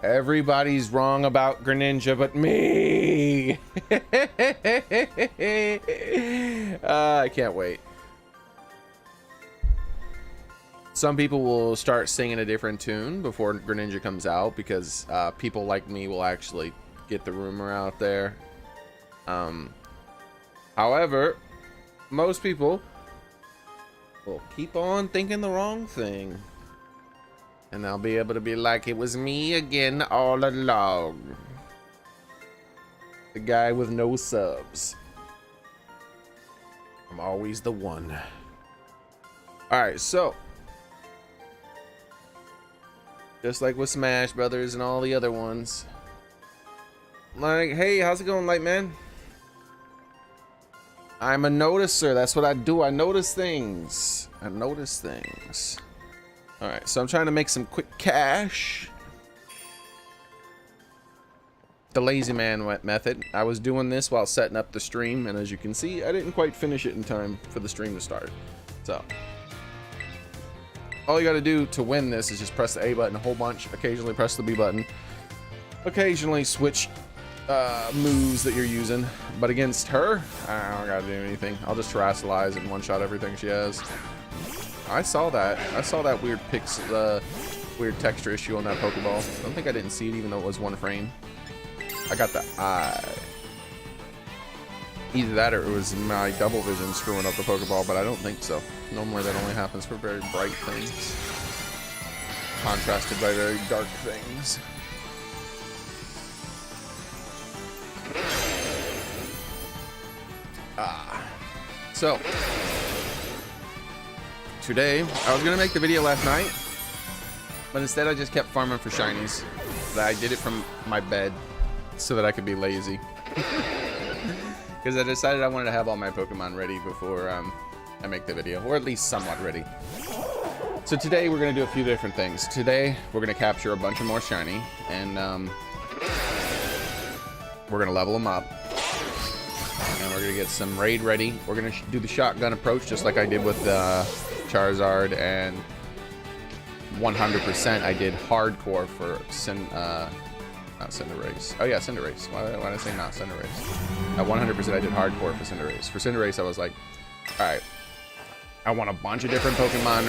Everybody's wrong about Greninja but me. I can't wait. Some people will start singing a different tune before Greninja comes out because people like me will actually get the rumor out there. However, most people will keep on thinking the wrong thing. And I'll be able to be like, it was me again all along. The guy with no subs. I'm always the one. Alright, so. Just like with Smash Brothers and all the other ones. Like, hey, how's it going, Lightman? I'm a noticer. That's what I do. I notice things. I notice things. Alright, so I'm trying to make some quick cash. The lazy man method. I was doing this while setting up the stream, and as you can see, I didn't quite finish it in time for the stream to start. So, all you gotta do to win this is just press the A button a whole bunch, occasionally press the B button, occasionally switch moves that you're using, but against her, I don't gotta do anything. I'll just terrestrialize and one-shot everything she has. I saw that. I saw that weird weird texture issue on that Pokeball. I don't think I didn't see it even though it was one frame. I got the eye. Either that or it was my double vision screwing up the Pokeball, but I don't think so. Normally that only happens for very bright things. Contrasted by very dark things. So today, I was gonna make the video last night, but instead I just kept farming for shinies. But I did it from my bed so that I could be lazy. Because I decided I wanted to have all my Pokemon ready before I make the video, or at least somewhat ready. So today we're gonna do a few different things. Today we're gonna capture a bunch of more shiny, and we're gonna level them up. And we're gonna get some raid ready. We're gonna do the shotgun approach just like I did with Charizard, and 100% I did hardcore for not Cinderace. Oh yeah, Cinderace. Why did I say not Cinderace? At 100% I did hardcore for Cinderace. For Cinderace I was like, alright, I want a bunch of different Pokemon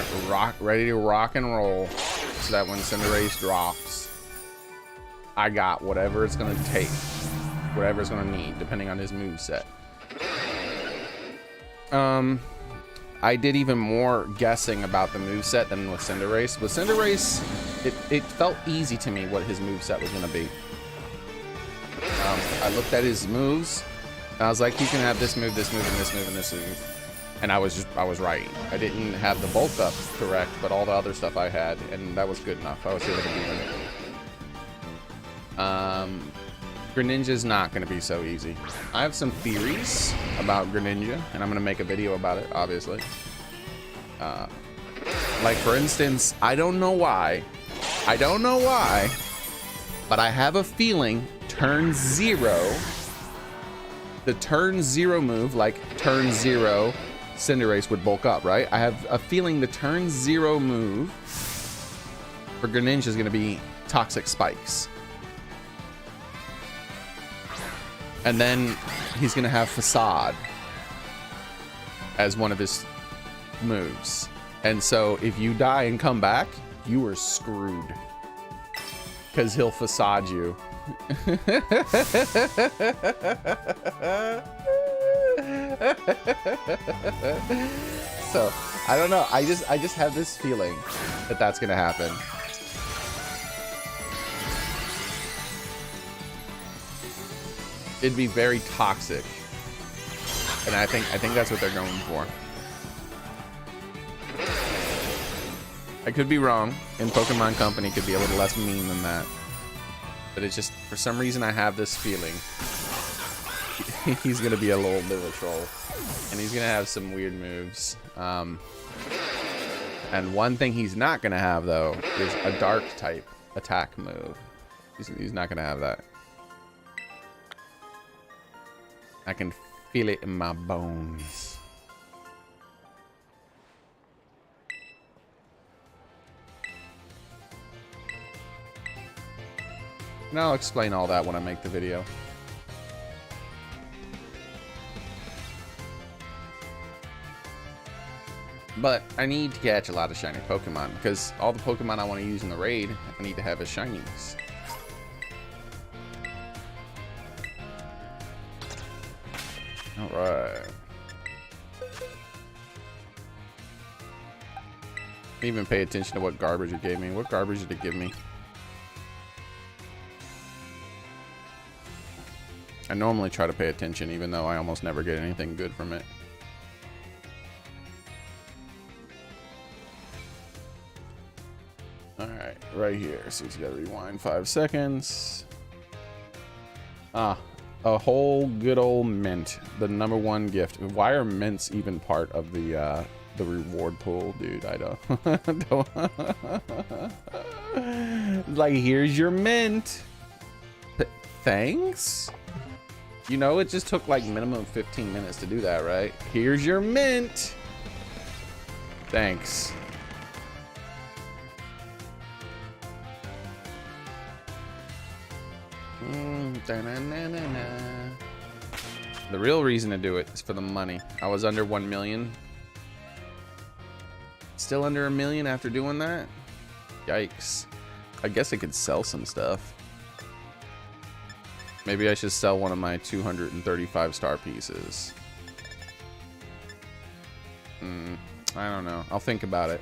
ready to rock and roll so that when Cinderace drops, I got whatever it's gonna take. Whatever it's gonna need, depending on his moveset. I did even more guessing about the moveset than with Cinderace. With Cinderace, it felt easy to me what his moveset was gonna be. I looked at his moves, and I was like, he can have this move, this move, and this move, and this move. And I was right. I didn't have the bulk up correct, but all the other stuff I had, and that was good enough. I was able to beat him. Greninja's not going to be so easy. I have some theories about Greninja, and I'm going to make a video about it, obviously. Like, for instance, I don't know why, but I have a feeling turn 0, the turn 0 move, like turn 0, Cinderace would bulk up, right? I have a feeling the turn 0 move for Greninja is going to be Toxic Spikes. And then he's going to have Facade as one of his moves. And so if you die and come back, you are screwed. Because he'll Facade you. So, I don't know. I just have this feeling that that's going to happen. It'd be very toxic, and I think that's what they're going for. I could be wrong, and Pokemon Company could be a little less mean than that, but it's just, for some reason I have this feeling he's gonna be a little bit of a troll, and he's gonna have some weird moves. And one thing he's not gonna have though is a dark type attack move. He's not gonna have that. I can feel it in my bones. And I'll explain all that when I make the video. But I need to catch a lot of shiny Pokemon because all the Pokemon I want to use in the raid, I need to have as shinies. Alright. Didn't even pay attention to what garbage it gave me. What garbage did it give me? I normally try to pay attention even though I almost never get anything good from it. Alright, right here. So you gotta rewind 5 seconds. Ah, a whole good old mint. The #1 gift. Why are mints even part of the reward pool, dude? I don't. Like, here's your mint. Thanks? You know, it just took like minimum 15 minutes to do that, right? Here's your mint. Thanks. The real reason to do it is for the money. I was under 1 million. Still under 1 million after doing that? Yikes. I guess I could sell some stuff. Maybe I should sell one of my 235 star pieces. I don't know. I'll think about it.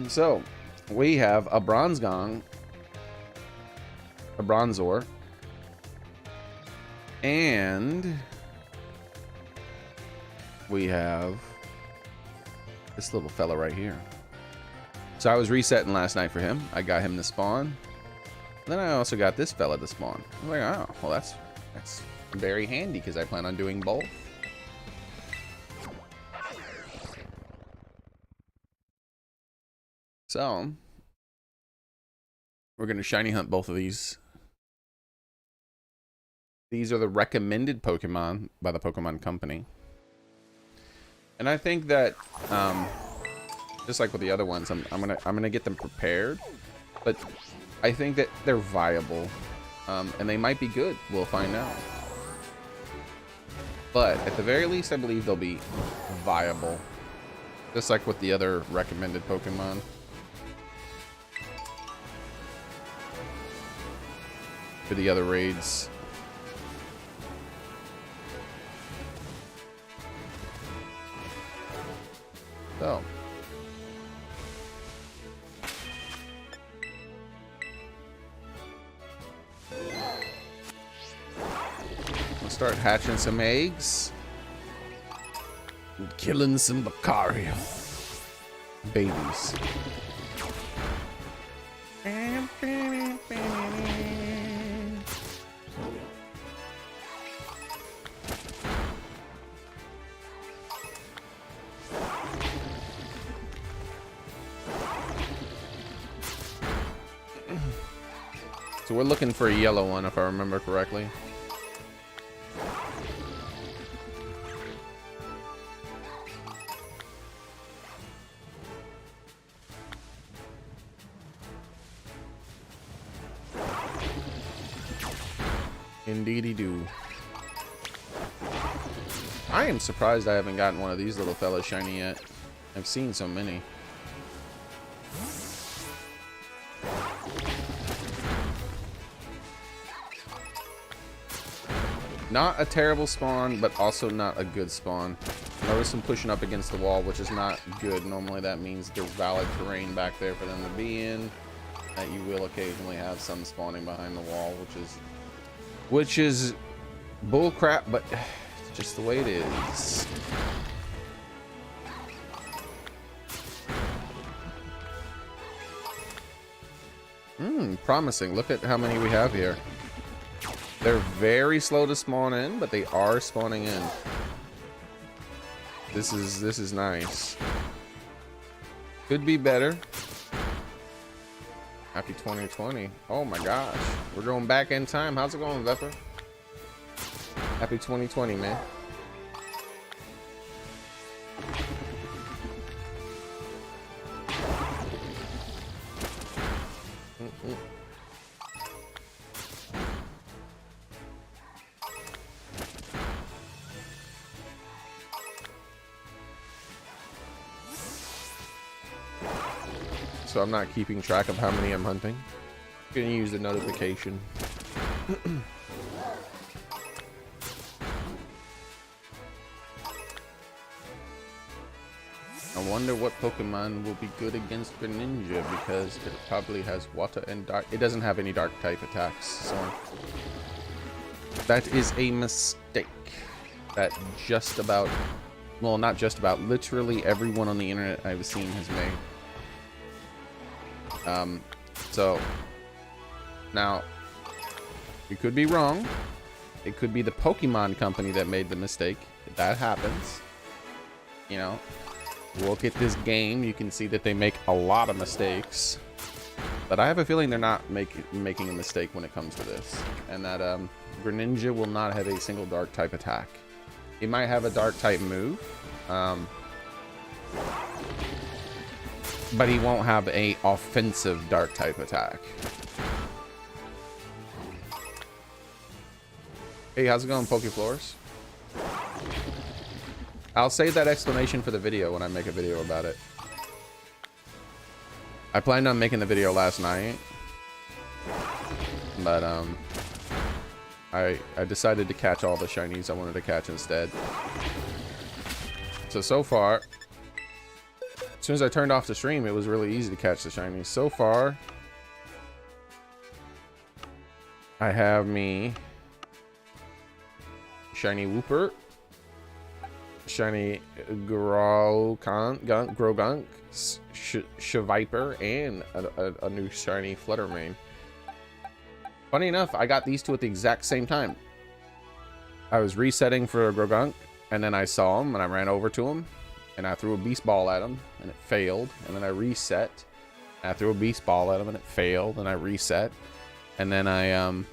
So, we have a Bronzong, a Bronzor, and we have this little fella right here. So I was resetting last night for him. I got him to spawn. Then I also got this fella to spawn. I was like, oh, well, that's very handy because I plan on doing both. So we're going to shiny hunt both of these. These are the recommended Pokemon by the Pokemon Company. And I think that just like with the other ones, I'm gonna get them prepared, but I think that they're viable, and they might be good. We'll find out. But at the very least, I believe they'll be viable, just like with the other recommended Pokemon. For the other raids. So. We'll start hatching some eggs. And killing some Lucario babies. So we're looking for a yellow one, if I remember correctly. Indeedy do. I am surprised I haven't gotten one of these little fellas shiny yet. I've seen so many. Not a terrible spawn, but also not a good spawn. Notice some pushing up against the wall, which is not good. Normally that means there's valid terrain back there for them to be in. That you will occasionally have some spawning behind the wall, which is bull crap, but it's just the way it is. Promising. Look at how many we have here. They're very slow to spawn in, but they are spawning in. This is nice. Could be better. Happy 2020. Oh my gosh. We're going back in time. How's it going, Vepper? Happy 2020, man. so I'm not keeping track of how many I'm hunting. I'm gonna use the notification. I wonder what Pokemon will be good against Greninja, because it probably has water and dark. It doesn't have any dark type attacks, so that is a mistake that just about, well, not just about, literally everyone on the internet I've seen has made. So now we could be wrong. It could be the Pokemon company that made the mistake. That happens, you know. Look at this game, you can see that they make a lot of mistakes, but I have a feeling they're not making a mistake when it comes to this, and that Greninja will not have a single dark type attack. He might have a dark type move, but he won't have a offensive dark type attack. Hey, how's it going, Pokeflores? I'll save that explanation for the video when I make a video about it. I planned on making the video last night, but I decided to catch all the shinies I wanted to catch instead. So far, as soon as I turned off the stream, it was really easy to catch the shinies. So far, I have me shiny Wooper, shiny Grogunk, Shiviper, and a new shiny Fluttermane. Funny enough, I got these two at the exact same time. I was resetting for a Grogunk, and then I saw him, and I ran over to him, and I threw a Beast Ball at him, and it failed. And then I reset, and I threw a Beast Ball at him, and it failed, and I reset. And then I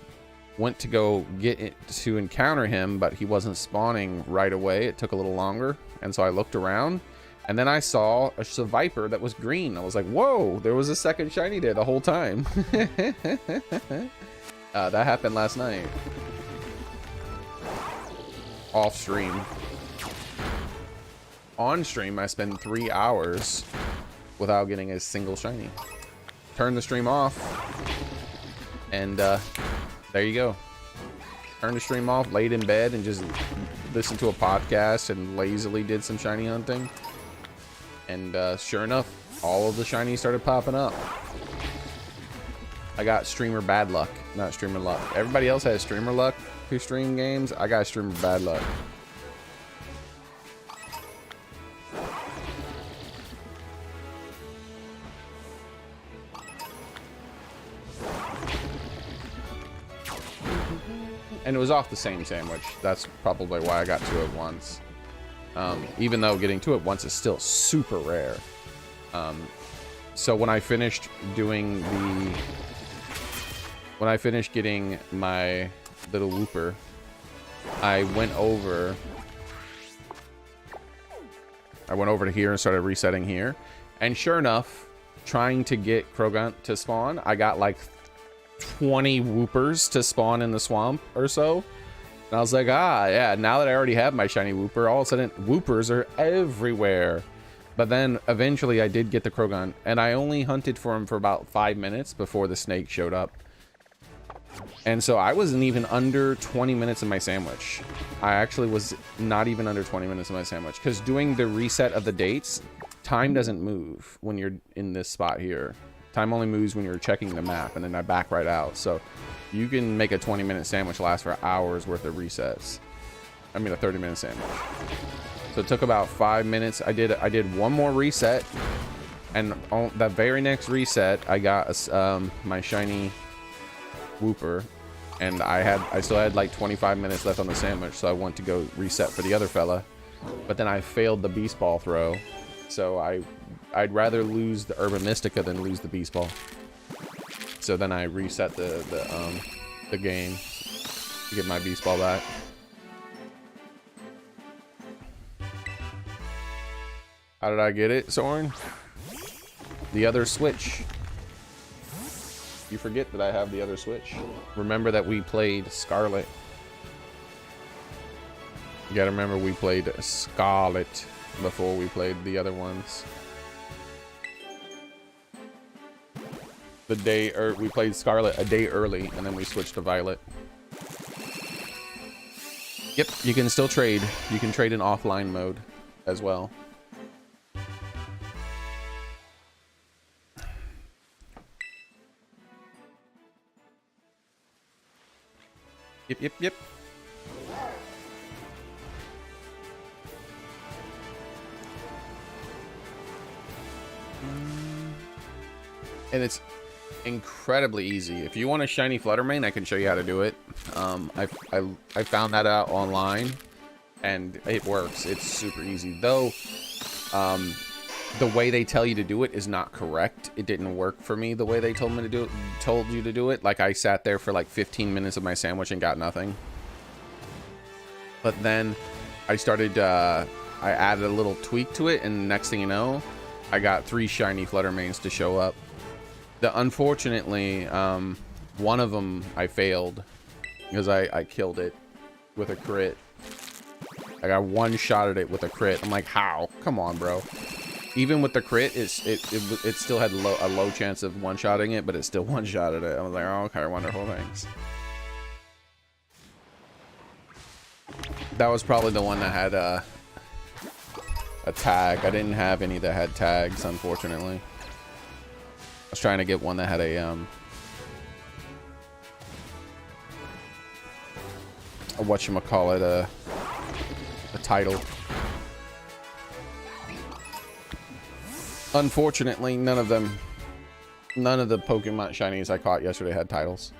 went to go get it to encounter him, but he wasn't spawning right away. It took a little longer, and so I looked around, and then I saw a Shiviper that was green. I was like, whoa, there was a second shiny there the whole time. That happened last night. Off stream. On stream, I spent 3 hours without getting a single shiny. Turned the stream off, and there you go. Turned the stream off, laid in bed, and just listened to a podcast and lazily did some shiny hunting. And sure enough, all of the shinies started popping up. I got streamer bad luck, not streamer luck. Everybody else has streamer luck who stream games. I got streamer bad luck. And it was off the same sandwich. That's probably why I got two at once. Even though getting two at once is still super rare. So when I finished doing the... When I finished getting my little Wooper, I went over to here and started resetting here. And sure enough, trying to get Croagunk to spawn, I got like 20 Woopers to spawn in the swamp or so. And I was like, ah, yeah, now that I already have my shiny Wooper, all of a sudden Woopers are everywhere. But then eventually I did get the Croagunk, and I only hunted for him for about 5 minutes before the snake showed up. And so I wasn't even under 20 minutes in my sandwich. I actually was not even under 20 minutes in my sandwich, because doing the reset of the dates, time doesn't move when you're in this spot here. Time only moves when you're checking the map, and then I back right out. So you can make a 20-minute sandwich last for hours worth of resets. I mean a 30-minute sandwich. So it took about 5 minutes. I did one more reset, and on the very next reset I got my shiny Wooper, and I still had like 25 minutes left on the sandwich, so I went to go reset for the other fella, but then I failed the Beast Ball throw. So I'd rather lose the Urban Mystica than lose the Beast Ball. So then I reset the game to get my Beast Ball back. How did I get it, Soren? The other switch. You forget that I have the other switch. Remember that we played Scarlet. You gotta remember we played Scarlet before we played the other ones. the day, or we played Scarlet a day early, and then we switched to Violet. Yep, you can still trade. You can trade in offline mode as well. Yep. And it's incredibly easy. If you want a shiny Fluttermane, I can show you how to do it. I found that out online, and it works. It's super easy. Though, the way they tell you to do it is not correct. It didn't work for me the way they told you to do it. Like, I sat there for like 15 minutes of my sandwich and got nothing. But then I started, I added a little tweak to it, and next thing you know, I got 3 shiny Fluttermanes to show up. Unfortunately, one of them I failed because I killed it with a crit. I got 1 shot at it with a crit. I'm like, how? Come on, bro. Even with the crit, it still had a low chance of one-shotting it, but it still one-shotted it. I was like, oh, okay, wonderful, thanks. That was probably the one that had a tag. I didn't have any that had tags, unfortunately. I was trying to get one that had a whatchamacallit, a title. Unfortunately, none of the Pokemon shinies I caught yesterday had titles.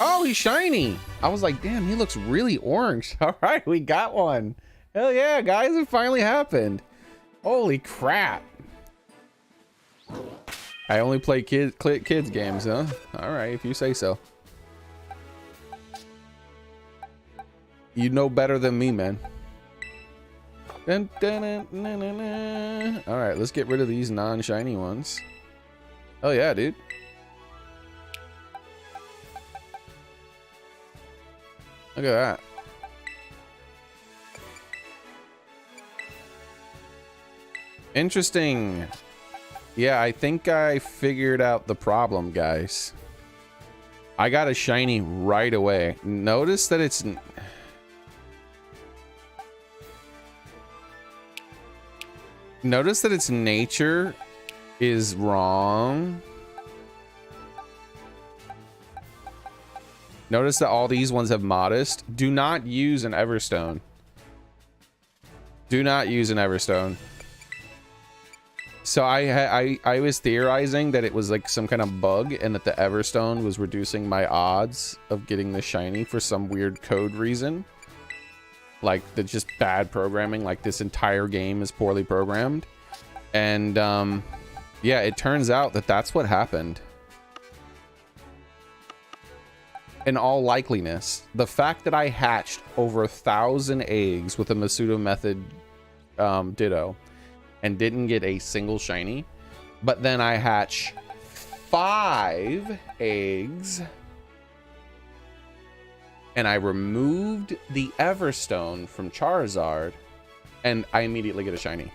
Oh, he's shiny. I was like, damn, he looks really orange. All right, we got one. Hell yeah, guys, it finally happened. Holy crap. I only play kids games, huh? All right, if you say so. You know better than me, man. Dun, dun, dun, dun, dun, dun. All right, let's get rid of these non-shiny ones. Oh yeah, dude. Look at that. Interesting. Yeah, I think I figured out the problem, guys. I got a shiny right away. Notice that it's... Notice that its nature is wrong. Notice that all these ones have modest. Do not use an Everstone. Do not use an Everstone. So I was theorizing that it was like some kind of bug and that the Everstone was reducing my odds of getting the shiny for some weird code reason. Like, that's just bad programming. Like, this entire game is poorly programmed. And yeah, it turns out that that's what happened. In all likeliness, the fact that I hatched over 1,000 eggs with a Masuda method Ditto and didn't get a single shiny, but then I hatch 5 eggs and I removed the Everstone from Charizard and I immediately get a shiny.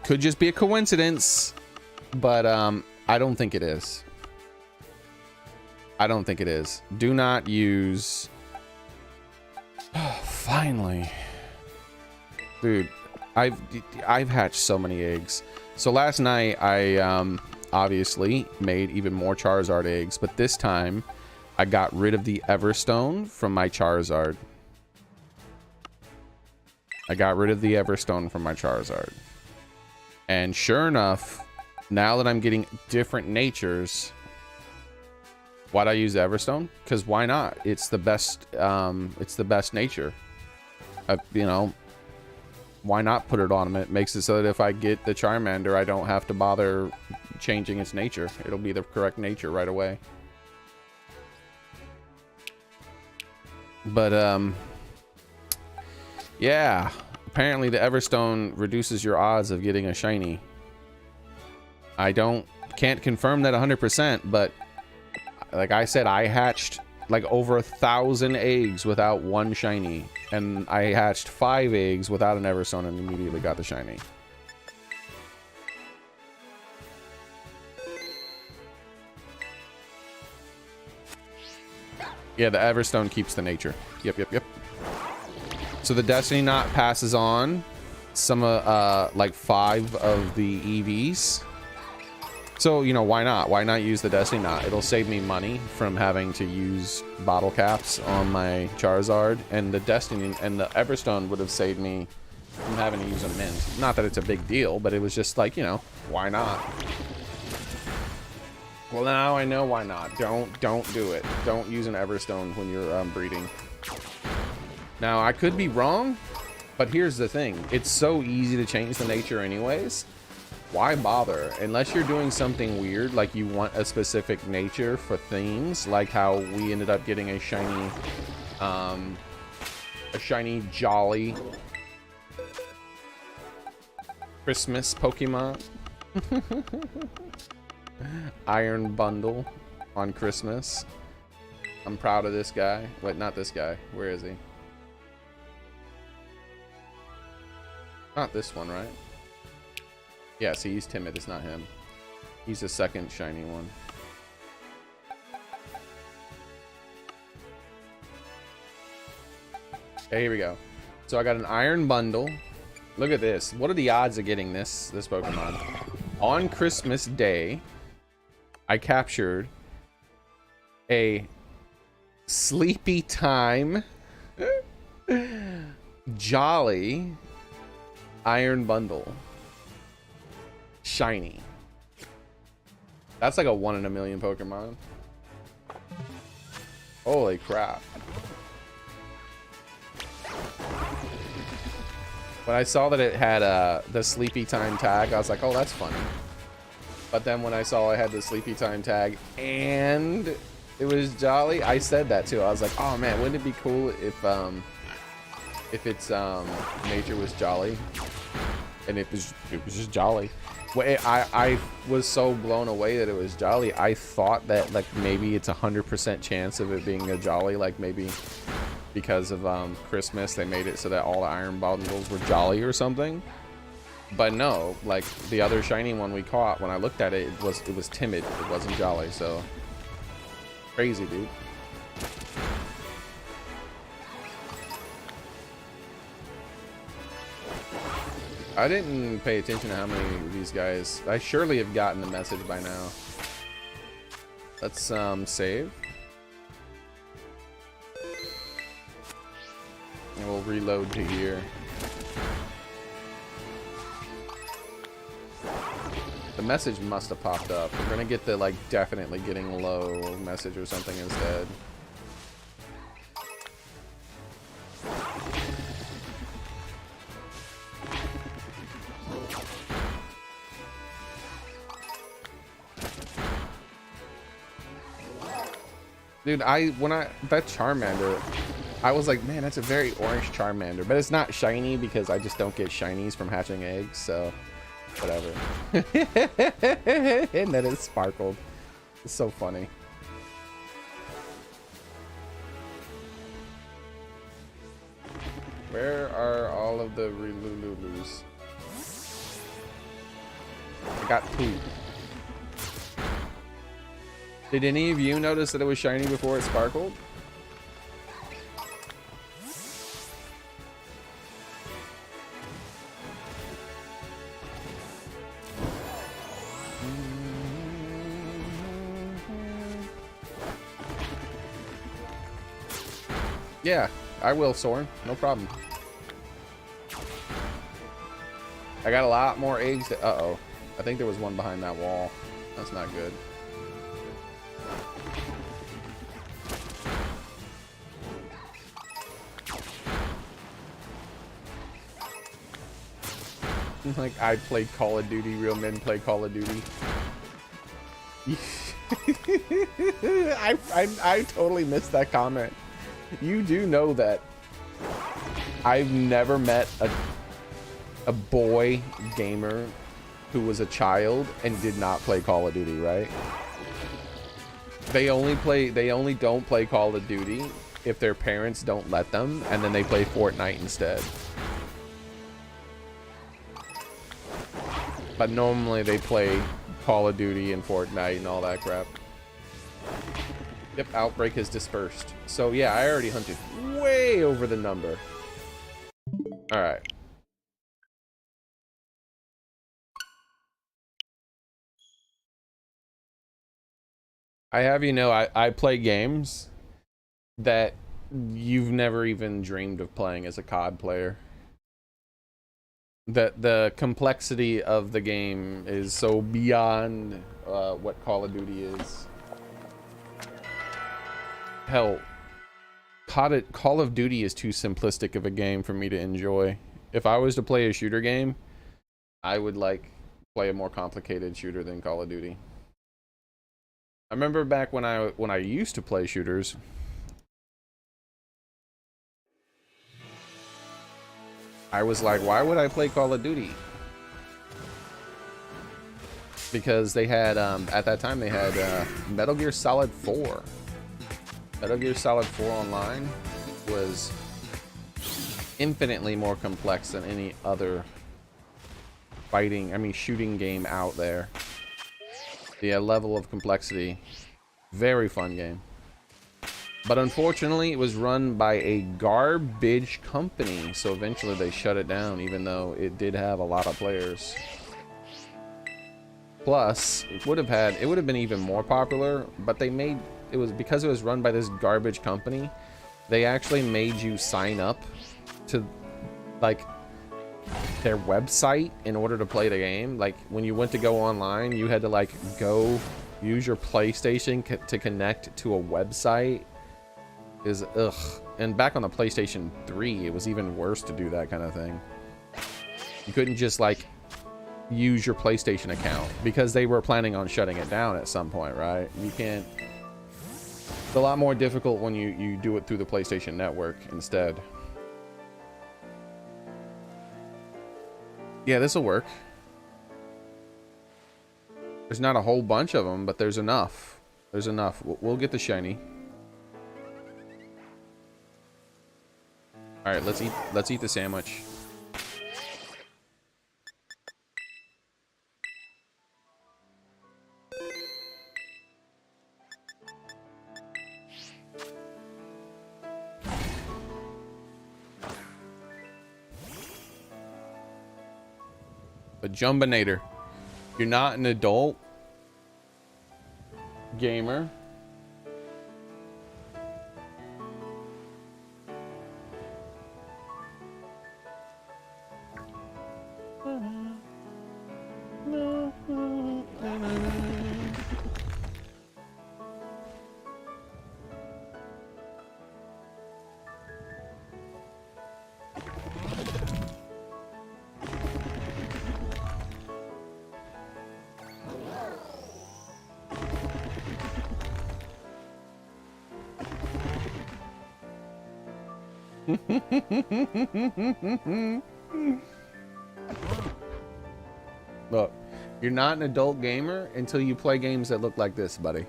Could just be a coincidence, but I don't think it is. I don't think it is. Do not use... Oh, finally. Dude, I've hatched so many eggs. So last night I obviously made even more Charizard eggs, but this time I got rid of the Everstone from my Charizard. I got rid of the Everstone from my Charizard. And sure enough, now that I'm getting different natures, why'd I use the Everstone? Because why not? It's the best. It's the best nature. You know, why not put it on him? It makes it so that if I get the Charmander, I don't have to bother changing its nature. It'll be the correct nature right away. But yeah. Apparently the Everstone reduces your odds of getting a shiny. I can't confirm that 100%, but Like I said, I hatched like over 1,000 eggs without one shiny, and I hatched 5 eggs without an Everstone and immediately got the shiny. Yeah, the Everstone keeps the nature. Yep. So the Destiny Knot passes on some like 5 of the EVs. So, you know, why not? Why not use the Destiny Knot? It'll save me money from having to use bottle caps on my Charizard, and the Destiny and the Everstone would have saved me from having to use a mint. Not that it's a big deal, but it was just like, you know, why not? Well, now I know why not. Don't do it. Don't use an Everstone when you're breeding. Now, I could be wrong, but here's the thing. It's so easy to change the nature anyways. Why bother? Unless you're doing something weird, like you want a specific nature for themes, like how we ended up getting a shiny Jolly Christmas Pokemon. Iron Bundle on Christmas. I'm proud of this guy. Wait, not this guy. Where is he? Not this one, right? Yeah, see, he's timid. It's not him. He's the second shiny one. Okay, here we go. So I got an Iron Bundle. Look at this. What are the odds of getting this Pokemon? On Christmas Day, I captured a Sleepy Time Jolly Iron Bundle. Shiny. That's like a 1 in a million Pokemon. Holy crap. When I saw that it had the Sleepy Time tag, I was like, oh, that's funny. But then when I saw I had the Sleepy Time tag and it was Jolly, I said that too. I was like, oh man, wouldn't it be cool if its nature was Jolly and it was just Jolly. Well, I was so blown away that it was Jolly. I thought that like maybe it's 100% chance of it being a Jolly, like maybe because of Christmas they made it so that all the Iron Bundles were Jolly or something. But no, like the other shiny one we caught, when I looked at it, it was timid. It wasn't Jolly, so crazy, dude. I didn't pay attention to how many of these guys. I surely have gotten the message by now. Let's save. And we'll reload to here. The message must have popped up. We're gonna get the like definitely getting low message or something instead. Dude, that Charmander, I was like, man, that's a very orange Charmander, but it's not shiny because I just don't get shinies from hatching eggs, so whatever. And then it sparkled. It's so funny. Where are all of the Relululus? I got 2. Did any of you notice that it was shiny before it sparkled? Yeah, I will, Soren. No problem. I got a lot more eggs. Uh-oh. I think there was one behind that wall. That's not good. Like, I played Call of Duty. Real men play Call of Duty. I totally missed that comment. You do know that I've never met a boy gamer who was a child and did not play Call of Duty, right? They only don't play Call of Duty if their parents don't let them, and then they play Fortnite instead. But normally they play Call of Duty and Fortnite and all that crap. Yep, Outbreak is dispersed. So yeah, I already hunted way over the number. Alright. I have you know, I play games that you've never even dreamed of playing as a COD player. The complexity of the game is so beyond what Call of Duty is. Hell, Call of Duty is too simplistic of a game for me to enjoy. If I was to play a shooter game, I would like play a more complicated shooter than Call of Duty. I remember back when I used to play shooters, I was like, why would I play Call of Duty? Because they had, at that time, they had Metal Gear Solid 4. Metal Gear Solid 4 Online was infinitely more complex than any other shooting game out there. The level of complexity, very fun game. But unfortunately, it was run by a garbage company, so eventually they shut it down, even though it did have a lot of players. Plus, it would have been even more popular, but because it was run by this garbage company, they actually made you sign up to like their website in order to play the game. Like when you went to go online, you had to like go use your PlayStation to connect to a website. Is ugh. And back on the PlayStation 3, it was even worse to do that kind of thing. You couldn't just like use your PlayStation account because they were planning on shutting it down at some point, right? You can't. It's a lot more difficult when you do it through the PlayStation Network instead. Yeah, this will work. There's not a whole bunch of them, but there's enough. There's enough. We'll get the shiny. All right, let's eat the sandwich. A Jumbinator. You're not an adult gamer. Look, you're not an adult gamer until you play games that look like this, buddy.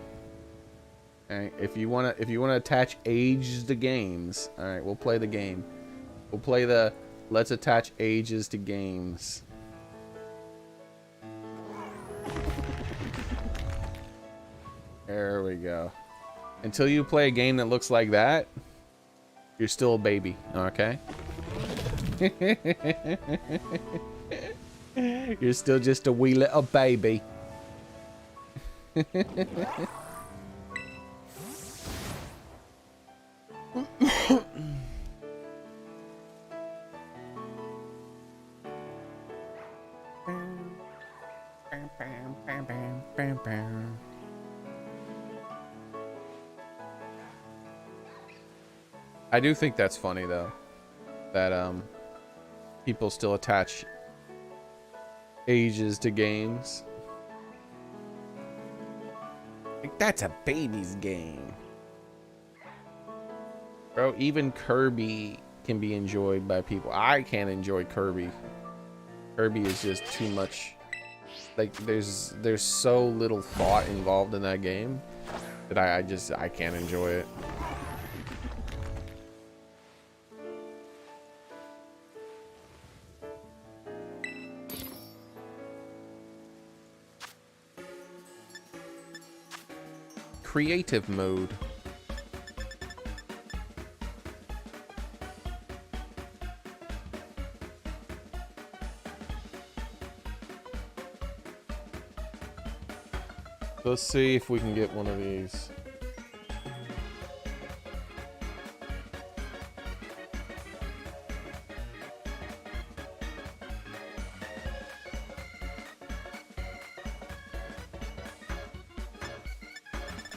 Okay? If you wanna attach age to games, all right, we'll play the game. We'll play the let's attach ages to games. There we go. Until you play a game that looks like that, you're still a baby, okay? You're still just a wee little baby. I do think that's funny though, that people still attach ages to games. Like, that's a baby's game. Bro, even Kirby can be enjoyed by people. I can't enjoy Kirby. Kirby is just too much. Like, there's so little thought involved in that game that I can't enjoy it. Creative mode. Let's see if we can get one of these.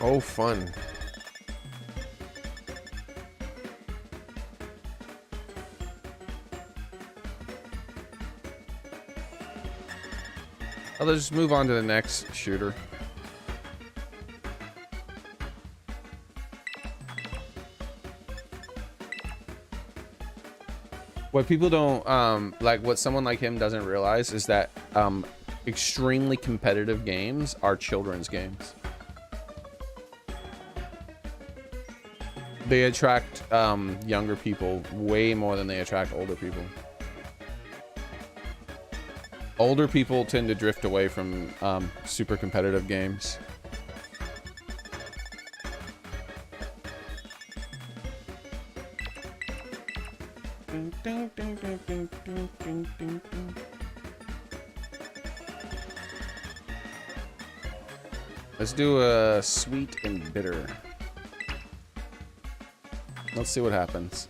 Oh, fun. Oh, let's just move on to the next shooter. What people don't, like what someone like him doesn't realize is that extremely competitive games are children's games. They attract younger people way more than they attract older people. Older people tend to drift away from super competitive games. Let's do a sweet and bitter. Let's see what happens.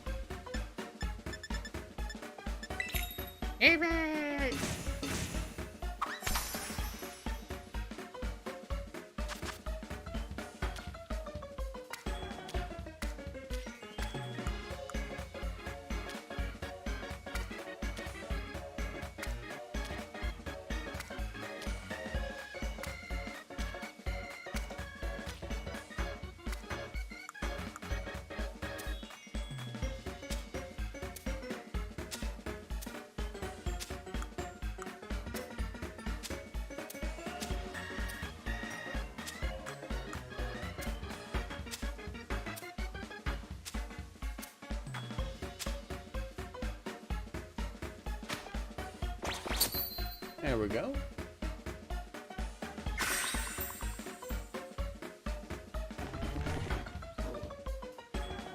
There we go.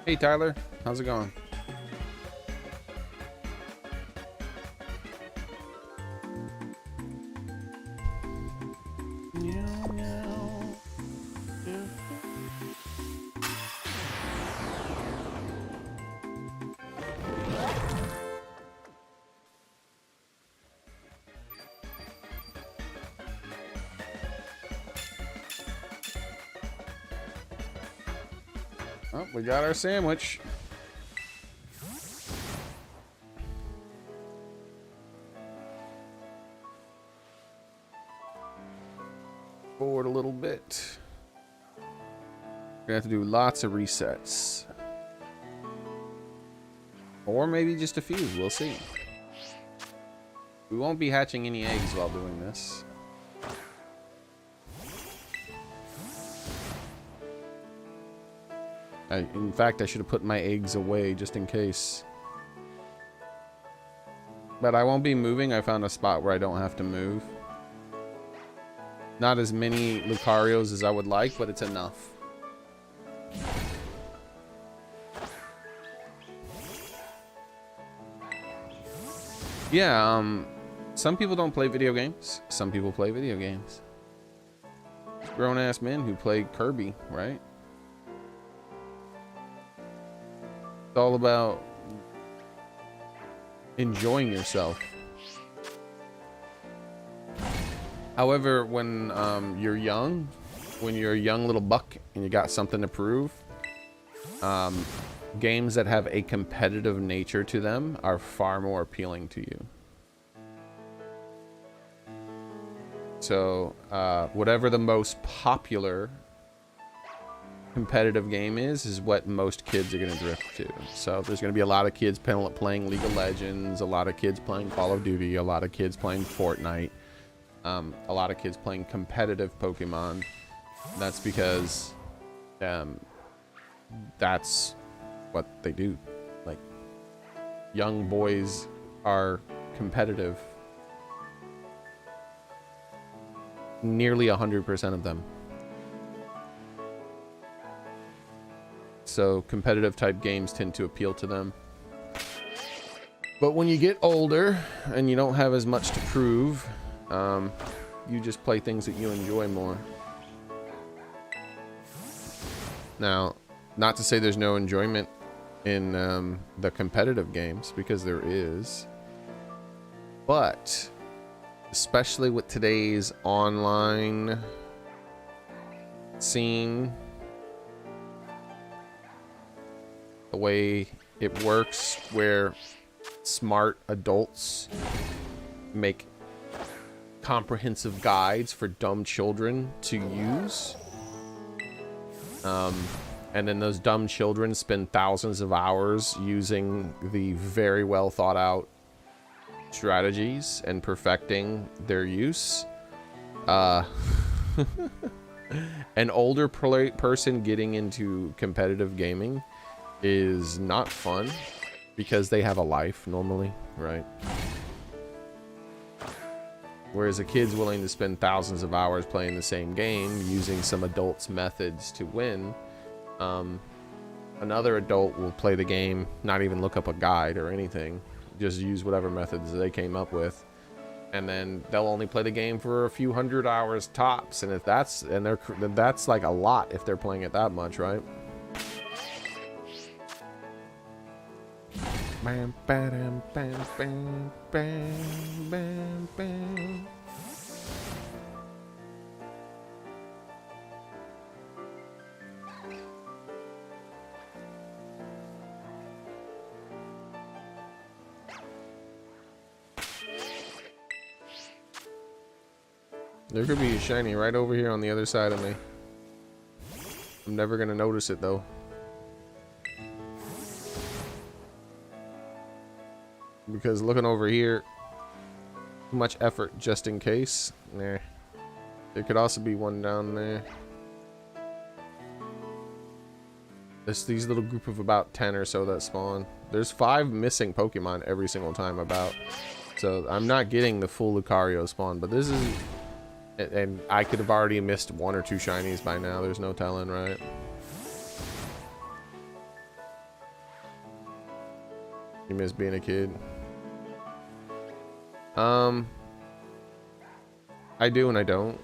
Hey Tyler, how's it going? Oh, we got our sandwich. Forward a little bit. We're gonna have to do lots of resets. Or maybe just a few, we'll see. We won't be hatching any eggs while doing this. In fact, I should have put my eggs away just in case. But I won't be moving. I found a spot where I don't have to move. Not as many Lucarios as I would like, but it's enough. Yeah, some people don't play video games. Some people play video games. Grown-ass men who play Kirby, right? It's all about enjoying yourself. However, when you're young, when you're a young little buck and you got something to prove, games that have a competitive nature to them are far more appealing to you. So, whatever the most popular competitive game is what most kids are going to drift to. So there's going to be a lot of kids playing League of Legends, a lot of kids playing Call of Duty, a lot of kids playing Fortnite, a lot of kids playing competitive Pokemon. That's because that's what they do. Like, young boys are competitive. Nearly 100% of them. So competitive type games tend to appeal to them. But when you get older and you don't have as much to prove, you just play things that you enjoy more. Now, not to say there's no enjoyment in the competitive games, because there is. But especially with today's online scene, the way it works, where smart adults make comprehensive guides for dumb children to use, and then those dumb children spend thousands of hours using the very well thought out strategies and perfecting their use. An older person getting into competitive gaming is not fun, because they have a life normally, right? Whereas a kid's willing to spend thousands of hours playing the same game using some adult's methods to win. Another adult will play the game, not even look up a guide or anything, just use whatever methods they came up with, and then they'll only play the game for a few hundred hours tops. And if that's that's like a lot if they're playing it that much, right? Bam, bam, bam, bam, bam, bam, bam. There could be a shiny right over here on the other side of me. I'm never gonna notice it though. Because looking over here, too much effort just in case. Nah. There could also be one down there. There's these little group of about 10 or so that spawn. There's 5 missing Pokemon every single time about. So I'm not getting the full Lucario spawn, but this is... And I could have already missed 1 or 2 shinies by now. There's no telling, right? You miss being a kid. I do and I don't.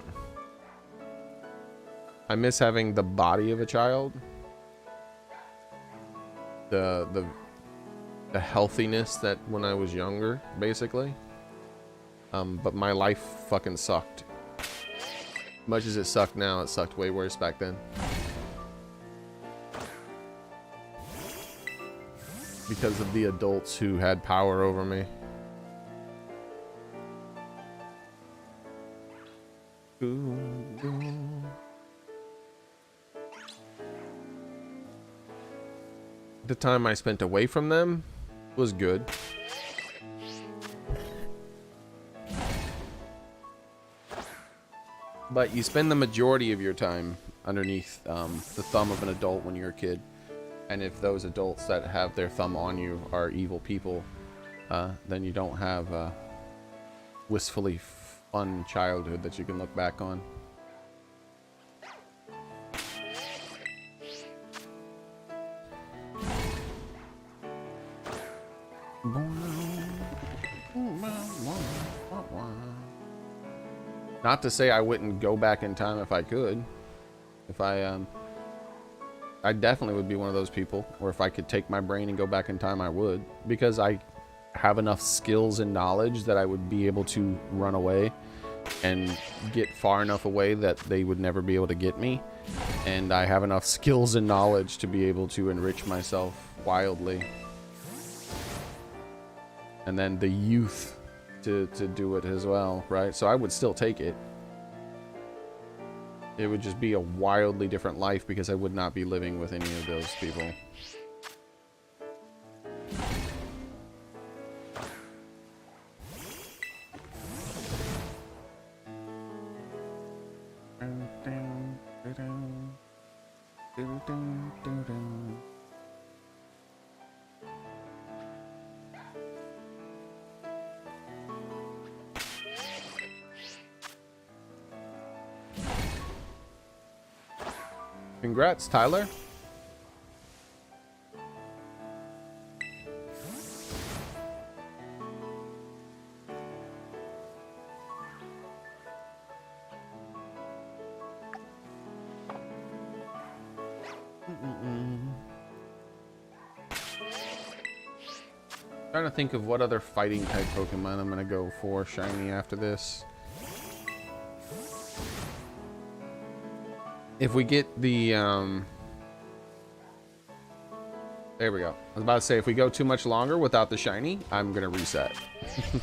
I miss having the body of a child. The healthiness that when I was younger, basically. But my life fucking sucked. Much as it sucked now, it sucked way worse back then. Because of the adults who had power over me. The time I spent away from them was good. But you spend the majority of your time underneath the thumb of an adult when you're a kid. And if those adults that have their thumb on you are evil people, then you don't have a wistfully fun childhood that you can look back on. Not to say I wouldn't go back in time if I could. If I definitely would be one of those people. Or if I could take my brain and go back in time, I would. Because I have enough skills and knowledge that I would be able to run away and get far enough away that they would never be able to get me. And I have enough skills and knowledge to be able to enrich myself wildly. And then the youth to do it as well, right? So I would still take it. It would just be a wildly different life because I would not be living with any of those people. Congrats, Tyler. Trying to think of what other fighting type Pokemon I'm gonna go for shiny after this. If we get the there we go. I was about to say if we go too much longer without the shiny, I'm gonna reset.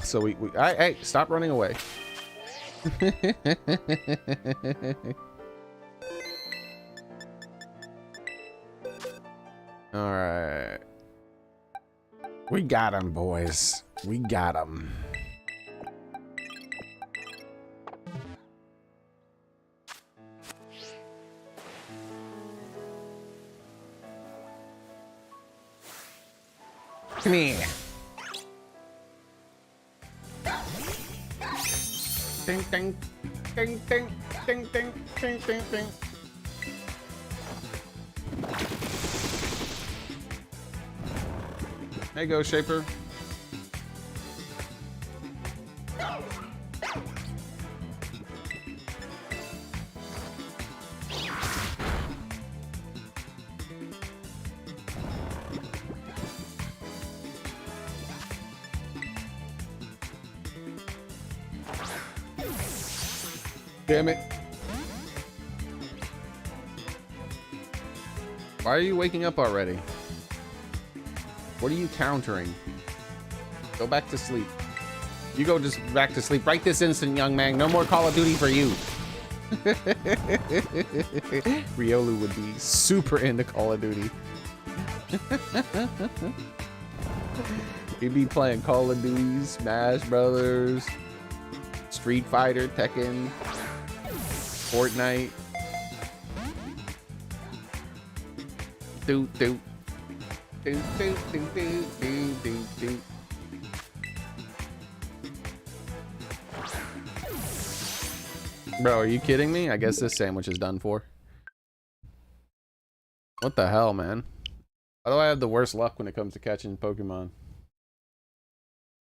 So we hey, stop running away. All right. We got him, boys. We got him. Come here. Ding, ding, ding, ding, ding, ding, ding, ding, ding. There you go, Shaper. Damn it. Why are you waking up already? What are you countering? Go back to sleep. You go just back to sleep right this instant, young man. No more Call of Duty for you. Riolu would be super into Call of Duty. He'd be playing Call of Duty, Smash Brothers, Street Fighter, Tekken, Fortnite. Do. Bro, are you kidding me? I guess this sandwich is done for. What the hell, man? Why do I have the worst luck when it comes to catching Pokemon?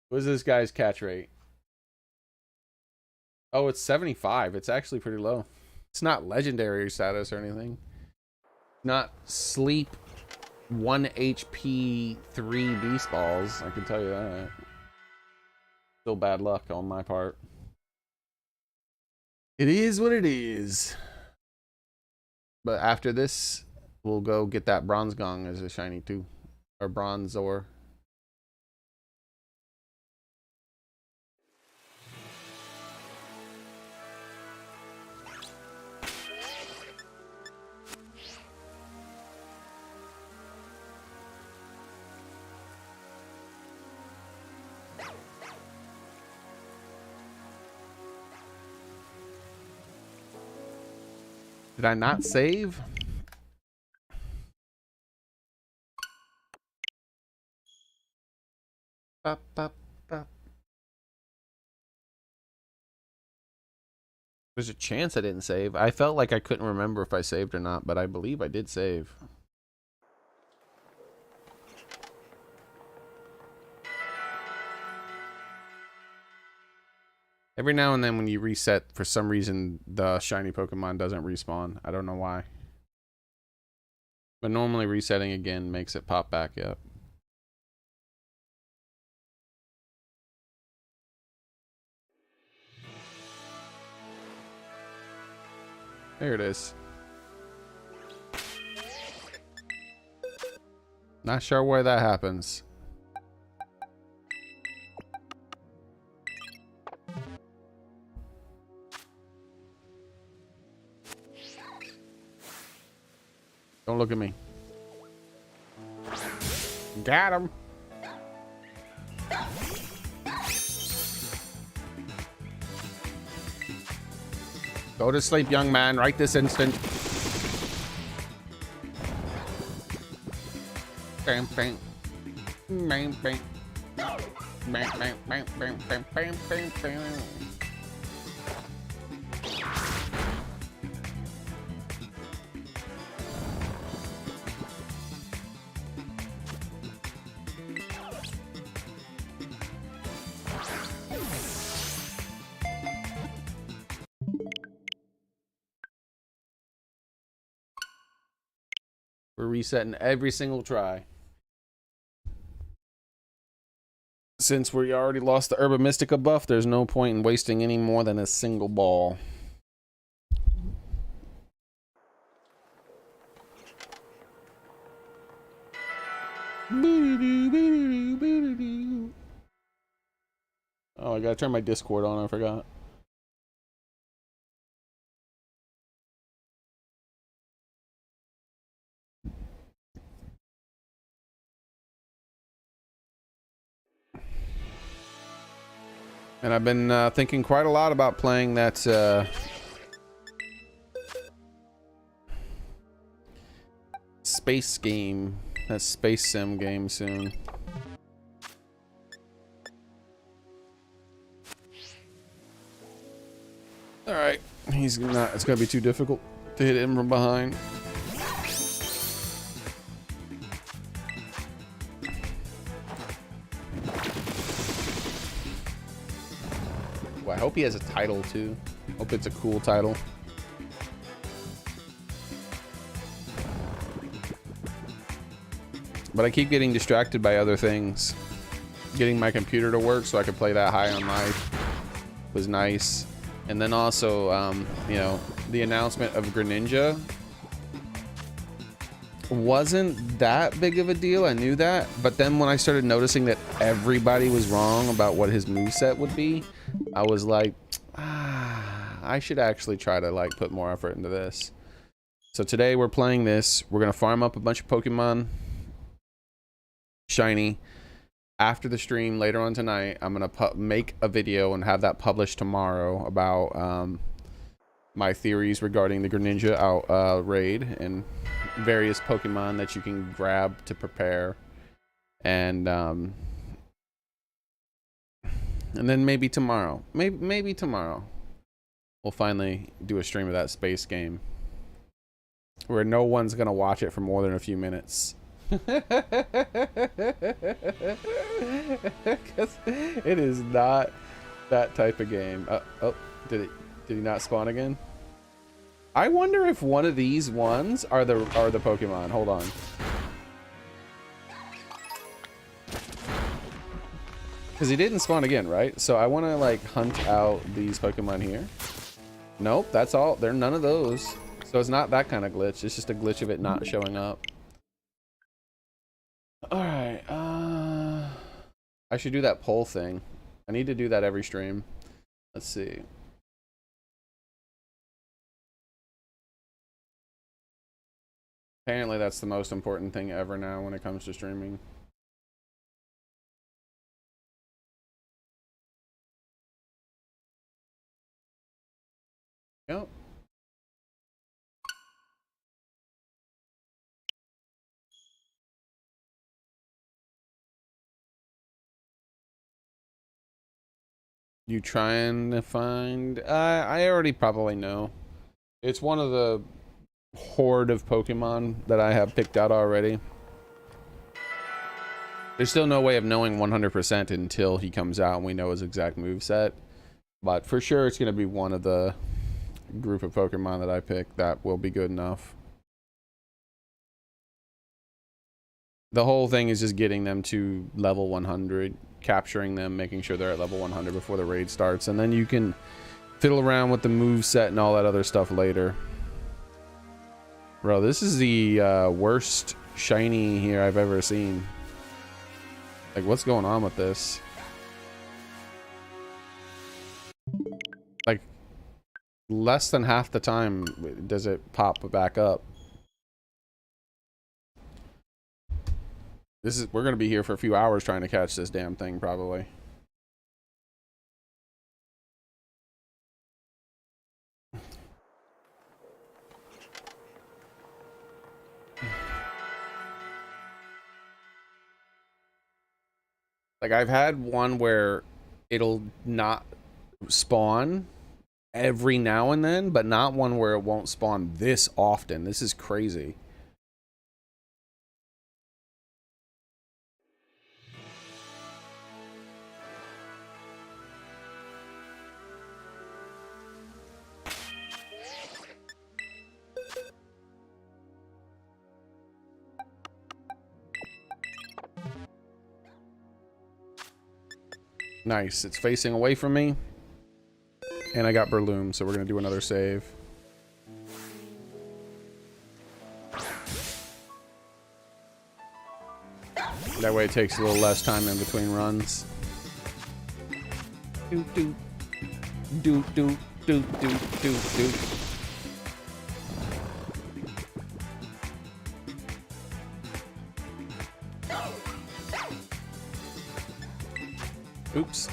What is this guy's catch rate? Oh, it's 75. It's actually pretty low. It's not legendary status or anything. Not sleep 1 HP 3 beast balls, I can tell you that. Still bad luck on my part. It is what it is. But after this, we'll go get that bronze gong as a shiny too. Or bronzor. Did I not save? Bop, bop, bop. There's a chance I didn't save. I felt like I couldn't remember if I saved or not, but I believe I did save. Every now and then when you reset, for some reason, the shiny Pokemon doesn't respawn. I don't know why. But normally resetting again makes it pop back up. There it is. Not sure where that happens. Don't look at me. Got him. Go to sleep, young man, right this instant. Bam, bam. Bam, bam. Bam, bam, bam, bam, bam, bam, bam, bam. We're resetting every single try. Since we already lost the Herba Mystica buff, there's no point in wasting any more than a single ball. Oh, I gotta turn my Discord on, I forgot. And I've been thinking quite a lot about playing that space game, that space sim game soon. All right, he's not. It's gonna be too difficult to hit him from behind. Well, I hope he has a title too. Hope it's a cool title. But I keep getting distracted by other things. Getting my computer to work so I could play that high on life was nice. And then also, you know, the announcement of Greninja wasn't that big of a deal. I knew that. But then when I started noticing that everybody was wrong about what his moveset would be, I was like, I should actually try to like put more effort into this. So today we're playing this. We're going to farm up a bunch of Pokemon Shiny. After the stream later on tonight, I'm going to make a video and have that published tomorrow about my theories regarding the Greninja raid and various Pokemon that you can grab to prepare. And then maybe tomorrow, maybe tomorrow, we'll finally do a stream of that space game where no one's going to watch it for more than a few minutes. Because it is not that type of game. Oh, did he not spawn again? I wonder if one of these ones are the Pokemon. Hold on. Because he didn't spawn again, right? So I want to like hunt out these Pokemon here. Nope, that's all. They're none of those. So it's not that kind of glitch. It's just a glitch of it not showing up. Alright, I should do that poll thing. I need to do that every stream. Let's see. Apparently that's the most important thing ever now when it comes to streaming. Yep. You trying to find... I already probably know. It's one of the horde of Pokemon that I have picked out already. There's still no way of knowing 100% until he comes out and we know his exact moveset. But for sure it's going to be one of the group of Pokemon that I pick that will be good enough. The whole thing is just getting them to level 100, capturing them, making sure they're at level 100 before the raid starts, and then you can fiddle around with the moveset and all that other stuff later. Bro, this is the worst shiny here I've ever seen. Like, what's going on with this? Like, less than half the time does it pop back up. We're gonna be here for a few hours trying to catch this damn thing, probably. Like, I've had one where it'll not spawn every now and then, but not one where it won't spawn this often. This is crazy. Nice. It's facing away from me. And I got Breloom, so we're going to do another save. That way it takes a little less time in between runs. Do do do do do do do do. Oops.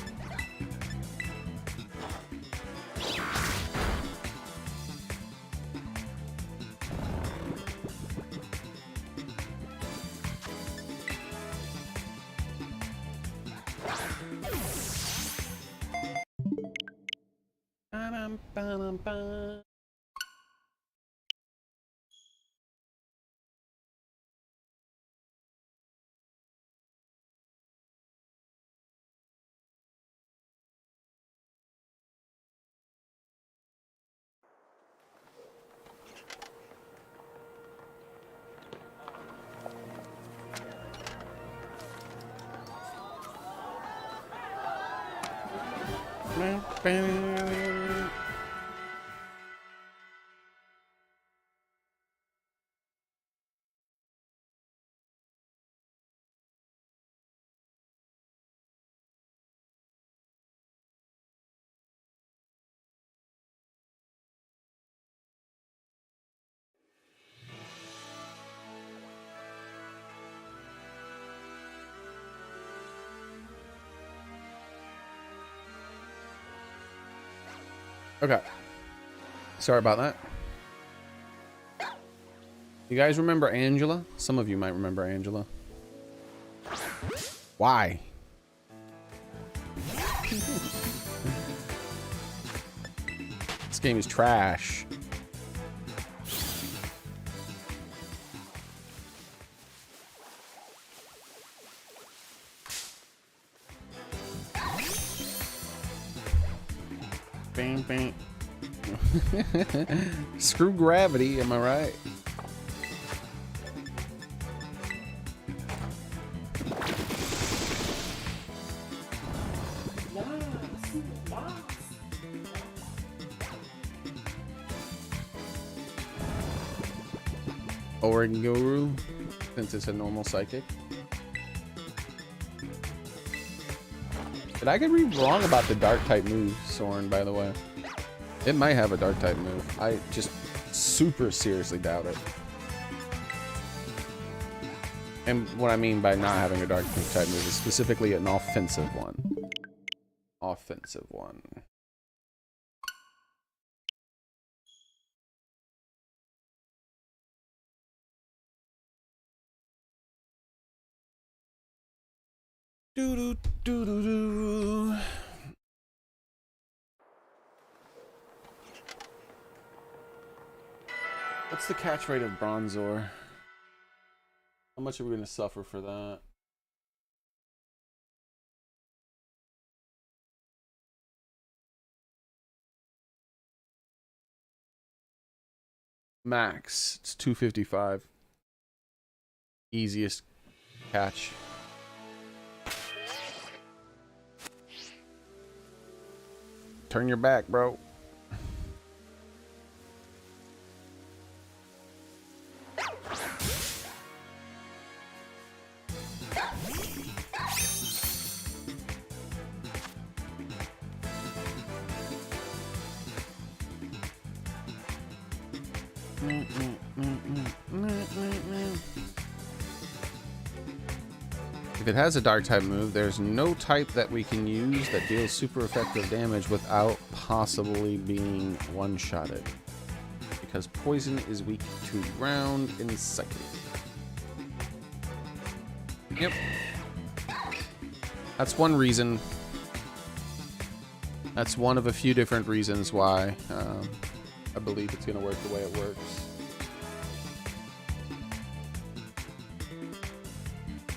Okay. Sorry about that. You guys remember Angela? Some of you might remember Angela. Why? This game is trash. Bang, bang. Screw gravity, am I right? Oranguru, since it's a normal psychic. Did I get wrong about the dark type move, Soren, by the way? It might have a dark type move. I just super seriously doubt it. And what I mean by not having a dark type move is specifically an offensive one. Offensive one. Do do do do do. What's the catch rate of Bronzor? How much are we going to suffer for that? Max, it's 255. Easiest catch. Turn your back, bro. If it has a dark type move, there's no type that we can use that deals super effective damage without possibly being one-shotted. Because poison is weak to ground and psychic. Yep. That's one reason. That's one of a few different reasons why I believe it's going to work the way it works.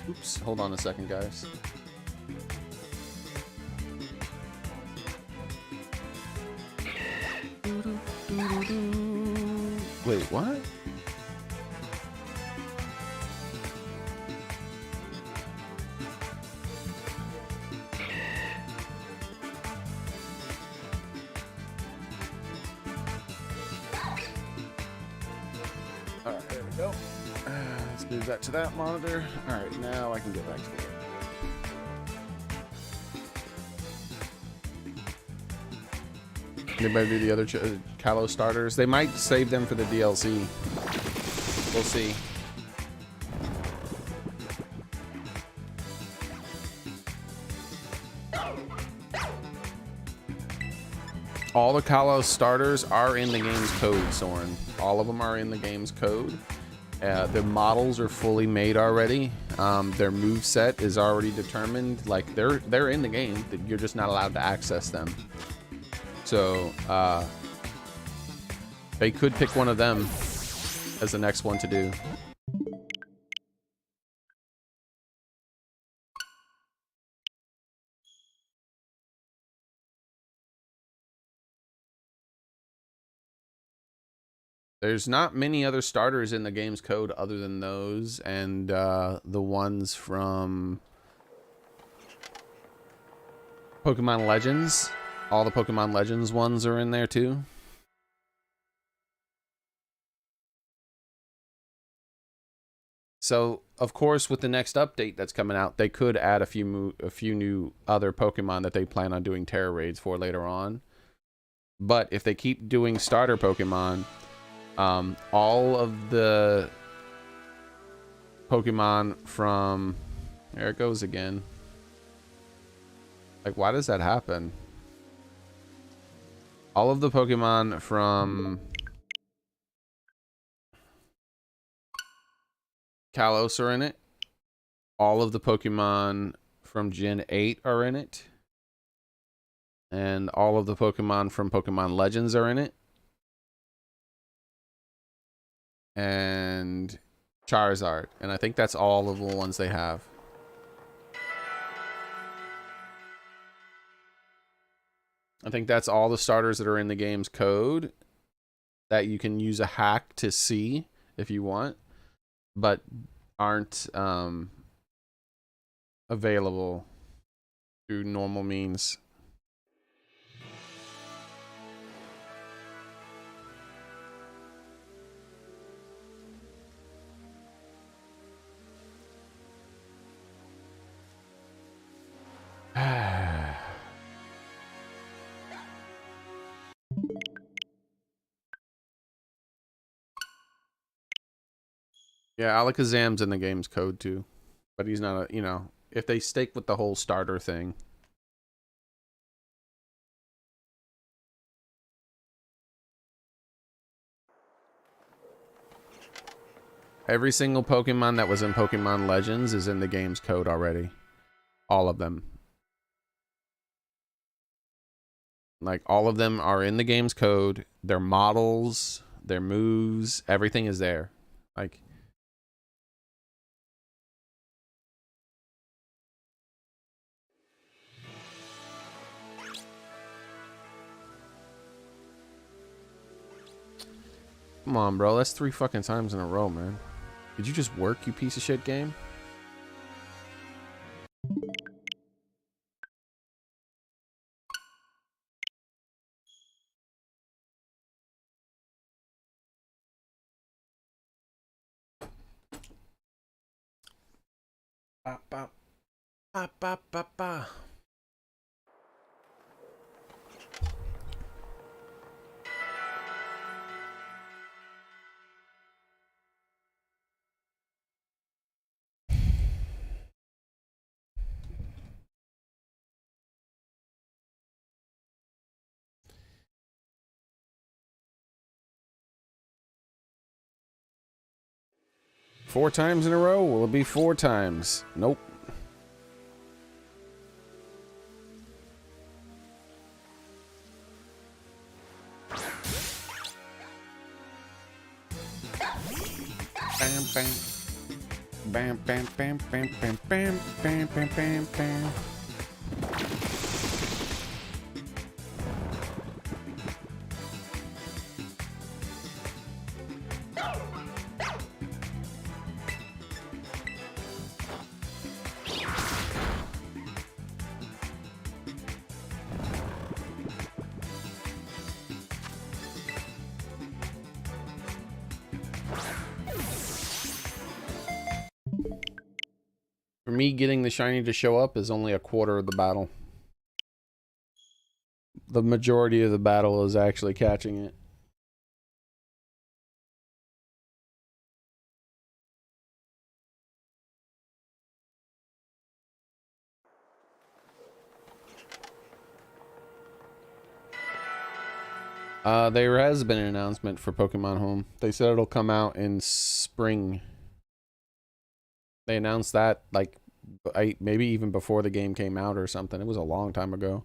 Oops, hold on a second, guys. Wait, what? Move that to that monitor. Alright, now I can get back to the game. Anybody do the other Kalos starters? They might save them for the DLC. We'll see. All the Kalos starters are in the game's code, Soren. All of them are in the game's code. The models are fully made already. Their move set is already determined. Like they're in the game. You're just not allowed to access them. So they could pick one of them as the next one to do. There's not many other starters in the game's code other than those and the ones from Pokemon Legends. All the Pokemon Legends ones are in there too. So, of course, with the next update that's coming out, they could add a few new other Pokemon that they plan on doing Tera Raids for later on. But if they keep doing starter Pokemon, all of the Pokemon from... There it goes again. Like, why does that happen? All of the Pokemon from Kalos are in it. All of the Pokemon from Gen 8 are in it. And all of the Pokemon from Pokemon Legends are in it. And Charizard. And I think that's all of the ones they have. I think that's all the starters that are in the game's code that you can use a hack to see if you want, but aren't available through normal means. Yeah, Alakazam's in the game's code too, but he's not a, you know, if they stick with the whole starter thing. Every single Pokemon that was in Pokemon Legends is in the game's code already. All of them. Like, all of them are in the game's code. Their models, their moves, everything is there. Like... Come on, bro. That's 3 fucking times in a row, man. Did you just work, you piece of shit game? Ba, ba, ba, ba, ba, ba. Four times in a row? Will it be 4 times? Nope. Bam, bam. Bam, bam, bam, bam, bam, bam, bam, bam, bam, bam. For me, getting the shiny to show up is only a quarter of the battle. The majority of the battle is actually catching it. There has been an announcement for Pokemon Home. They said it'll come out in spring. They announced that like maybe even before the game came out or something. It was a long time ago.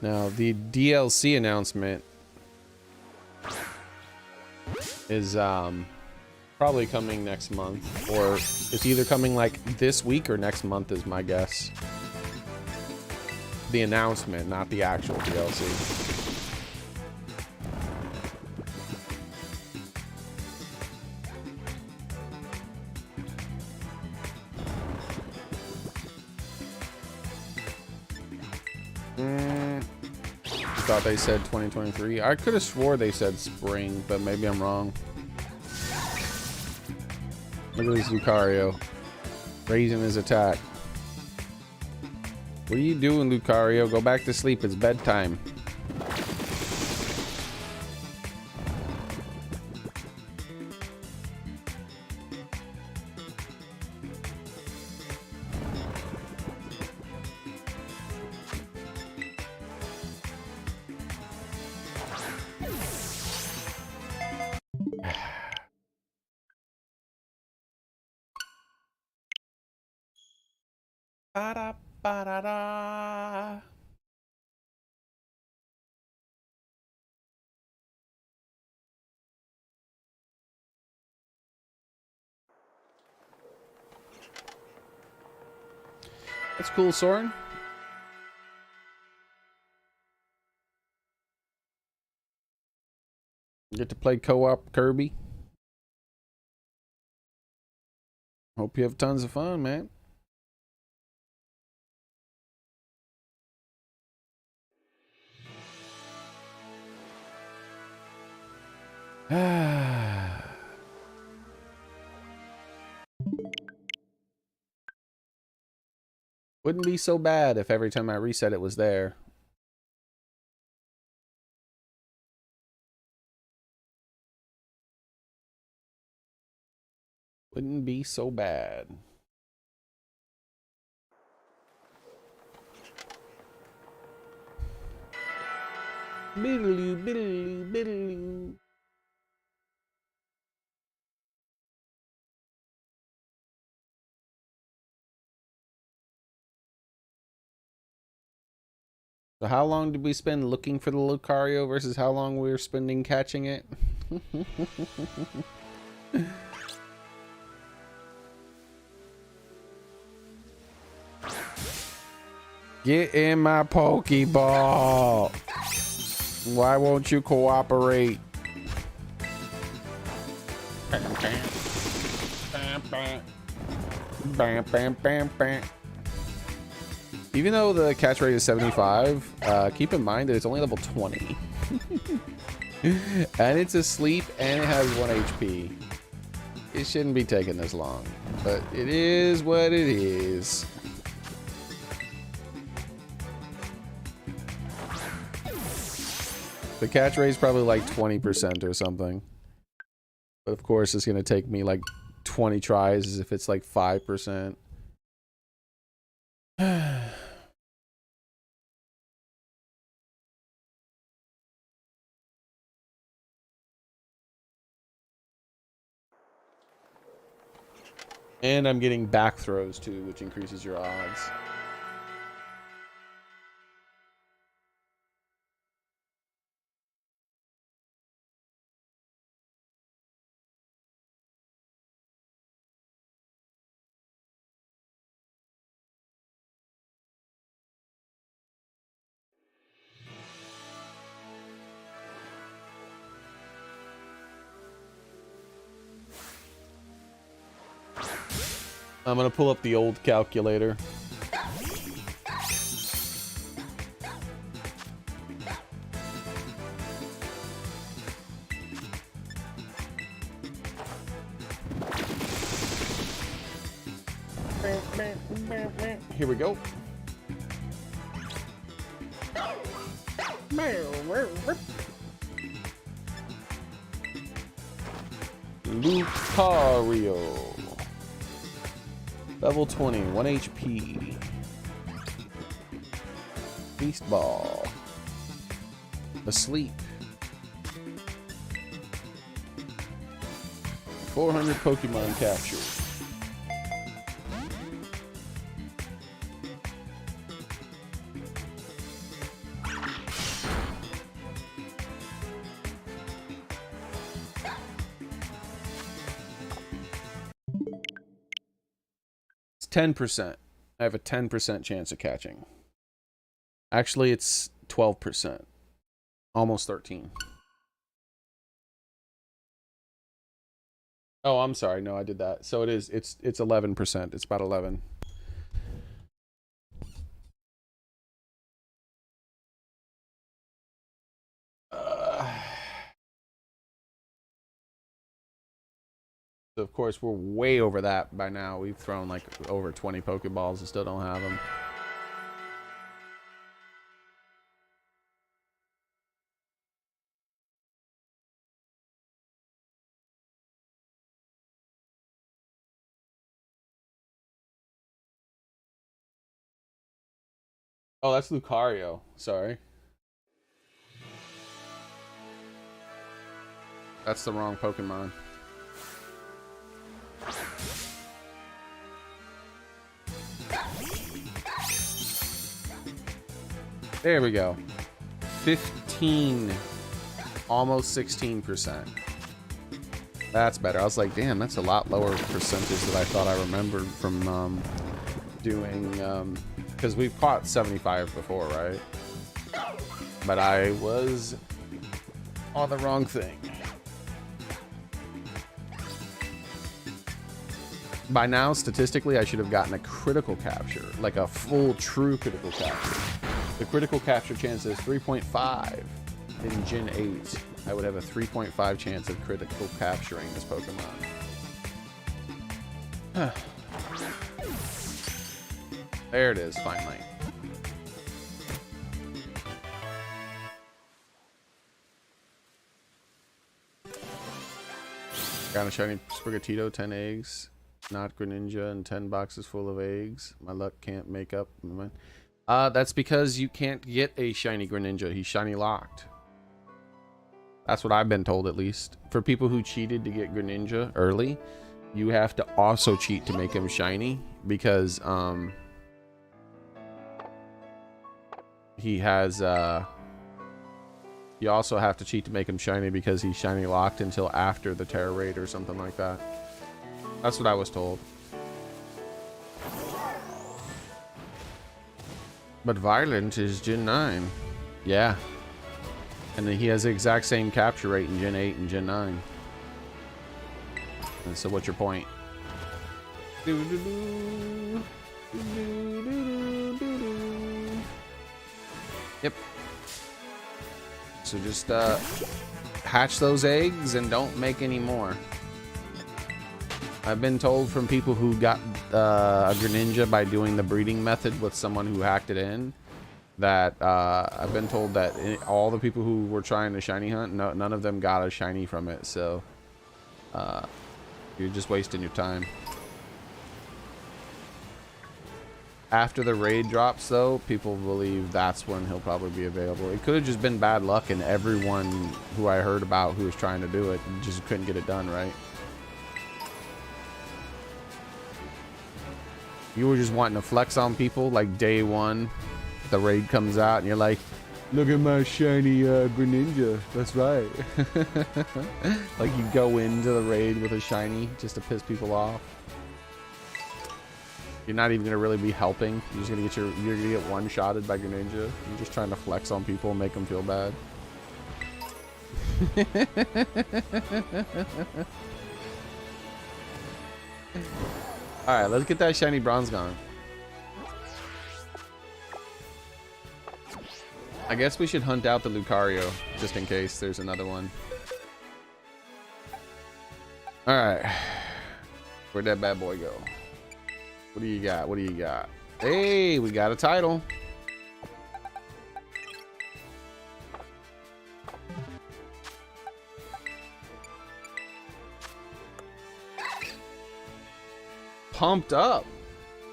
Now, the DLC announcement is probably coming next month, or it's either coming like this week or next month is my guess. The announcement, not the actual DLC. I thought they said 2023. I could have swore they said spring, but maybe I'm wrong. Look at this Lucario raising his attack. What are you doing, Lucario? Go back to sleep. It's bedtime. Ba-da-ba-da-da. That's cool, Soren. You get to play co-op Kirby. Hope you have tons of fun, man. Wouldn't be so bad if every time I reset it was there. Wouldn't be so bad. Biddaloo, biddaloo, biddaloo. So how long did we spend looking for the Lucario versus how long we were spending catching it? Get in my Pokeball. Why won't you cooperate? Bam, bam. Bam, bam. Bam, bam, bam, bam. Even though the catch rate is 75, keep in mind that it's only level 20. And it's asleep and it has 1 HP. It shouldn't be taking this long, but it is what it is. The catch rate is probably like 20% or something. But of course, it's going to take me like 20 tries as if it's like 5%. And I'm getting back throws too, which increases your odds. I'm gonna pull up the old calculator. Here we go. Lucario. Level 20, 1 HP. Beast Ball. Asleep. 400 Pokemon captured. It's 10%. I have a 10% chance of catching. Actually, it's 12%. Almost 13. Oh, I'm sorry. No, I did that. So it is. It's 11%. It's about 11. So of course we're way over that by now. We've thrown like over 20 Pokeballs and still don't have them. Oh, that's Lucario. Sorry. That's the wrong Pokemon. There we go. 15. Almost 16%. That's better. I was like, damn, that's a lot lower percentage than I thought I remembered from doing... because we've caught 75 before, right? But I was on the wrong thing. By now, statistically, I should have gotten a critical capture, like a full, true critical capture. The critical capture chance is 3.5 in Gen 8. I would have a 3.5 chance of critical capturing this Pokemon. There it is, finally. Got a shiny Sprigatito, 10 eggs. Not Greninja, and 10 boxes full of eggs. My luck can't make up. That's because you can't get a shiny Greninja. He's shiny locked. That's what I've been told, at least. For people who cheated to get Greninja early, you have to also cheat to make him shiny, because he has you also have to cheat to make him shiny because he's shiny locked until after the Tera Raid or something like that. That's what I was told. But Violent is Gen 9. Yeah. And then he has the exact same capture rate in Gen 8 and Gen 9. And so what's your point? Yep. So just hatch those eggs and don't make any more. I've been told from people who got a Greninja by doing the breeding method with someone who hacked it in, that I've been told that all the people who were trying to shiny hunt, none of them got a shiny from it. So you're just wasting your time. After the raid drops, though, people believe that's when he'll probably be available. It could have just been bad luck, and everyone who I heard about who was trying to do it just couldn't get it done right. You were just wanting to flex on people, like day one, the raid comes out, and you're like, look at my shiny Greninja. That's right. Like you go into the raid with a shiny just to piss people off. You're not even gonna really be helping. You're just gonna get you're gonna get one-shotted by Greninja. You're just trying to flex on people and make them feel bad. All right, let's get that shiny bronze gone. I guess we should hunt out the Lucario just in case there's another one. All right, where'd that bad boy go? What do you got? What do you got? Hey, we got a title. Pumped up.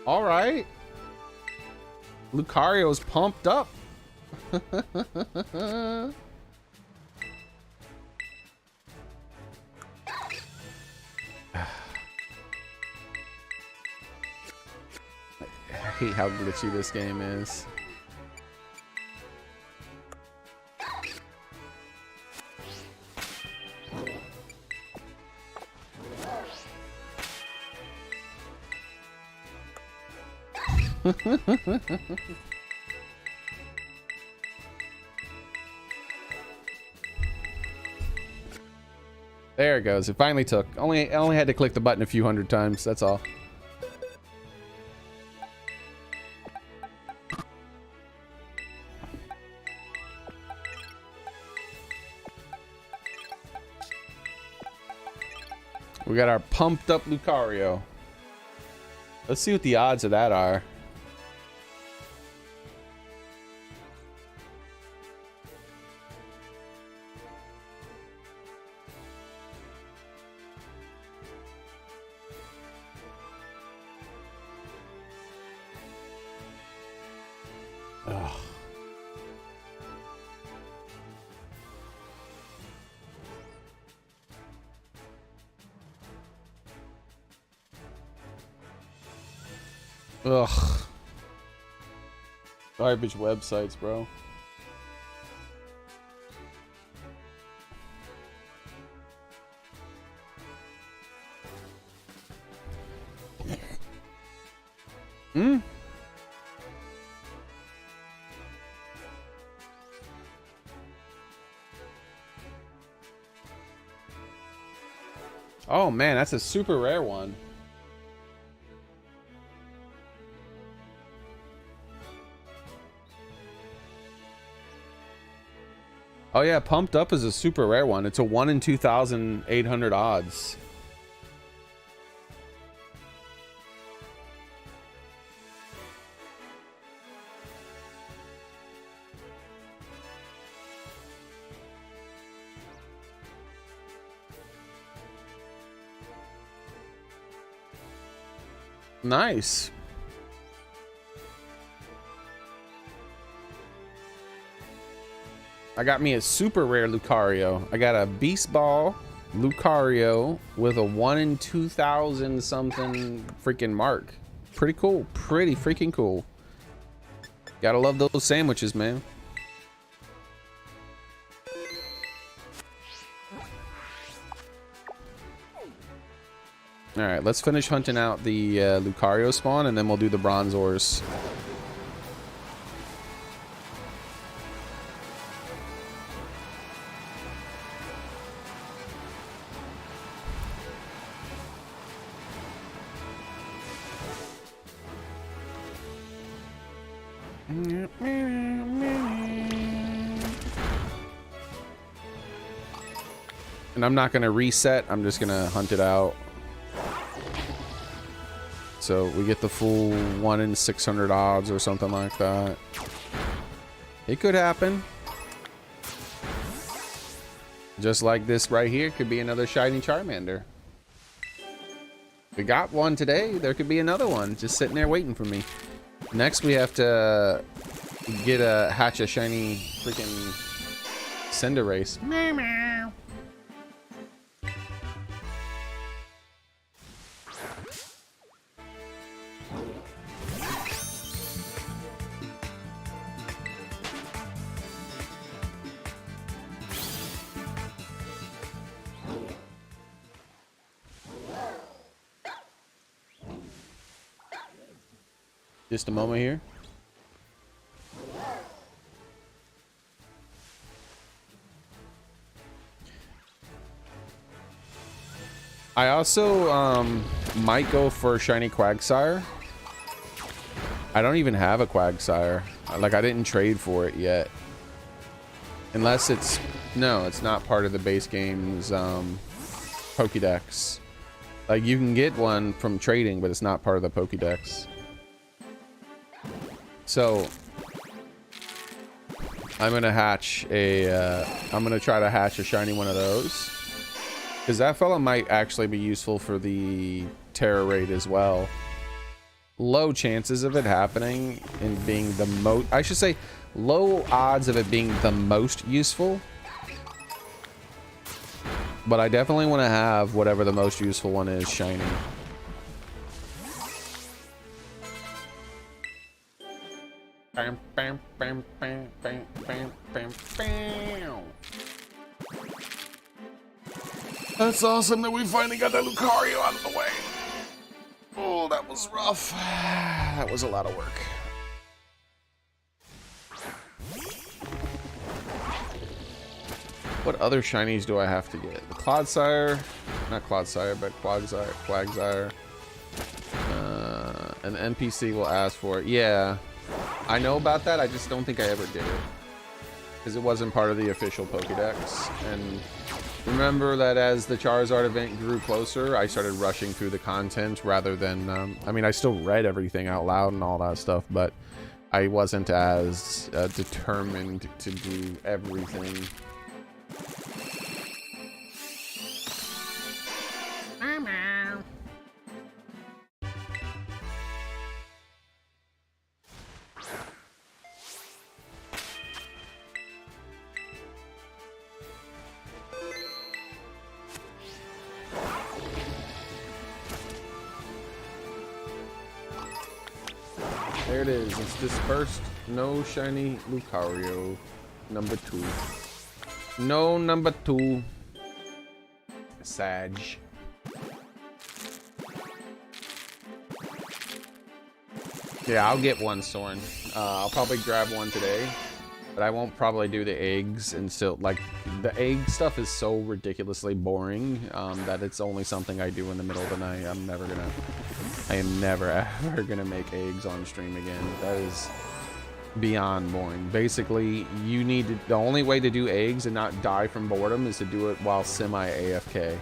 All right. Lucario's pumped up. I hate how glitchy this game is. There it goes. It finally took. I only had to click the button a few hundred times. That's all. We got our pumped up Lucario. Let's see what the odds of that are. Ugh. Ugh. Garbage websites, bro. Hmm? Oh man, that's a super rare one. Oh yeah, pumped up is a super rare one. It's a 1 in 2,800 odds. Nice. I got me a super rare Lucario. I got a Beast Ball Lucario with a 1 in 2,000 something freaking mark. Pretty cool. Pretty freaking cool. Gotta love those sandwiches, man. All right, let's finish hunting out the Lucario spawn, and then we'll do the Bronzors. And I'm not gonna reset. I'm just gonna hunt it out. So we get the full 1 in 600 odds or something like that. It could happen. Just like this right here could be another shiny Charmander. We got one today. There could be another one just sitting there waiting for me. Next we have to hatch a shiny freaking Cinderace. Meow meow. Just a moment here. I also might go for shiny Quagsire. I don't even have a Quagsire. Like, I didn't trade for it yet. Unless it's... No, it's not part of the base game's Pokédex. Like, you can get one from trading, but it's not part of the Pokédex. So, I'm gonna hatch a, I'm gonna try to hatch a shiny one of those. Because that fella might actually be useful for the Tera Raid as well. Low chances of it happening and being the most, I should say, low odds of it being the most useful. But I definitely want to have whatever the most useful one is shiny. Bam, bam, bam, bam, bam, bam, bam, bam. That's awesome that we finally got that Lucario out of the way. Oh, that was rough. That was a lot of work. What other shinies do I have to get? The Clodsire, not Clodsire, but Quagsire. An NPC will ask for it. Yeah, I know about that. I just don't think I ever did it because it wasn't part of the official Pokédex. And remember that as the Charizard event grew closer, I started rushing through the content rather than. I mean, I still read everything out loud and all that stuff, but I wasn't as determined to do everything. There it is. It's dispersed. No shiny Lucario. Number 2. No number 2. Sag. Yeah, I'll get one, Soren. I'll probably grab one today, but I won't probably do the eggs and still, like, the egg stuff is so ridiculously boring that it's only something I do in the middle of the night. I am never ever gonna make eggs on stream again. That is beyond boring. Basically, you need to, the only way to do eggs and not die from boredom is to do it while semi AFK.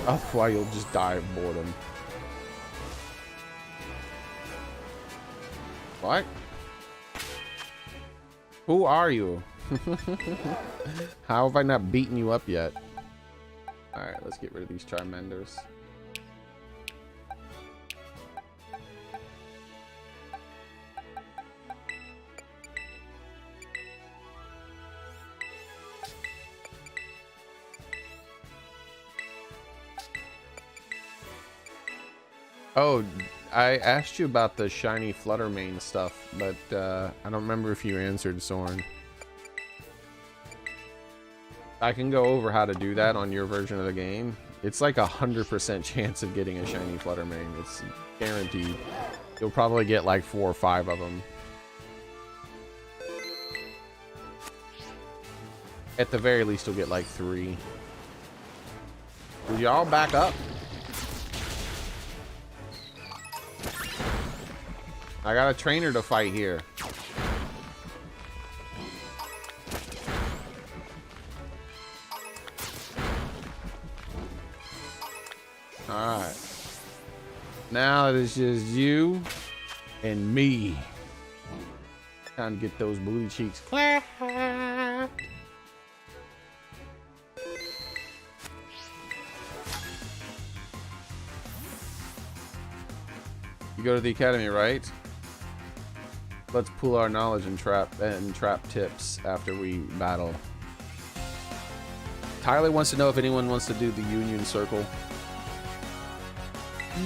Otherwise, you'll just die of boredom. What? Who are you? How have I not beaten you up yet? Alright, let's get rid of these Charmanders. Oh, I asked you about the shiny Fluttermane stuff, but I don't remember if you answered, Soren. I can go over how to do that on your version of the game. It's like 100% chance of getting a shiny Fluttermane. It's guaranteed. You'll probably get like 4 or 5 of them. At the very least, you'll get like 3. Would y'all back up? I got a trainer to fight here. Alright. Now it is just you and me. Time to get those booty cheeks clapped. You go to the academy, right? Let's pool our knowledge and trap tips after we battle. Tyler wants to know if anyone wants to do the Union Circle.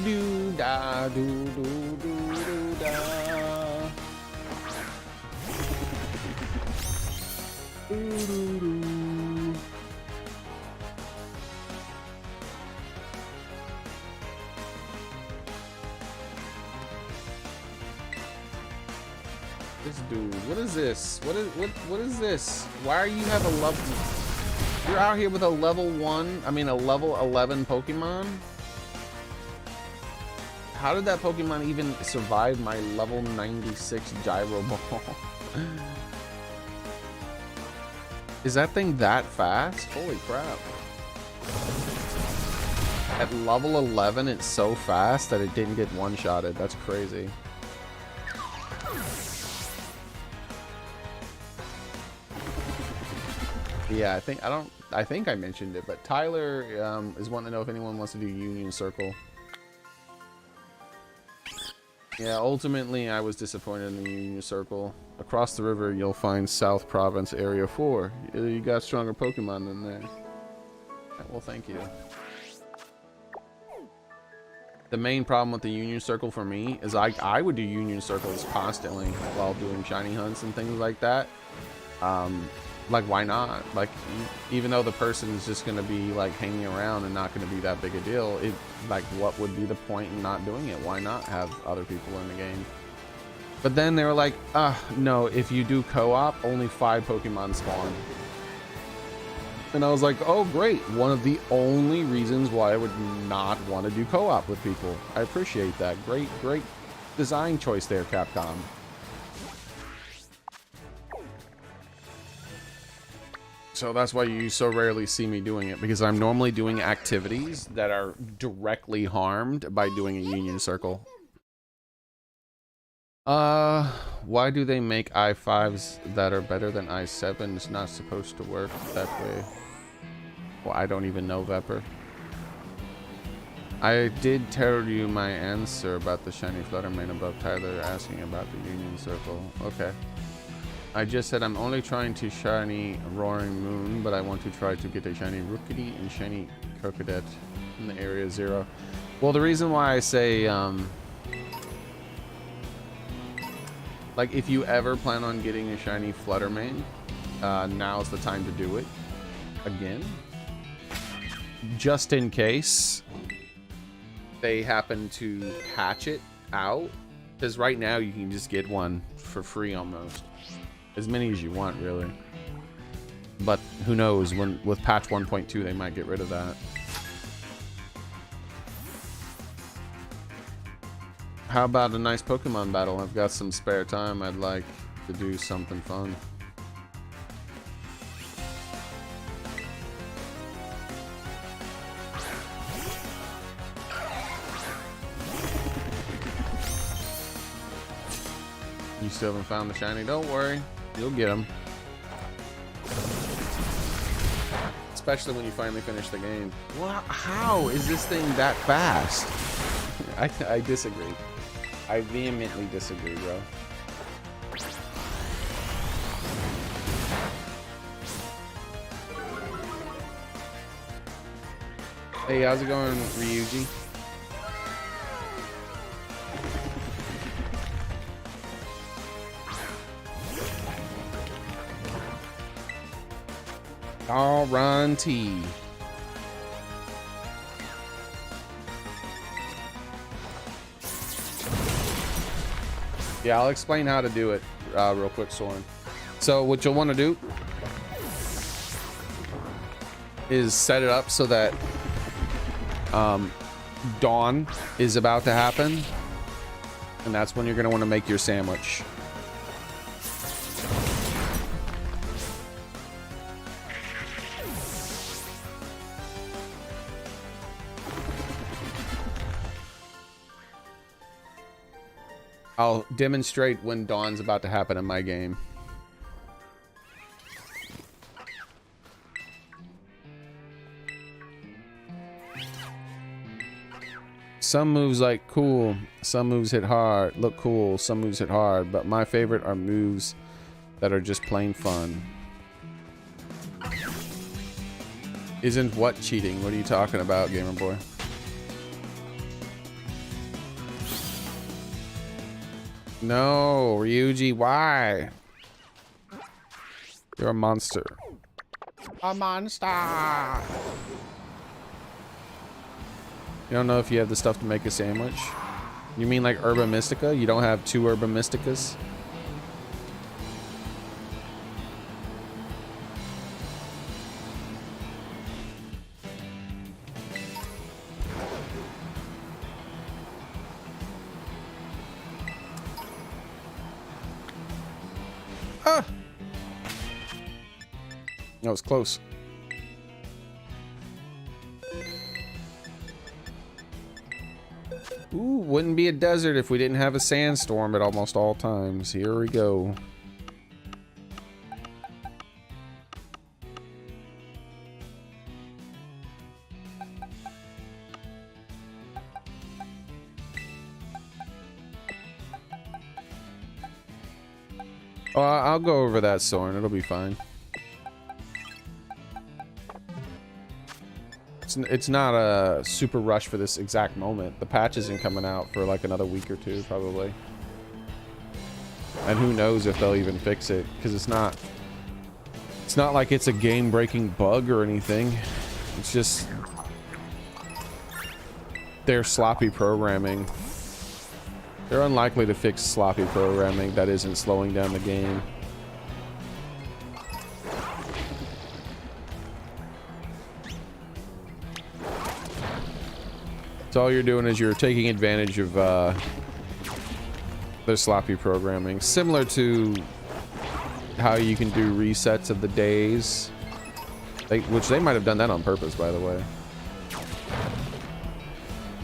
Do da do do do do da. Do do do. This dude, what is this? What is this? Why are you have a level? You're out here with a level 1, I mean a level 11 Pokemon? How did that Pokemon even survive my level 96 Gyro Ball? Is that thing that fast? Holy crap. At level 11, it's so fast that it didn't get one-shotted. That's crazy. Yeah, I think I mentioned it, but Tyler is wanting to know if anyone wants to do Union Circle. Yeah, ultimately I was disappointed in the Union Circle. Across the river, you'll find South Province Area 4. You got stronger Pokemon than there. Well, thank you. The main problem with the Union Circle for me is I would do Union Circles constantly while doing shiny hunts and things like that. Like, why not? Like, even though the person is just going to be like hanging around and not going to be that big a deal, like, what would be the point in not doing it? Why not have other people in the game? But then they were like, no, if you do co-op, only 5 Pokemon spawn. And I was like, oh, great. One of the only reasons why I would not want to do co-op with people. I appreciate that. Great design choice there, Capcom. So that's why you so rarely see me doing it, because I'm normally doing activities that are directly harmed by doing a Union Circle. Why do they make i5s that are better than i7? It's not supposed to work that way. Well, I don't even know, Vepper. I did tell you my answer about the shiny Fluttermane above Tyler asking about the Union Circle. Okay. I just said I'm only trying to shiny Roaring Moon, but I want to try to get a shiny Rookity and shiny Crocodet in the area 0. Well, the reason why I say, like, if you ever plan on getting a shiny Fluttermane, now's the time to do it. Again. Just in case they happen to patch it out. Because right now you can just get one for free almost. As many as you want, really. But who knows, with patch 1.2 they might get rid of that. How about a nice Pokemon battle? I've got some spare time. I'd like to do something fun. You still haven't found the shiny? Don't worry. You'll get them. Especially when you finally finish the game. Well, how is this thing that fast? I disagree. I vehemently disagree, bro. Hey, how's it going, Ryuji? Guarantee. Yeah, I'll explain how to do it real quick, Soren. So what you'll want to do is set it up so that dawn is about to happen, and that's when you're going to want to make your sandwich. I'll demonstrate when dawn's about to happen in my game. Some moves like cool, some moves hit hard, look cool, some moves hit hard, but my favorite are moves that are just plain fun. Isn't what cheating? What are you talking about, Gamer Boy? No, Ryuji, why? You're a monster. A monster! You don't know if you have the stuff to make a sandwich? You mean like Herba Mystica? You don't have 2 Herba Mysticas? Ah! That was close. Ooh, wouldn't be a desert if we didn't have a sandstorm at almost all times. Here we go. Oh, I'll go over that, Soren. It'll be fine. It's not a super rush for this exact moment. The patch isn't coming out for like another week or two, probably. And who knows if they'll even fix it, because it's not like it's a game-breaking bug or anything. It's just their sloppy programming. They're unlikely to fix sloppy programming that isn't slowing down the game. So all you're doing is you're taking advantage of their sloppy programming, similar to how you can do resets of the days, which they might have done that on purpose, by the way.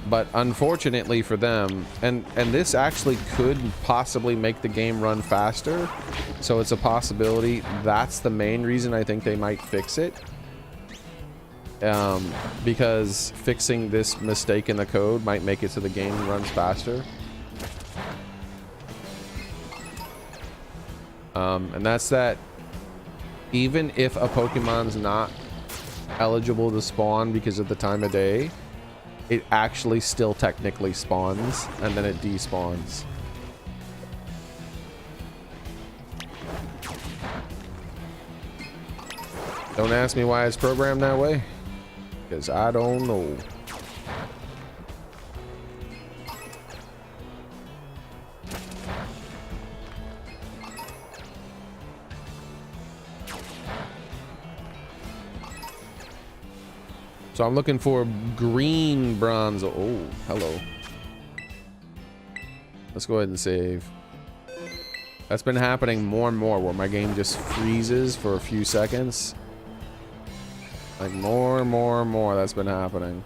But unfortunately for them, and this actually could possibly make the game run faster, so it's a possibility. That's the main reason I think they might fix it. Because fixing this mistake in the code might make it so the game runs faster. And that's that even if a Pokemon's not eligible to spawn because of the time of day, it actually still technically spawns and then it despawns. Don't ask me why it's programmed that way, because I don't know. So I'm looking for green bronze. Oh, hello. Let's go ahead and save. That's been happening more and more where my game just freezes for a few seconds. Like more and more and more that's been happening.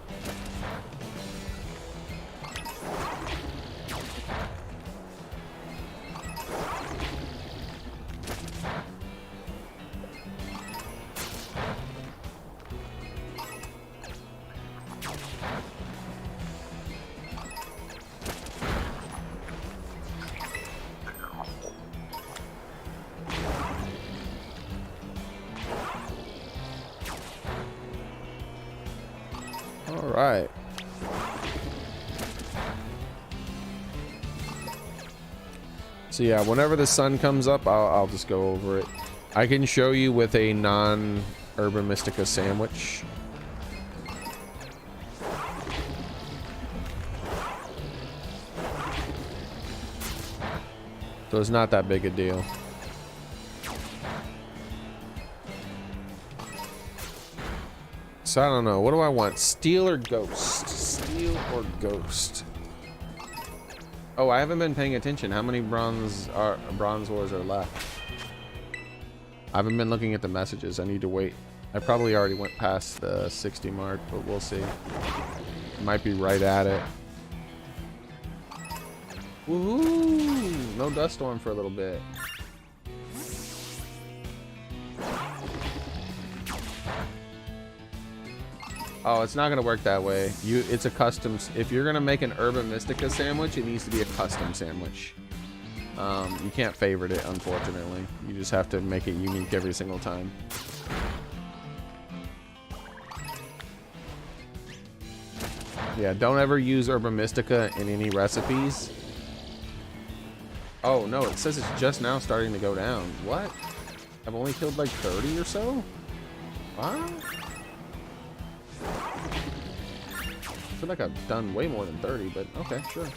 Alright. So yeah, whenever the sun comes up, I'll just go over it. I can show you with a non-Urban Mystica sandwich. So it's not that big a deal. So I don't know. What do I want? Steel or Ghost? Steel or Ghost? Oh, I haven't been paying attention. How many bronze wars are left? I haven't been looking at the messages. I need to wait. I probably already went past the 60 mark, but we'll see. Might be right at it. Woohoo! No dust storm for a little bit. Oh, it's not gonna work that way. It's a custom. If you're gonna make an Urban Mystica sandwich, it needs to be a custom sandwich. You can't favorite it, unfortunately. You just have to make it unique every single time. Yeah, don't ever use Urban Mystica in any recipes. Oh no, it says it's just now starting to go down. What? I've only killed like 30 or so? Wow. I feel like I've done way more than 30, but okay, sure.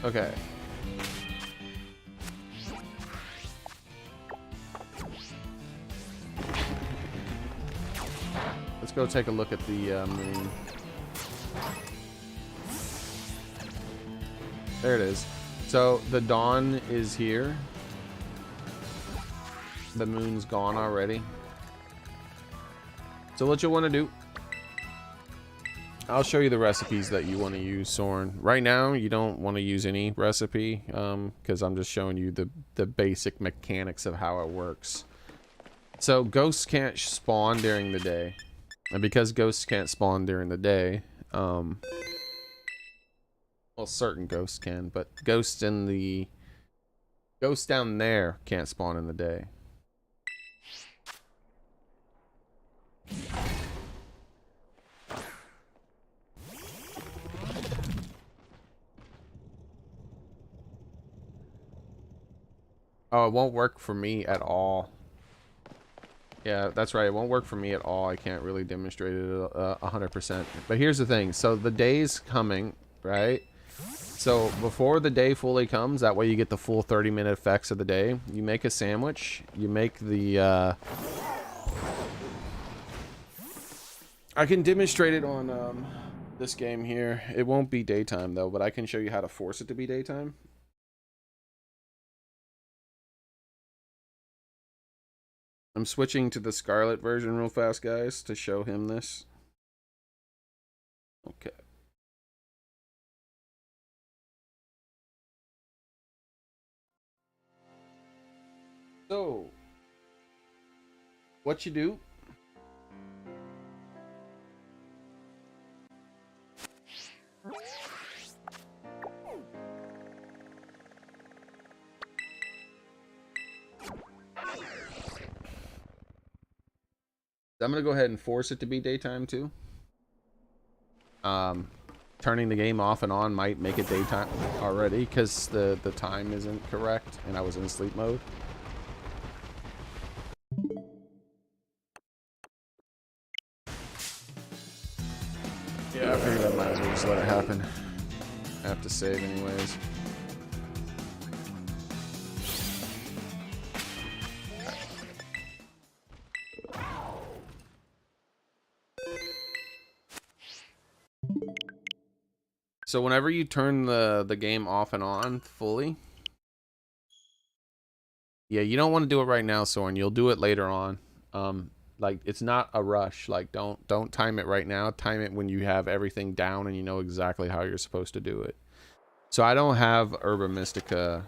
Okay. go take a look at the moon. There it is. So the dawn is here. The moon's gone already. So what you'll want to do, I'll show you the recipes that you want to use, Soren. Right now, you don't want to use any recipe, because I'm just showing you the basic mechanics of how it works. So ghosts can't spawn during the day. And because ghosts can't spawn during the day, well, certain ghosts can, but ghosts down there can't spawn in the day. Oh, it won't work for me at all. Yeah, that's right. It won't work for me at all. I can't really demonstrate it 100%. But here's the thing. So the day's coming, right? So before the day fully comes, that way you get the full 30-minute effects of the day. You make a sandwich. You make the... I can demonstrate it on this game here. It won't be daytime, though, but I can show you how to force it to be daytime. I'm switching to the Scarlet version real fast, guys, to show him this. Okay. So, what you do... I'm gonna go ahead and force it to be daytime too. Turning the game off and on might make it daytime already because the time isn't correct and I was in sleep mode. Yeah, I figured I might as well just let it happen. I have to save anyways. So whenever you turn the game off and on fully, yeah, you don't want to do it right now, Soren. You'll do it later on. Like it's not a rush. Like don't time it right now. Time it when you have everything down and you know exactly how you're supposed to do it. So I don't have Herba Mystica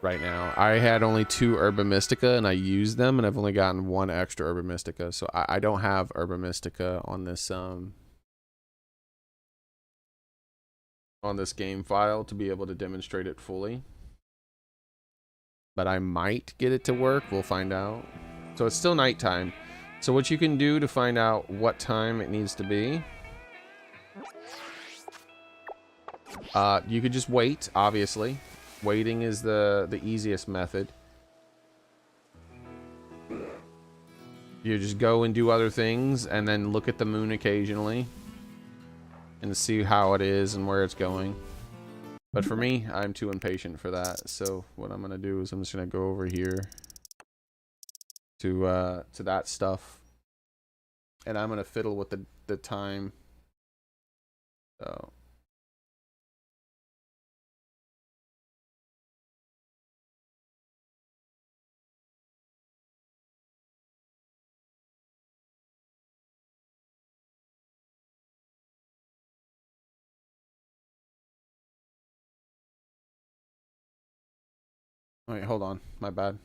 right now. I had only 2 Herba Mystica and I used them, and I've only gotten 1 extra Herba Mystica. So I don't have Herba Mystica on this game file to be able to demonstrate it fully, but I might get it to work. We'll find out. So it's still nighttime. So what you can do to find out what time it needs to be, you could just wait. Obviously waiting is the easiest method. You just go and do other things and then look at the moon occasionally and see how it is and where it's going. But for me, I'm too impatient for that. So what I'm gonna do is I'm just gonna go over here to that stuff, and I'm gonna fiddle with the time. So wait, hold on, my bad.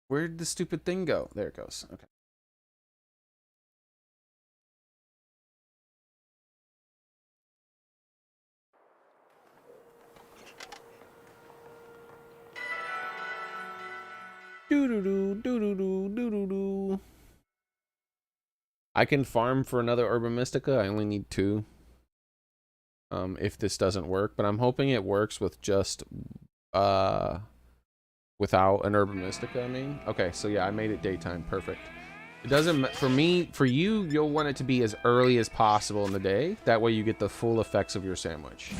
Where did the stupid thing go? There it goes. Okay. Doo-doo-doo. I can farm for another Herba Mystica. I only need 2. If this doesn't work, but I'm hoping it works with just without an Herba Mystica. I mean, okay, so yeah, I made it daytime. Perfect. It doesn't, for me, for you, you'll want it to be as early as possible in the day. That way you get the full effects of your sandwich.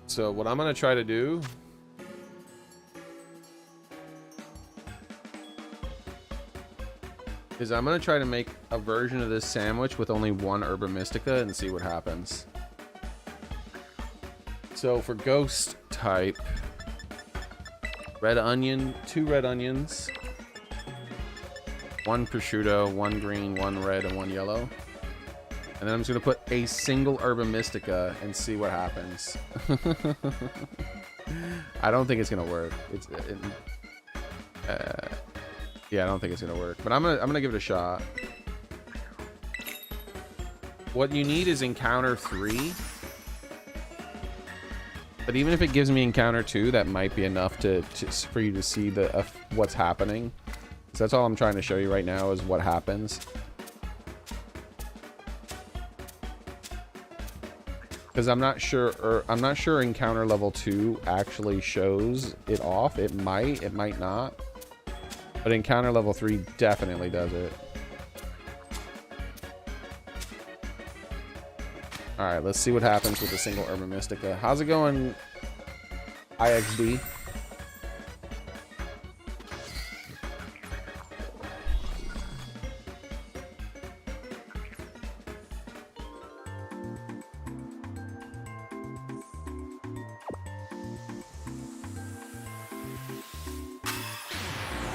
So what I'm gonna try to do is I'm gonna try to make a version of this sandwich with only one Herba Mystica and see what happens. So for ghost type, red onion, 2 red onions, 1 prosciutto, 1 green, 1 red, and 1 yellow. And then I'm just gonna put a single Herba Mystica and see what happens. I don't think it's gonna work. Yeah, I don't think it's gonna work. But I'm gonna give it a shot. What you need is encounter 3. But even if it gives me encounter 2, that might be enough for you to see the what's happening. So that's all I'm trying to show you right now is what happens. Because I'm not sure encounter level 2 actually shows it off. It might not. But encounter level 3 definitely does it. Alright, let's see what happens with a single Herba Mystica. How's it going, IXD?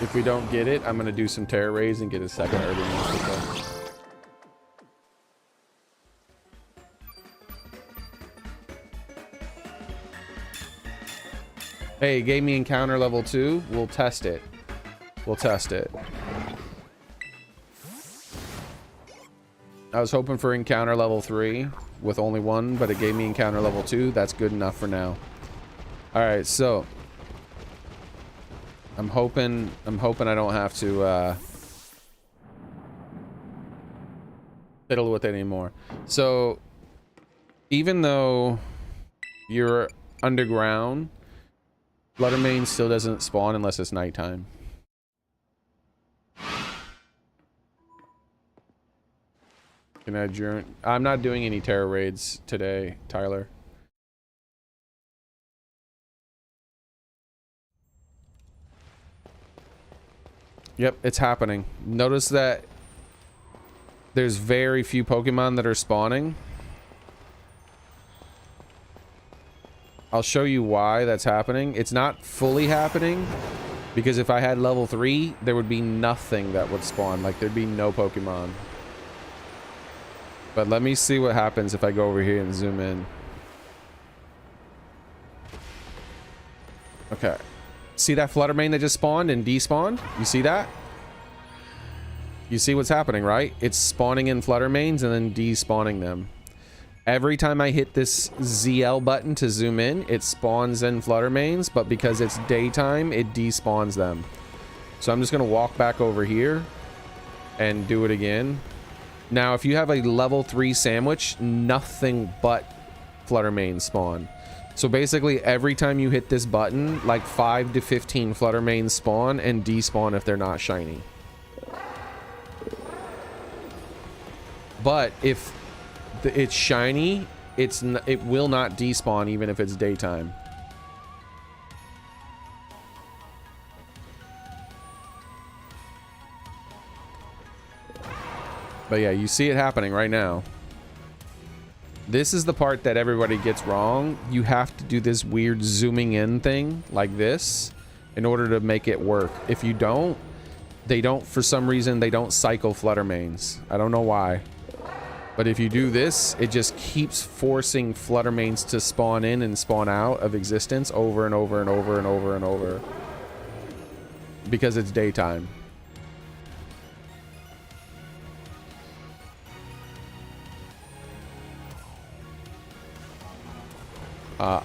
If we don't get it, I'm gonna do some Tera Raids and get a second Herba Mystica. Hey, it gave me encounter level 2. We'll test it. We'll test it. I was hoping for encounter level 3 with only 1, but it gave me encounter level 2. That's good enough for now. Alright, so I'm hoping I don't have to fiddle with it anymore. So even though you're underground, Fluttermane still doesn't spawn unless it's nighttime. Can I adjourn? I'm not doing any Tera Raids today, Tyler. Yep, it's happening. Notice that there's very few Pokemon that are spawning. I'll show you why that's happening. It's not fully happening because if I had level 3, there would be nothing that would spawn. Like, there'd be no Pokemon. But let me see what happens if I go over here and zoom in. Okay. See that Fluttermane that just spawned and despawned? You see that? You see what's happening, right? It's spawning in Fluttermanes and then despawning them. Every time I hit this ZL button to zoom in, it spawns in Fluttermanes, but because it's daytime, it despawns them. So I'm just going to walk back over here and do it again. Now, if you have a level 3 sandwich, nothing but Fluttermanes spawn. So basically, every time you hit this button, like 5 to 15 Fluttermanes spawn and despawn if they're not shiny. But if it's shiny, it will not despawn even if it's daytime. But yeah, you see it happening right now. This is the part that everybody gets wrong. You have to do this weird zooming in thing like this in order to make it work. If you don't, for some reason, they don't cycle Fluttermanes. I don't know why. But if you do this, it just keeps forcing Fluttermanes to spawn in and spawn out of existence over and over and over and over and over. Because it's daytime.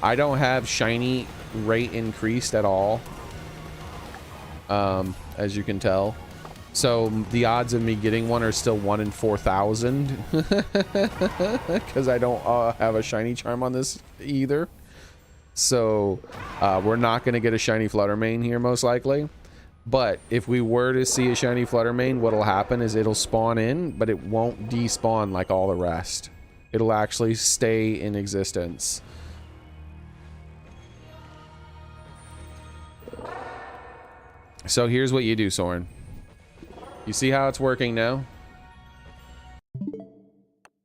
I don't have shiny rate increased at all. As you can tell. So the odds of me getting one are still 1 in 4,000 because I don't have a shiny charm on this either. So we're not going to get a shiny Fluttermane here most likely. But if we were to see a shiny Fluttermane, what'll happen is it'll spawn in, but it won't despawn like all the rest. It'll actually stay in existence. So here's what you do, Soren. You see how it's working now?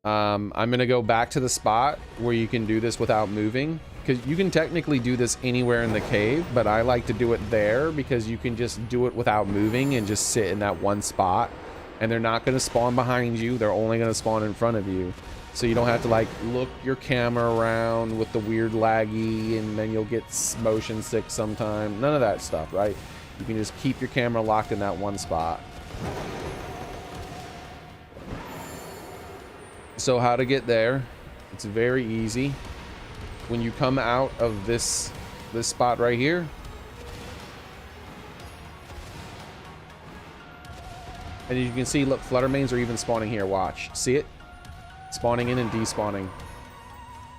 I'm gonna go back to the spot where you can do this without moving, because you can technically do this anywhere in the cave, but I like to do it there because you can just do it without moving and just sit in that one spot, and they're not gonna spawn behind you, they're only gonna spawn in front of you. So you don't have to like look your camera around with the weird laggy, and then you'll get motion sick sometime. None of that stuff, right? You can just keep your camera locked in that one spot. So how to get there? It's very easy. When you come out of this spot right here, and you can see, look, Fluttermanes are even spawning here. Watch, see it? Spawning in and despawning.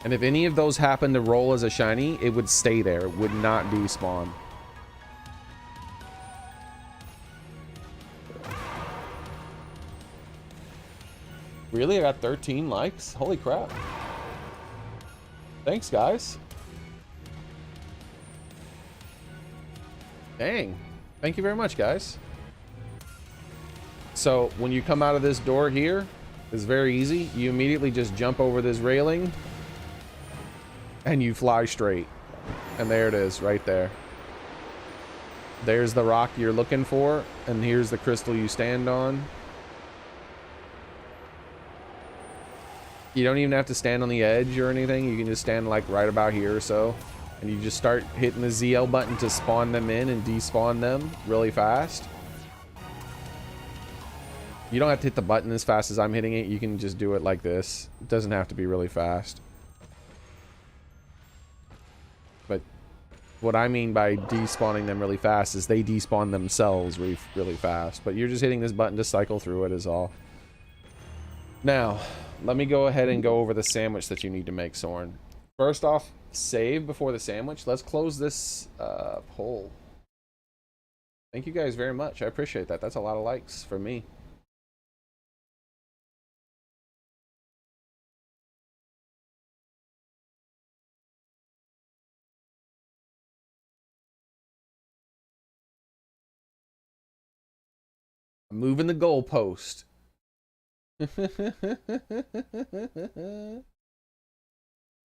And if any of those happen to roll as a shiny, it would stay there. It would not despawn. Really? I got 13 likes? Holy crap. Thanks, guys. Dang. Thank you very much, guys. So, when you come out of this door here, it's very easy. You immediately just jump over this railing, and you fly straight. And there it is, right there. There's the rock you're looking for, and here's the crystal you stand on. You don't even have to stand on the edge or anything. You can just stand like right about here or so. And you just start hitting the ZL button to spawn them in and despawn them really fast. You don't have to hit the button as fast as I'm hitting it. You can just do it like this. It doesn't have to be really fast. But what I mean by despawning them really fast is they despawn themselves really fast. But you're just hitting this button to cycle through it is all. Now, let me go ahead and go over the sandwich that you need to make, Soren. First off, save before the sandwich. Let's close this poll. Thank you guys very much. I appreciate that. That's a lot of likes for me. I'm moving the goalpost.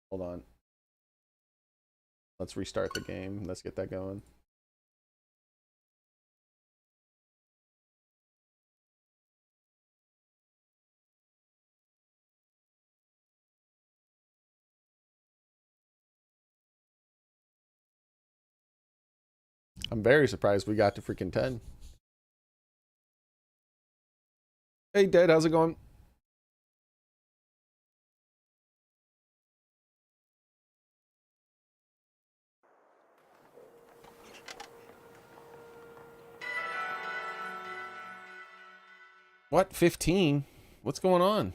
Hold on. Let's restart the game. Let's get that going. I'm very surprised we got to freaking 10. Hey, Dead, how's it going? What? 15? What's going on?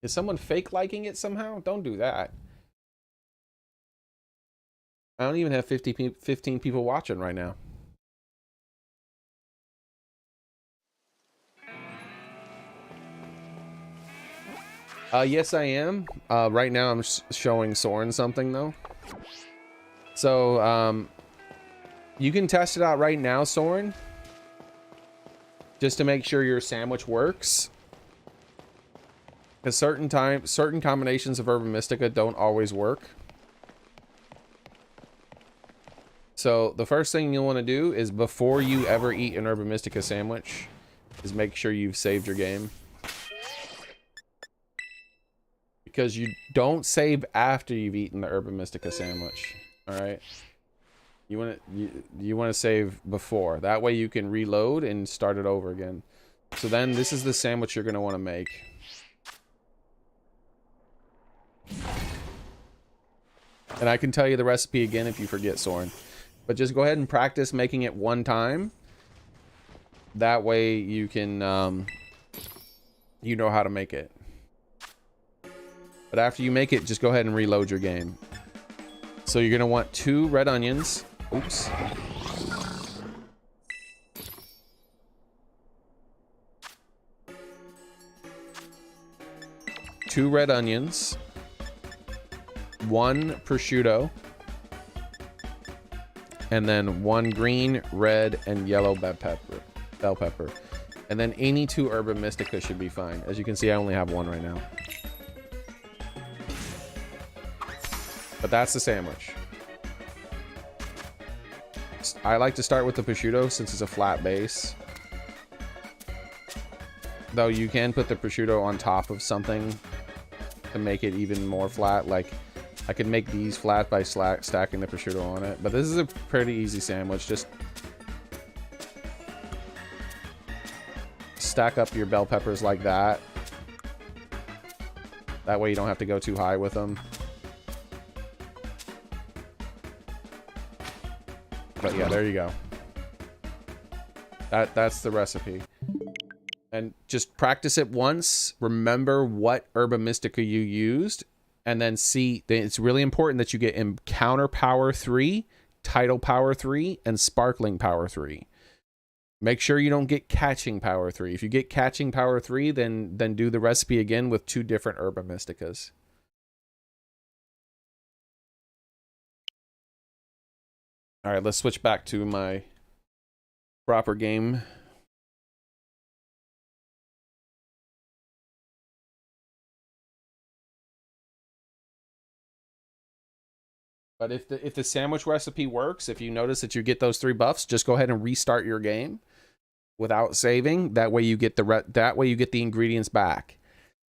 Is someone fake liking it somehow? Don't do that. I don't even have 15 people watching right now. Yes, I am. Right now I'm showing Soren something though. So, you can test it out right now, Soren. Just to make sure your sandwich works. Because certain combinations of Herba Mystica don't always work. So the first thing you'll want to do is, before you ever eat an Herba Mystica sandwich, is make sure you've saved your game. Because you don't save after you've eaten the Herba Mystica sandwich. Alright? You want to save before. That way you can reload and start it over again. So then this is the sandwich you're going to want to make. And I can tell you the recipe again if you forget, Soren. But just go ahead and practice making it one time. That way you can, you know how to make it. But after you make it, just go ahead and reload your game. So you're gonna want 2 red onions. Oops. Two red onions, 1 prosciutto, and then 1 green, red, and yellow bell pepper. And then any 2 Herba Mystica should be fine. As you can see, I only have 1 right now. But that's the sandwich. I like to start with the prosciutto since it's a flat base. Though you can put the prosciutto on top of something to make it even more flat. Like, I could make these flat by stacking the prosciutto on it. But this is a pretty easy sandwich. Just stack up your bell peppers like that. That way you don't have to go too high with them. But yeah, there you go. That's the recipe. And just practice it once. Remember what Herba Mystica you used. And then see, it's really important that you get Encounter Power 3, Title Power 3, and Sparkling Power 3. Make sure you don't get Catching Power 3. If you get Catching Power 3, then do the recipe again with 2 different Herba Mysticas. All right, let's switch back to my proper game. But if the sandwich recipe works, if you notice that you get those 3 buffs, just go ahead and restart your game without saving. That way you get the ingredients back.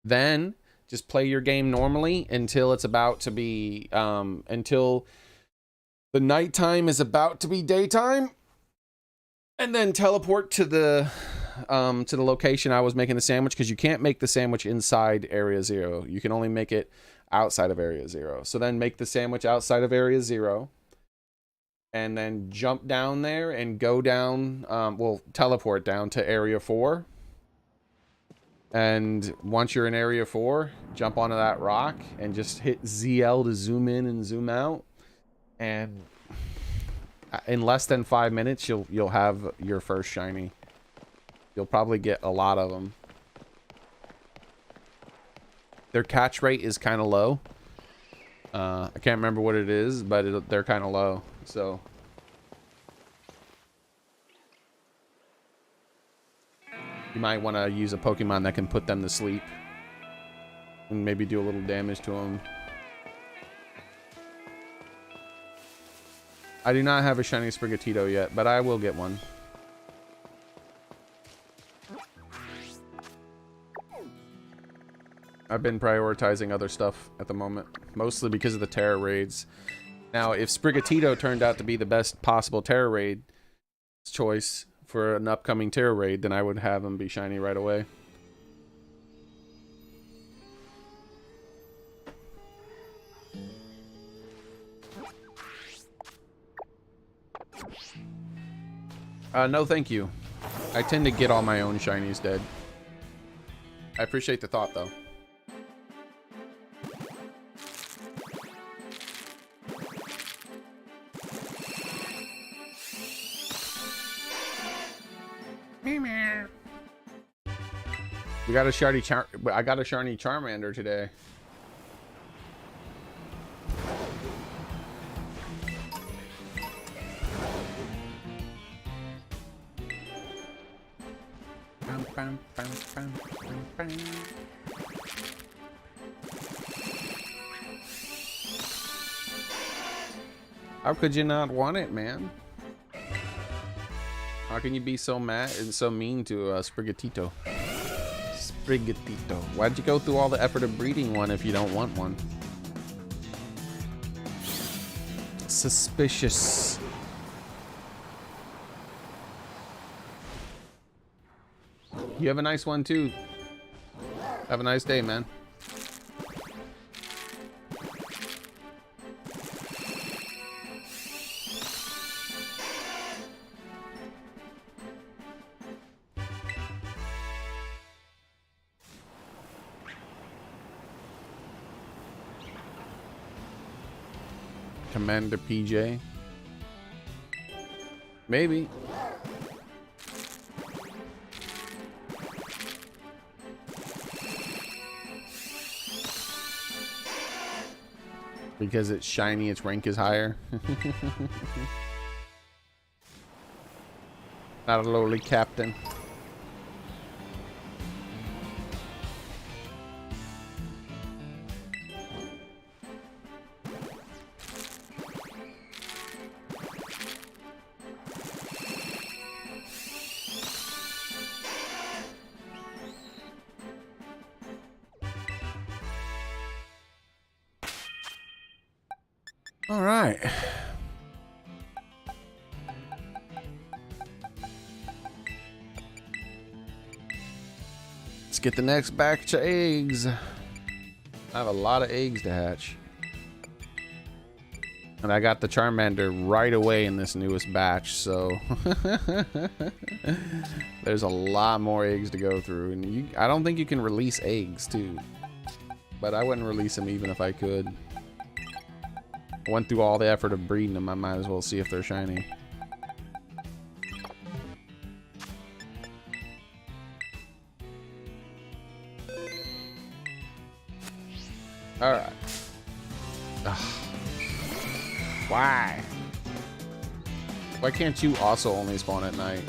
Then just play your game normally until it's about to be until the nighttime is about to be daytime, and then teleport to the location I was making the sandwich, because you can't make the sandwich inside Area 0. You can only make it outside of Area 0. So then make the sandwich outside of Area 0, and then jump down there and go down, teleport down to Area 4. And once you're in Area 4, jump onto that rock and just hit ZL to zoom in and zoom out. And in less than 5 minutes, you'll have your first shiny. You'll probably get a lot of them. Their catch rate is kind of low. I can't remember what it is, but they're kind of low. So you might want to use a Pokemon that can put them to sleep and maybe do a little damage to them. I do not have a shiny Sprigatito yet, but I will get one. I've been prioritizing other stuff at the moment, mostly because of the Tera Raids. Now, if Sprigatito turned out to be the best possible Tera Raid choice for an upcoming Tera Raid, then I would have him be shiny right away. No, thank you. I tend to get all my own shinies dead. I appreciate the thought, though. We got a shiny I got a shiny Charmander today. How could you not want it, man? How can you be so mad and so mean to Sprigatito? Sprigatito. Why'd you go through all the effort of breeding one if you don't want one? Suspicious. You have a nice one too. Have a nice day, man. Commander PJ. Maybe. Because it's shiny, its rank is higher. Not a lowly captain. All right. Let's get the next batch of eggs. I have a lot of eggs to hatch. And I got the Charmander right away in this newest batch, so there's a lot more eggs to go through. And I don't think you can release eggs too, but I wouldn't release them even if I could. I went through all the effort of breeding them. I might as well see if they're shiny. All right. Ugh. Why? Why can't you also only spawn at night?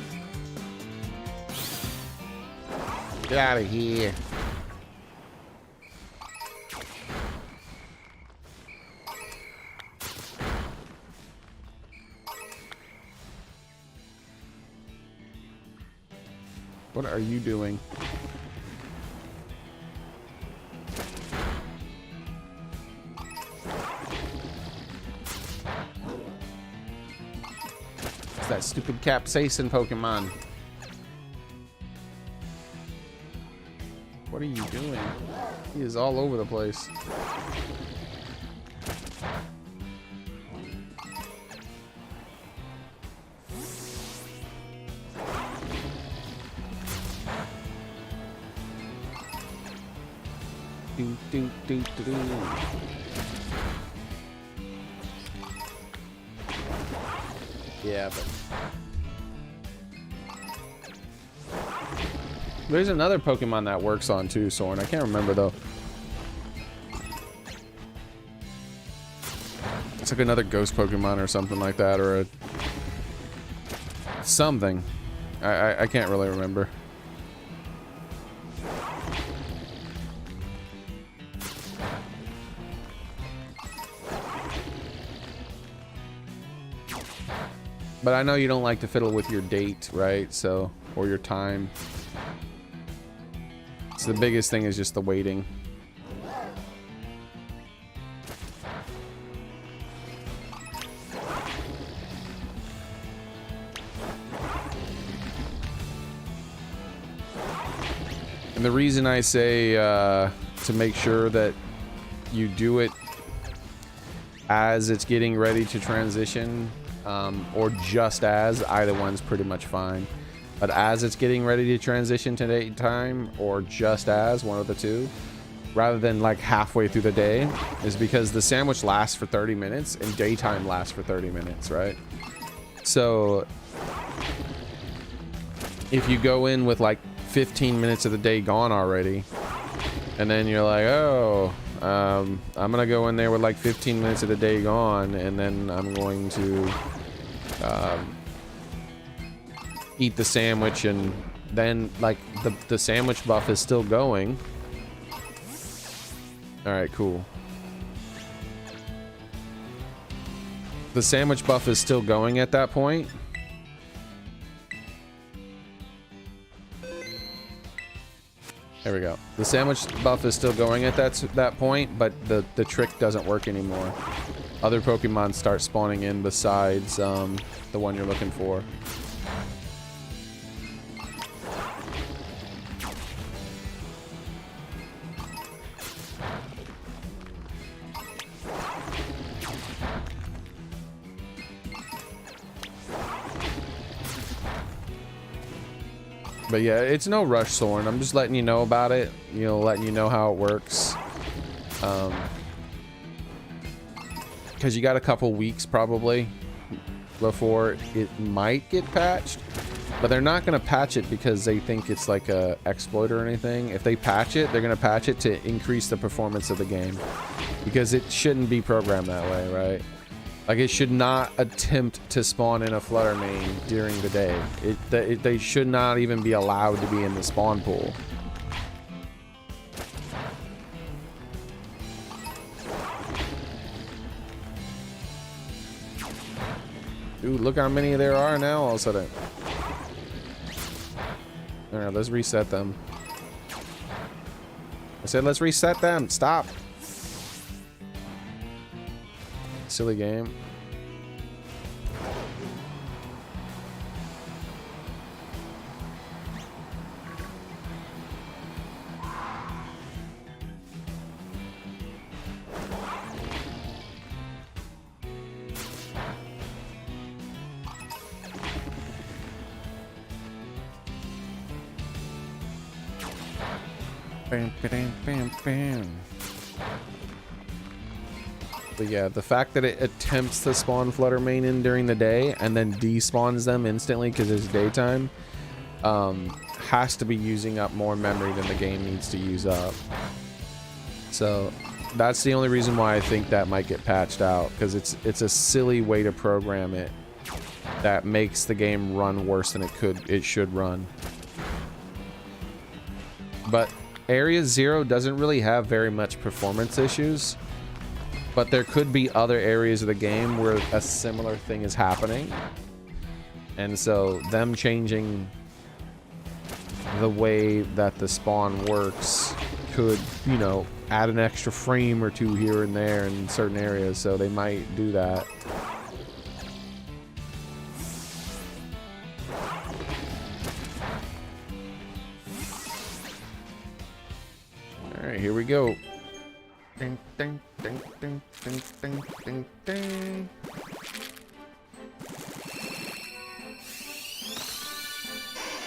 Get out of here. What are you doing? It's that stupid capsaicin Pokemon. What are you doing? He is all over the place. Yeah, but there's another Pokemon that works on too, Soren. I can't remember though. It's like another ghost Pokemon or something like that, or a something. I can't really remember. But I know you don't like to fiddle with your date, right? So, or your time. So the biggest thing is just the waiting. And the reason I say to make sure that you do it as it's getting ready to transition, or just as, either one's pretty much fine. But as it's getting ready to transition to daytime, or just as, one of the two, rather than like halfway through the day, is because the sandwich lasts for 30 minutes and daytime lasts for 30 minutes, right? So if you go in with like 15 minutes of the day gone already, and then you're like, oh, I'm gonna go in there with like 15 minutes of the day gone, and then I'm going to eat the sandwich, and then like the sandwich buff is still going. All right, cool. The sandwich buff is still going at that point. There we go. The sandwich buff is still going at that point, but the trick doesn't work anymore. Other Pokemon start spawning in besides the one you're looking for. But yeah, it's no rush, Soren. I'm just letting you know about it. You know, letting you know how it works. because you got a couple weeks probably before it might get patched, but they're not going to patch it because they think it's like a exploit or anything. If they patch it, they're going to patch it to increase the performance of the game, because it shouldn't be programmed that way, right? Like, it should not attempt to spawn in a Flutter Mane during the day. They should not even be allowed to be in the spawn pool. Dude, look how many there are now all of a sudden. Alright, let's reset them. I said let's reset them. Stop. Silly game. Bam, bam, bam, bam. But yeah, the fact that it attempts to spawn Flutter Mane in during the day and then despawns them instantly because it's daytime has to be using up more memory than the game needs to use up. So that's the only reason why I think that might get patched out, because it's a silly way to program it that makes the game run worse than it should run. But Area 0 doesn't really have very much performance issues, but there could be other areas of the game where a similar thing is happening, and so them changing the way that the spawn works could, you know, add an extra frame or two here and there in certain areas, so they might do that. Alright, here we go. Ding, ding, ding, ding, ding, ding, ding, ding.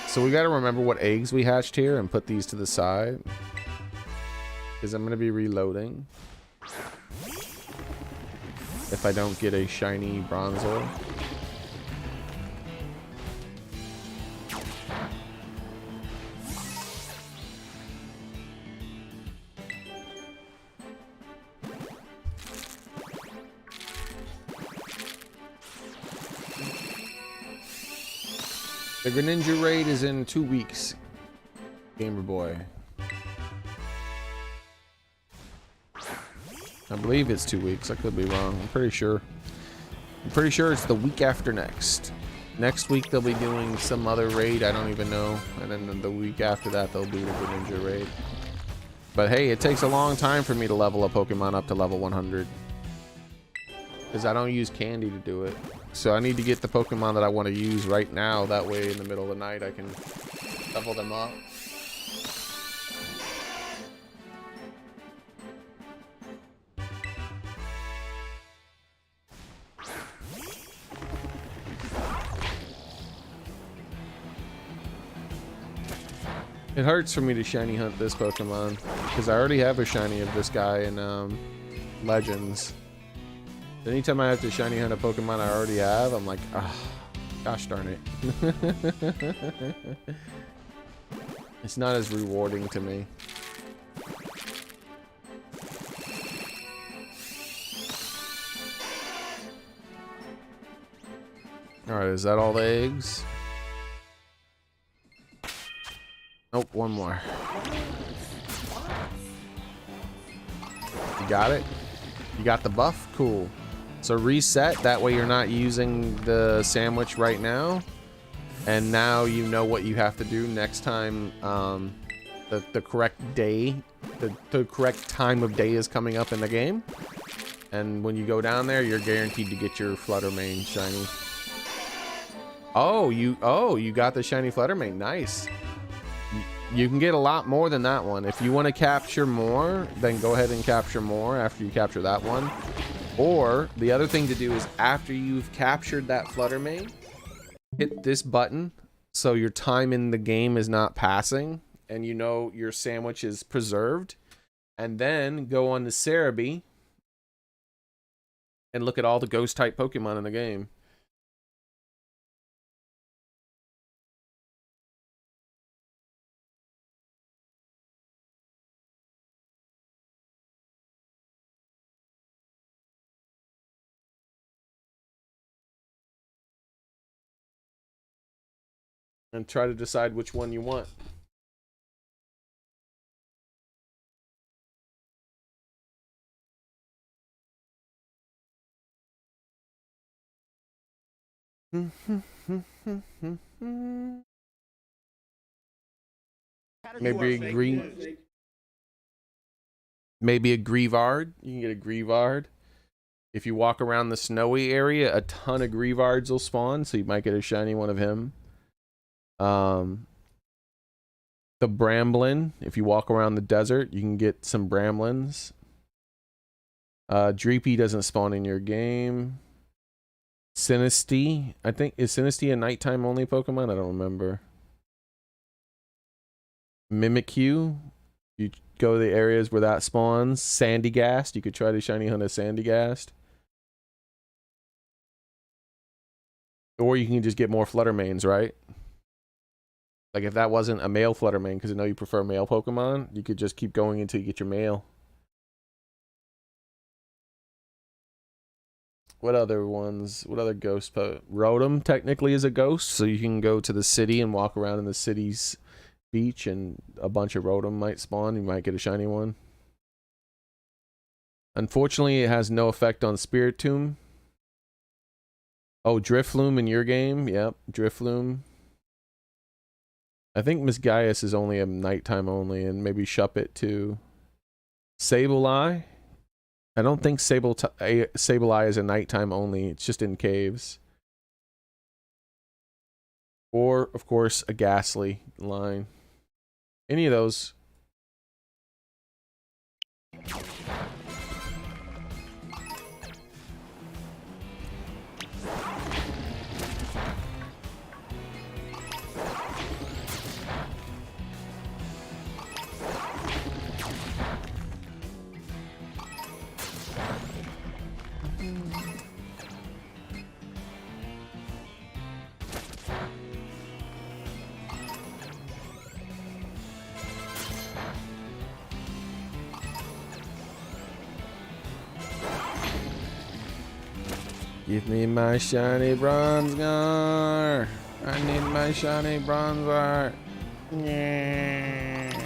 So we gotta remember what eggs we hatched here and put these to the side, because I'm gonna be reloading if I don't get a shiny Bronzor. The Greninja Raid is in 2 weeks, Gamer Boy. I believe it's 2 weeks. I could be wrong. I'm pretty sure. I'm pretty sure it's the week after next. Next week they'll be doing some other raid. I don't even know. And then the week after that they'll do the Greninja Raid. But hey, it takes a long time for me to level a Pokemon up to level 100. Because I don't use candy to do it. So I need to get the Pokemon that I want to use right now. That way in the middle of the night I can level them up. It hurts for me to shiny hunt this Pokemon because I already have a shiny of this guy in Legends. Anytime I have to shiny hunt a Pokemon I already have, I'm like, ah, gosh darn it. It's not as rewarding to me. Alright, is that all the eggs? Nope, one more. You got it? You got the buff? Cool. So reset, that way you're not using the sandwich right now. And now you know what you have to do next time the correct day, the correct time of day is coming up in the game. And when you go down there, you're guaranteed to get your Flutter Mane shiny. Oh, you got the shiny Flutter Mane. Nice. You can get a lot more than that one. If you want to capture more, then go ahead and capture more after you capture that one. Or the other thing to do is after you've captured that Flutter Mane, hit this button so your time in the game is not passing and you know your sandwich is preserved. And then go on to Cerebi and look at all the ghost type Pokemon in the game. And try to decide which one you want. Maybe a green. Maybe a Greavard. You can get a Greavard. If you walk around the snowy area, a ton of Greavards will spawn, so you might get a shiny one of him. The Bramblin. If you walk around the desert, you can get some Bramblins. Dreepy doesn't spawn in your game. Sinistea. I think, is Sinistea a nighttime only Pokemon? I don't remember. Mimikyu. You go to the areas where that spawns. Sandygast. You could try to shiny hunt a Sandygast. Or you can just get more Fluttermanes, right? Like if that wasn't a male Fluttermane, because I know you prefer male Pokemon, you could just keep going until you get your male. What other ones? What other ghost? Rotom technically is a ghost, so you can go to the city and walk around in the city's beach, and a bunch of Rotom might spawn. You might get a shiny one. Unfortunately, it has no effect on Spiritomb. Oh, Drifloon in your game? Yep, Drifloon. I think Misgaius is only a nighttime only, and maybe Shuppet too. Sableye? I don't think Sableye is a nighttime only. It's just in caves. Or, of course, a Ghastly line. Any of those. Give me my shiny Bronzor. I need my shiny Bronzor. Yeah.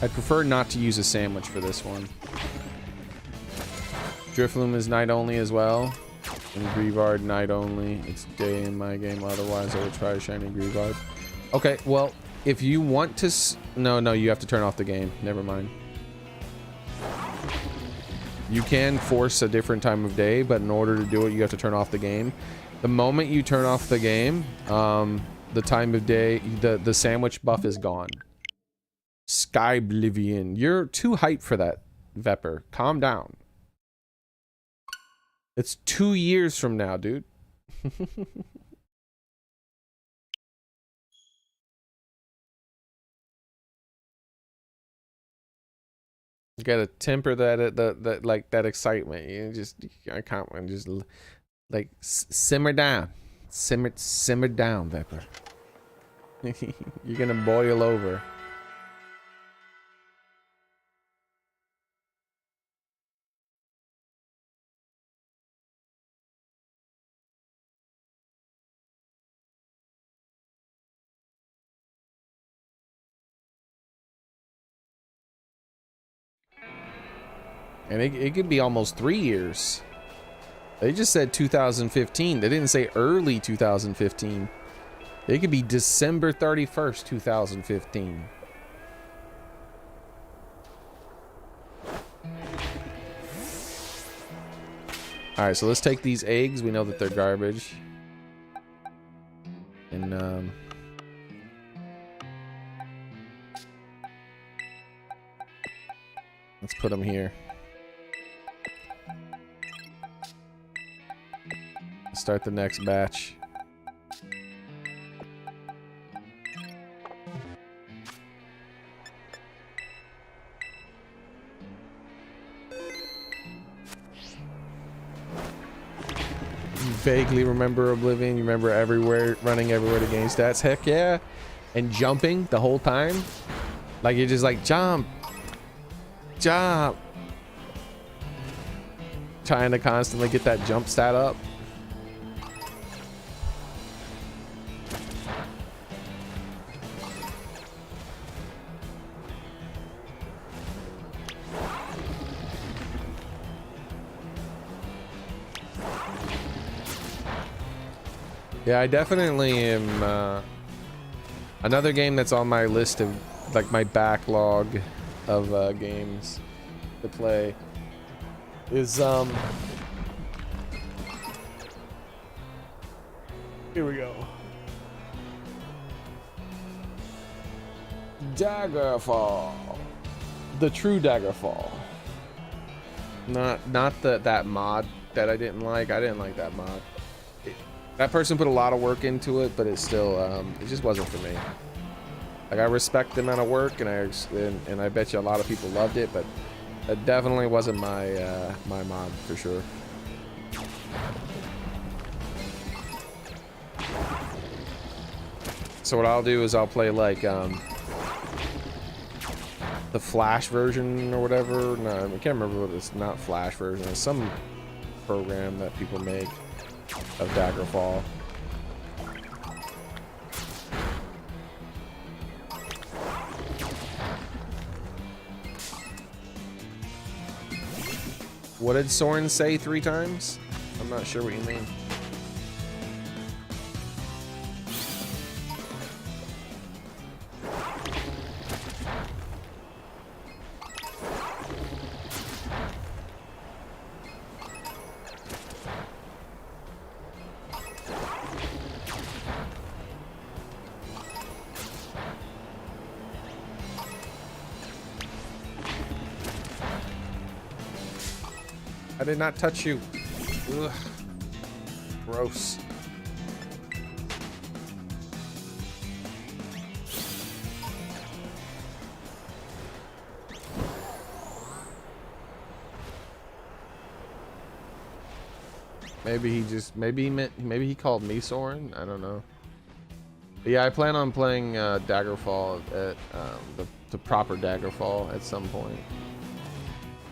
I'd prefer not to use a sandwich for this one. Drifloon is night only as well. And Greavard night only. It's day in my game. Otherwise, I would try a shiny Greavard. Okay, well, if you want to... No, you have to turn off the game. Never mind. You can force a different time of day, but in order to do it, you have to turn off the game. The moment you turn off the game, the time of day, the sandwich buff is gone. Skyblivion. You're too hyped for that, Vepper. Calm down. It's 2 years from now, dude. You gotta temper that excitement. I can't just like simmer down, simmer down, Vepper. You're gonna boil over. And it could be almost 3 years. They just said 2015. They didn't say early 2015. It could be December 31st, 2015. Alright, so let's take these eggs. We know that they're garbage. And, let's put them here. Start the next batch. vaguely remember Oblivion. You remember everywhere, running everywhere to gain stats. Heck yeah. And jumping the whole time. Like you're just like, jump. Jump. Trying to constantly get that jump stat up. Yeah, I definitely am. Another game that's on my list of like my backlog of games to play is here we go. Daggerfall. The true Daggerfall. Not that mod that I didn't like. I didn't like that mod. That person put a lot of work into it, but it still it just wasn't for me. Like I respect the amount of work, and I bet you a lot of people loved it, but it definitely wasn't my my mod for sure. So what I'll do is I'll play like the Flash version or whatever. No, I can't remember what it's not Flash version. It's some program that people make of Daggerfall. What did Soren say 3 times? I'm not sure what you mean. I did not touch you. Ugh. Gross. Maybe he called me Soren. I don't know. But yeah, I plan on playing Daggerfall at the proper Daggerfall at some point.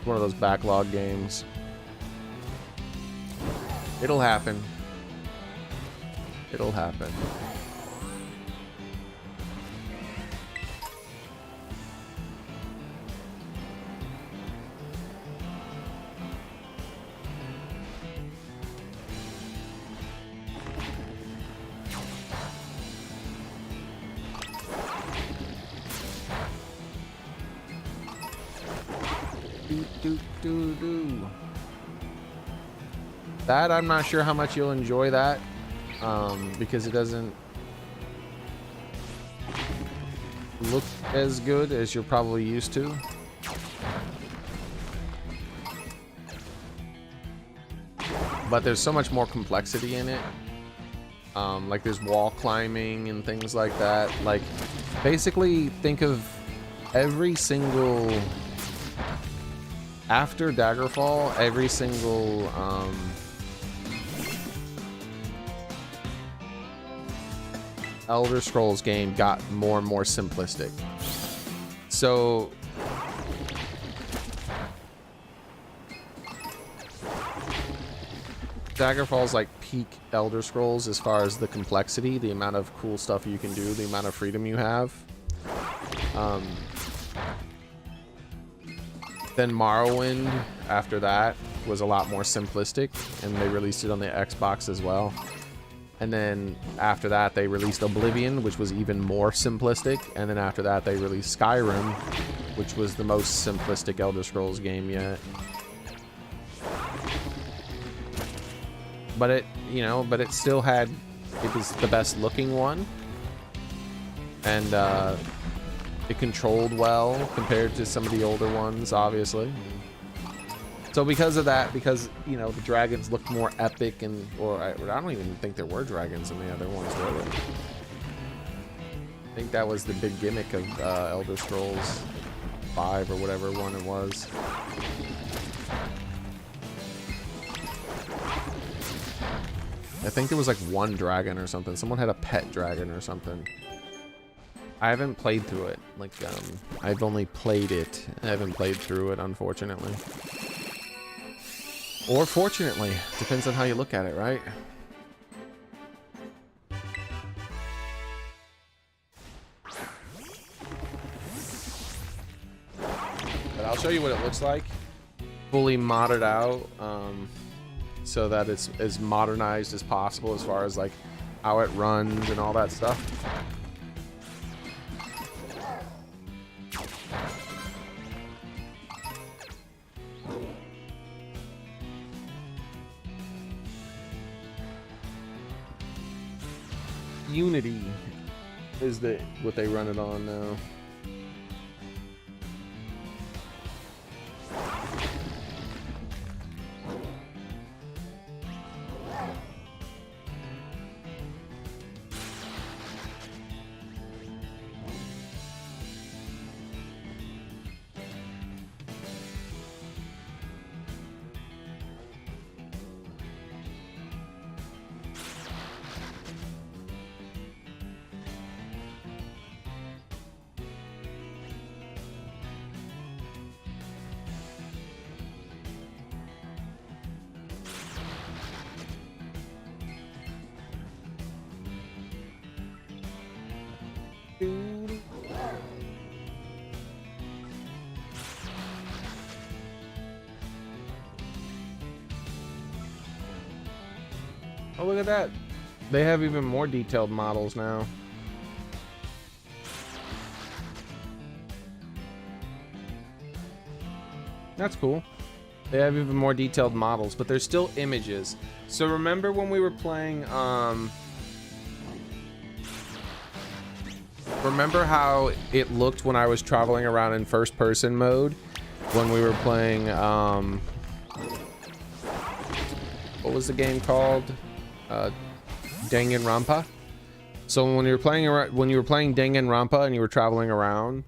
One of those backlog games. It'll happen. It'll happen. That I'm not sure how much you'll enjoy that, because it doesn't look as good as you're probably used to. But there's so much more complexity in it. Like there's wall climbing and things like that. Like basically think of every single, after Daggerfall, every single Elder Scrolls game got more and more simplistic. So Daggerfall's like peak Elder Scrolls as far as the complexity, the amount of cool stuff you can do, the amount of freedom you have. Then Morrowind after that was a lot more simplistic, and they released it on the Xbox as well. And then after that they released Oblivion, which was even more simplistic, and then after that they released Skyrim, which was the most simplistic Elder Scrolls game yet. But it, you know, but it still had, it was the best looking one, and it controlled well compared to some of the older ones, obviously. So because of that, because, you know, the dragons looked more epic, and I don't even think there were dragons in the other ones, were there? I think that was the big gimmick of Elder Scrolls 5 or whatever one it was. I think there was like one dragon or something. Someone had a pet dragon or something. I haven't played through it. Like, I've only played it. I haven't played through it, unfortunately. Or fortunately. Depends on how you look at it, right? But I'll show you what it looks like. Fully modded out. So that it's as modernized as possible as far as like how it runs and all that stuff. Unity is what they run it on now. Oh, look at that. They have even more detailed models now. That's cool. They have even more detailed models, but they're still images. So remember when we were playing, remember how it looked when I was traveling around in first person mode? When we were playing, what was the game called? Danganronpa. So when you were playing Danganronpa and you were traveling around,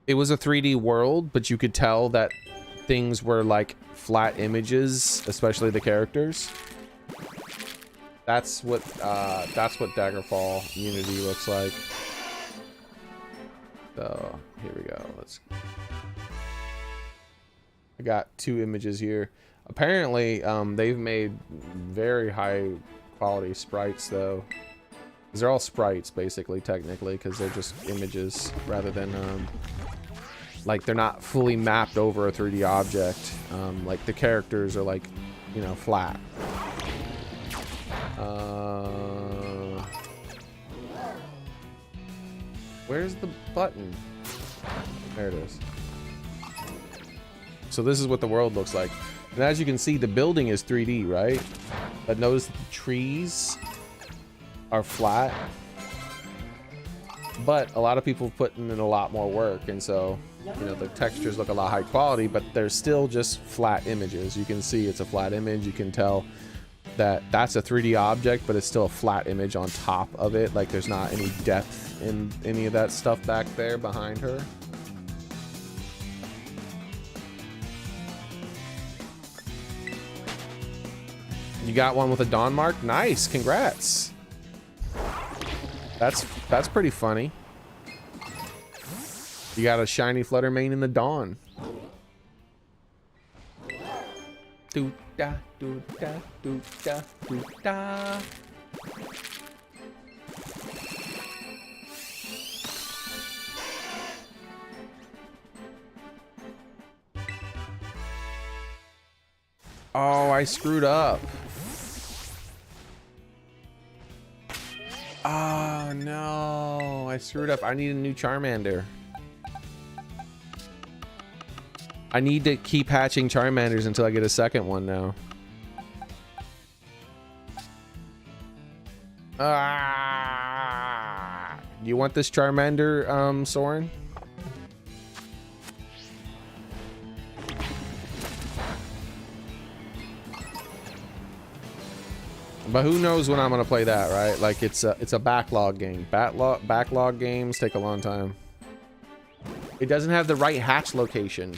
it was a 3D world, but you could tell that things were like flat images, especially the characters. That's what Daggerfall Unity looks like. So here we go. I got two images here. Apparently, they've made very high quality sprites though. 'Cause they're all sprites basically, technically, because they're just images rather than like they're not fully mapped over a 3D object. Like the characters are like, you know, flat. Where's the button? There it is. So this is what the world looks like. And as you can see, the building is 3D, right? But notice the trees are flat. But a lot of people put in a lot more work, and so, you know, the textures look a lot high quality, but they're still just flat images. You can see it's a flat image. You can tell that that's a 3D object, but it's still a flat image on top of it. Like there's not any depth in any of that stuff back there behind her. You got one with a dawn mark? Nice, congrats. That's pretty funny. You got a shiny Fluttermane in the dawn. Doo da doo da doo da doo da. Oh, I screwed up. Oh no, I screwed up. I need a new Charmander. I need to keep hatching Charmanders until I get a second one now. You want this Charmander, Soren? But who knows when I'm gonna play that, right? Like it's a backlog game. Backlog games take a long time. It doesn't have the right hatch location.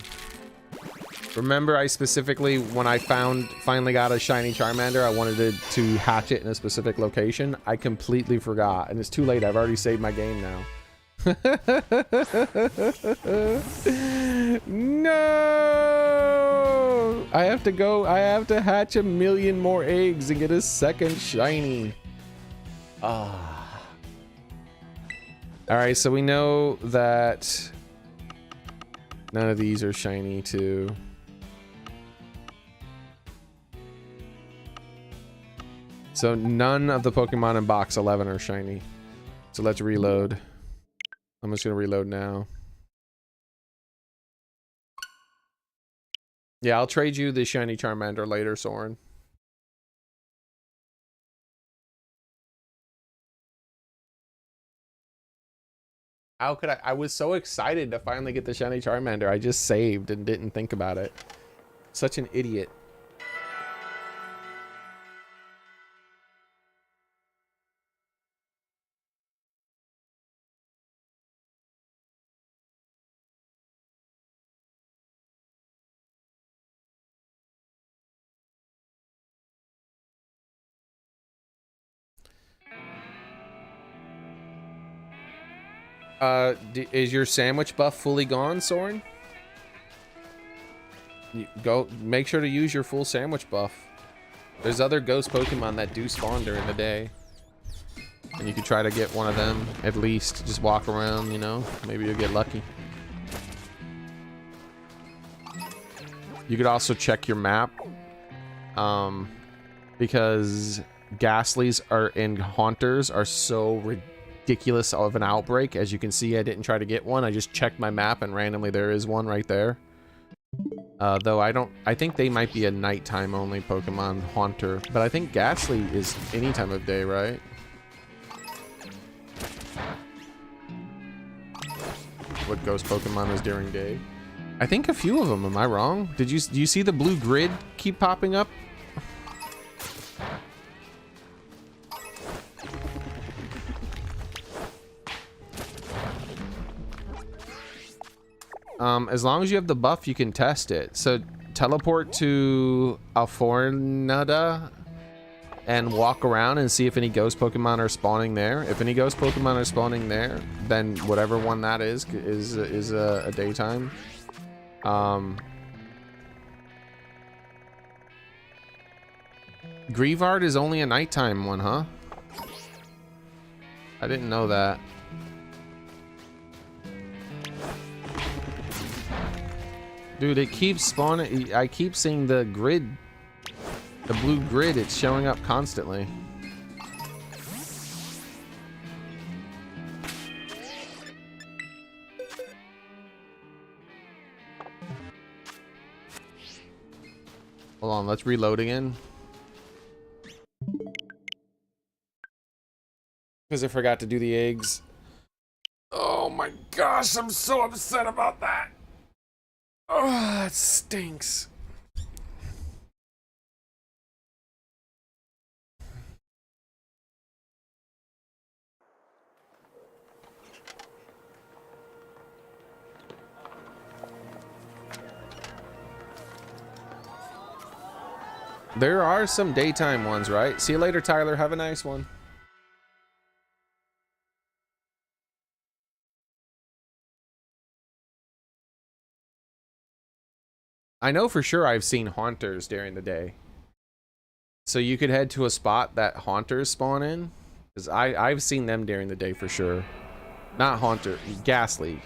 Remember, I specifically, when I finally got a shiny Charmander, I wanted to hatch it in a specific location. I completely forgot, and it's too late. I've already saved my game now. No! I have to hatch 1,000,000 more eggs and get a second shiny. Ah. Alright, so we know that none of these are shiny too. So none of the Pokemon in box 11 are shiny. So let's reload. I'm just gonna reload now. Yeah, I'll trade you the shiny Charmander later, Soren. How could I was so excited to finally get the shiny Charmander. I just saved and didn't think about it. Such an idiot. Is your sandwich buff fully gone, Soren? You go make sure to use your full sandwich buff. There's other ghost Pokemon that do spawn during the day, and you could try to get one of them at least. Just walk around, you know, maybe you'll get lucky. You could also check your map, because Ghastlies and Haunters are so ridiculous of an outbreak. As you can see, I didn't try to get one. I just checked my map and randomly there is one right there. Though I think they might be a nighttime only Pokemon, Haunter, but I think Ghastly is any time of day, right? What ghost Pokemon is during day? I think a few of them, am I wrong? Do you see the blue grid keep popping up? As long as you have the buff, you can test it. So teleport to Alfornada and walk around and see if any ghost Pokemon are spawning there. If any ghost Pokemon are spawning there, then whatever one that is a daytime. Grievard is only a nighttime one, huh? I didn't know that. Dude, it keeps spawning. I keep seeing the grid, the blue grid. It's showing up constantly. Hold on, let's reload again. Because I forgot to do the eggs. Oh my gosh, I'm so upset about that. Oh, that stinks. There are some daytime ones, right? See you later, Tyler. Have a nice one. I know for sure I've seen Haunters during the day. So you could head to a spot that Haunters spawn in. Because I've seen them during the day for sure. Not Haunter, Ghastly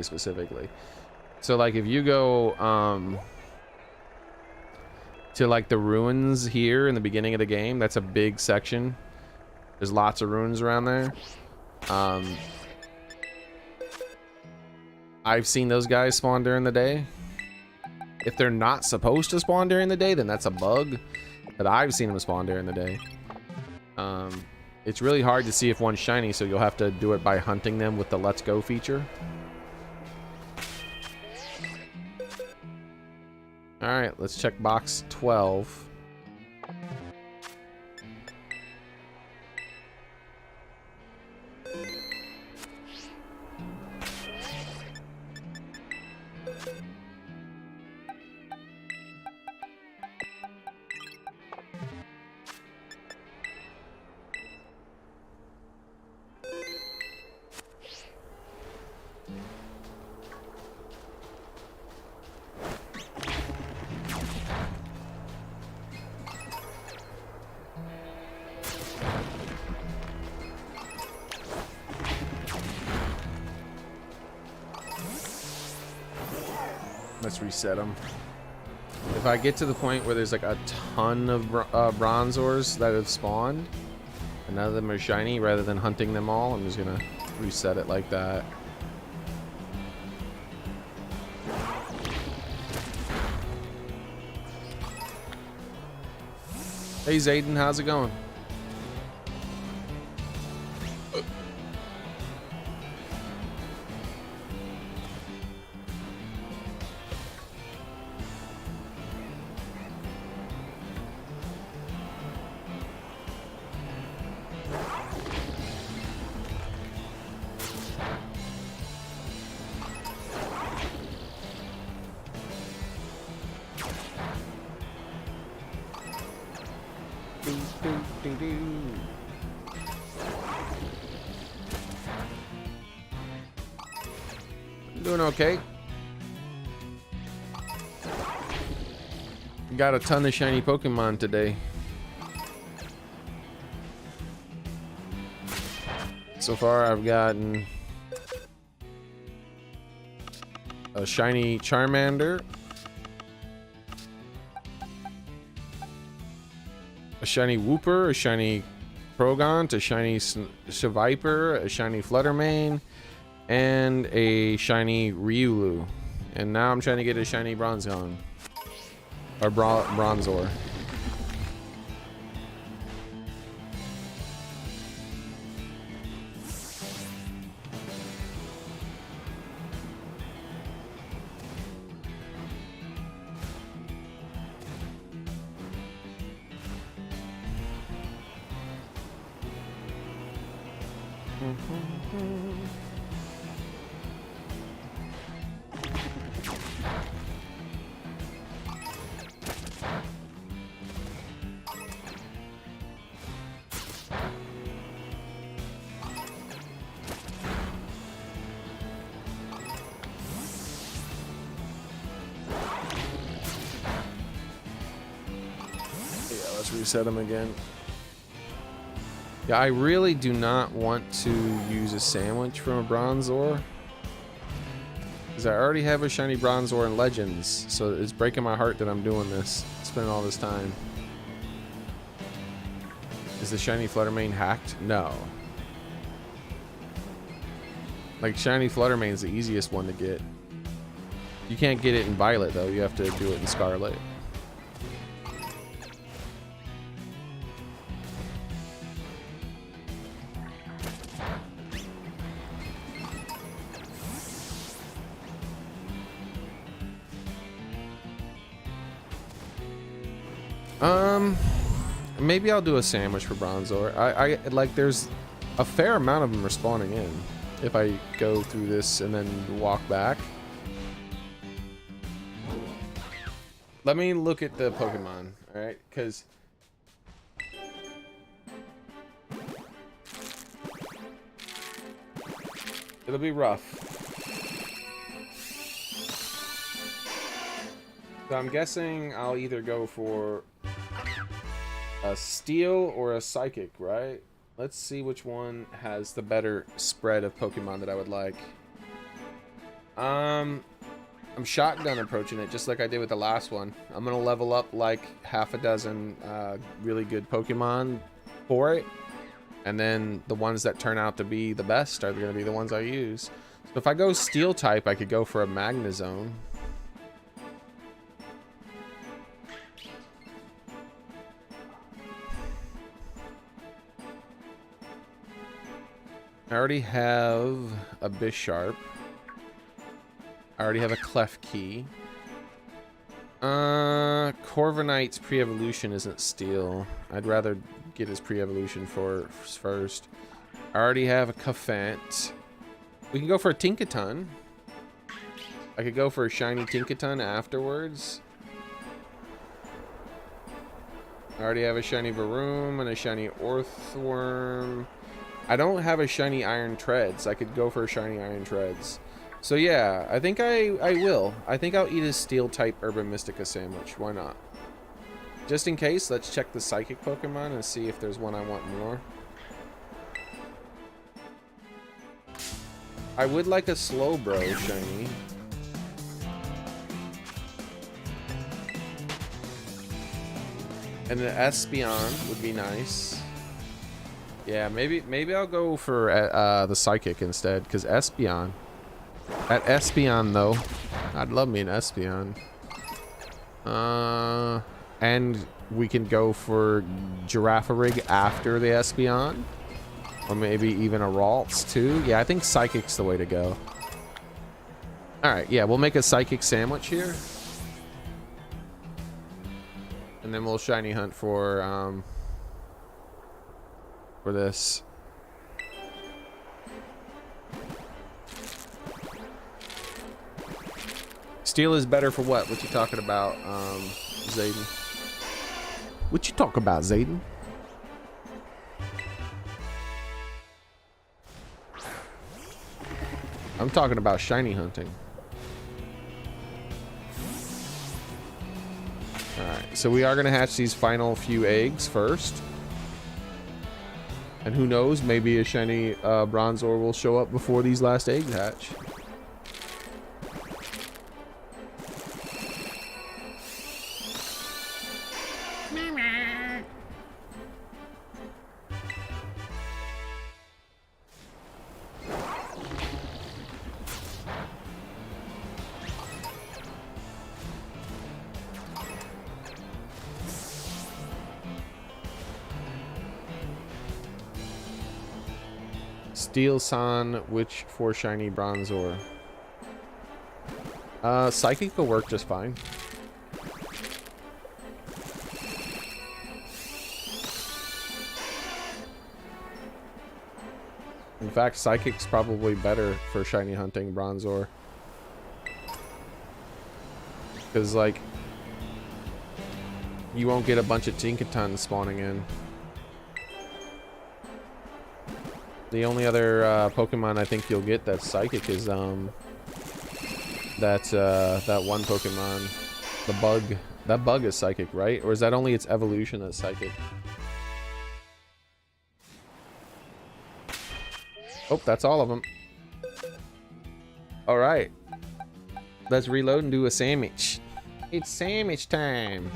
specifically. So like if you go to like the ruins here in the beginning of the game, that's a big section. There's lots of ruins around there. I've seen those guys spawn during the day. If they're not supposed to spawn during the day, then that's a bug. But I've seen them spawn during the day. It's really hard to see if one's shiny, so you'll have to do it by hunting them with the Let's Go feature. Alright, let's check box 12. Let's reset them. If I get to the point where there's like a ton of Bronzors that have spawned, and none of them are shiny, rather than hunting them all, I'm just gonna reset it like that. Hey Zayden, how's it going? Doing okay. Got a ton of shiny Pokemon today. So far I've gotten a shiny Charmander, a shiny Wooper, a shiny Krogant, a shiny Seviper, a shiny Fluttermane, and a shiny Riolu. And now I'm trying to get a shiny Bronzong. Or Bronzor. Reset them again. Yeah, I really do not want to use a sandwich from a Bronzor, because I already have a shiny Bronzor in Legends, so it's breaking my heart that I'm doing this, spending all this time. Is the shiny Fluttermane hacked? No. Like, shiny Fluttermane is the easiest one to get. You can't get it in Violet though, you have to do it in Scarlet. Maybe I'll do a sandwich for Bronzor. I like, there's a fair amount of them are spawning in if I go through this and then walk back. Let me look at the Pokemon, alright? Because it'll be rough. So I'm guessing I'll either go for a Steel or a Psychic, right? Let's see which one has the better spread of Pokemon that I would like. I'm shotgun approaching it just like I did with the last one. I'm gonna level up like half a dozen really good Pokemon for it, and then the ones that turn out to be the best are gonna be the ones I use. So if I go Steel type, I could go for a Magnezone. I already have a Bisharp. I already have a Klefki. Corviknight's pre-evolution isn't Steel. I'd rather get his pre-evolution first. I already have a Cufant. We can go for a Tinkaton. I could go for a shiny Tinkaton afterwards. I already have a shiny Varoom and a shiny Orthworm. I don't have a shiny Iron Treads. I could go for a shiny Iron Treads. So yeah, I think I will. I think I'll eat a Steel type Urban Mystica sandwich. Why not? Just in case, let's check the Psychic Pokemon and see if there's one I want more. I would like a Slowbro shiny. And the Espeon would be nice. Yeah, maybe I'll go for the Psychic instead, because Espeon. At Espeon though, I'd love me an Espeon. And we can go for Girafarig after the Espeon, or maybe even a Ralts too. Yeah, I think Psychic's the way to go. All right, yeah, we'll make a Psychic sandwich here, and then we'll shiny hunt for this. Steel is better for what? What you talking about, Zayden? What you talk about, Zayden? I'm talking about shiny hunting. Alright, so we are going to hatch these final few eggs first. And who knows, maybe a shiny Bronzor will show up before these last eggs hatch. Steel San, which for shiny Bronzor? Psychic will work just fine. In fact, Psychic's probably better for shiny hunting Bronzor. Because, like, you won't get a bunch of Tinkatons spawning in. The only other Pokemon I think you'll get that's Psychic is that one Pokemon, the Bug. That Bug is Psychic, right? Or is that only its evolution that's Psychic? Oh, that's all of them. All right, let's reload and do a sandwich. It's sandwich time.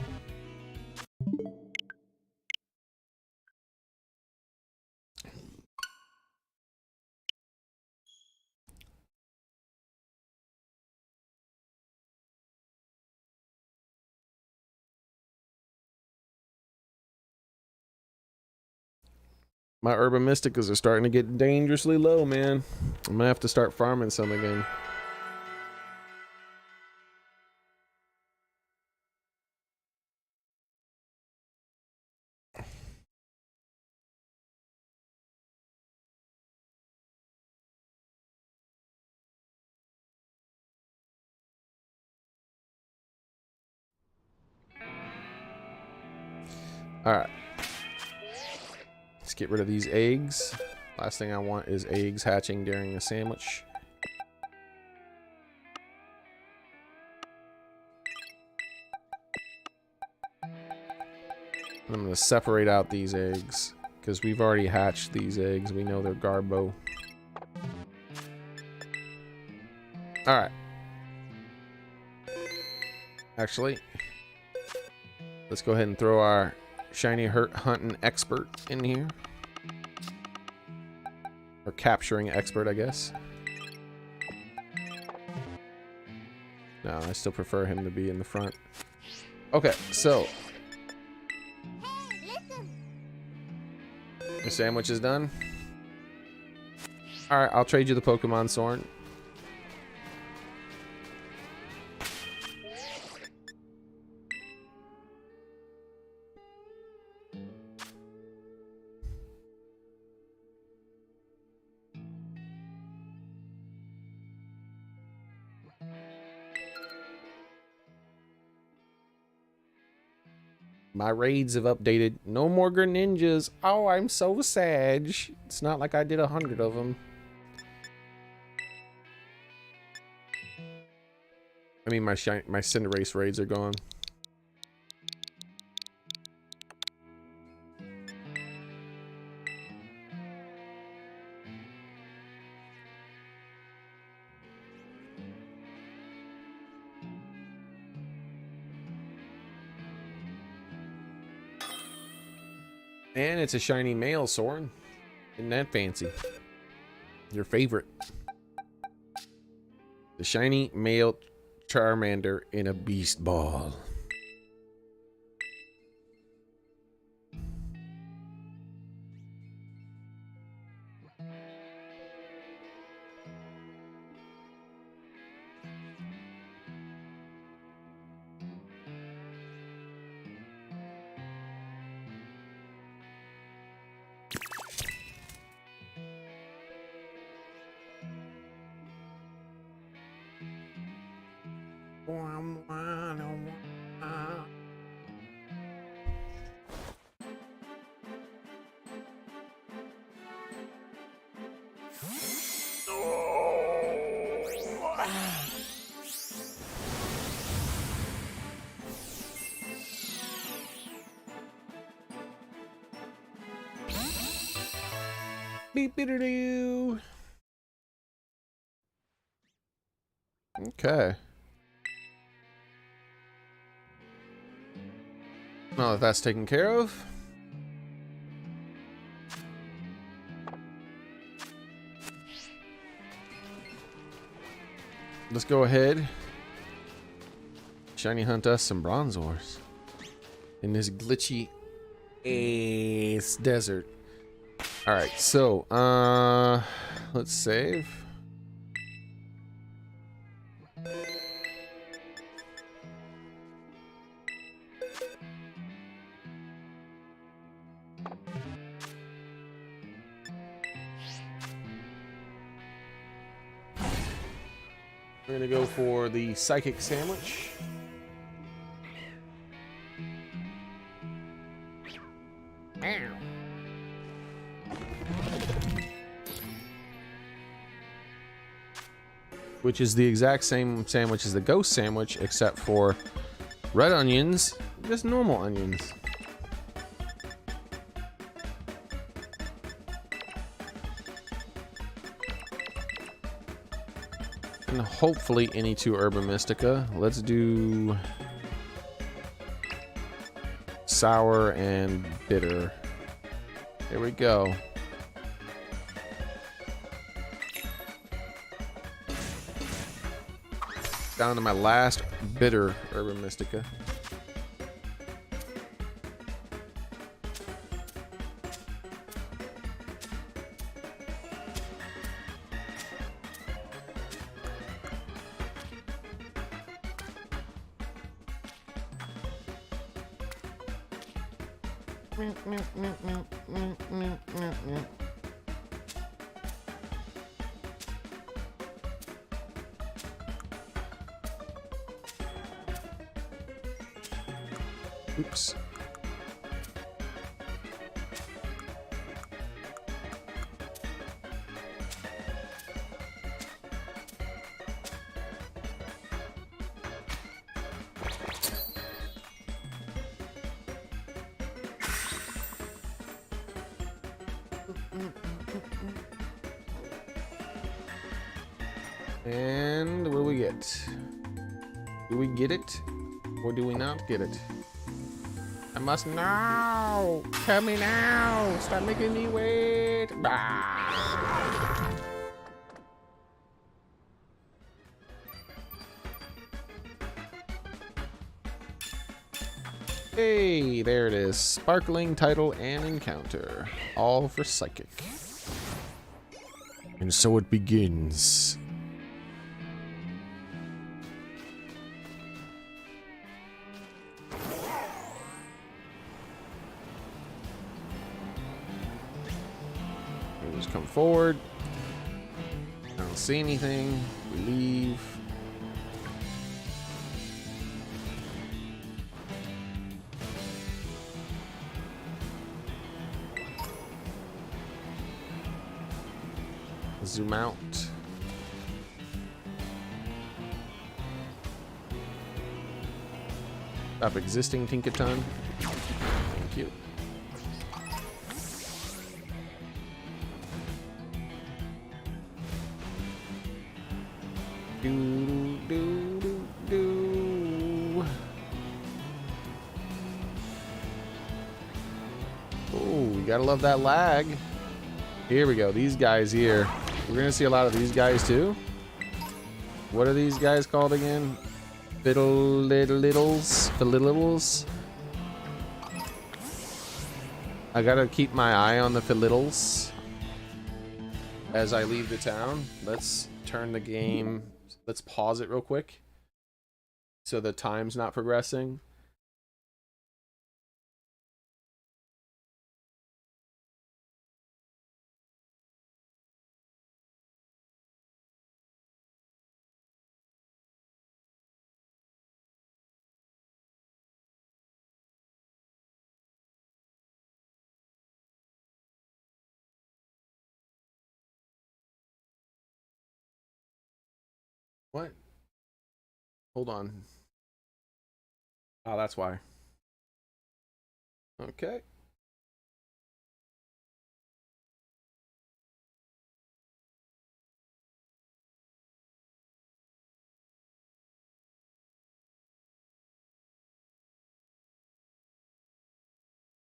My Urban Mysticas are starting to get dangerously low, man. I'm gonna have to start farming some again. All right. Let's get rid of these eggs. Last thing I want is eggs hatching during a sandwich. I'm going to separate out these eggs because we've already hatched these eggs. We know they're Garbo. Alright. Actually, let's go ahead and throw our shiny hunting expert in here. Or capturing expert, I guess. No, I still prefer him to be in the front. Okay, so the sandwich is done. Alright, I'll trade you the Pokemon Sword. My raids have updated. No more Greninjas. Oh, I'm so sad. It's not like I did 100 of them. I mean, my Cinderace raids are gone. And it's a shiny male, Soren. Isn't that fancy? Your favorite. The shiny male Charmander in a beast ball. Beep beep doo. Okay. Now that that's taken care of, let's go ahead. Shiny hunt us some Bronzors in this glitchy ass desert. All right, so let's save. We're gonna go for the Psychic Sandwich. Which is the exact same sandwich as the Ghost Sandwich, except for red onions, just normal onions. And hopefully any two Herba Mystica. Let's do sour and bitter. There we go. Down to my last bitter Herba Mystica. Oops. And what do we get? Do we get it? Or do we not get it? I must know! Tell me now! Stop making me wait! Bah! Hey, there it is. Sparkling title and encounter. All for Psychic. And so it begins. Just come forward. I don't see anything. We leave. Zoom out. Stop existing Tinkaton. Thank you. Do do do do. Oh. gotta love that lag. Here we go. These guys here. We're gonna see a lot of these guys too. What are these guys called again? Fiddlittles. I gotta keep my eye on the fiddlittles as I leave the town. Let's turn the game. Let's pause it real quick so the time's not progressing. What? Hold on. Oh, that's why. Okay.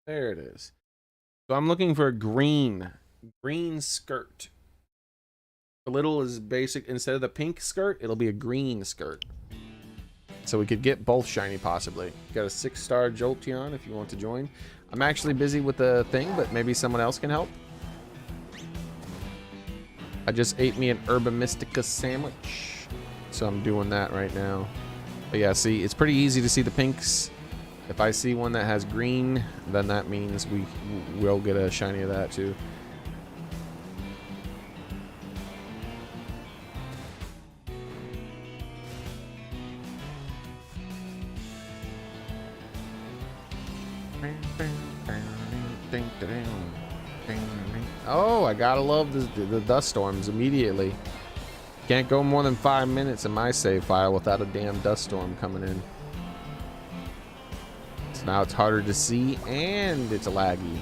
There it is. So I'm looking for a green skirt. The little is basic. Instead of the pink skirt, it'll be a green skirt. So we could get both shiny possibly. Got a 6-star Jolteon if you want to join. I'm actually busy with the thing, but maybe someone else can help. I just ate me an Herba Mystica sandwich, so I'm doing that right now. But yeah, see, it's pretty easy to see the pinks. If I see one that has green, then that means we will get a shiny of that too. Oh, I gotta love the dust storms immediately. Can't go more than 5 minutes in my save file without a damn dust storm coming in. So now it's harder to see and it's laggy.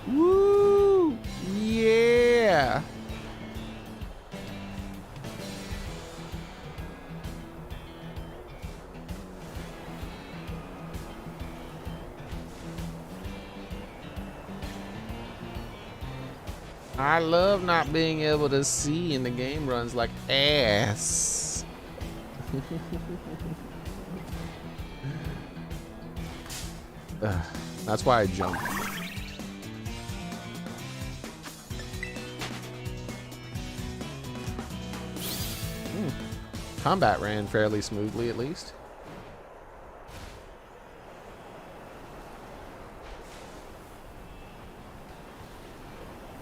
Woo! Yeah! I love not being able to see, and the game runs like ass. That's why I jump. Combat ran fairly smoothly, at least.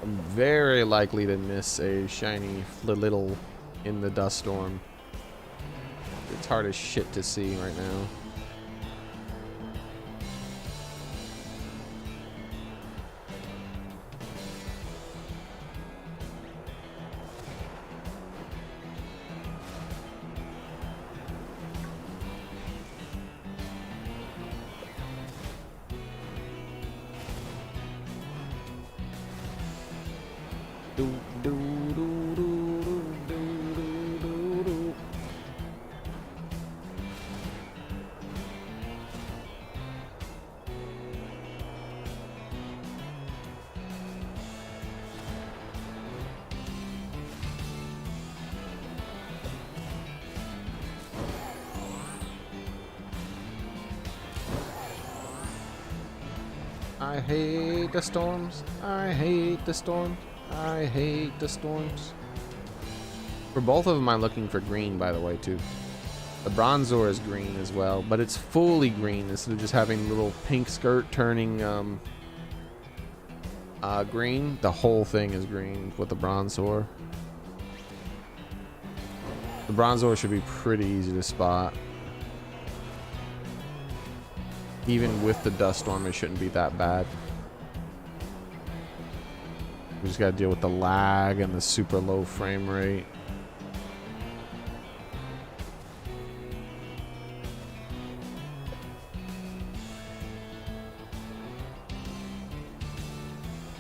I'm very likely to miss a shiny little in the dust storm. It's hard as shit to see right now. I hate the storms. I hate the storms. I hate the storms. For both of them, I'm looking for green, by the way, too. The Bronzor is green as well, but it's fully green instead of just having little pink skirt turning green. The whole thing is green with the Bronzor. The Bronzor should be pretty easy to spot. Even with the dust storm, it shouldn't be that bad. We just gotta deal with the lag and the super low frame rate.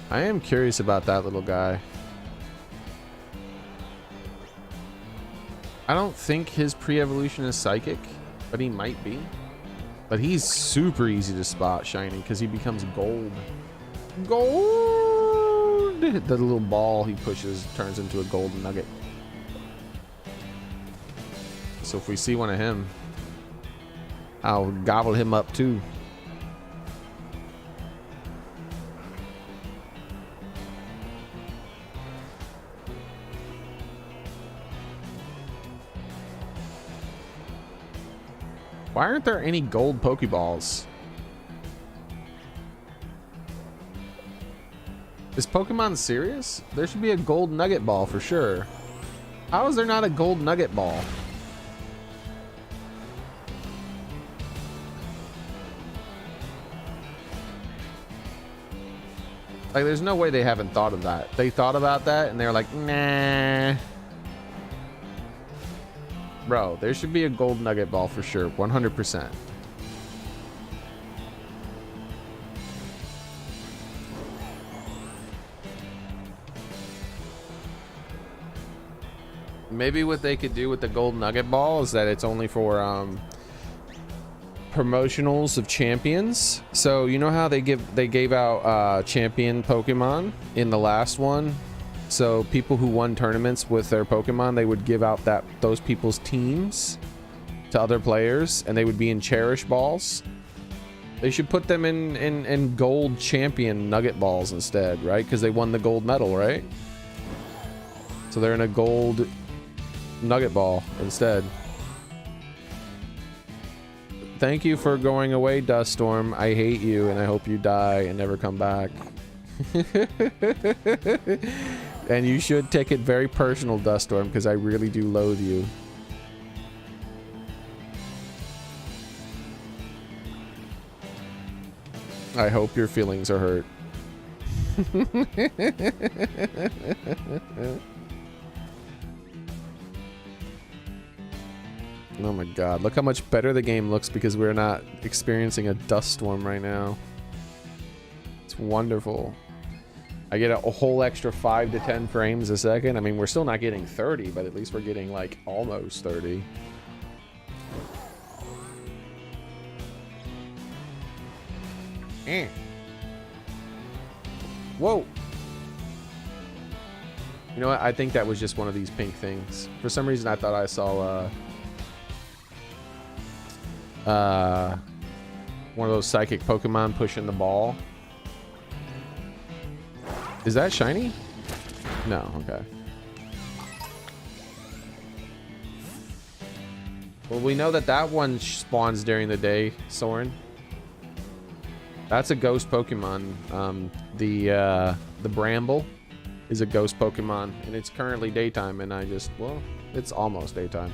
I am curious about that little guy. I don't think his pre-evolution is psychic, but he might be. But he's super easy to spot shiny because he becomes gold. Gold! The little ball he pushes turns into a golden nugget. So if we see one of him, I'll gobble him up too. Why aren't there any gold Pokeballs? Is Pokemon serious? There should be a gold nugget ball for sure. How is there not a gold nugget ball? Like, there's no way they haven't thought of that. They thought about that and they're like, nah. Bro, there should be a gold nugget ball for sure, 100%. Maybe what they could do with the gold nugget ball is that it's only for promotionals of champions. So you know how they gave out champion Pokemon in the last one? So people who won tournaments with their Pokemon, they would give out those people's teams to other players, and they would be in cherish balls. They should put them in gold champion nugget balls instead, right? Because they won the gold medal, right? So they're in a gold nugget ball instead. Thank you for going away, Duststorm. I hate you, and I hope you die and never come back. And you should take it very personal, Duststorm, because I really do loathe you. I hope your feelings are hurt. Oh my god, look how much better the game looks because we're not experiencing a dust storm right now. It's wonderful. I get a whole extra 5 to 10 frames a second. I mean, we're still not getting 30, but at least we're getting like almost 30. Whoa. You know what? I think that was just one of these pink things. For some reason, I thought I saw one of those psychic Pokemon pushing the ball. Is that shiny? No, okay. Well, we know that one spawns during the day, Soren. That's a ghost Pokemon. The Bramble is a ghost Pokemon, and it's currently daytime, and well, it's almost daytime.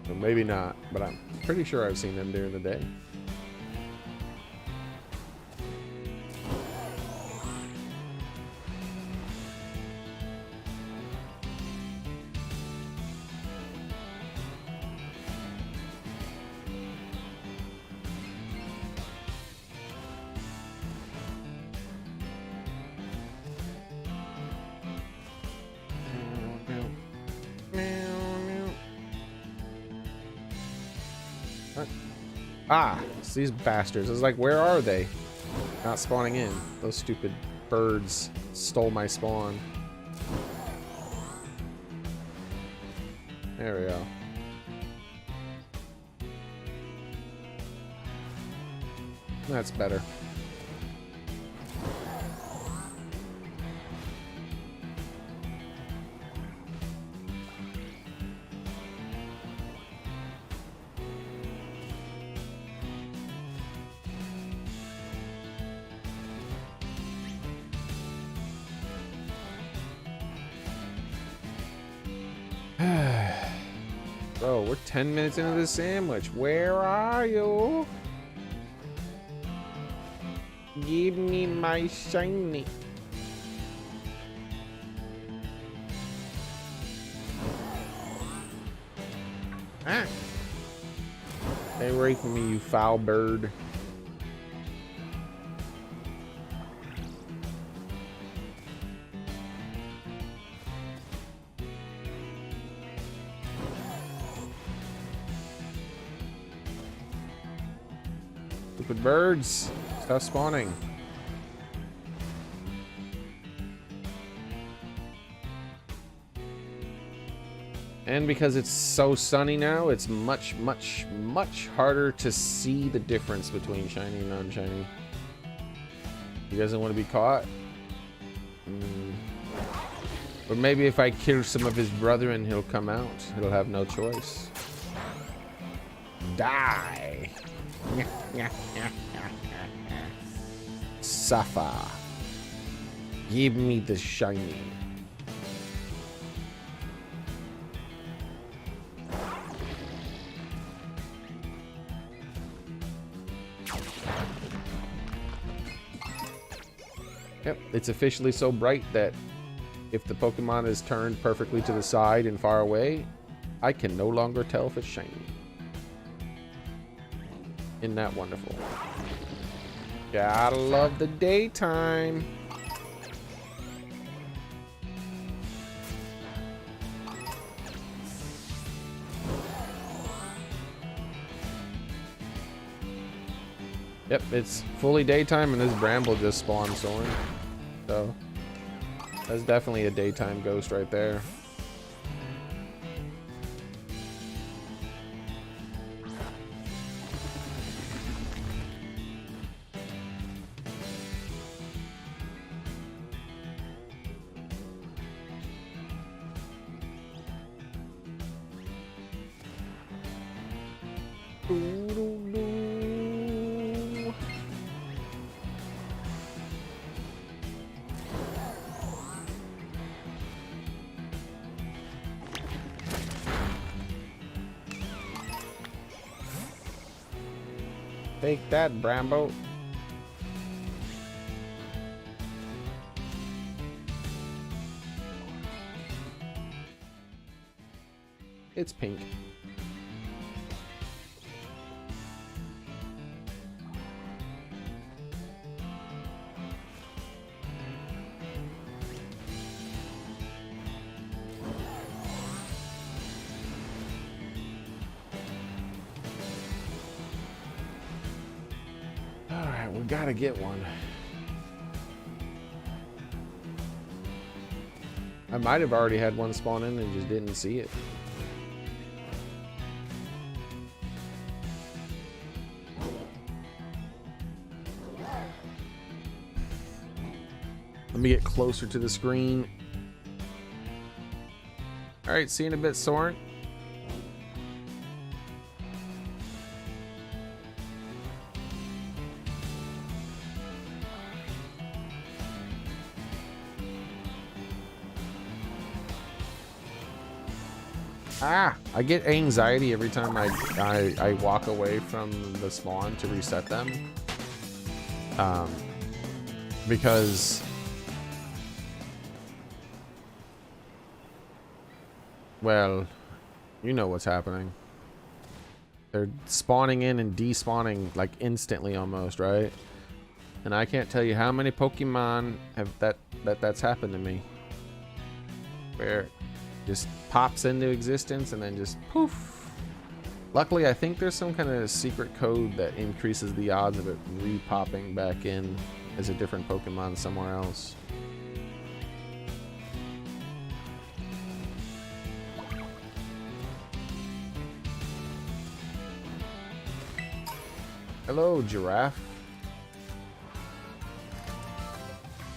Well, maybe not, but I'm pretty sure I've seen them during the day. Ah, it's these bastards. I was like, where are they? Not spawning in. Those stupid birds stole my spawn. There we go. That's better. Bro, we're 10 minutes into the sandwich. Where are you? Give me my shiny. Ah! Stay away from me, you foul bird. Stupid birds. Stop spawning. And because it's so sunny now, it's much, much, much harder to see the difference between shiny and non-shiny. He doesn't want to be caught. Or maybe if I kill some of his brethren, he'll come out. He'll have no choice. Die. Suffer. Give me the shiny. Yep, it's officially so bright that if the Pokemon is turned perfectly to the side and far away, I can no longer tell if it's shiny. Isn't that wonderful? Gotta love the daytime. Yep, it's fully daytime and this bramble just spawned Soren. So that's definitely a daytime ghost right there. Take that, Brambo. It's pink. We gotta get one. I might have already had one spawn in and just didn't see it. Let me get closer to the screen. All right, see you in a bit, Soren. I get anxiety every time I walk away from the spawn to reset them. Because, well, you know what's happening. They're spawning in and despawning like instantly almost, right? And I can't tell you how many Pokemon have that's happened to me. Where just pops into existence and then just poof. Luckily, I think there's some kind of secret code that increases the odds of it re-popping back in as a different Pokemon somewhere else. Hello, giraffe.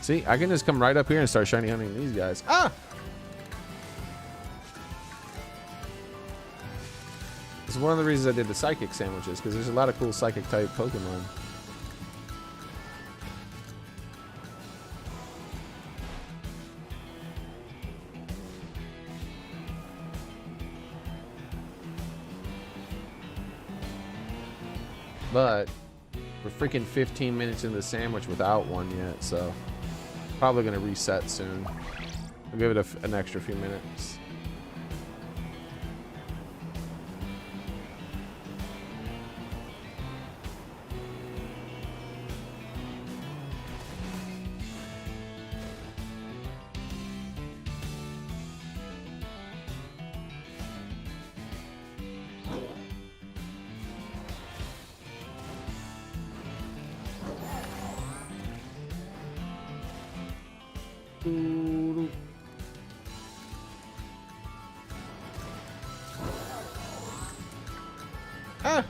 See, I can just come right up here and start shiny hunting these guys. Ah! It's one of the reasons I did the psychic sandwiches, because there's a lot of cool psychic type Pokemon. But we're freaking 15 minutes into the sandwich without one yet, so probably gonna reset soon. I'll give it an extra few minutes. Ah!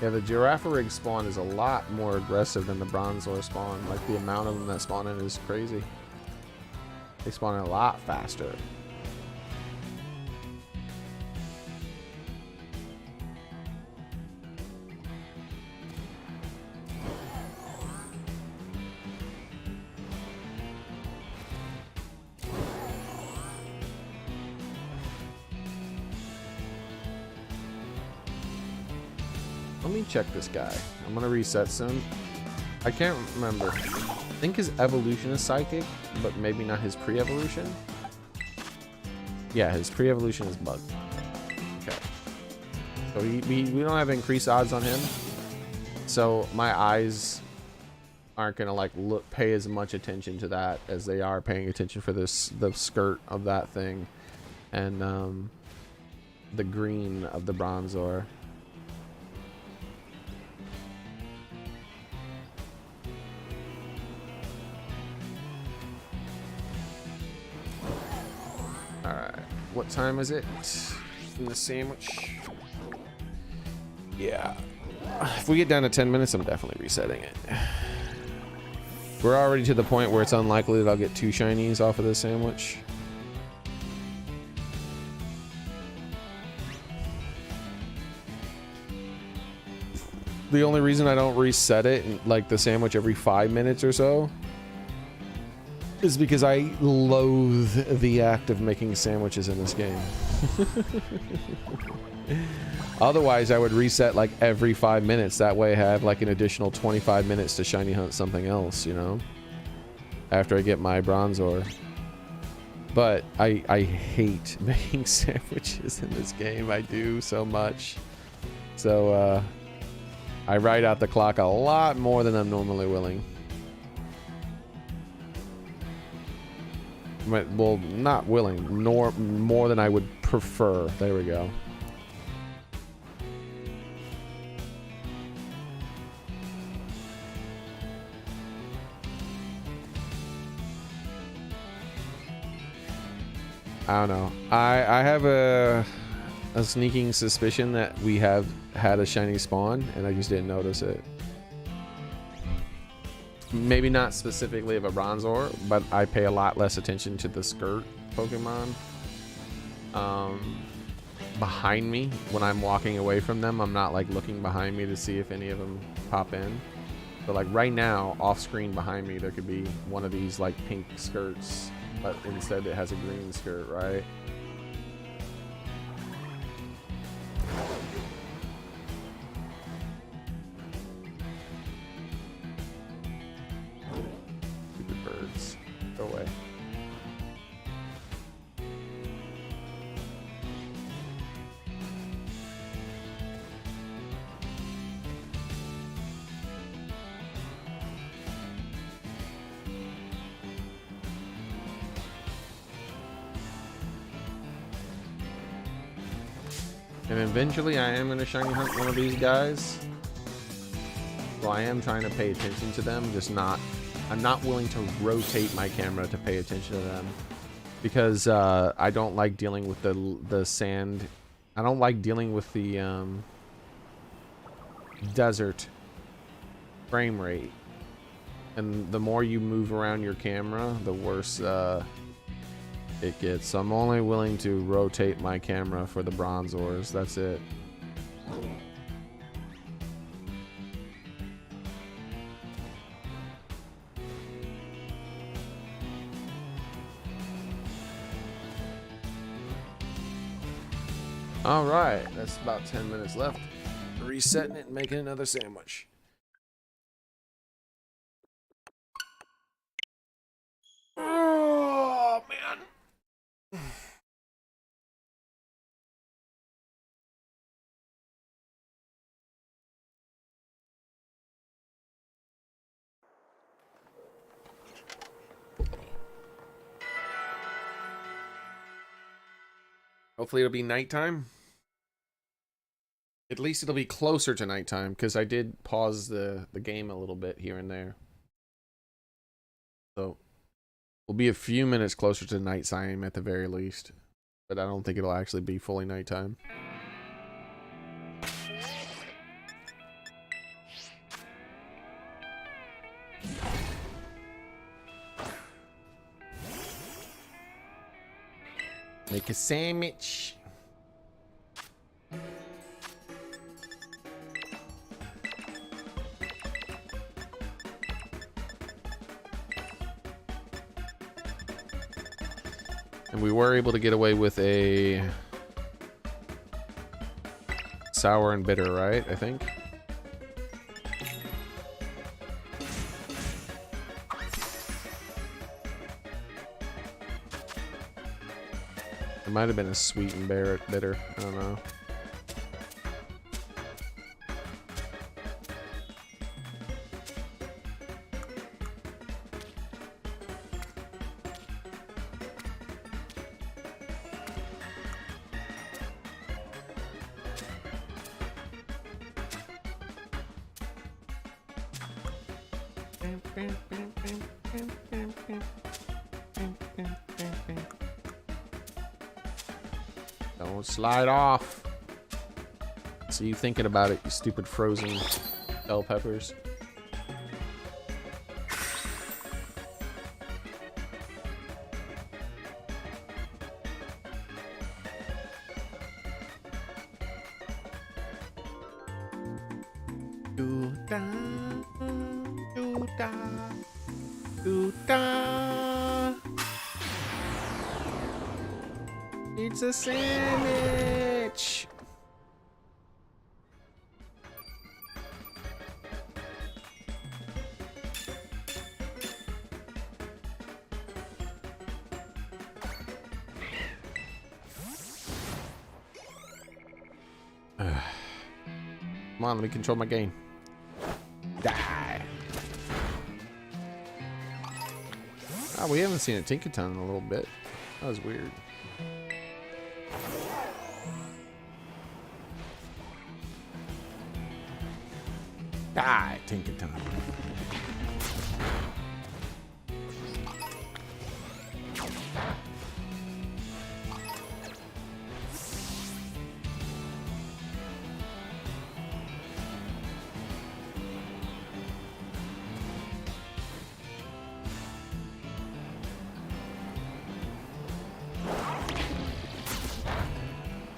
Yeah, the Girafarig spawn is a lot more aggressive than the Bronzor spawn. Like, the amount of them that spawn in is crazy. They spawn in a lot faster. Let me check this guy. I'm gonna reset soon. I can't remember. I think his evolution is psychic, but maybe not his pre-evolution. Yeah, his pre-evolution is bug. Okay. So we don't have increased odds on him. So my eyes aren't gonna like pay as much attention to that as they are paying attention for the skirt of that thing, and the green of the Bronzor. What time is it in the sandwich? Yeah. If we get down to 10 minutes, I'm definitely resetting it. We're already to the point where it's unlikely that I'll get 2 shinies off of this sandwich. The only reason I don't reset it, like the sandwich every 5 minutes or so, is because I loathe the act of making sandwiches in this game. Otherwise, I would reset like every 5 minutes. That way I have like an additional 25 minutes to shiny hunt something else, you know? After I get my Bronzor. But I hate making sandwiches in this game. I do so much. So, I ride out the clock a lot more than I'm normally willing. Well, not willing, nor more than I would prefer. There we go. I don't know. I have a sneaking suspicion that we have had a shiny spawn, and I just didn't notice it. Maybe not specifically of a Bronzor, but I pay a lot less attention to the skirt Pokemon behind me. When I'm walking away from them, I'm not like looking behind me to see if any of them pop in. But like right now, off screen behind me, there could be one of these like pink skirts, but instead it has a green skirt, right? Birds, go away. And eventually I am going to shiny hunt one of these guys. Well, I am trying to pay attention to them, just not... I'm not willing to rotate my camera to pay attention to them. Because I don't like dealing with the sand. I don't like dealing with the desert frame rate. And the more you move around your camera, the worse it gets. So I'm only willing to rotate my camera for the Bronzors. That's it. All right, that's about 10 minutes left. Resetting it and making another sandwich. Oh, man. Hopefully it'll be nighttime. At least it'll be closer to nighttime, because I did pause the game a little bit here and there. So we'll be a few minutes closer to nighttime at the very least. But I don't think it'll actually be fully nighttime. Make a sandwich. And we were able to get away with a sour and bitter, right? I think. It might have been a sweet and bitter. I don't know. Don't slide off. So you thinking about it, you stupid frozen bell peppers. It's a sandwich. Come on, let me control my game. Die. Oh, we haven't seen a Tinkaton in a little bit. That was weird. Die, Tinkaton.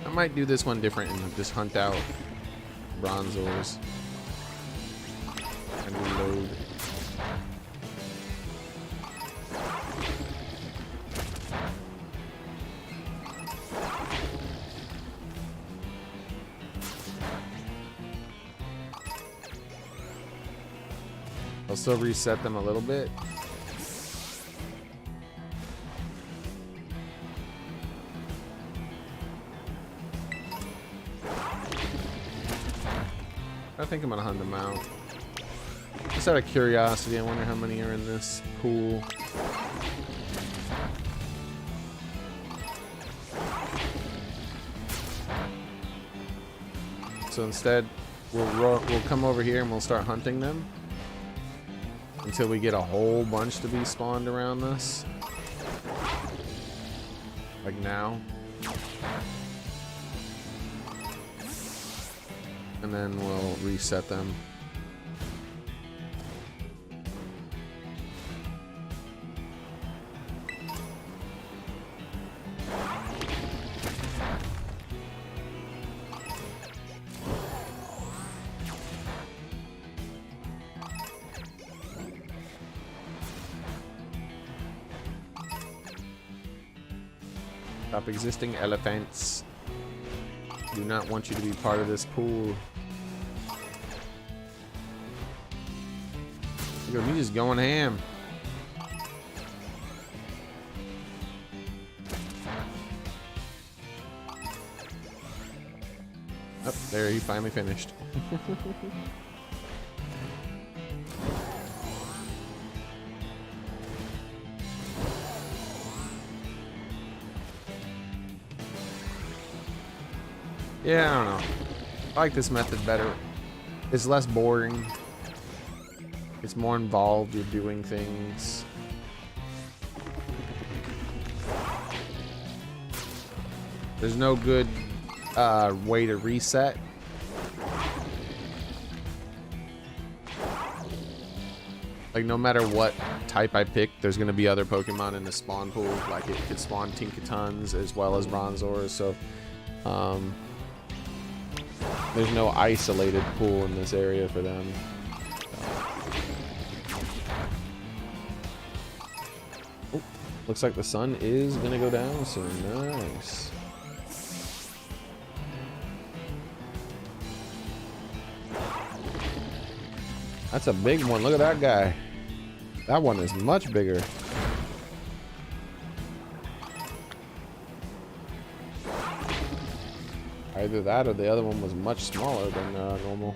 I might do this one different and just hunt out Bronzors and reload. I'll still reset them a little bit. I think I'm gonna hunt them out. Just out of curiosity, I wonder how many are in this pool. So instead, we'll come over here and we'll start hunting them until we get a whole bunch to be spawned around us. Like now. And then we'll reset them. Stop existing, elephants. Do not want you to be part of this pool. Look at me just going ham. Oh, there, he finally finished. Yeah, I don't know. I like this method better. It's less boring. It's more involved. You're doing things. There's no good way to reset. Like, no matter what type I pick, there's going to be other Pokemon in the spawn pool. Like, it could spawn Tinkatons as well as Bronzors. So, there's no isolated pool in this area for them. Oh, looks like the sun is going to go down soon. Nice. That's a big one. Look at that guy. That one is much bigger. Either that or the other one was much smaller than normal.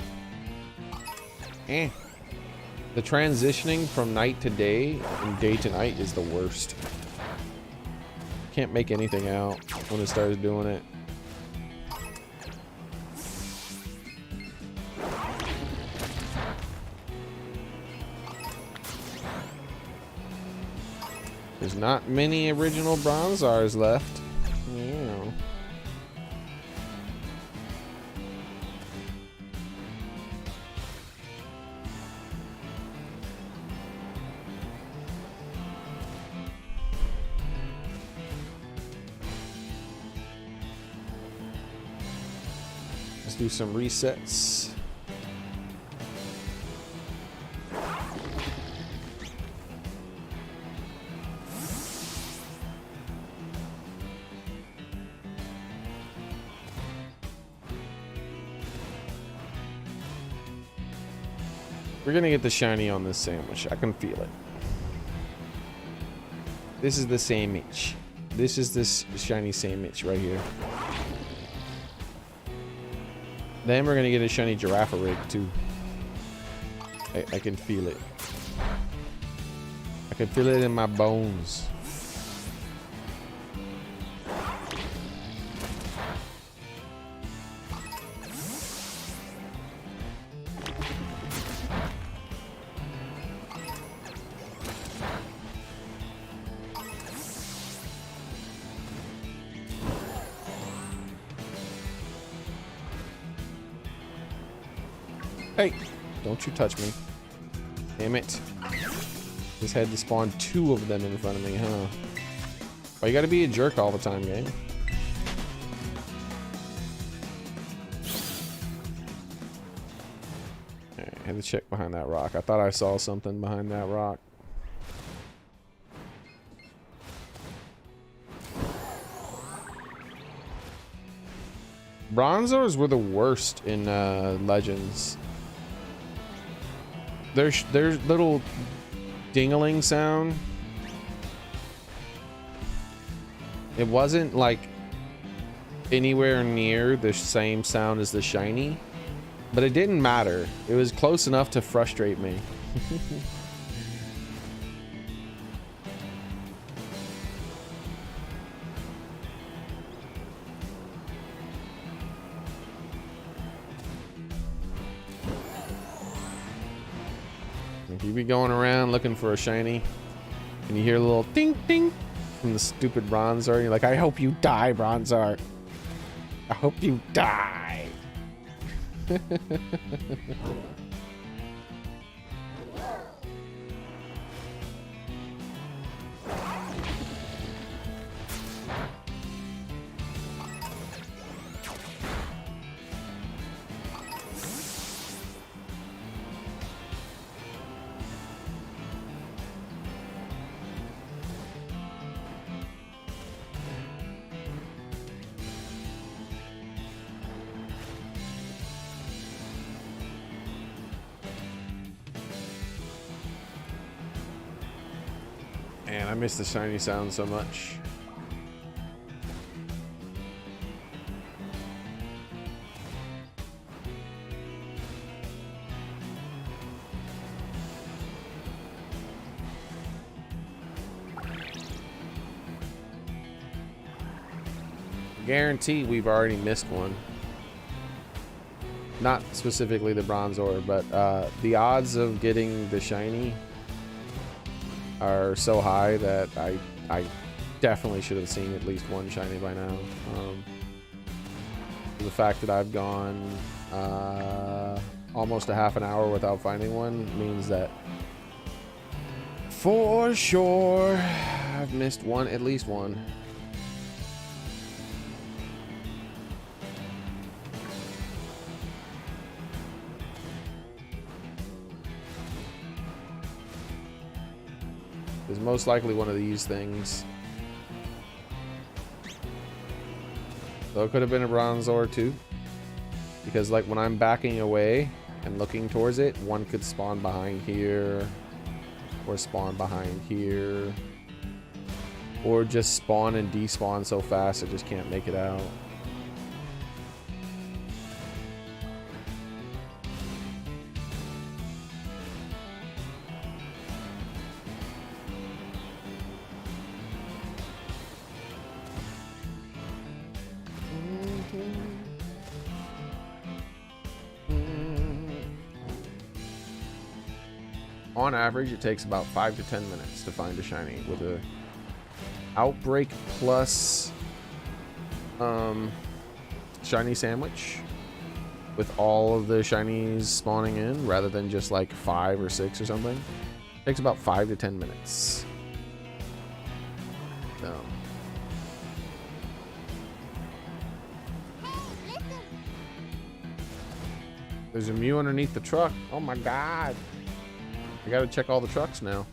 The transitioning from night to day and day to night is the worst. Can't make anything out when it starts doing it. There's not many original Bronzors left. Yeah. Let's do some resets. We're gonna get the shiny on this sandwich. I can feel it. This is the sandwich. This is this shiny sandwich right here. Then we're gonna get a shiny Girafarig too. I can feel it. I can feel it in my bones. Hey, don't you touch me. Damn it. Just had to spawn 2 of them in front of me, huh? Why you gotta be a jerk all the time, game? Alright, I had to check behind that rock. I thought I saw something behind that rock. Bronzors were the worst in Legends. Their little dingling sound, it wasn't like anywhere near the same sound as the shiny, but it didn't matter. It was close enough to frustrate me. If you be going around looking for a shiny and you hear a little ding ding from the stupid Bronzor, you're like, I hope you die, Bronzor. I hope you die. Man, I miss the shiny sound so much. Guarantee we've already missed one. not specifically the Bronzor, but the odds of getting the shiny are so high that I definitely should have seen at least one shiny by now. The fact that I've gone almost a half an hour without finding one means that for sure I've missed one, at least one. It's most likely one of these things. So it could have been a Bronzor too. Because like when I'm backing away and looking towards it, one could spawn behind here. Or spawn behind here. Or just spawn and despawn so fast it just can't make it out. On average, it takes about 5 to 10 minutes to find a shiny with a outbreak plus shiny sandwich with all of the shinies spawning in rather than just like 5 or 6 or something. It takes about 5 to 10 minutes. So. There's a Mew underneath the truck. Oh my god. I gotta check all the trucks now.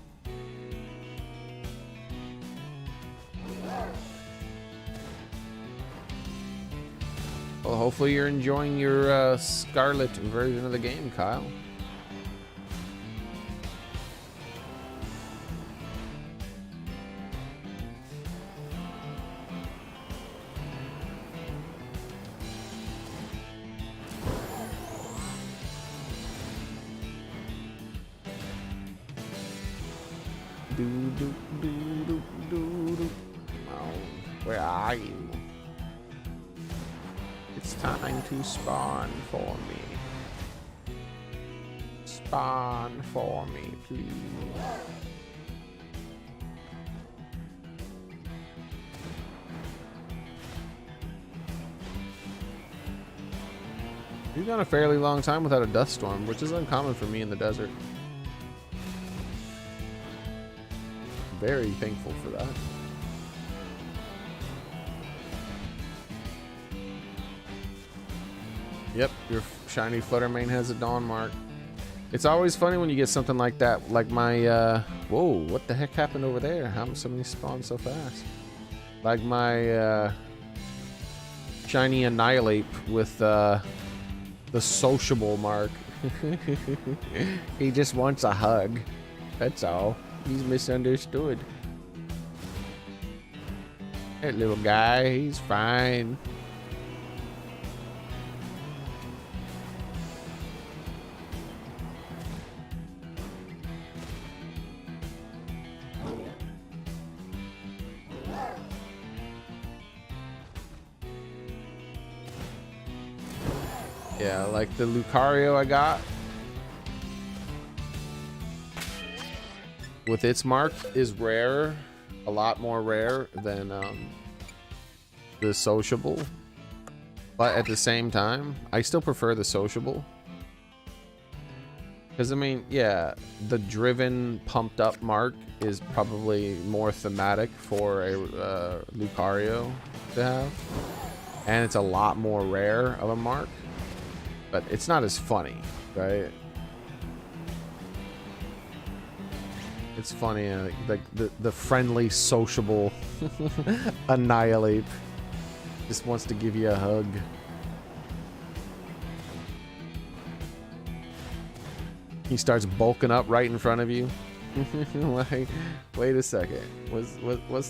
Well, hopefully you're enjoying your Scarlet version of the game, Kyle. Where are you? It's time to spawn for me. Spawn for me, please. We've gone a fairly long time without a dust storm, which is uncommon for me in the desert. Very thankful for that. Yep, your shiny Fluttermane has a dawn mark. It's always funny when you get something like that, like my, whoa, what the heck happened over there? How did somebody spawn so fast? Like my, shiny Annihilate with, the sociable mark. He just wants a hug. That's all. He's misunderstood. That little guy, he's fine. Yeah, like the Lucario I got with its mark is rare, a lot more rare than the sociable, but at the same time I still prefer the sociable because I mean, yeah, the driven pumped up mark is probably more thematic for a Lucario to have, and it's a lot more rare of a mark. But it's not as funny, right? It's funny, like the friendly, sociable Annihilate just wants to give you a hug. He starts bulking up right in front of you. Like, wait a second.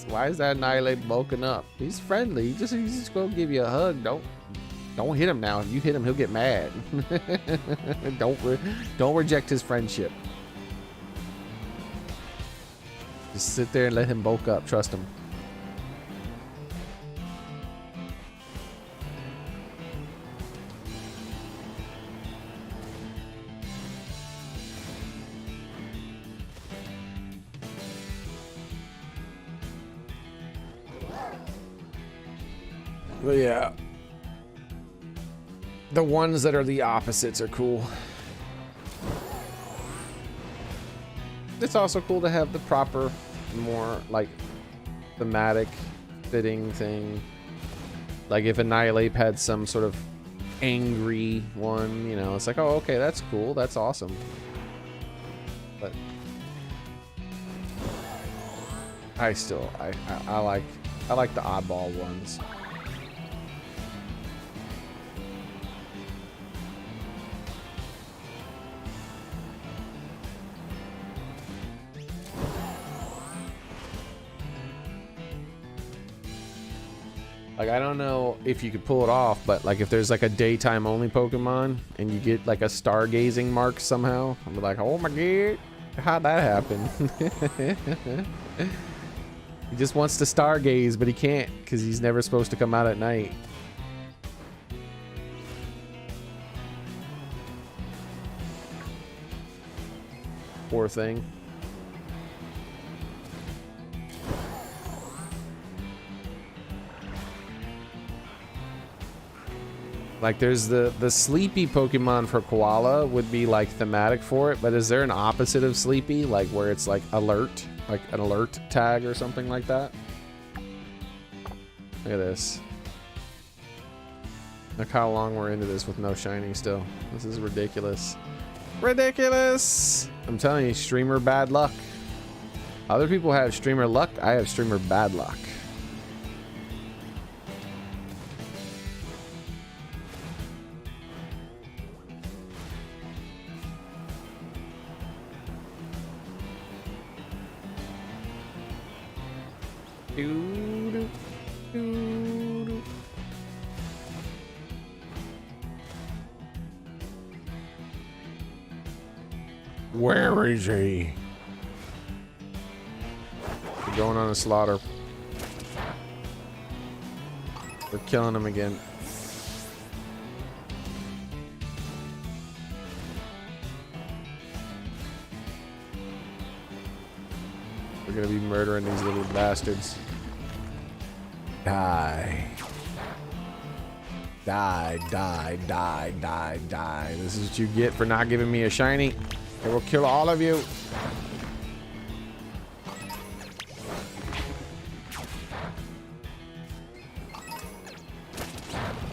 Why is that Annihilate bulking up? He's friendly. He's just gonna give you a hug. Don't hit him now. If you hit him, he'll get mad. Don't reject his friendship. Just sit there and let him bulk up. Trust him. But yeah. The ones that are the opposites are cool. It's also cool to have the proper, more like thematic fitting thing. Like if Annihilate had some sort of angry one, you know, it's like, oh, okay, that's cool, that's awesome. But I like the oddball ones. Like, I don't know if you could pull it off, but like if there's like a daytime only Pokemon and you get like a stargazing mark somehow, I'm like, oh my god, how'd that happen? He just wants to stargaze, but he can't because he's never supposed to come out at night. Poor thing. Like there's the sleepy Pokemon for Koala would be like thematic for it, but is there an opposite of sleepy, like where it's like alert, like an alert tag or something like that? Look at this. Look how long we're into this with no shiny still. This is ridiculous. Ridiculous! I'm telling you, streamer bad luck. Other people have streamer luck, I have streamer bad luck. Where is he? We're going on a slaughter. We're killing him again. We're gonna be murdering these little bastards. Die. Die, die, die, die, die. This is what you get for not giving me a shiny. I will kill all of you.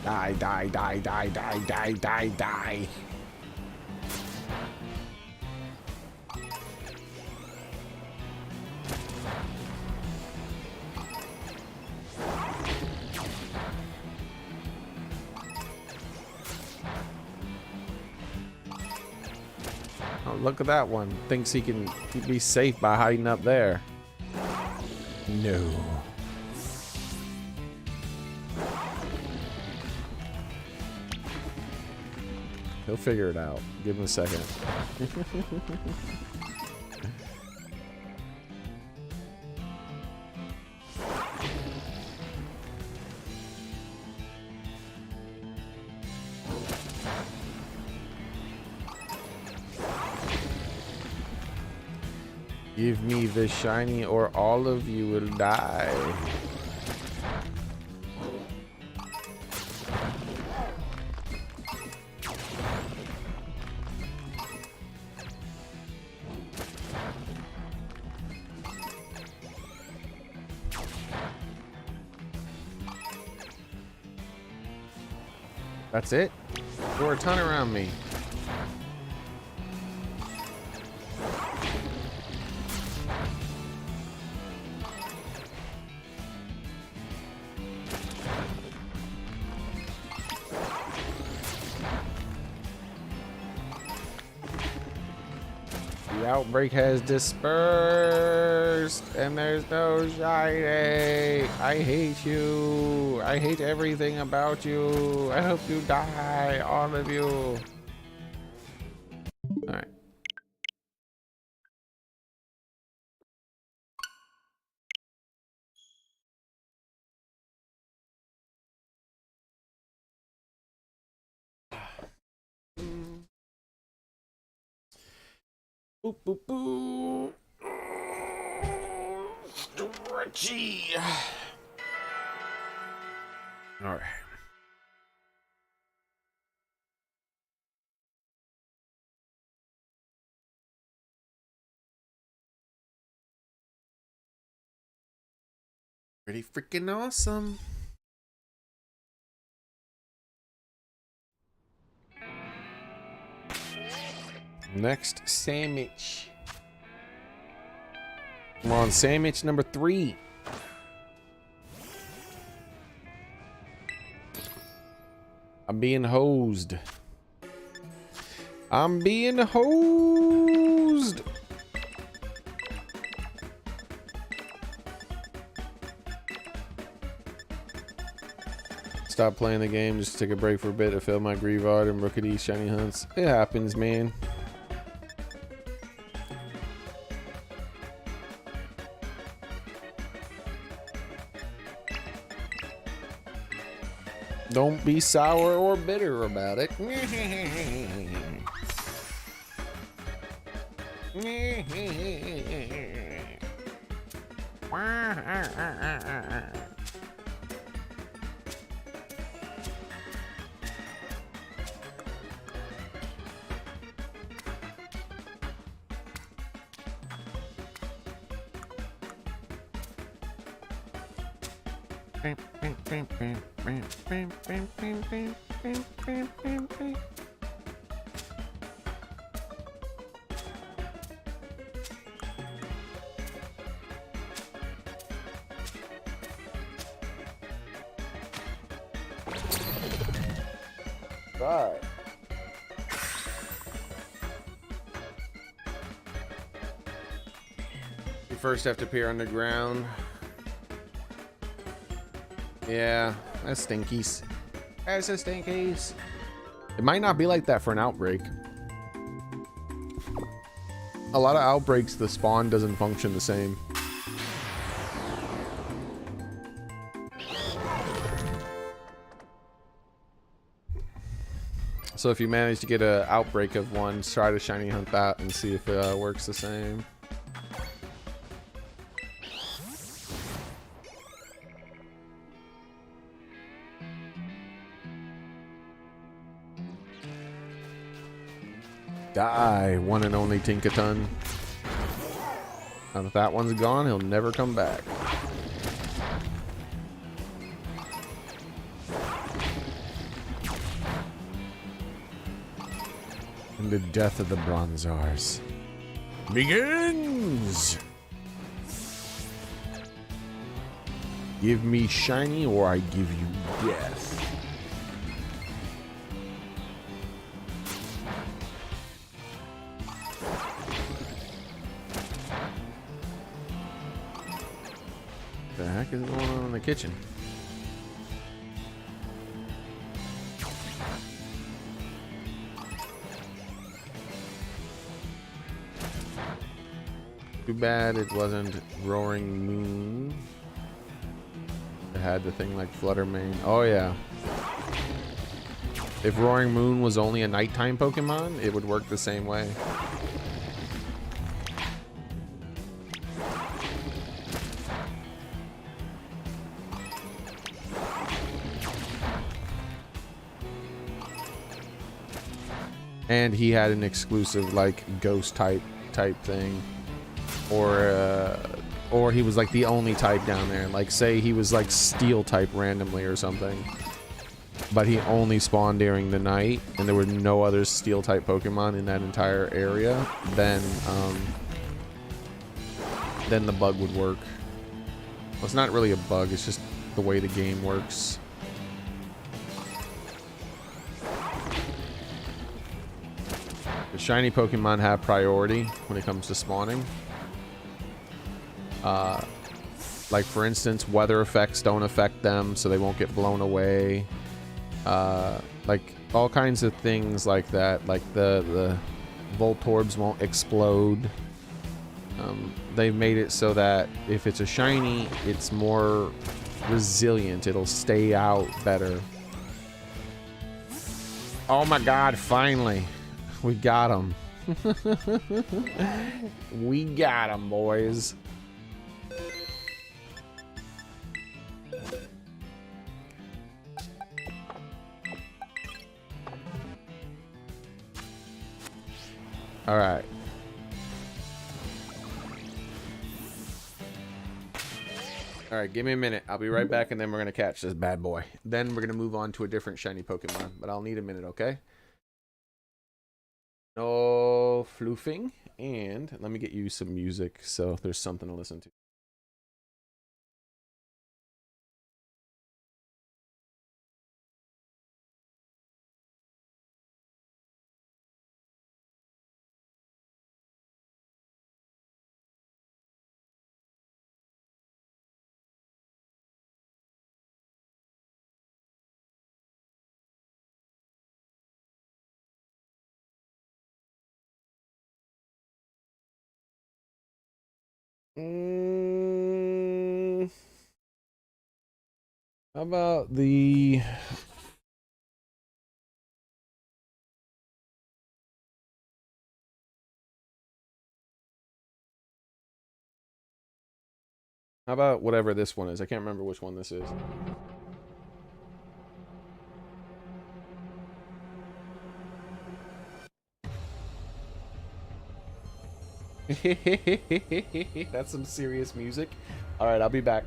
Die, die, die, die, die, die, die, die. Look at that one. Thinks he can be safe by hiding up there. No. He'll figure it out. Give him a second. Give me the shiny or all of you will die. That's it? There were a ton around me. The outbreak has dispersed and there's no shiny. I hate you. I hate everything about you. I hope you die, all of you. All right. Boop, boop, boop. Stretchy. All right. Pretty freaking awesome. Next sandwich. Come on, sandwich number 3. I'm being hosed. I'm being hosed. Stop playing the game, just take a break for a bit to fill my Greavard and Rookity shiny hunts. It happens, man. Don't be sour or bitter about it. Right. You first have to appear underground. Yeah, that's stinkies. That's a stinkies. It might not be like that for an outbreak. A lot of outbreaks, the spawn doesn't function the same. So if you manage to get an outbreak of one, try to shiny hunt that and see if it works the same. Die, one and only Tinkaton. Now if that one's gone, he'll never come back. And the death of the Bronzars begins! Give me shiny or I give you death. What the heck is going on in the kitchen? Too bad it wasn't Roaring Moon. It had the thing like Fluttermane. Oh yeah. If Roaring Moon was only a nighttime Pokemon, it would work the same way. And he had an exclusive like ghost type thing. Or he was like the only type down there. Like say he was like steel type randomly or something. But he only spawned during the night and there were no other steel type Pokemon in that entire area, then the bug would work. Well, it's not really a bug, it's just the way the game works. The shiny Pokemon have priority when it comes to spawning. Like for instance, weather effects don't affect them, so they won't get blown away. Like all kinds of things like that. Like the Voltorbs won't explode. They've made it so that if it's a shiny, it's more resilient. It'll stay out better. Oh my God! Finally, we got him. We got him, boys. All right. All right, give me a minute. I'll be right back, and then we're going to catch this bad boy. Then we're going to move on to a different shiny Pokemon, but I'll need a minute, okay? No floofing. And let me get you some music so there's something to listen to. How about the... How about whatever this one is? I can't remember which one this is. That's some serious music. All right, I'll be back.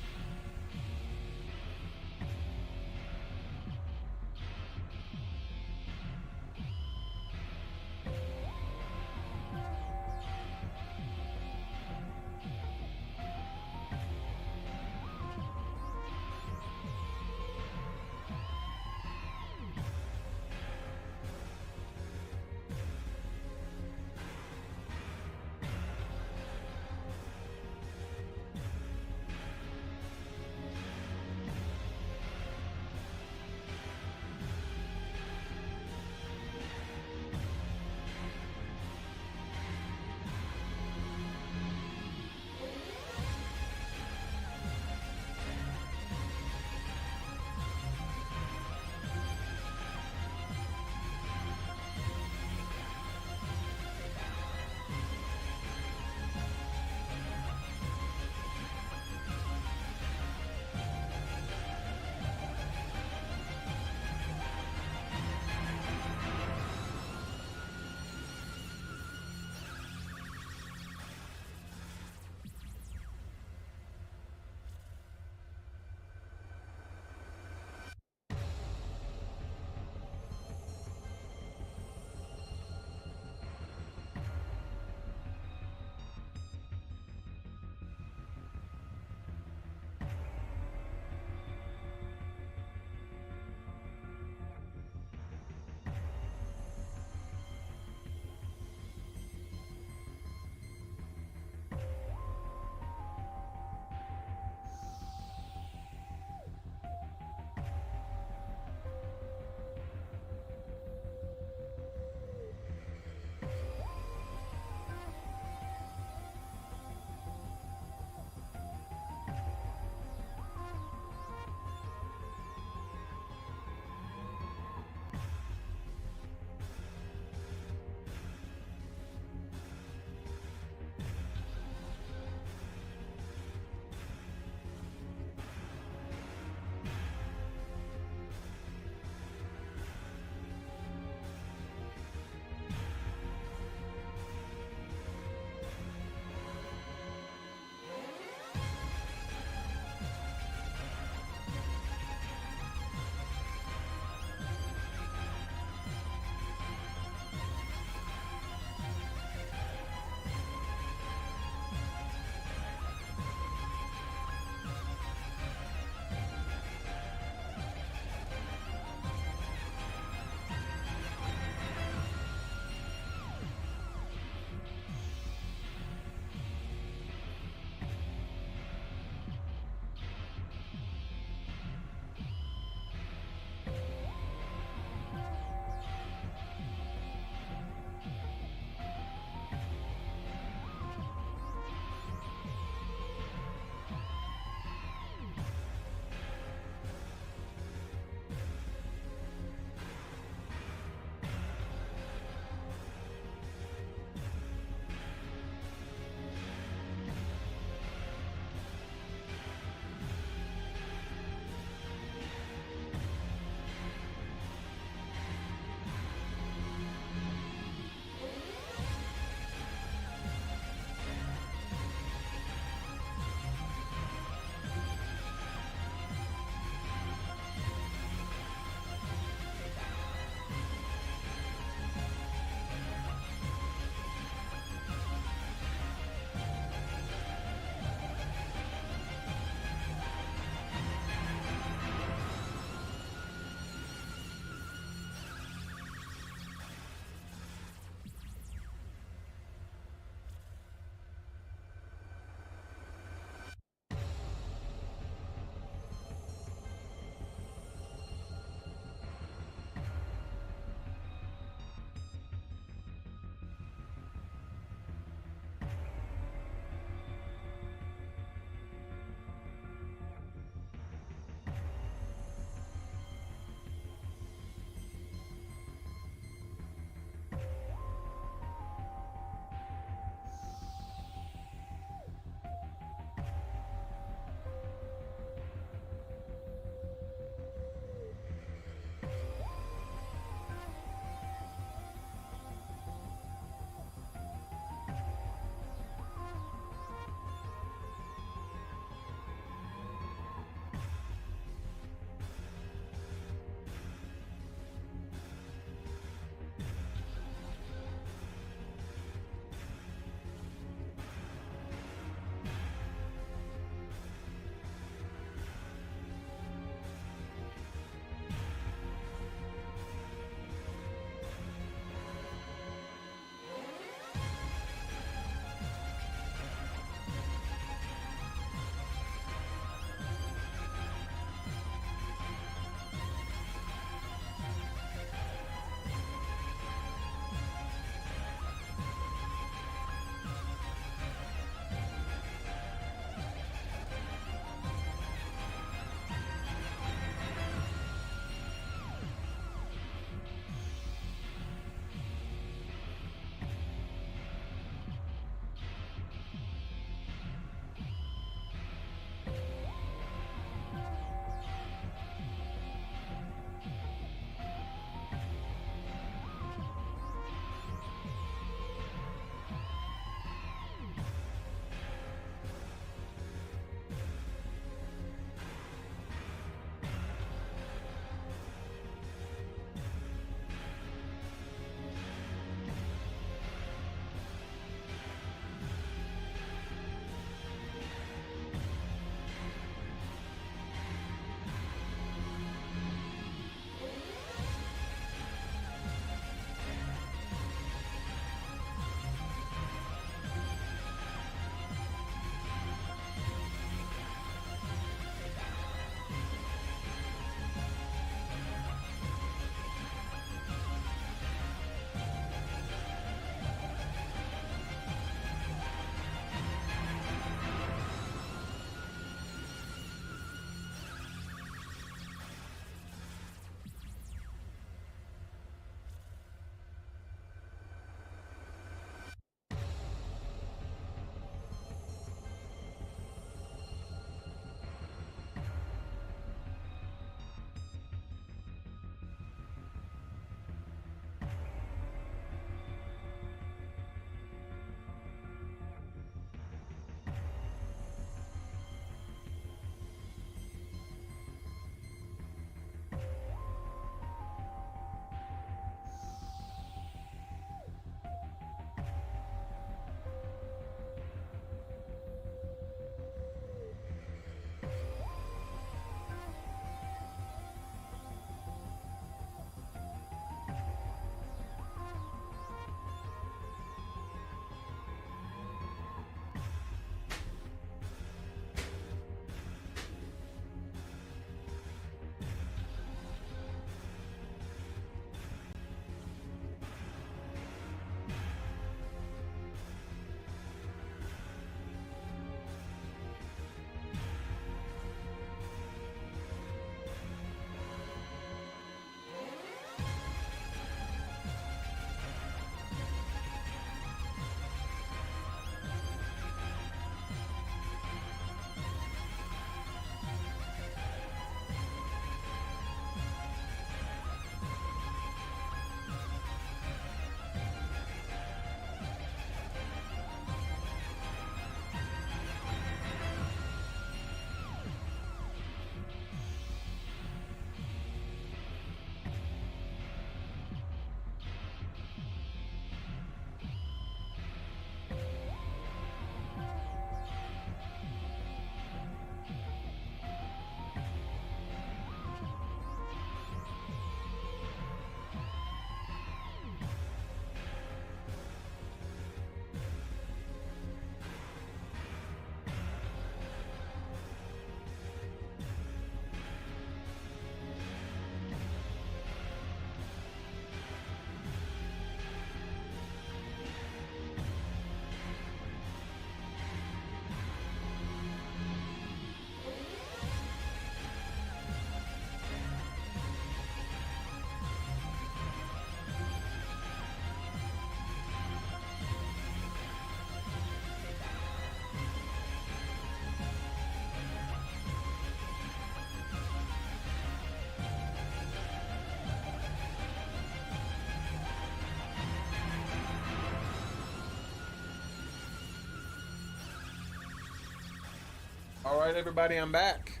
All right, everybody, I'm back.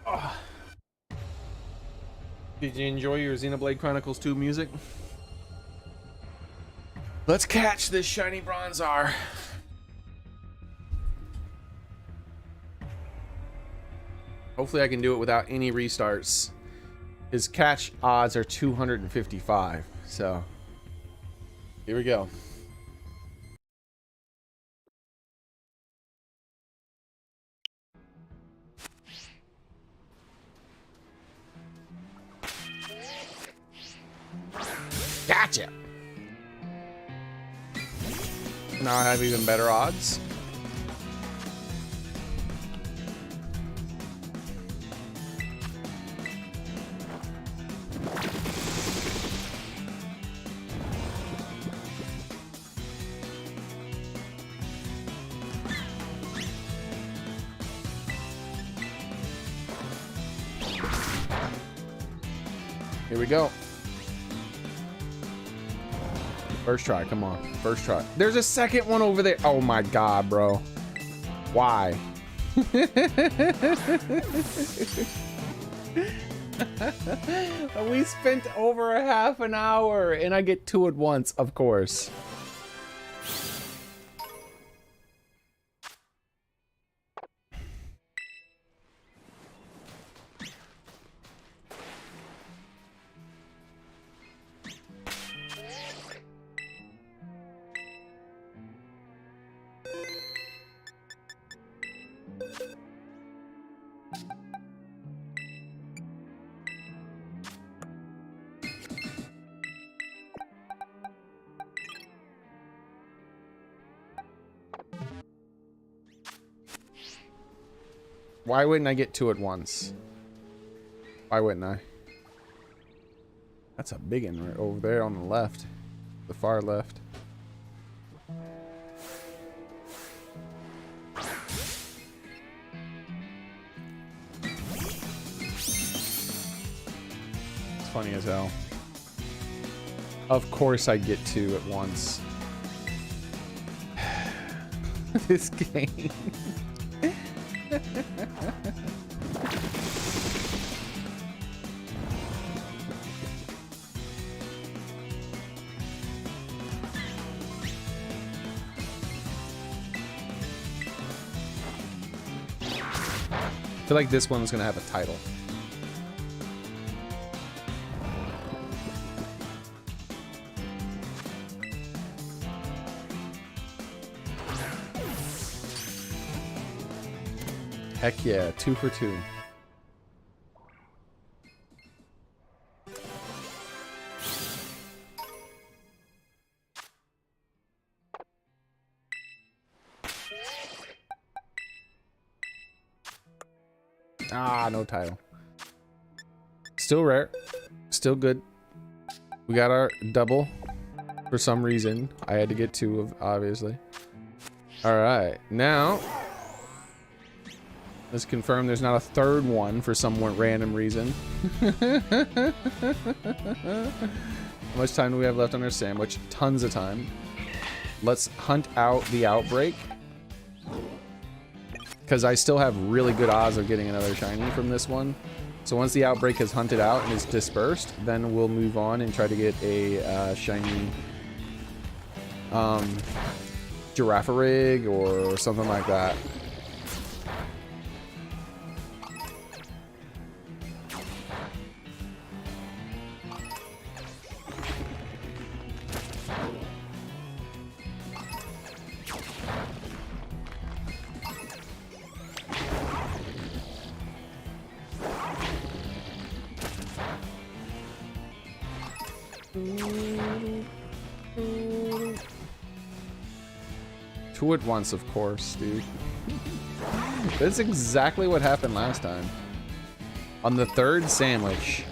Oh. Did you enjoy your Xenoblade Chronicles 2 music? Let's catch this shiny Bronzor. Hopefully I can do it without any restarts. His catch odds are 255, so here we go. Gotcha! Now I have even better odds. Here we go. First try, come on. First try. There's a second one over there. Oh my god, bro. Why? We spent over a half an hour and I get two at once, of course. Why wouldn't I get two at once? Why wouldn't I? That's a big one right over there on the left. The far left. It's funny as hell. Of course I get two at once. This game. I feel like this one's gonna have a title. Heck yeah, 2 for 2. Ah, no title. Still rare. Still good. We got our double. For some reason, I had to get two of, obviously. Alright, now let's confirm there's not a third one for some random reason. How much time do we have left on our sandwich? Tons of time. Let's hunt out the outbreak. Because I still have really good odds of getting another shiny from this one. So once the outbreak has hunted out and is dispersed, then we'll move on and try to get a shiny Girafarig or something like that. Two at once, of course, dude. That's exactly what happened last time. On the third sandwich.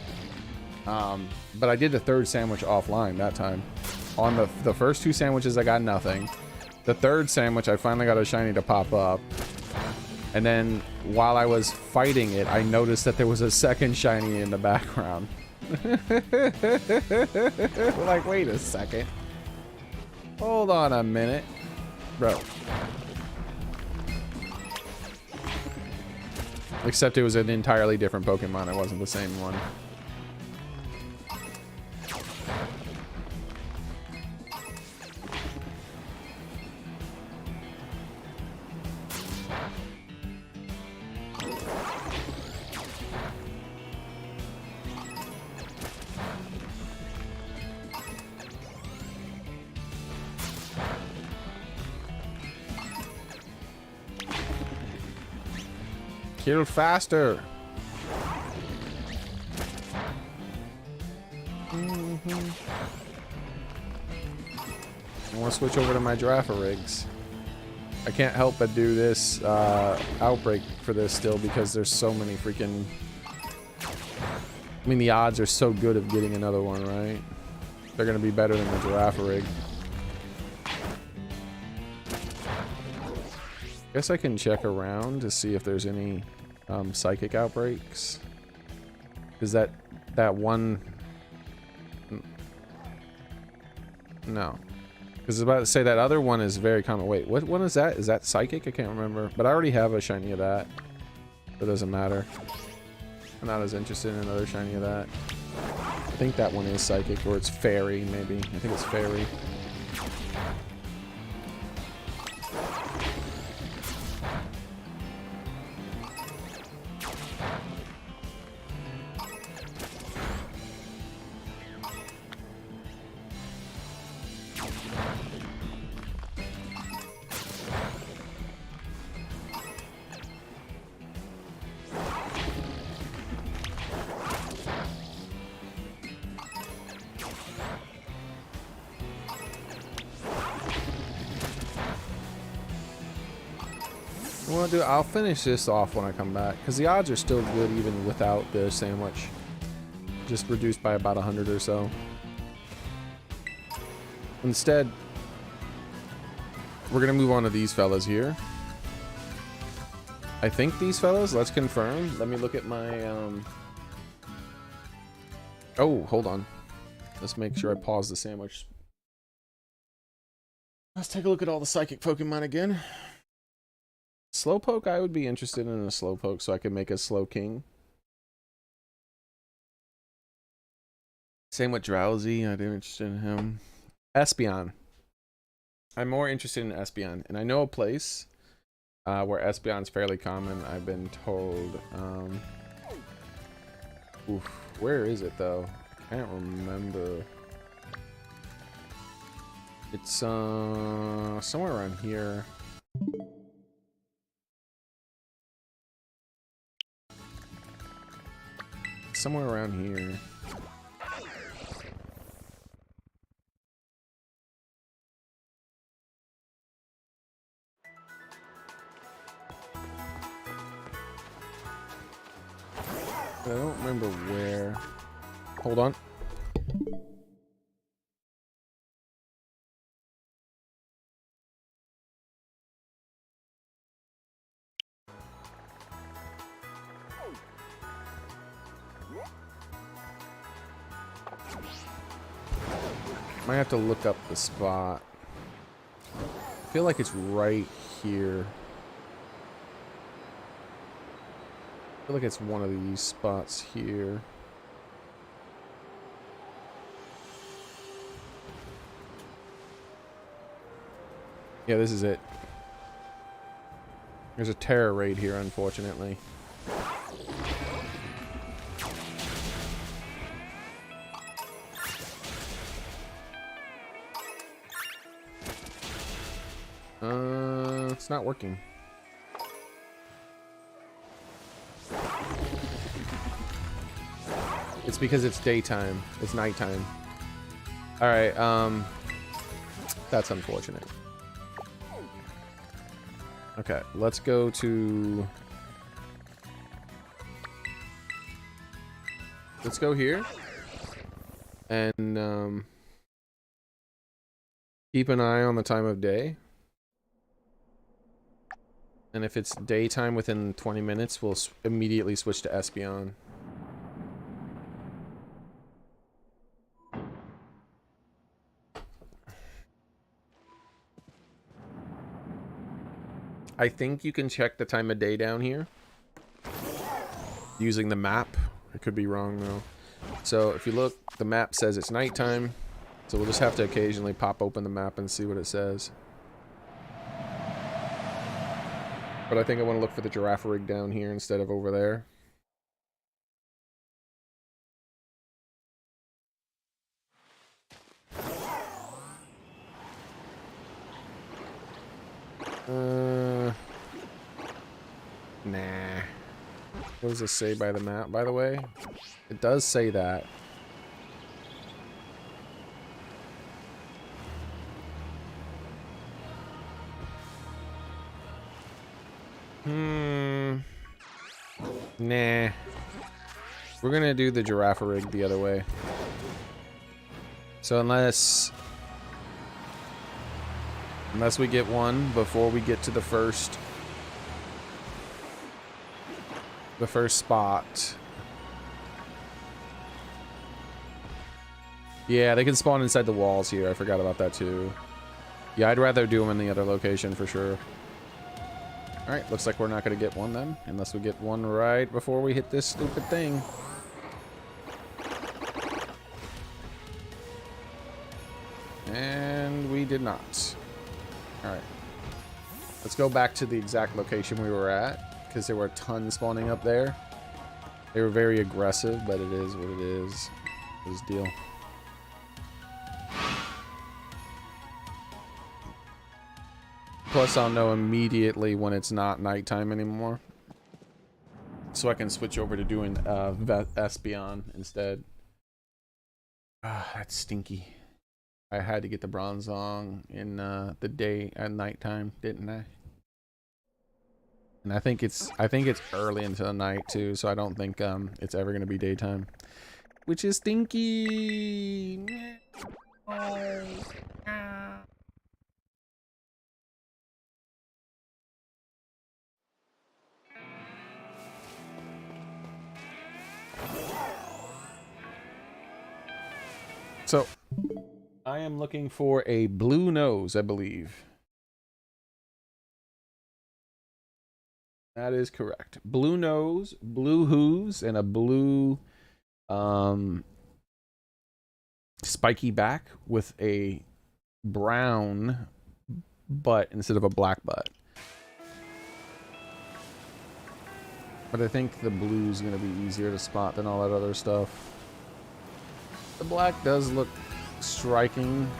But I did the third sandwich offline that time. On the first two sandwiches, I got nothing. The third sandwich, I finally got a shiny to pop up. And then, while I was fighting it, I noticed that there was a second shiny in the background. Like, wait a second. Hold on a minute. Bro. Except it was an entirely different Pokemon. It wasn't the same one. Kill faster. I want to switch over to my Giraffarigs. I can't help but do this outbreak for this still because there's so many freaking... I mean, the odds are so good of getting another one, right? They're going to be better than the Giraffarig. Guess I can check around to see if there's any psychic outbreaks. Is that one? No. Because I was about to say that other one is very common. Wait, what one is that? Is that psychic? I can't remember. But I already have a shiny of that. It doesn't matter. I'm not as interested in another shiny of that. I think that one is psychic, or it's fairy, maybe. I think it's fairy. I'll finish this off when I come back, because the odds are still good even without the sandwich. Just reduced by about 100 or so. Instead, we're going to move on to these fellas here. I think these fellas, let's confirm. Let me look at my... Oh, hold on. Let's make sure I pause the sandwich. Let's take a look at all the psychic Pokemon again. Slowpoke, I would be interested in a Slowpoke so I could make a Slowking. Same with Drowsy, I'd be interested in him. Espeon. I'm more interested in Espeon. And I know a place where Espeon's fairly common, I've been told. Oof, where is it though? I can't remember. It's somewhere around here. Somewhere around here. I don't remember where. Hold on. Might have to look up the spot. I feel like it's right here. I feel like it's one of these spots here. Yeah, this is it. There's a Tera Raid here, unfortunately. It's not working. It's because it's daytime. It's nighttime. Alright, that's unfortunate. Okay, let's go to... Let's go here. And, keep an eye on the time of day. And if it's daytime within 20 minutes, we'll immediately switch to Espeon. I think you can check the time of day down here using the map. I could be wrong though. So if you look, the map says it's nighttime. So we'll just have to occasionally pop open the map and see what it says. But I think I want to look for the giraffe rig down here instead of over there. Nah. What does this say by the map, by the way? It does say that. Nah. We're gonna do the giraffe rig the other way. So unless we get one before we get to the first spot. Yeah, they can spawn inside the walls here. I forgot about that too. Yeah, I'd rather do them in the other location for sure. Alright, looks like we're not going to get one then. Unless we get one right before we hit this stupid thing. And we did not. Alright. Let's go back to the exact location we were at. Because there were a ton spawning up there. They were very aggressive, but it is what it is. This deal. Plus, I'll know immediately when it's not nighttime anymore. So I can switch over to doing Espeon instead. Ah, that's stinky. I had to get the Bronzong in the day at nighttime, didn't I? And I think it's early into the night too, so I don't think it's ever gonna be daytime. Which is stinky. So, I am looking for a blue nose, I believe. That is correct. Blue nose, blue hooves, and a blue spiky back with a brown butt instead of a black butt. But I think the blue is going to be easier to spot than all that other stuff. The black does look striking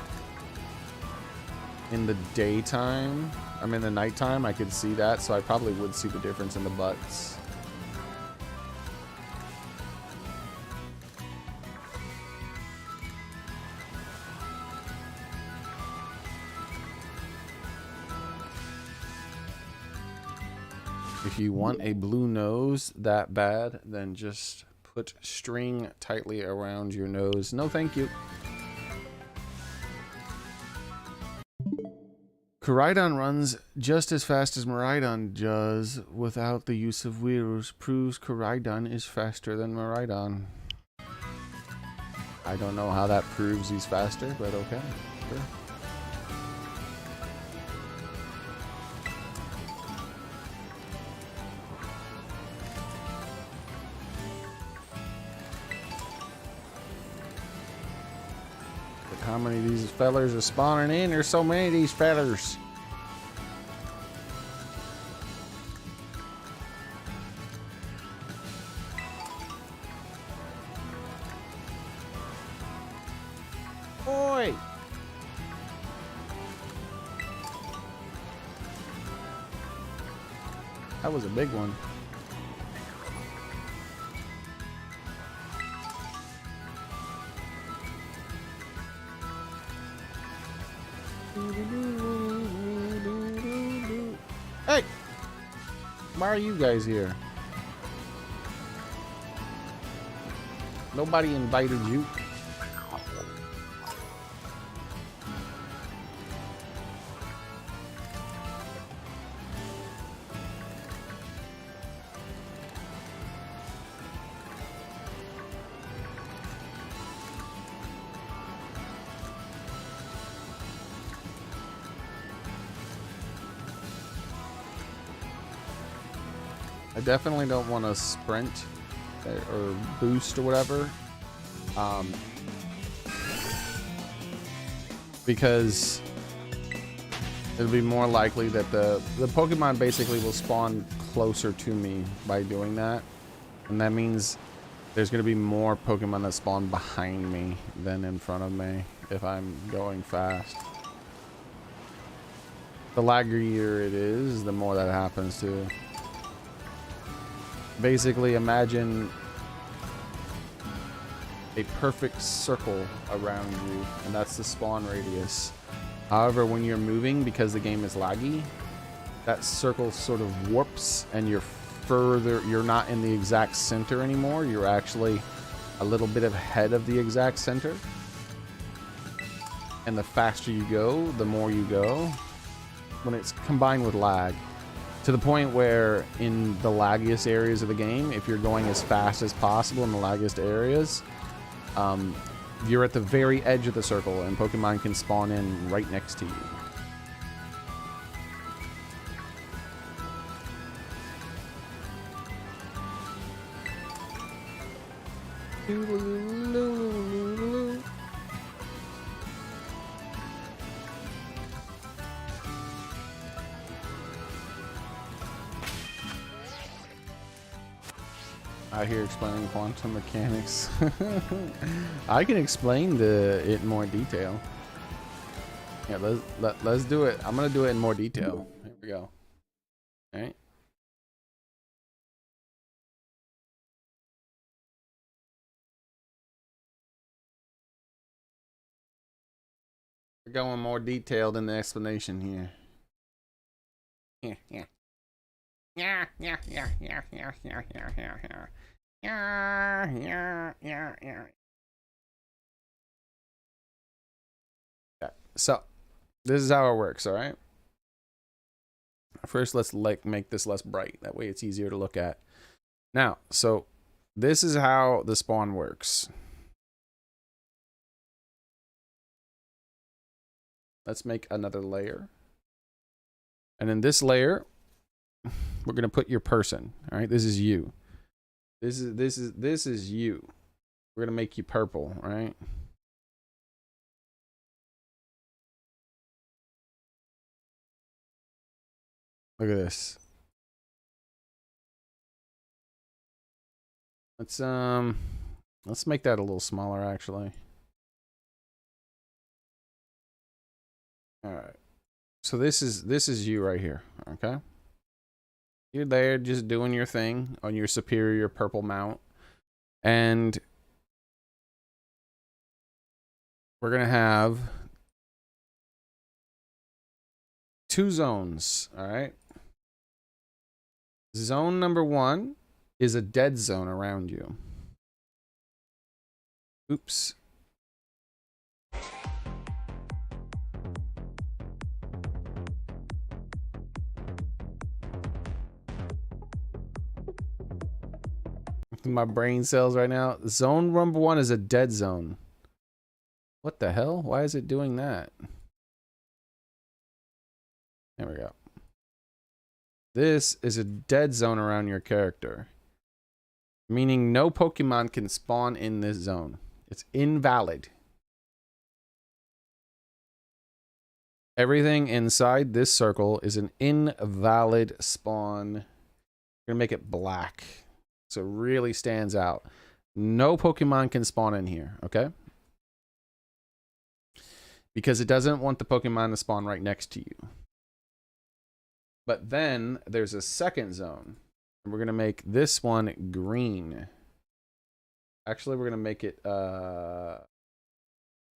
in the daytime. I mean, the nighttime, I could see that, so I probably would see the difference in the butts. If you want a blue nose that bad, then just put string tightly around your nose. No, thank you. Koraidon runs just as fast as Miraidon does without the use of wheels. Proves Koraidon is faster than Miraidon. I don't know how that proves he's faster, but okay. Sure. How many of these fellers are spawning in? There's so many of these fellers. Oi! That was a big one. Hey! Why are you guys here? Nobody invited you. I definitely don't want to sprint or boost or whatever. Because it'll be more likely that the Pokemon basically will spawn closer to me by doing that. And that means there's going to be more Pokemon that spawn behind me than in front of me if I'm going fast. The laggier it is, the more that happens too. Basically, imagine a perfect circle around you, and that's the spawn radius. However, when you're moving, because the game is laggy, that circle sort of warps and you're not in the exact center anymore. You're actually a little bit ahead of the exact center. And the faster you go, the more you go. When it's combined with lag, to the point where in the laggiest areas of the game, if you're going as fast as possible in the laggiest areas, you're at the very edge of the circle and Pokemon can spawn in right next to you. Out here explaining quantum mechanics. I can explain it in more detail. Yeah, let's do it. I'm gonna do it in more detail. Here we go. All right. We're going more detailed in the explanation here. Yeah, yeah. Yeah. So, this is how it works, all right? First, let's make this less bright. That way it's easier to look at. Now, so this is how the spawn works. Let's make another layer. And in this layer, we're going to put your person, all right? This is you. This is you. We're going to make you purple, all right? Look at this. Let's make that a little smaller actually. All right. So this is you right here, okay? You're there just doing your thing on your superior purple mount. And we're going to have 2 zones, all right? Zone number 1 is a dead zone around you. Oops. My brain cells right now. Zone number 1 is a dead zone. What the hell? Why is it doing that? There we go. This is a dead zone around your character, meaning no Pokemon can spawn in this zone. It's invalid. Everything inside this circle is an invalid spawn. We're gonna make it black so it really stands out. No Pokemon can spawn in here, okay? Because it doesn't want the Pokemon to spawn right next to you. But then there's a second zone. And we're going to make this one green. Actually, we're going to make it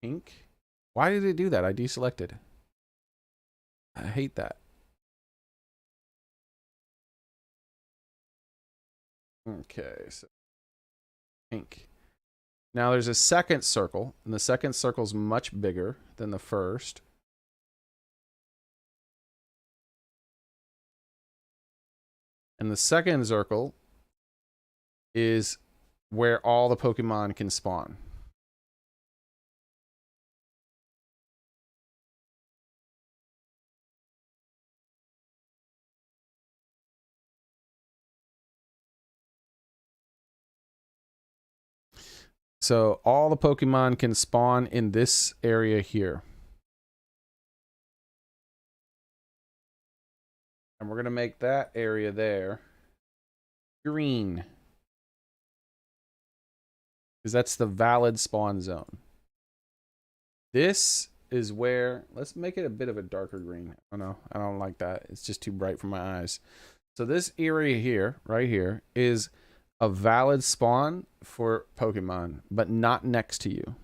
pink. Why did it do that? I deselected. I hate that. Okay, so pink. Now there's a second circle, and the second circle's much bigger than the first. And the second circle is where all the Pokemon can spawn. So all the Pokemon can spawn in this area here. And we're going to make that area there green. Because that's the valid spawn zone. This is where, let's make it a bit of a darker green. Oh no, I don't like that. It's just too bright for my eyes. So this area here, right here, is a valid spawn for Pokemon, but not next to you.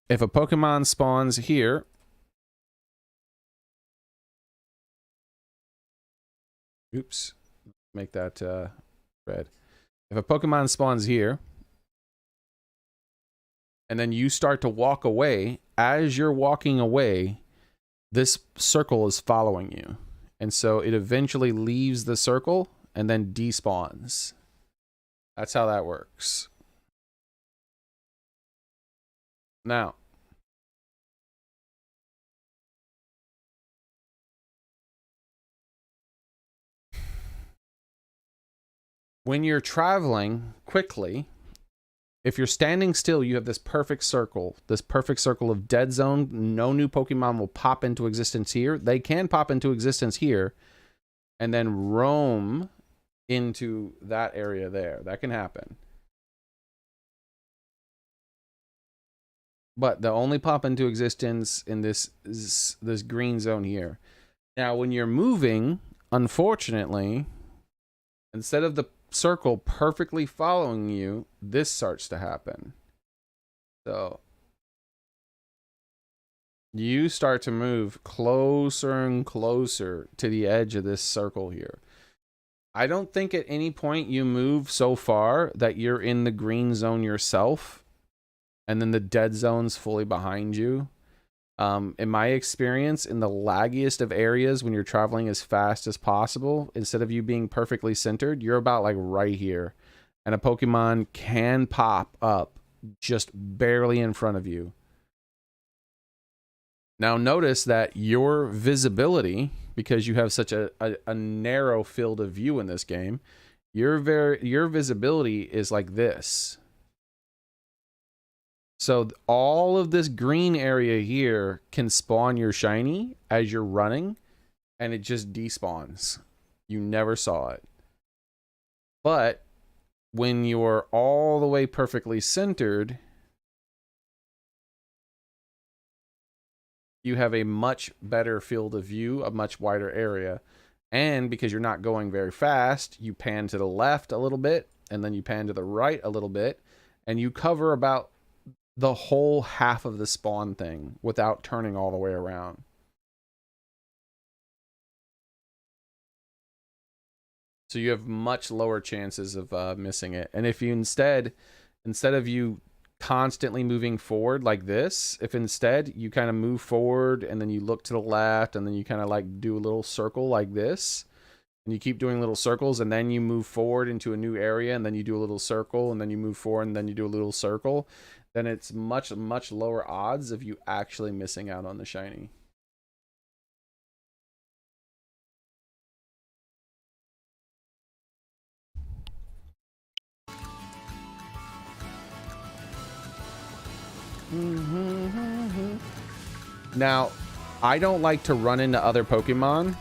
If a Pokemon spawns here, oops, make that red. If a Pokemon spawns here, and then you start to walk away, as you're walking away, this circle is following you. And so it eventually leaves the circle and then despawns. That's how that works. Now, when you're traveling quickly, if you're standing still, you have this perfect circle of dead zone. No new Pokemon will pop into existence here. They can pop into existence here and then roam into that area there. That can happen. But they'll only pop into existence in this green zone here. Now, when you're moving, unfortunately, instead of the circle perfectly following you, this starts to happen. So you start to move closer and closer to the edge of this circle here. I don't think at any point you move so far that you're in the green zone yourself and then the dead zone's fully behind you. In my experience, in the laggiest of areas, when you're traveling as fast as possible, instead of you being perfectly centered, you're about like right here. And a Pokemon can pop up just barely in front of you. Now notice that your visibility, because you have such a narrow field of view in this game, your visibility is like this. So all of this green area here can spawn your shiny as you're running, and it just despawns. You never saw it. But when you're all the way perfectly centered, you have a much better field of view, a much wider area. And because you're not going very fast, you pan to the left a little bit, and then you pan to the right a little bit, and you cover about the whole half of the spawn thing without turning all the way around. So you have much lower chances of missing it. And if you instead of you constantly moving forward like this, if instead you kind of move forward and then you look to the left and then you kind of like do a little circle like this, and you keep doing little circles, and then you move forward into a new area, and then you do a little circle, and then you move forward, and then you do a little circle, then it's much lower odds of you actually missing out on the shiny. Now, I don't like to run into other Pokemon.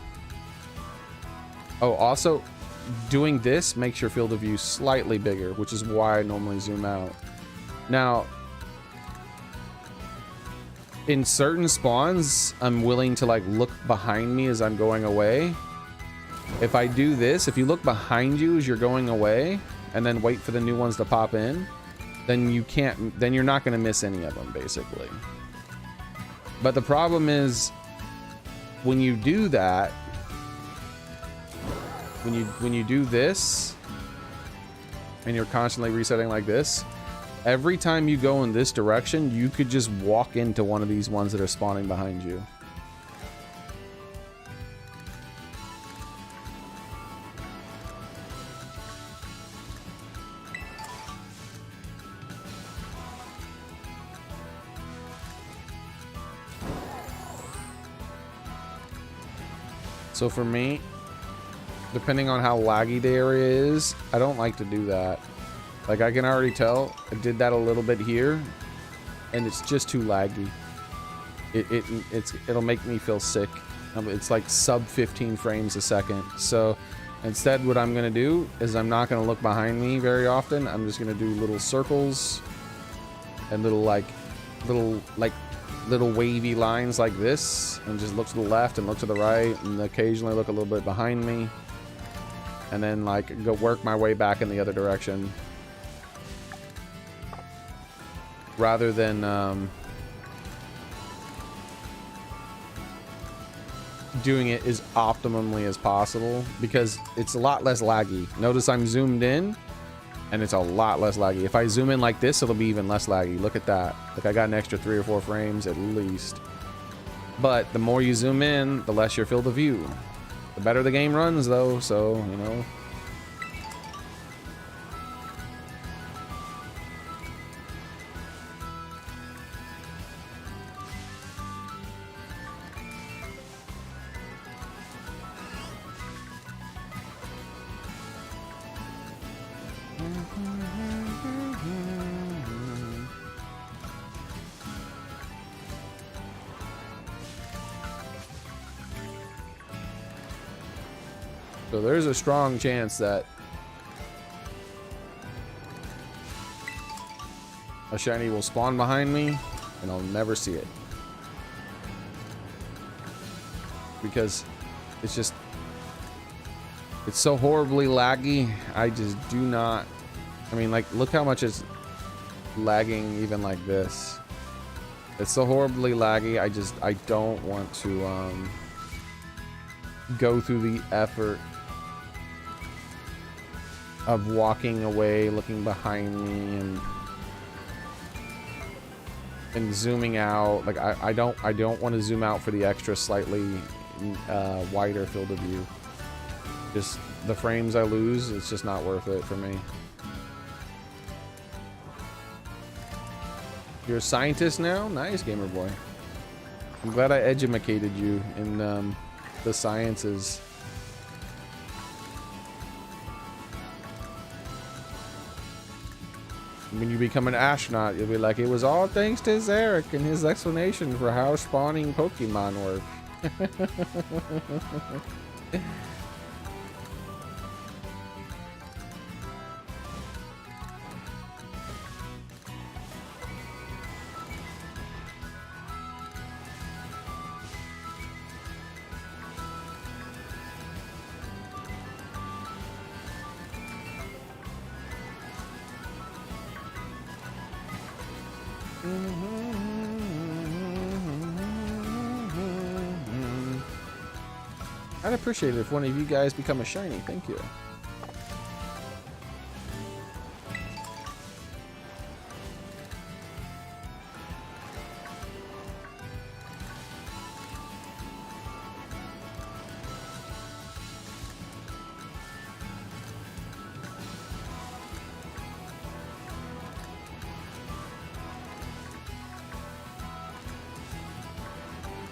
Oh, also, doing this makes your field of view slightly bigger, which is why I normally zoom out. Now, in certain spawns, I'm willing to like look behind me as I'm going away. If I do this, if you look behind you as you're going away and then wait for the new ones to pop in, then you're not going to miss any of them, basically. But the problem is when you do that, when you do this and you're constantly resetting like this, every time you go in this direction, you could just walk into one of these ones that are spawning behind you. So for me, depending on how laggy the area is, I don't like to do that. Like, I can already tell I did that a little bit here, and it's just too laggy. It'll make me feel sick. It's like sub 15 frames a second. So instead, what I'm gonna do is I'm not gonna look behind me very often. I'm just gonna do little circles and little wavy lines like this, and just look to the left and look to the right, and occasionally look a little bit behind me, and then like go work my way back in the other direction, rather than doing it as optimally as possible, because it's a lot less laggy. Notice I'm zoomed in and it's a lot less laggy. If I zoom in like this, it'll be even less laggy. Look at that. Like, I got an extra 3 or 4 frames at least. But the more you zoom in, the less your field of view. The better the game runs though, so, you know. So there's a strong chance that a shiny will spawn behind me and I'll never see it. Because it's so horribly laggy. I just do not, I mean, like, look how much it's lagging even like this. It's so horribly laggy. I don't want to go through the effort of walking away, looking behind me, and zooming out. Like, I don't want to zoom out for the extra slightly wider field of view. Just the frames I lose, it's just not worth it for me. You're a scientist now? Nice, gamer boy. I'm glad I educated you in the sciences. When you become an astronaut, you'll be like, it was all thanks to Zarek and his explanation for how spawning Pokemon work. I'd appreciate it if one of you guys become a shiny. Thank you.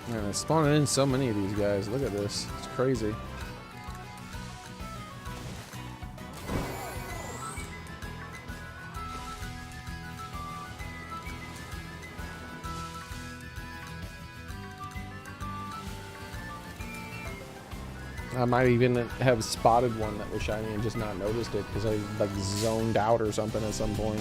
Man, it's spawning in so many of these guys. Look at this. It's crazy. I might even have spotted one that was shiny and just not noticed it because I like zoned out or something at some point.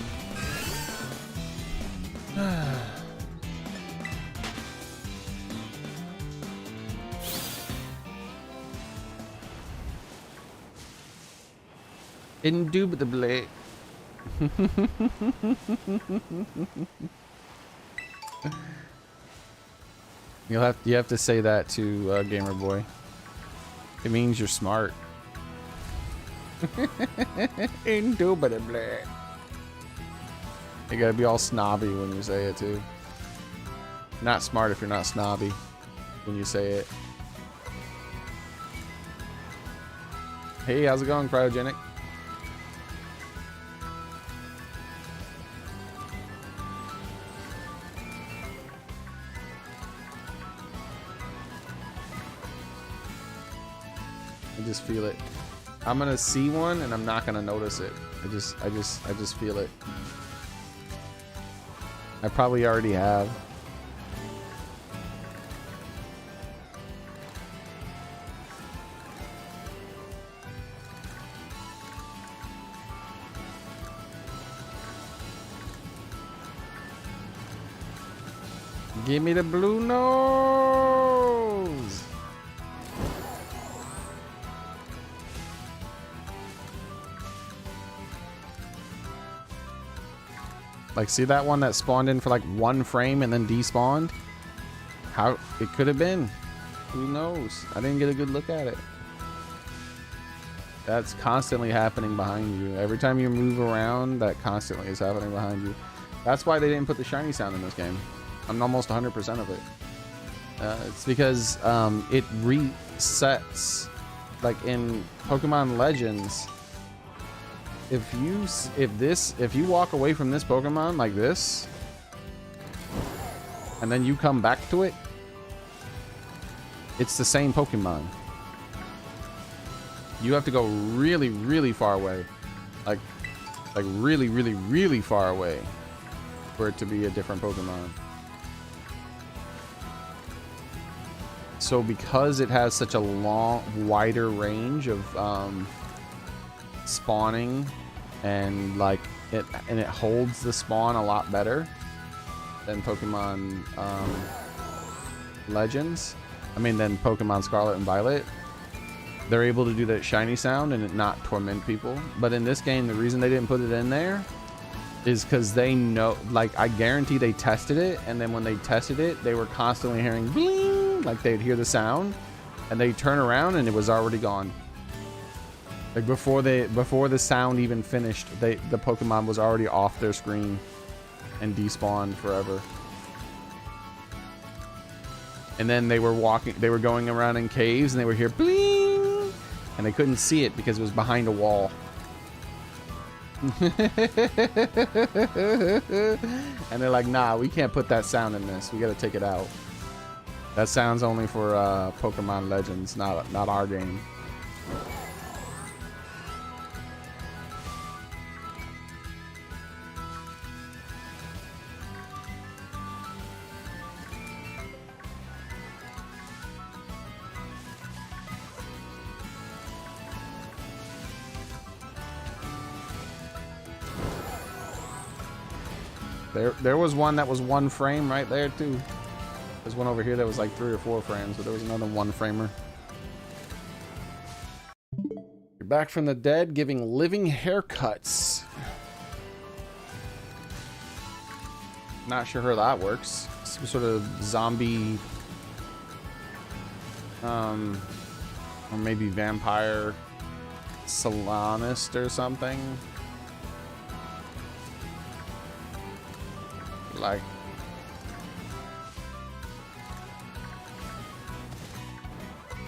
Indubitably. You have to say that to Gamer Boy. It means you're smart. Indubitably. You gotta be all snobby when you say it too. Not smart if you're not snobby when you say it. Hey, how's it going, Cryogenic? I just feel it. I'm gonna see one and I'm not gonna notice it. I just feel it. I probably already have. Give me the blue nose. Like, see that one that spawned in for like 1 frame and then despawned? How it could have been. Who knows? I didn't get a good look at it. That's constantly happening behind you. Every time you move around, that constantly is happening behind you. That's why they didn't put the shiny sound in this game. I'm almost 100% of it. It's because it resets. Like in Pokemon Legends, if you walk away from this Pokemon like this, and then you come back to it, it's the same Pokemon. You have to go really, really far away, like really, really, really far away, for it to be a different Pokemon. So because it has such a wider range of spawning, and like it holds the spawn a lot better than Pokemon Legends. I mean, than Pokemon Scarlet and Violet. They're able to do that shiny sound and it not torment people. But in this game, the reason they didn't put it in there is because they know, like, I guarantee they tested it, and then when they tested it, they were constantly hearing bling, like they'd hear the sound, and they turn around and it was already gone. Like before the sound even finished, the Pokemon was already off their screen and despawned forever. And then they were going around in caves and they would hear bling, and they couldn't see it because it was behind a wall. And they're like, nah, we can't put that sound in this. We gotta take it out. That sound's only for Pokemon Legends, not our game. There was one that was 1 frame right there too. There's one over here that was like 3 or 4 frames, but there was another 1 framer. You're back from the dead, giving living haircuts. Not sure how that works. Some sort of zombie, or maybe vampire salonist or something.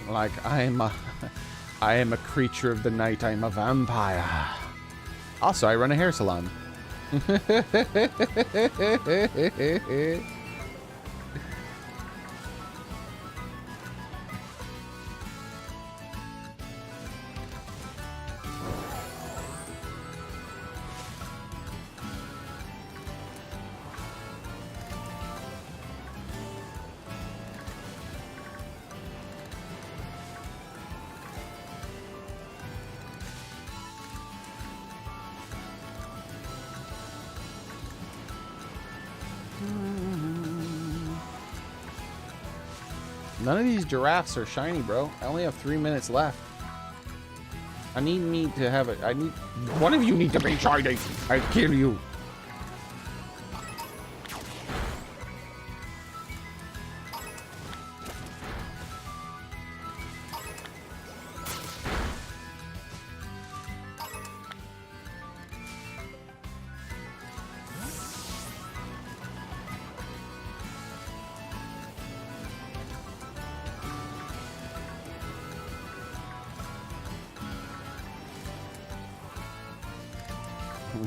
Like, I am a creature of the night. I am a vampire. Also, I run a hair salon. None of these giraffes are shiny, bro. I only have 3 minutes left. I need me to have it. One of you need to be shiny. I kill you.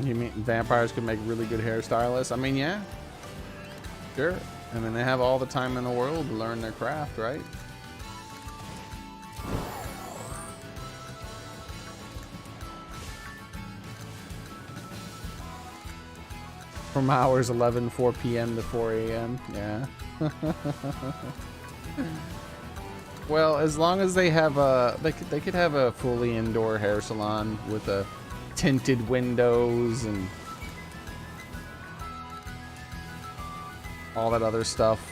You mean vampires could make really good hairstylists? I mean, yeah. Sure. I mean, they have all the time in the world to learn their craft, right? From hours 4 p.m. to 4 a.m. Yeah. Well, as long as they have a, they could have a fully indoor hair salon with a tinted windows and all that other stuff.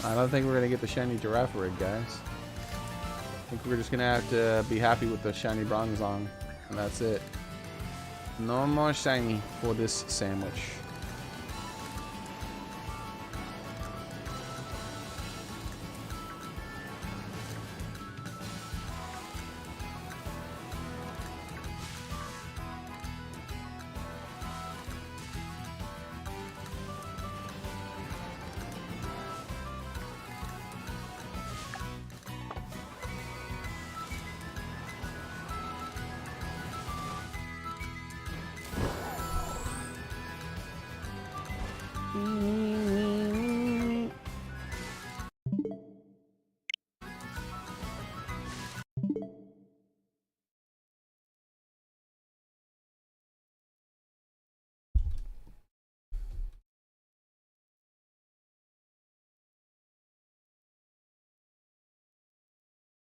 I don't think we're gonna get the shiny giraffe rig, guys. I think we're just gonna have to be happy with the shiny Bronzong, and that's it. No more shiny for this sandwich.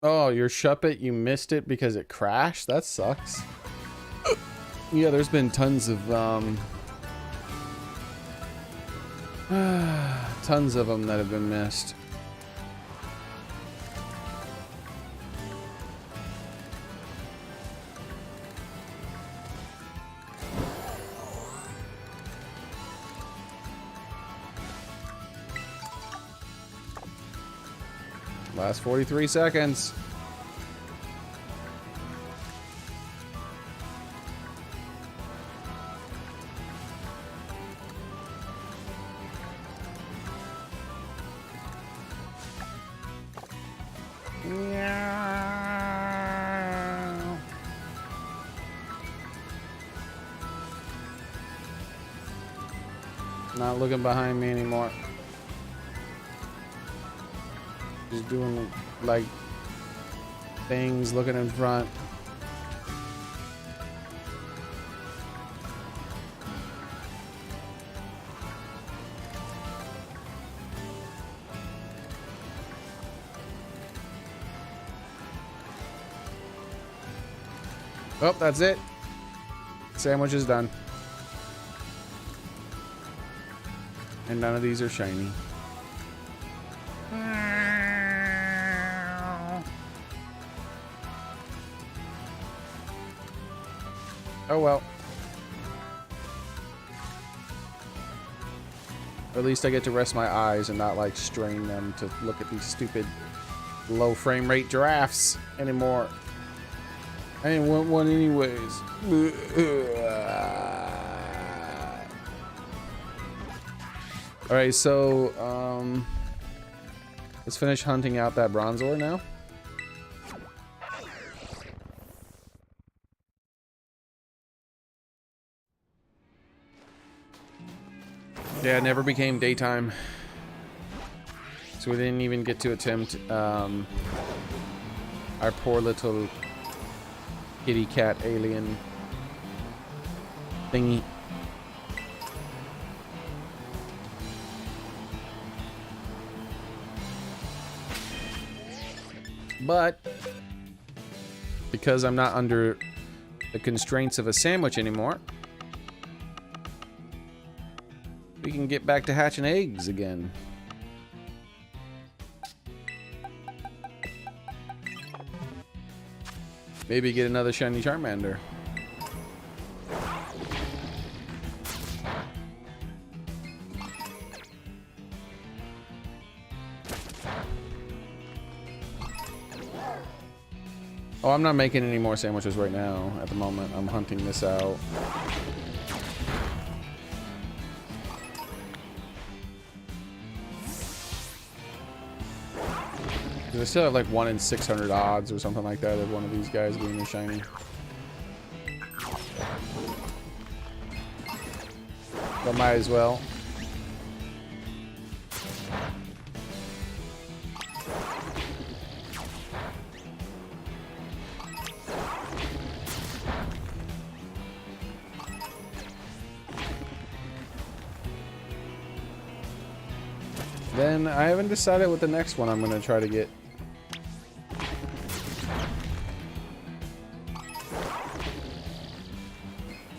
Oh, your Shuppet, you missed it because it crashed? That sucks. Yeah, there's been tons of tons of them that have been missed. Last 43 seconds. Not looking behind me anymore. Just doing like things, looking in front. Oh, that's it. Sandwich is done. And none of these are shiny. Oh well. Or at least I get to rest my eyes and not like strain them to look at these stupid low frame rate giraffes anymore. I didn't want one anyways. Alright, so let's finish hunting out that Bronzor now. Yeah, it never became daytime. So we didn't even get to attempt our poor little kitty cat alien thingy. But because I'm not under the constraints of a sandwich anymore, we can get back to hatching eggs again. Maybe get another shiny Charmander. Oh, I'm not making any more sandwiches right now. At the moment, I'm hunting this out. I still have like 1 in 600 odds or something like that of one of these guys being a shiny. But might as well. Then I haven't decided what the next one I'm going to try to get.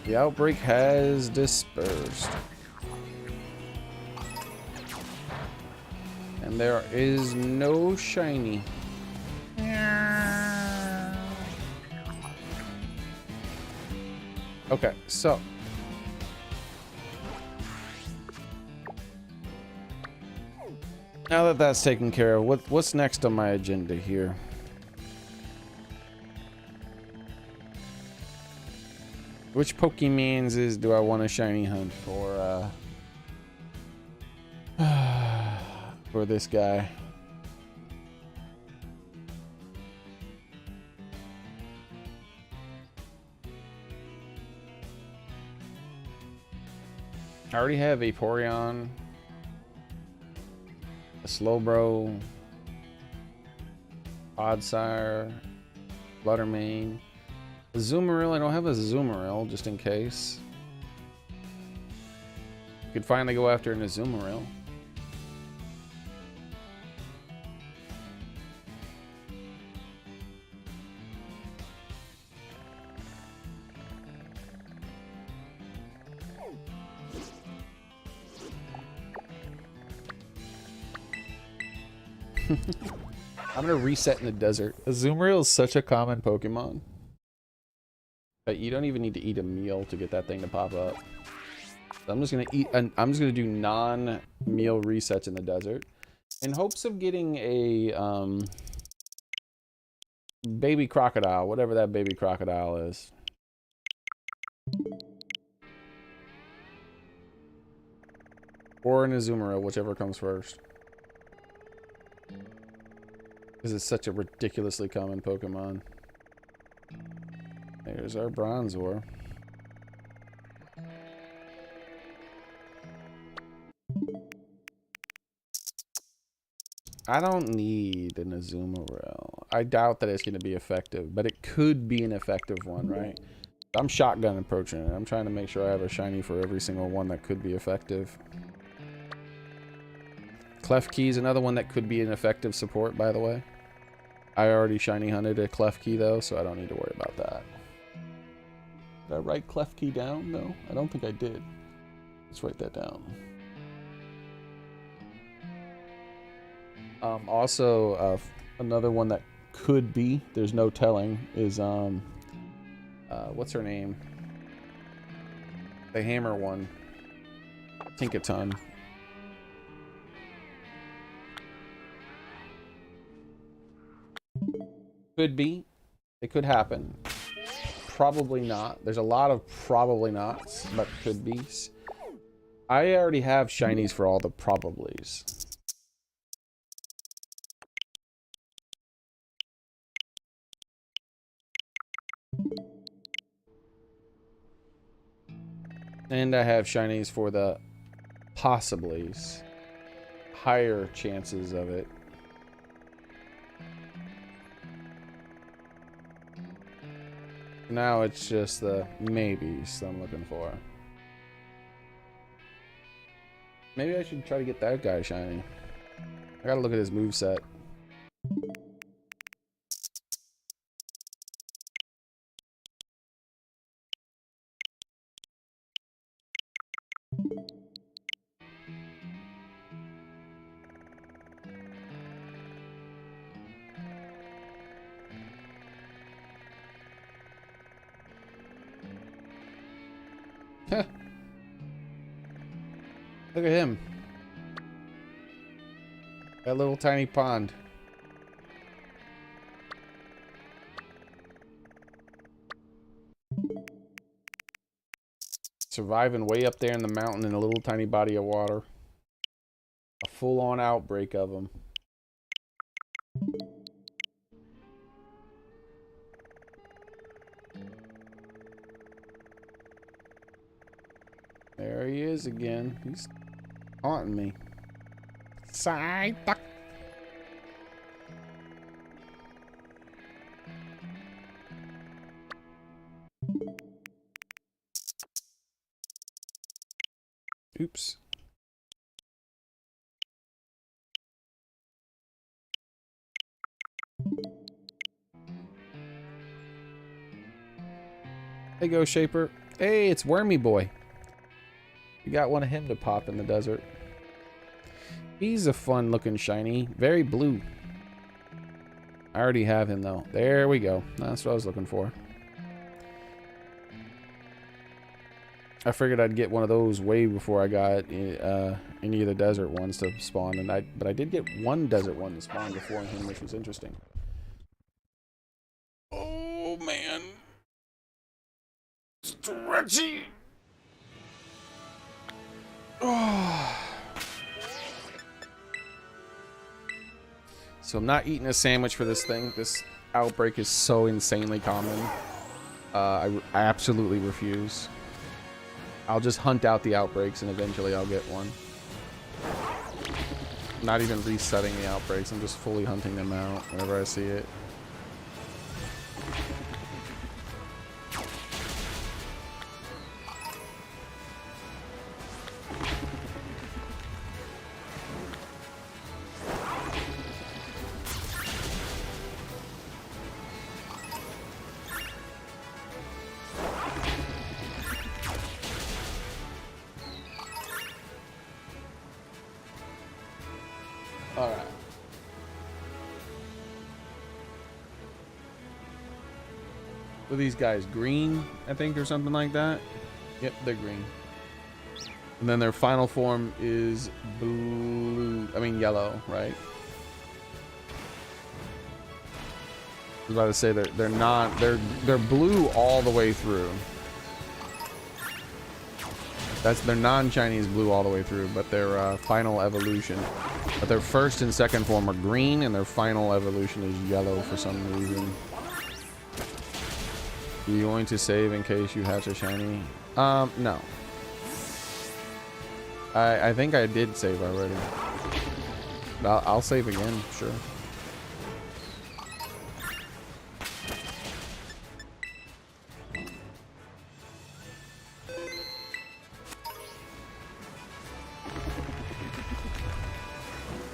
The outbreak has dispersed. And there is no shiny. Okay, so. Now that that's taken care of, what's next on my agenda here? Which Pokemons do I want to shiny hunt for, for this guy? I already have a Vaporeon, a Slowbro, Oddsire, Fluttermane. A Zoomeril, I don't have a Zoomeril, just in case. Could finally go after an Azumarill. I'm gonna reset in the desert. Azumarill is such a common Pokemon that you don't even need to eat a meal to get that thing to pop up. So I'm just gonna eat, and I'm just gonna do non-meal resets in the desert, in hopes of getting a baby crocodile, whatever that baby crocodile is. Or an Azumarill, whichever comes first. This is such a ridiculously common Pokemon. There's our Bronzor. I don't need an Azumarill. I doubt that it's going to be effective, but it could be an effective one, right? I'm shotgun approaching it. I'm trying to make sure I have a shiny for every single one that could be effective. Klefki is another one that could be an effective support, by the way. I already shiny hunted a Klefki though, so I don't need to worry about that. Did I write Klefki down? No, I don't think I did. Let's write that down. Also, another one that could be, there's no telling, is, what's her name? The hammer one. Tinkaton. Could be. It could happen. Probably not. There's a lot of probably nots, but could be. I already have shinies for all the probablys. And I have shinies for the possiblies. Higher chances of it. Now it's just the maybes I'm looking for. Maybe I should try to get that guy shiny. I gotta look at his moveset. Look at him. That little tiny pond. Surviving way up there in the mountain in a little tiny body of water. A full-on outbreak of them. There he is again. He's haunting me. Side duck. Oops. Hey, Go Shaper. Hey, it's Wormy Boy. We got one of him to pop in the desert. He's a fun looking shiny. Very blue. I already have him though. There we go. That's what I was looking for. I figured I'd get one of those way before I got any of the desert ones to spawn, but I did get one desert one to spawn before him, which was interesting. Oh man, stretchy. Oh. So I'm not eating a sandwich for this thing. This outbreak is so insanely common. I absolutely refuse. I'll just hunt out the outbreaks and eventually I'll get one. Not even resetting the outbreaks, I'm just fully hunting them out whenever I see it. Alright. What are these guys? Green, I think, or something like that? Yep, they're green. And then their final form is blue. I mean, yellow, right? I was about to say they're not. They're blue all the way through. That's their non-Chinese blue all the way through, but their final evolution. But their first and second form are green, and their final evolution is yellow for some reason. You going to save in case you hatch a shiny? No. I think I did save already. But I'll save again, sure.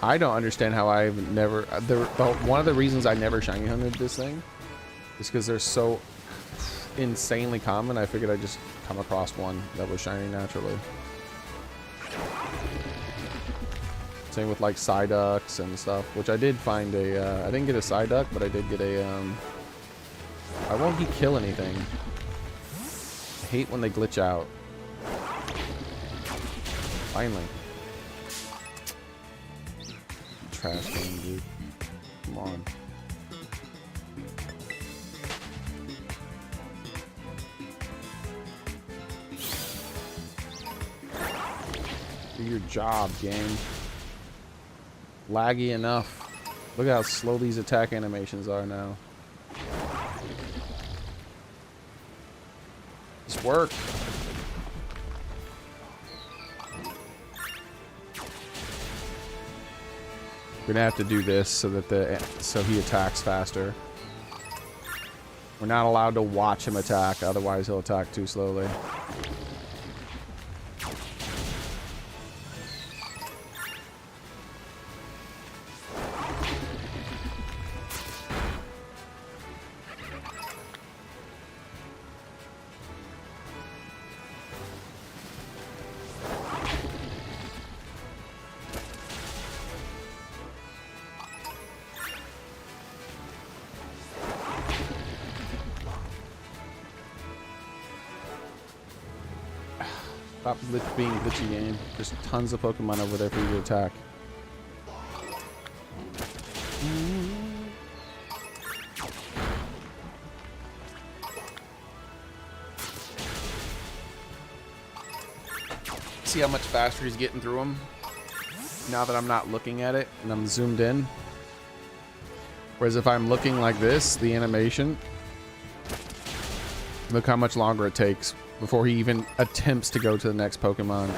I don't understand how I've never... one of the reasons I never shiny hunted this thing is because they're so insanely common. I figured I'd just come across one that was shiny naturally. Same with like Psyducks and stuff, which I did find a... I didn't get a Psyduck, but I did get a... Why won't he kill anything? I hate when they glitch out. Finally. Trash game, dude. Come on. Do your job, game. Laggy enough. Look at how slow these attack animations are now. This worked. We're gonna have to do this so that so he attacks faster. We're not allowed to watch him attack, otherwise he'll attack too slowly. Stop being glitchy, game. There's tons of Pokemon over there for you to attack. See how much faster he's getting through them now that I'm not looking at it and I'm zoomed in. Whereas if I'm looking like this, the animation, look how much longer it takes before he even attempts to go to the next Pokemon.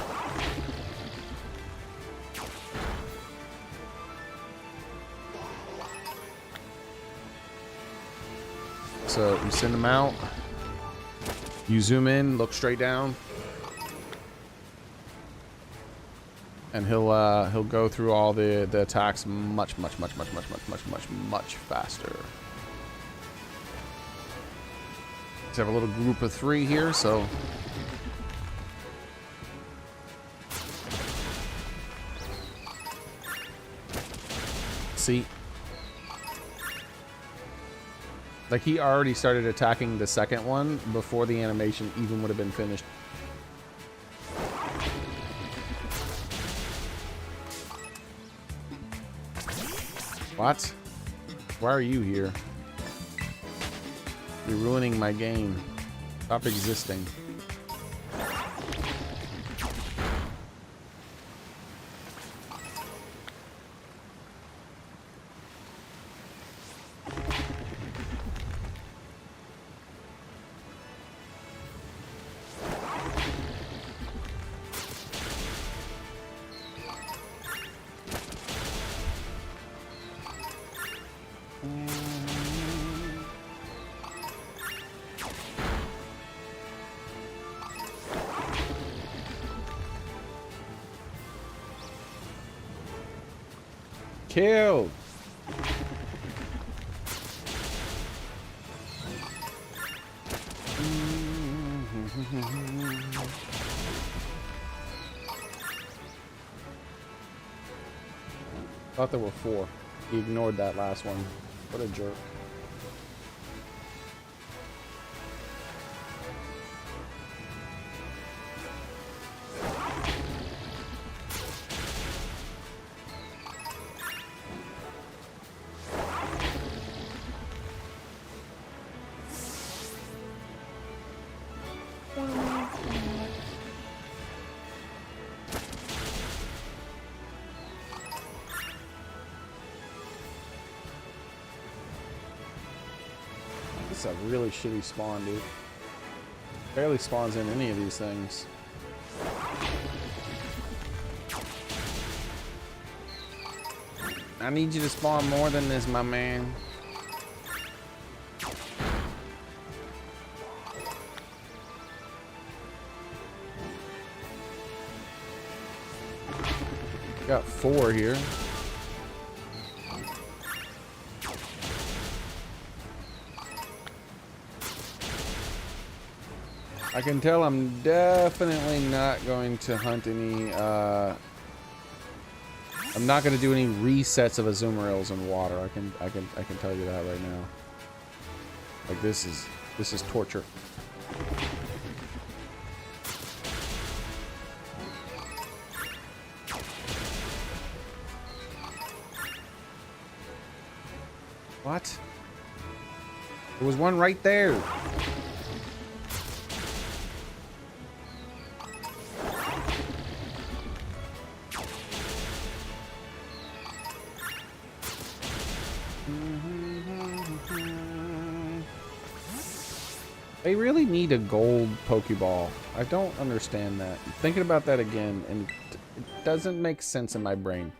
So you send him out, you zoom in, look straight down, and he'll go through all the attacks much faster. Let's have a little group of 3 here, so see, like he already started attacking the second one before the animation even would have been finished. What? Why are you here? You're ruining my game. Stop existing. Killed. Thought there were 4. He ignored that last one. What a jerk. This is a really shitty spawn, dude. Barely spawns in any of these things. I need you to spawn more than this, my man. Got 4 here. I can tell I'm definitely not going to hunt any, I'm not going to do any resets of Azumarill in water. I can tell you that right now. Like this is torture. What? There was one right there. They really need a gold Pokeball. I don't understand that. Thinking about that again, and it doesn't make sense in my brain.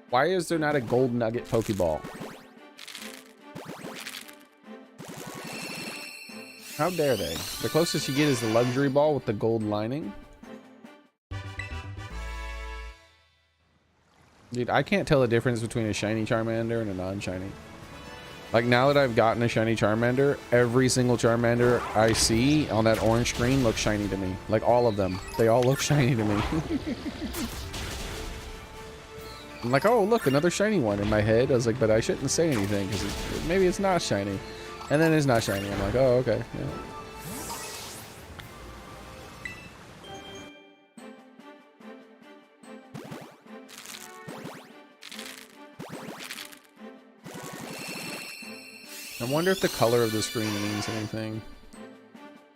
Why is there not a gold nugget Pokeball? How dare they? The closest you get is the luxury ball with the gold lining. Dude, I can't tell the difference between a shiny Charmander and a non-shiny. Like, now that I've gotten a shiny Charmander, every single Charmander I see on that orange screen looks shiny to me. Like, all of them. They all look shiny to me. I'm like, oh, look, another shiny one in my head. I was like, but I shouldn't say anything because maybe it's not shiny. And then it's not shiny. I'm like, oh, okay. Yeah. I wonder if the color of the screen means anything.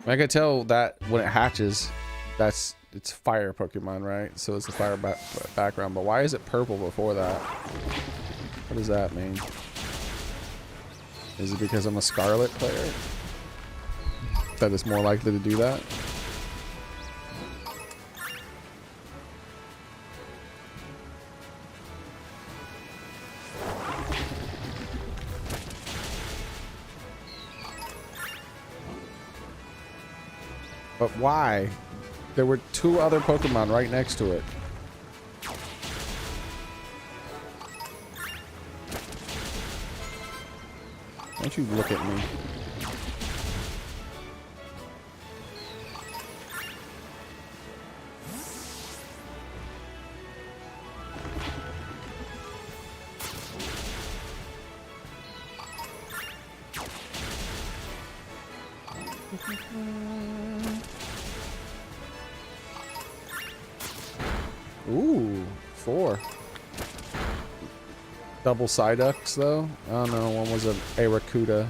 I could tell that when it hatches, it's fire Pokemon, right? So it's the fire background. But why is it purple before that? What does that mean? Is it because I'm a Scarlet player that is more likely to do that? But why? There were 2 other Pokemon right next to it. Don't you look at me. Ooh, 4. Double Psyducks though? Oh no, one was an Aracuda.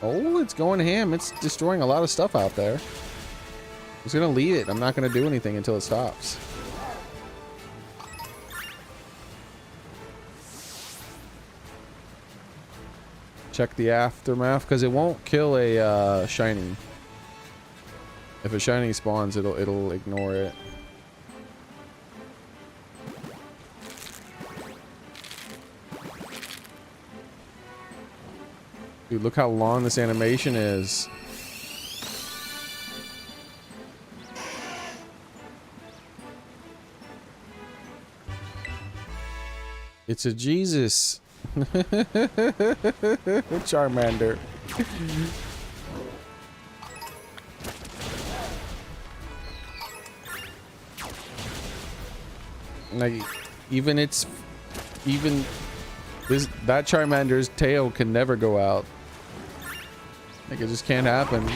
Oh, it's going ham. It's destroying a lot of stuff out there. I'm just gonna lead it. I'm not gonna do anything until it stops. Check the aftermath, because it won't kill a shiny. If a shiny spawns, it'll ignore it. Dude, look how long this animation is. It's a Jesus. Charmander. Like, even that Charmander's tail can never go out. Like, it just can't happen.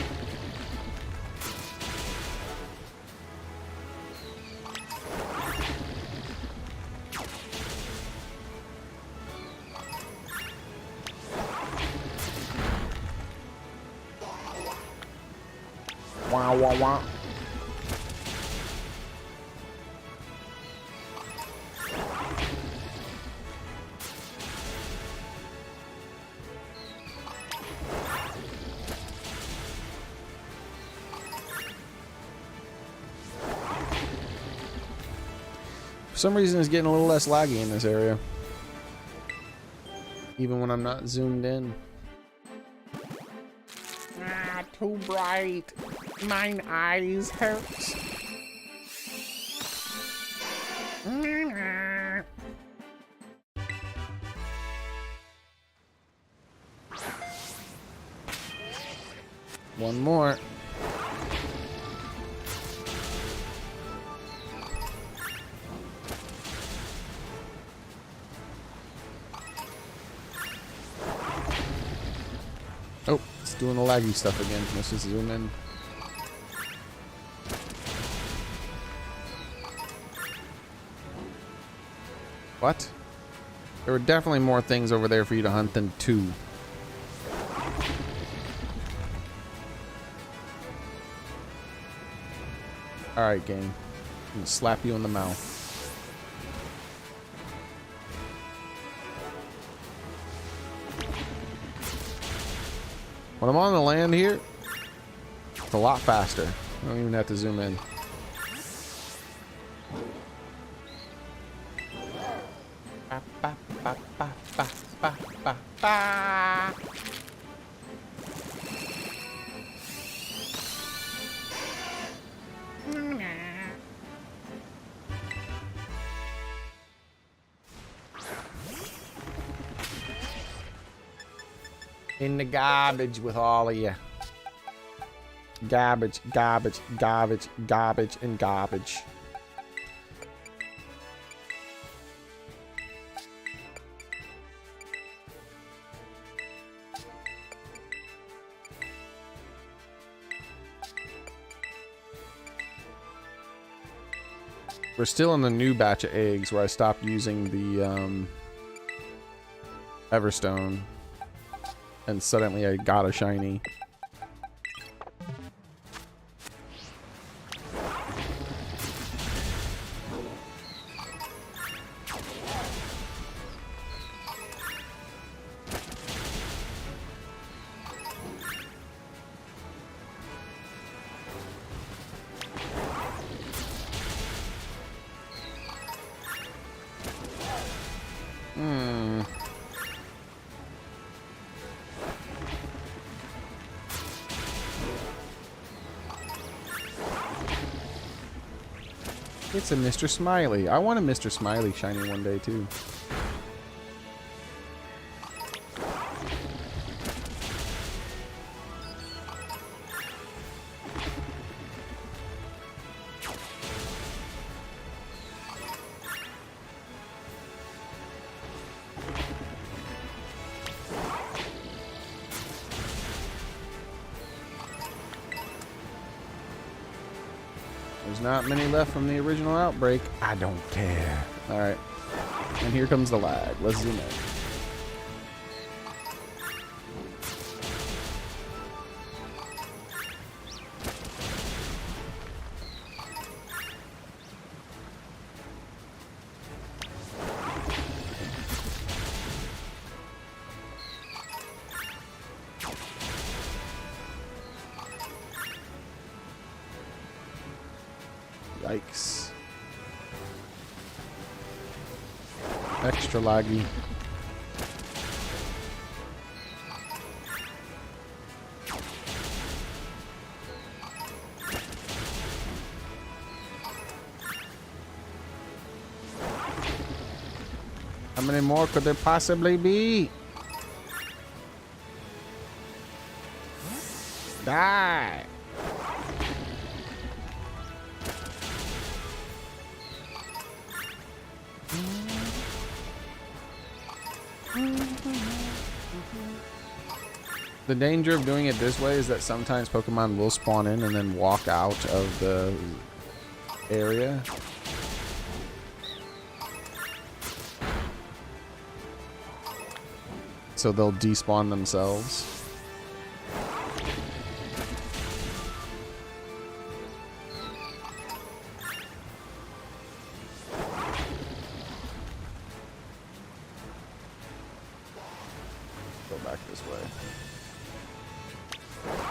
Wah, wah, wah. For some reason, it's getting a little less laggy in this area. Even when I'm not zoomed in. Ah, too bright. Mine eyes hurts. One more. Oh, it's doing the laggy stuff again. Let's just zoom in. What? There were definitely more things over there for you to hunt than 2. Alright, game. I'm gonna slap you in the mouth. When I'm on the land here, it's a lot faster. I don't even have to zoom in. Ba, ba, ba, ba, ba, ba, ba, ba. In the garbage with all of you. Garbage, garbage, garbage, garbage, and garbage. We're still in the new batch of eggs where I stopped using the Everstone. And suddenly I got a shiny. It's a Mr. Smiley. I want a Mr. Smiley shiny one day too. There's not many left from the original outbreak. I don't care. All right. And here comes the lag. Let's zoom in. Yikes. Extra laggy. How many more could there possibly be? Die! The danger of doing it this way is that sometimes Pokemon will spawn in and then walk out of the area. So they'll despawn themselves. Go back this way.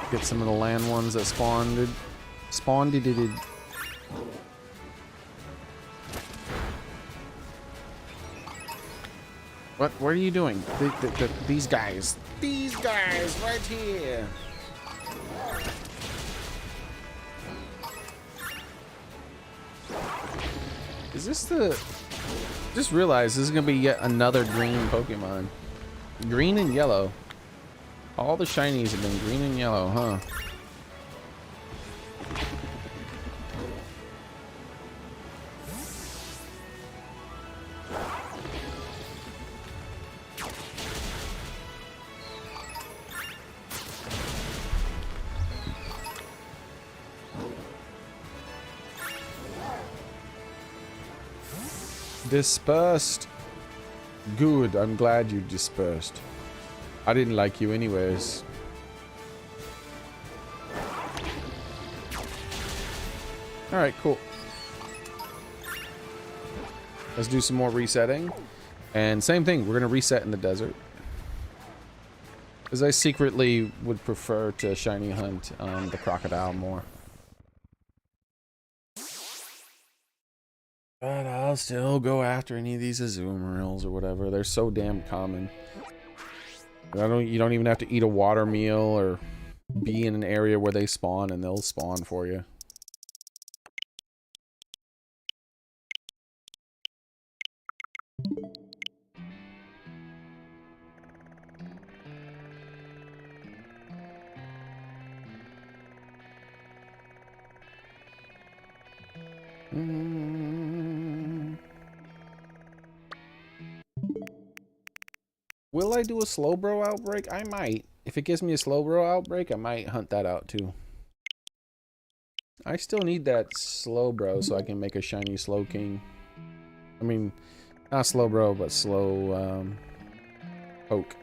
Get some of the land ones that spawned. What are you doing? These guys right here. Is this the... Just realized this is gonna be yet another green Pokemon. Green and yellow. All the shinies have been green and yellow, huh? Dispersed. Good, I'm glad you dispersed. I didn't like you anyways. Alright, cool. Let's do some more resetting. And same thing, we're gonna reset in the desert. Because I secretly would prefer to shiny hunt the crocodile more. But I'll still go after any of these Azumarils or whatever. They're so damn common. You don't even have to eat a water meal or be in an area where they spawn, and they'll spawn for you. Will I do a Slowbro outbreak? I might. If it gives me a Slowbro outbreak, I might hunt that out too. I still need that Slowbro so I can make a shiny Slowking. I mean, not Slowbro, but Slow Poke.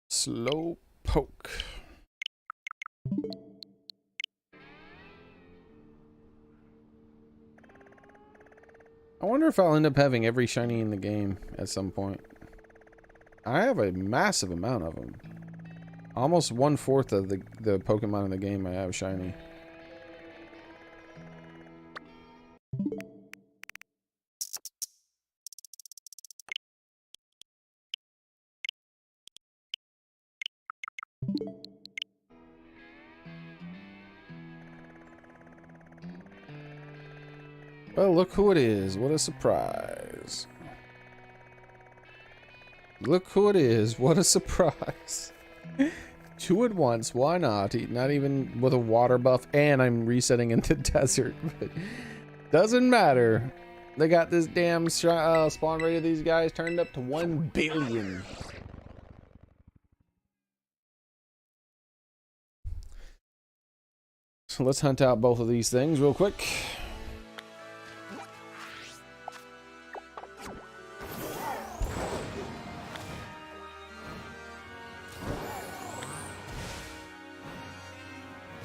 Slow Poke. I wonder if I'll end up having every shiny in the game at some point. I have a massive amount of them. Almost 1/4 of the Pokemon in the game I have shiny. Well, look who it is. What a surprise. Look who it is. What a surprise. 2 at once. Why not? Not even with a water buff. And I'm resetting in the desert. But doesn't matter. They got this damn spawn rate of these guys turned up to 1 billion. So let's hunt out both of these things real quick.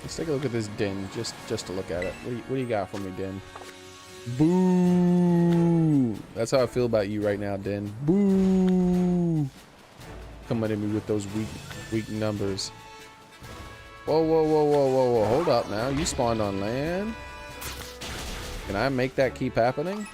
Let's take a look at this Din, just to look at it. What do you got for me, Din? Boo! That's how I feel about you right now, Din. Boo! Coming at me with those weak numbers. Whoa, whoa, whoa, whoa, whoa, whoa! Hold up now. You spawned on land. Can I make that keep happening?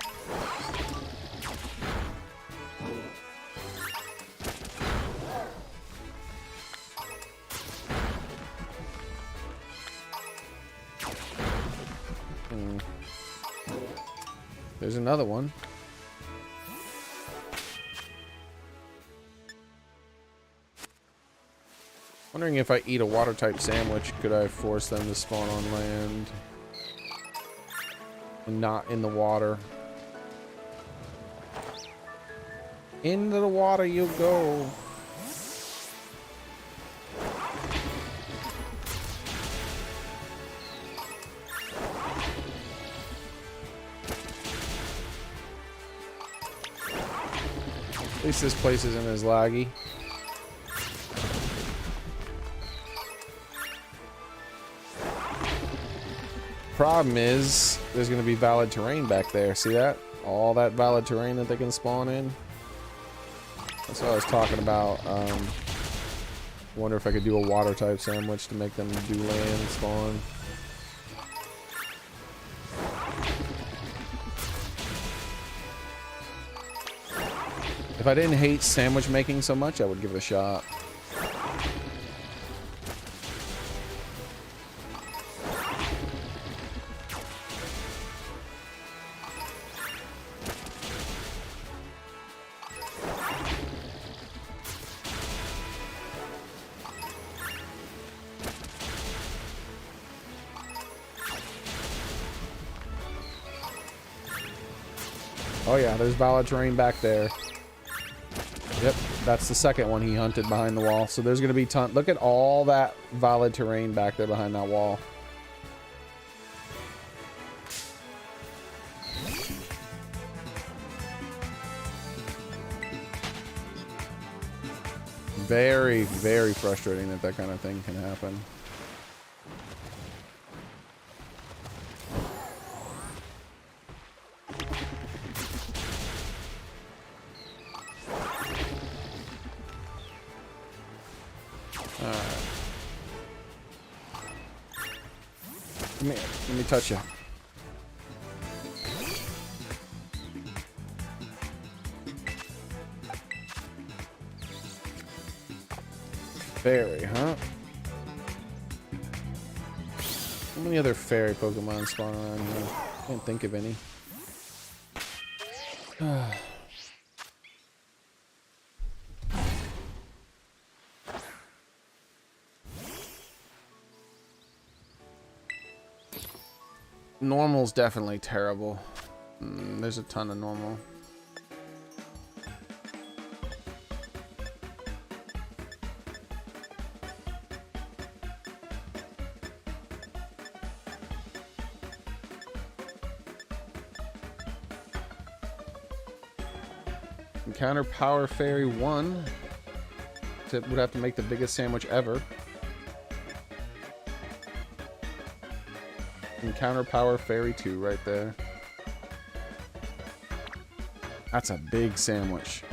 There's another one. Wondering if I eat a water type sandwich, could I force them to spawn on land and not in the water? Into the water you go. At least this place isn't as laggy. Problem is, there's going to be valid terrain back there. See that? All that valid terrain that they can spawn in. That's what I was talking about. Wonder if I could do a water type sandwich to make them do land spawn. If I didn't hate sandwich making so much, I would give it a shot. Oh yeah, there's valid terrain back there. Yep, that's the second one he hunted behind the wall. So there's going to be look at all that valid terrain back there behind that wall. Very, very frustrating that that kind of thing can happen. Come here, let me touch you. Fairy, huh? How many other fairy Pokemon spawn around here? Can't think of any. Normal's definitely terrible. There's a ton of normal. Encounter Power Fairy 1. It would have to make the biggest sandwich ever. Encounter Power Fairy 2 right there. That's a big sandwich.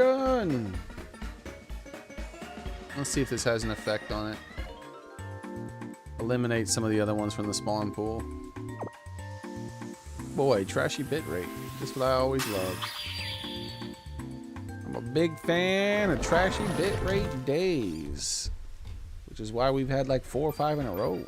gun. Let's see if this has an effect on it. Eliminate some of the other ones from the spawn pool. Boy, trashy bitrate. Just what I always loved. I'm a big fan of trashy bitrate days, which is why we've had like 4 or 5 in a row.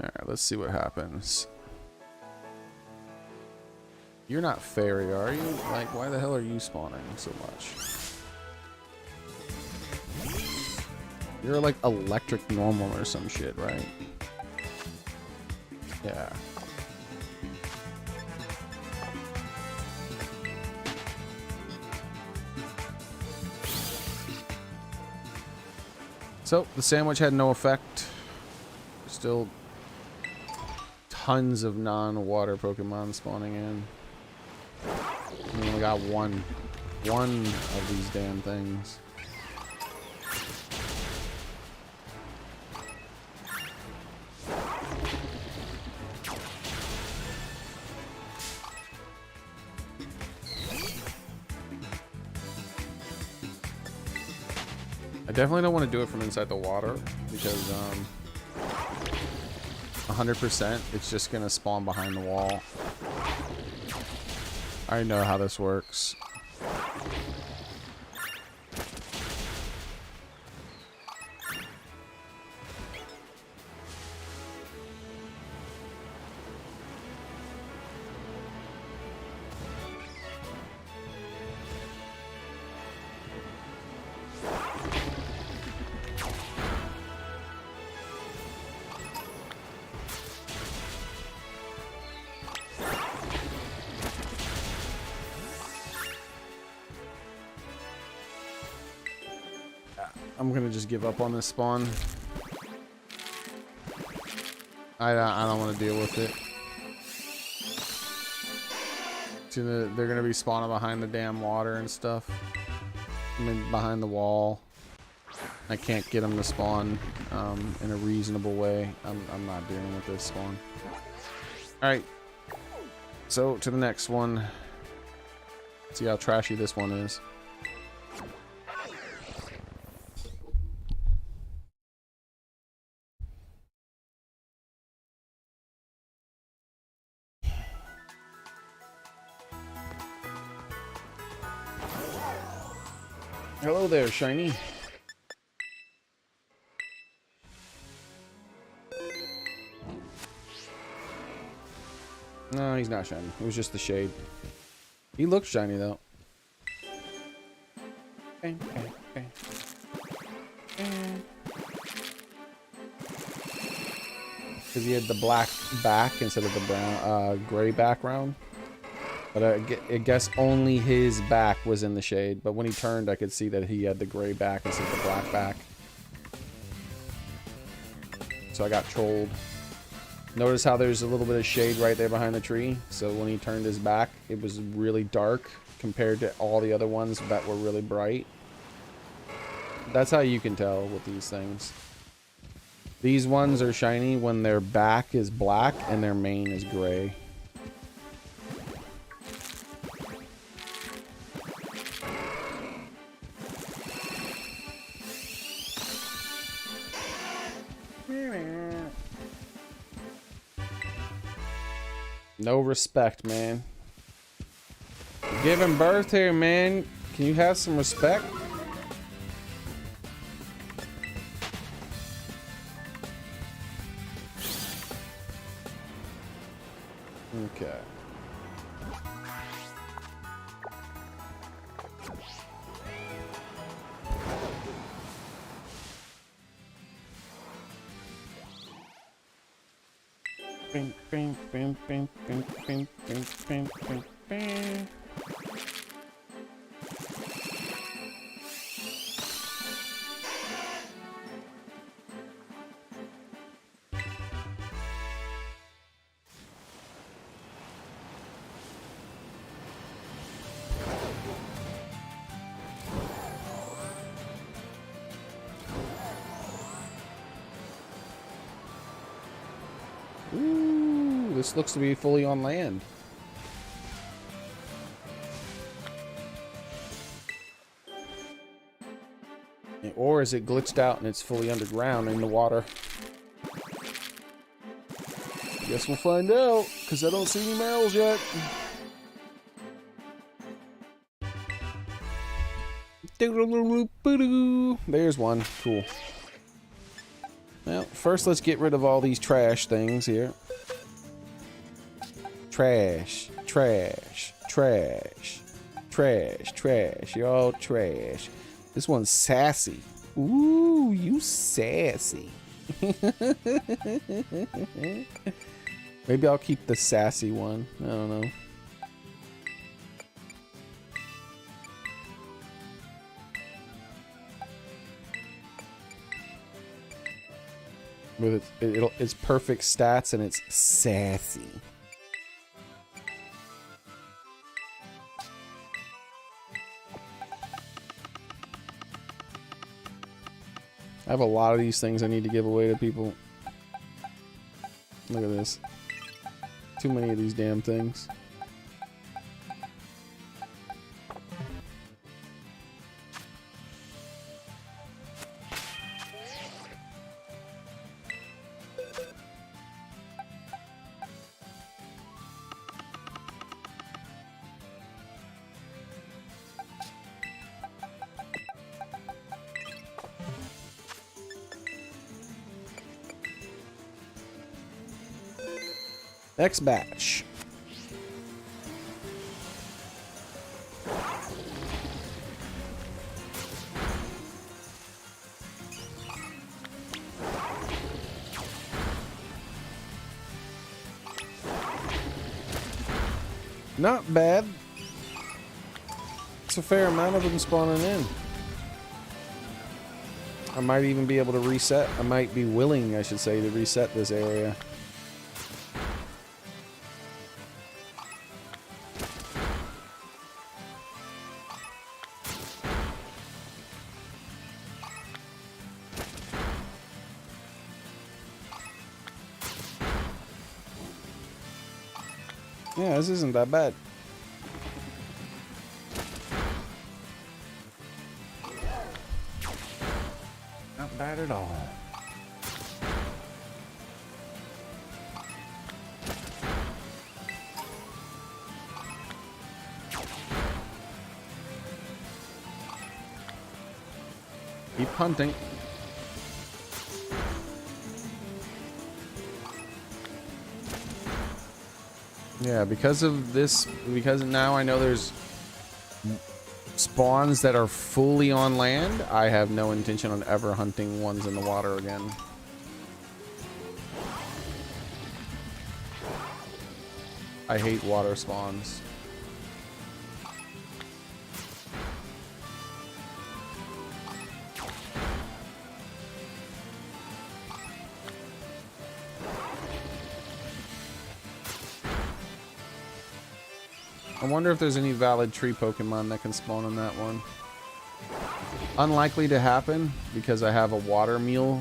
Alright, let's see what happens. You're not fairy, are you? Like, why the hell are you spawning so much? You're like electric normal or some shit, right? Yeah. So, the sandwich had no effect. Still tons of non-water Pokemon spawning in. We only got one of these damn things. I definitely don't want to do it from inside the water because 100% it's just gonna spawn behind the wall. I know how this works. I'm gonna just give up on this spawn. I don't want to deal with it. They're gonna be spawning behind the damn water and stuff. I mean, behind the wall. I can't get them to spawn in a reasonable way. I'm not dealing with this spawn. All right. So to the next one. See how trashy this one is. Hello there, Shiny. No, he's not shiny. It was just the shade. He looks shiny though. Okay. Because he had the black back instead of the brown, gray background. But I guess only his back was in the shade. But when he turned, I could see that he had the gray back instead of the black back. So I got trolled. Notice how there's a little bit of shade right there behind the tree. So when he turned his back, it was really dark compared to all the other ones that were really bright. That's how you can tell with these things. These ones are shiny when their back is black and their mane is gray. No respect, man. You're giving birth here, man. Can you have some respect? Okay. Bing, bing, bing, bing, bing, bing, bing, bing, bing, bing. this looks to be fully on land. Or is it glitched out and it's fully underground in the water? Guess we'll find out, because I don't see any Merrills yet. There's one. Cool. Well, first let's get rid of all these trash things here. Trash, trash, trash, trash, trash. You're all trash. This one's sassy. Ooh, you sassy. Maybe I'll keep the sassy one. I don't know. With it's perfect stats and it's sassy. I have a lot of these things I need to give away to people. Look at this. Too many of these damn things. Next batch. Not bad. It's a fair amount of them spawning in. I might even be able to reset. I might be willing, I should say, to reset this area. Yeah, this isn't that bad. Not bad at all. Keep hunting. Yeah, because of this, because now I know there's spawns that are fully on land, I have no intention on ever hunting ones in the water again. I hate water spawns. I wonder if there's any valid tree Pokemon that can spawn on that one. Unlikely to happen because I have a water mule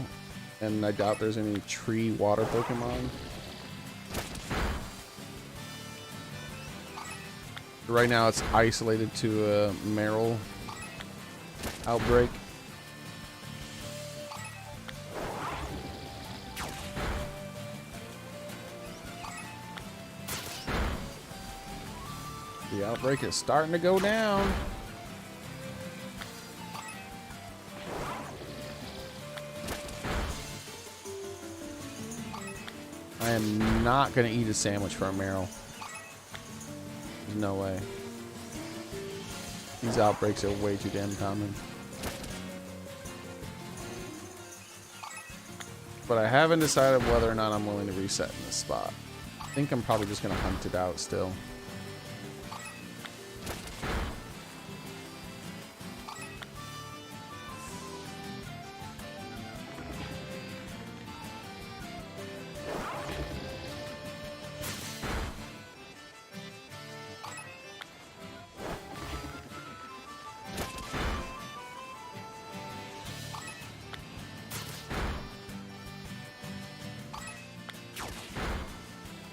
and I doubt there's any tree water Pokemon. Right now it's isolated to a Marill outbreak. The outbreak is starting to go down. I am not going to eat a sandwich for a Marill. There's no way. These outbreaks are way too damn common. But I haven't decided whether or not I'm willing to reset in this spot. I think I'm probably just going to hunt it out still.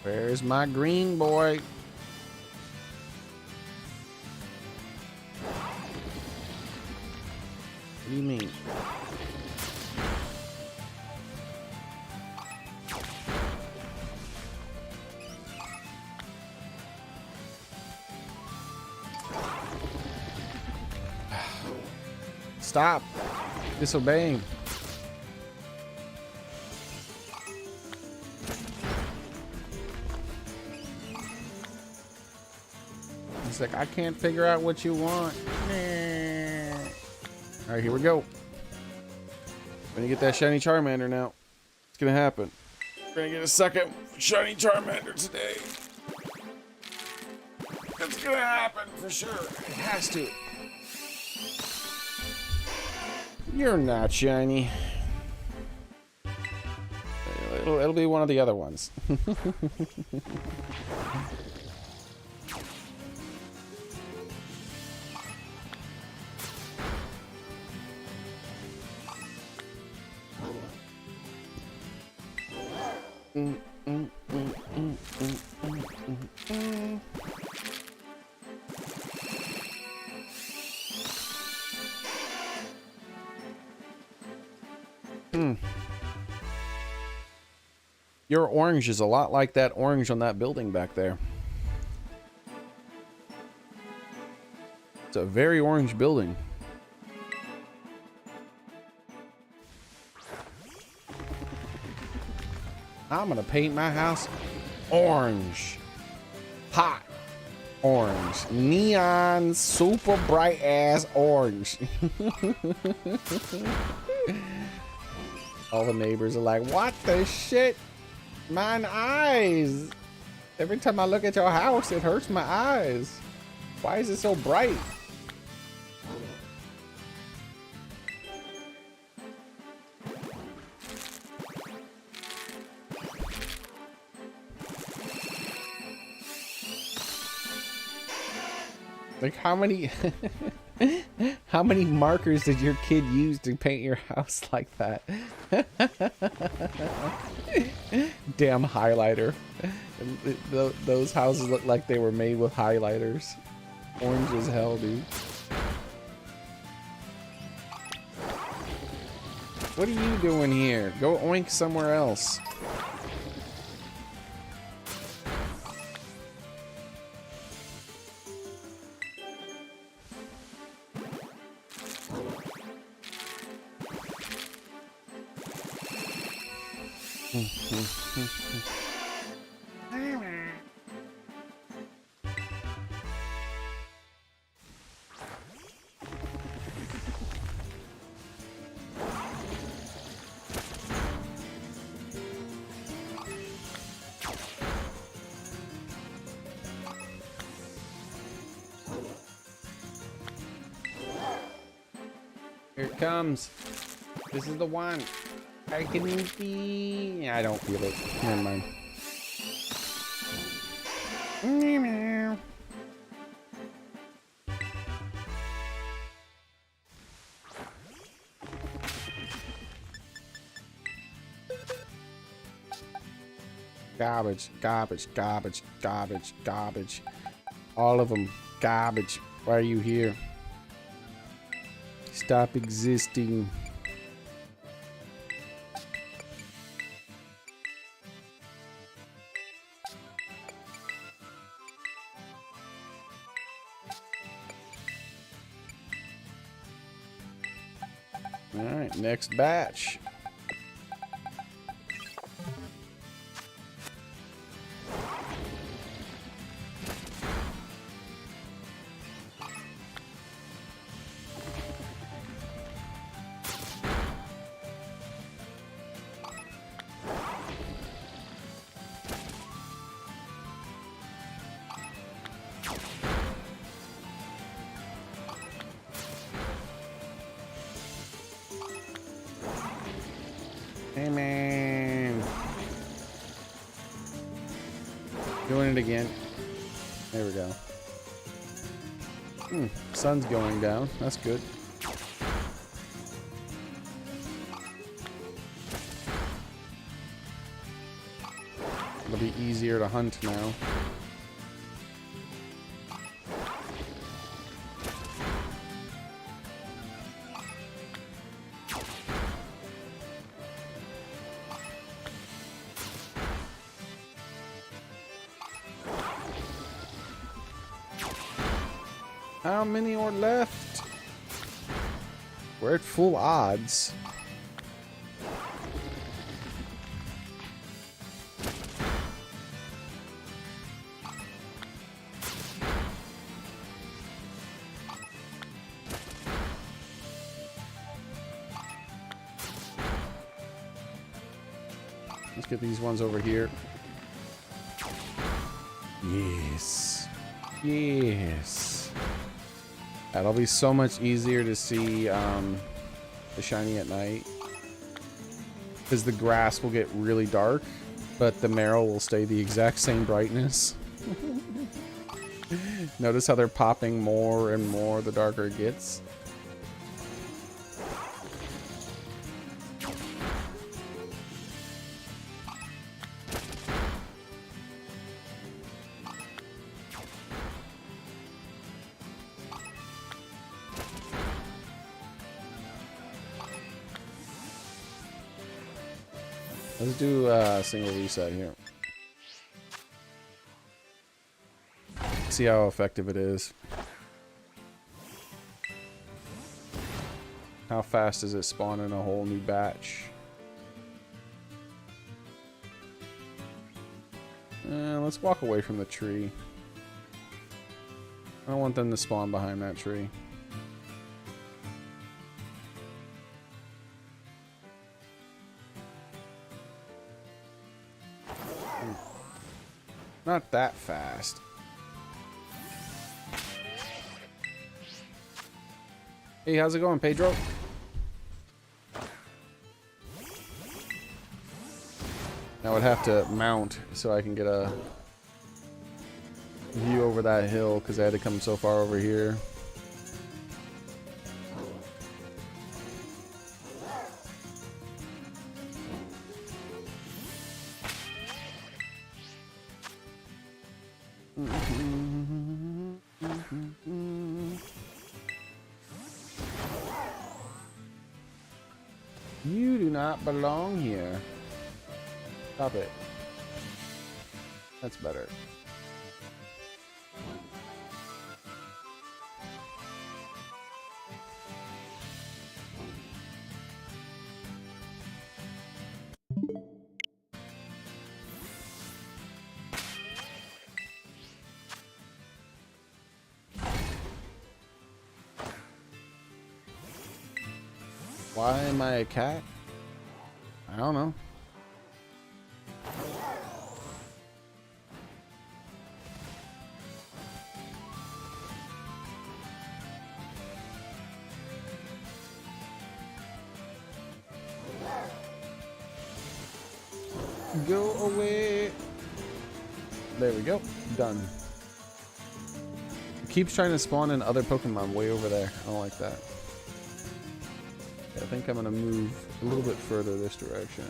Where's my green boy? What do you mean? Stop disobeying. It's like, I can't figure out what you want. Nah. All right, here we go. When you get that shiny Charmander now, it's gonna happen. We're gonna get a second shiny Charmander today. It's gonna happen for sure. It has to. You're not shiny. It'll be one of the other ones. Your orange is a lot like that orange on that building back there. It's a very orange building. I'm gonna paint my house orange. Hot orange. Neon, super bright ass orange. All the neighbors are like, what the shit? Mine eyes. Every time I look at your house, it hurts my eyes. Why is it so bright? Like, how many how many markers did your kid use to paint your house like that? Damn highlighter. Those houses look like they were made with highlighters. Orange as hell, dude. What are you doing here? Go oink somewhere else. Here it comes. This is the one. I can be. I don't feel it. Never mind. Meow. Garbage, garbage, garbage, garbage, garbage. All of them. Garbage. Why are you here? Stop existing. All right, next batch. Hey, man. Doing it again. There we go. Sun's going down. That's good. It'll be easier to hunt now. How many are left? We're at full odds. Let's get these ones over here. Yes. Yes. That'll be so much easier to see the shiny at night. Because the grass will get really dark, but the marrow will stay the exact same brightness. Notice how they're popping more and more the darker it gets. Let's do a single reset here. See how effective it is. How fast does it spawn in a whole new batch? Let's walk away from the tree. I don't want them to spawn behind that tree. Not that fast. Hey, how's it going, Pedro? I would have to mount so I can get a view over that hill because I had to come so far over here. You do not belong here. Stop it. That's better. Why am I a cat? I don't know. Go away. There we go. Done. It keeps trying to spawn in other Pokemon way over there. I don't like that. I think I'm gonna move a little bit further this direction.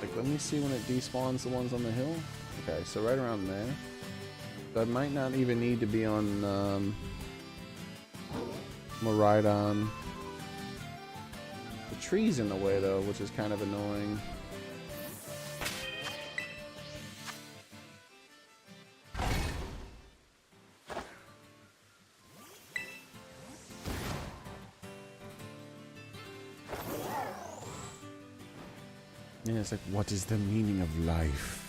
Like, let me see when it despawns the ones on the hill. Okay, so right around there. So I might not even need to be on Miraidon. The tree's in the way though, which is kind of annoying. Yeah, it's like, what is the meaning of life?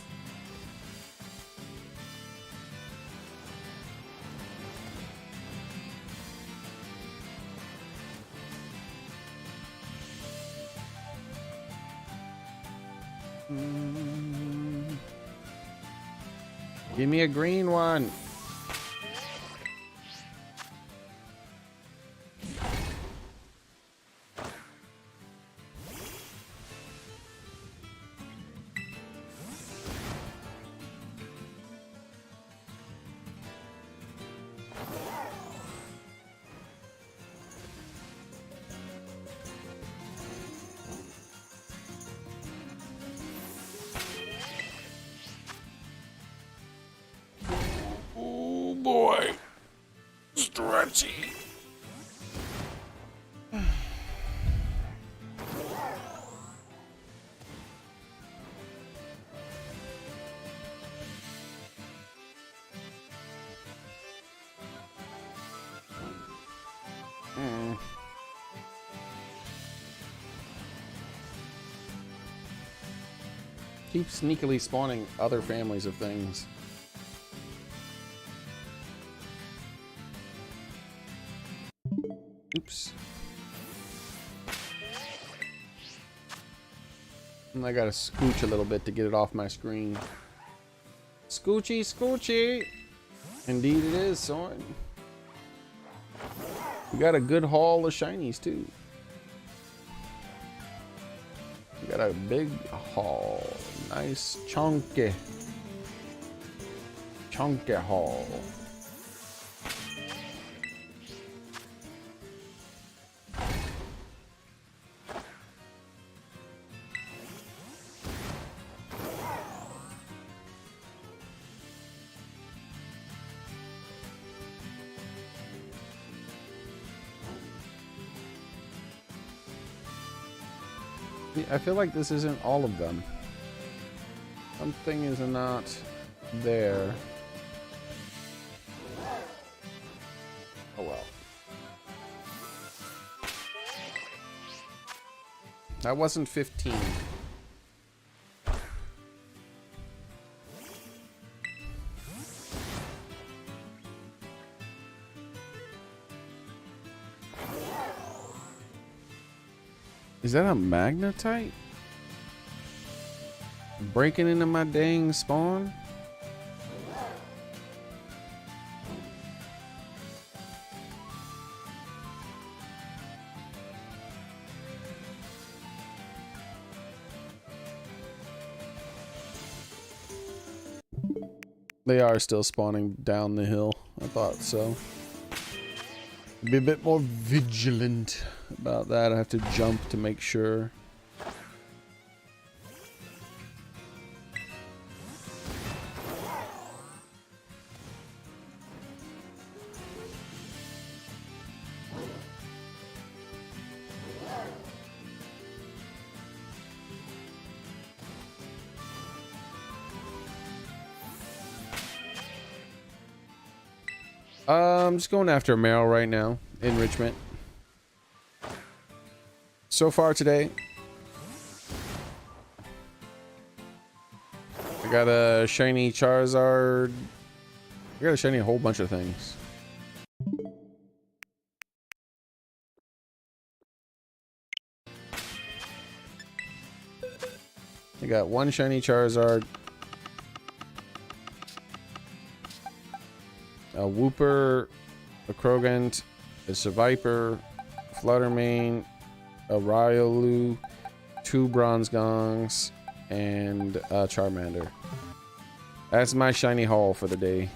Give me a green one. Stretchy. Keep sneakily spawning other families of things. Oops. And I gotta scooch a little bit to get it off my screen. Scoochy, scoochy! Indeed it is, son. We got a good haul of shinies, too. We got a big haul. Nice chunky haul. I feel like this isn't all of them. Something is not there. Oh well. That wasn't 15. Is that a magnetite? Breaking into my dang spawn? They are still spawning down the hill. I thought so. Be a bit more vigilant about that. I have to jump to make sure. I'm just going after Meryl right now. Enrichment. So far today, I got a shiny Charizard. I got a shiny a whole bunch of things. I got one shiny Charizard, a Wooper, a Krogant, a Seviper, Fluttermane, a Riolu, 2 Bronze Gongs, and a Charmander. That's my shiny haul for the day.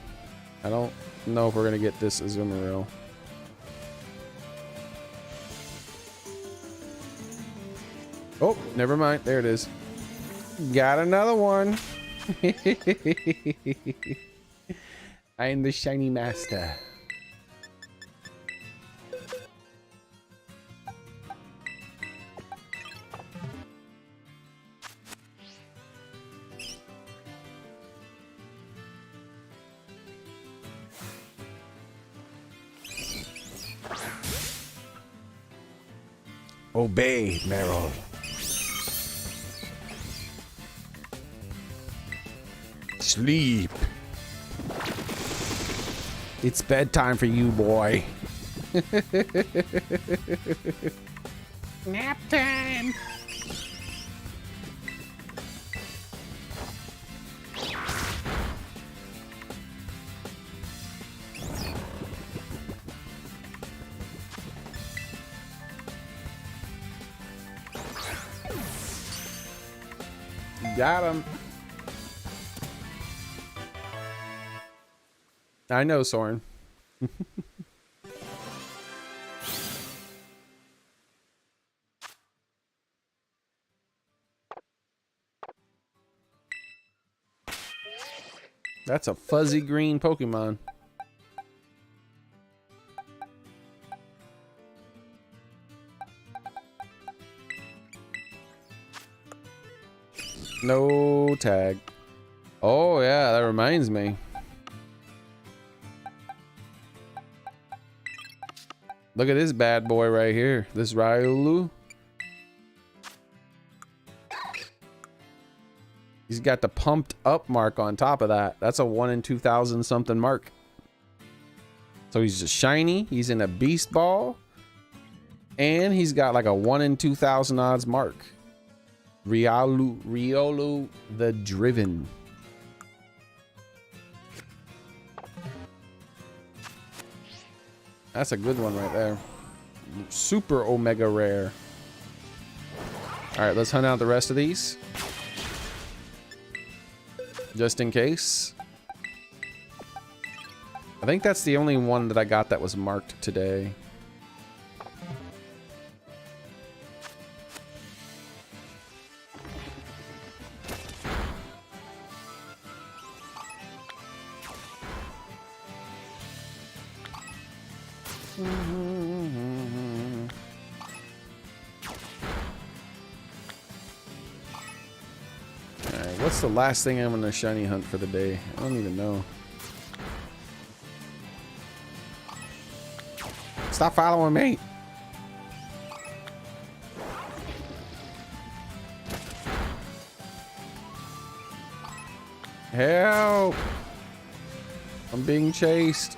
I don't know if we're gonna get this Azumarill. Oh, never mind. There it is. Got another one. I am the shiny master. Obey, Meryl. Sleep. It's bedtime for you, boy. Nap time. Got him. I know, Soren. That's a fuzzy green Pokemon. No tag. Oh yeah, that reminds me. Look at this bad boy right here. This Ryulu. He's got the pumped up mark on top of that. That's a 1 in 2,000 something mark. So he's just shiny. He's in a beast ball. And he's got like a 1 in 2,000 odds mark. Riolu the Driven. That's a good one right there. Super Omega Rare. Alright, let's hunt out the rest of these. Just in case. I think that's the only one that I got that was marked today. Alright, what's the last thing I'm gonna shiny hunt for the day? I don't even know. Stop following me. Help! I'm being chased.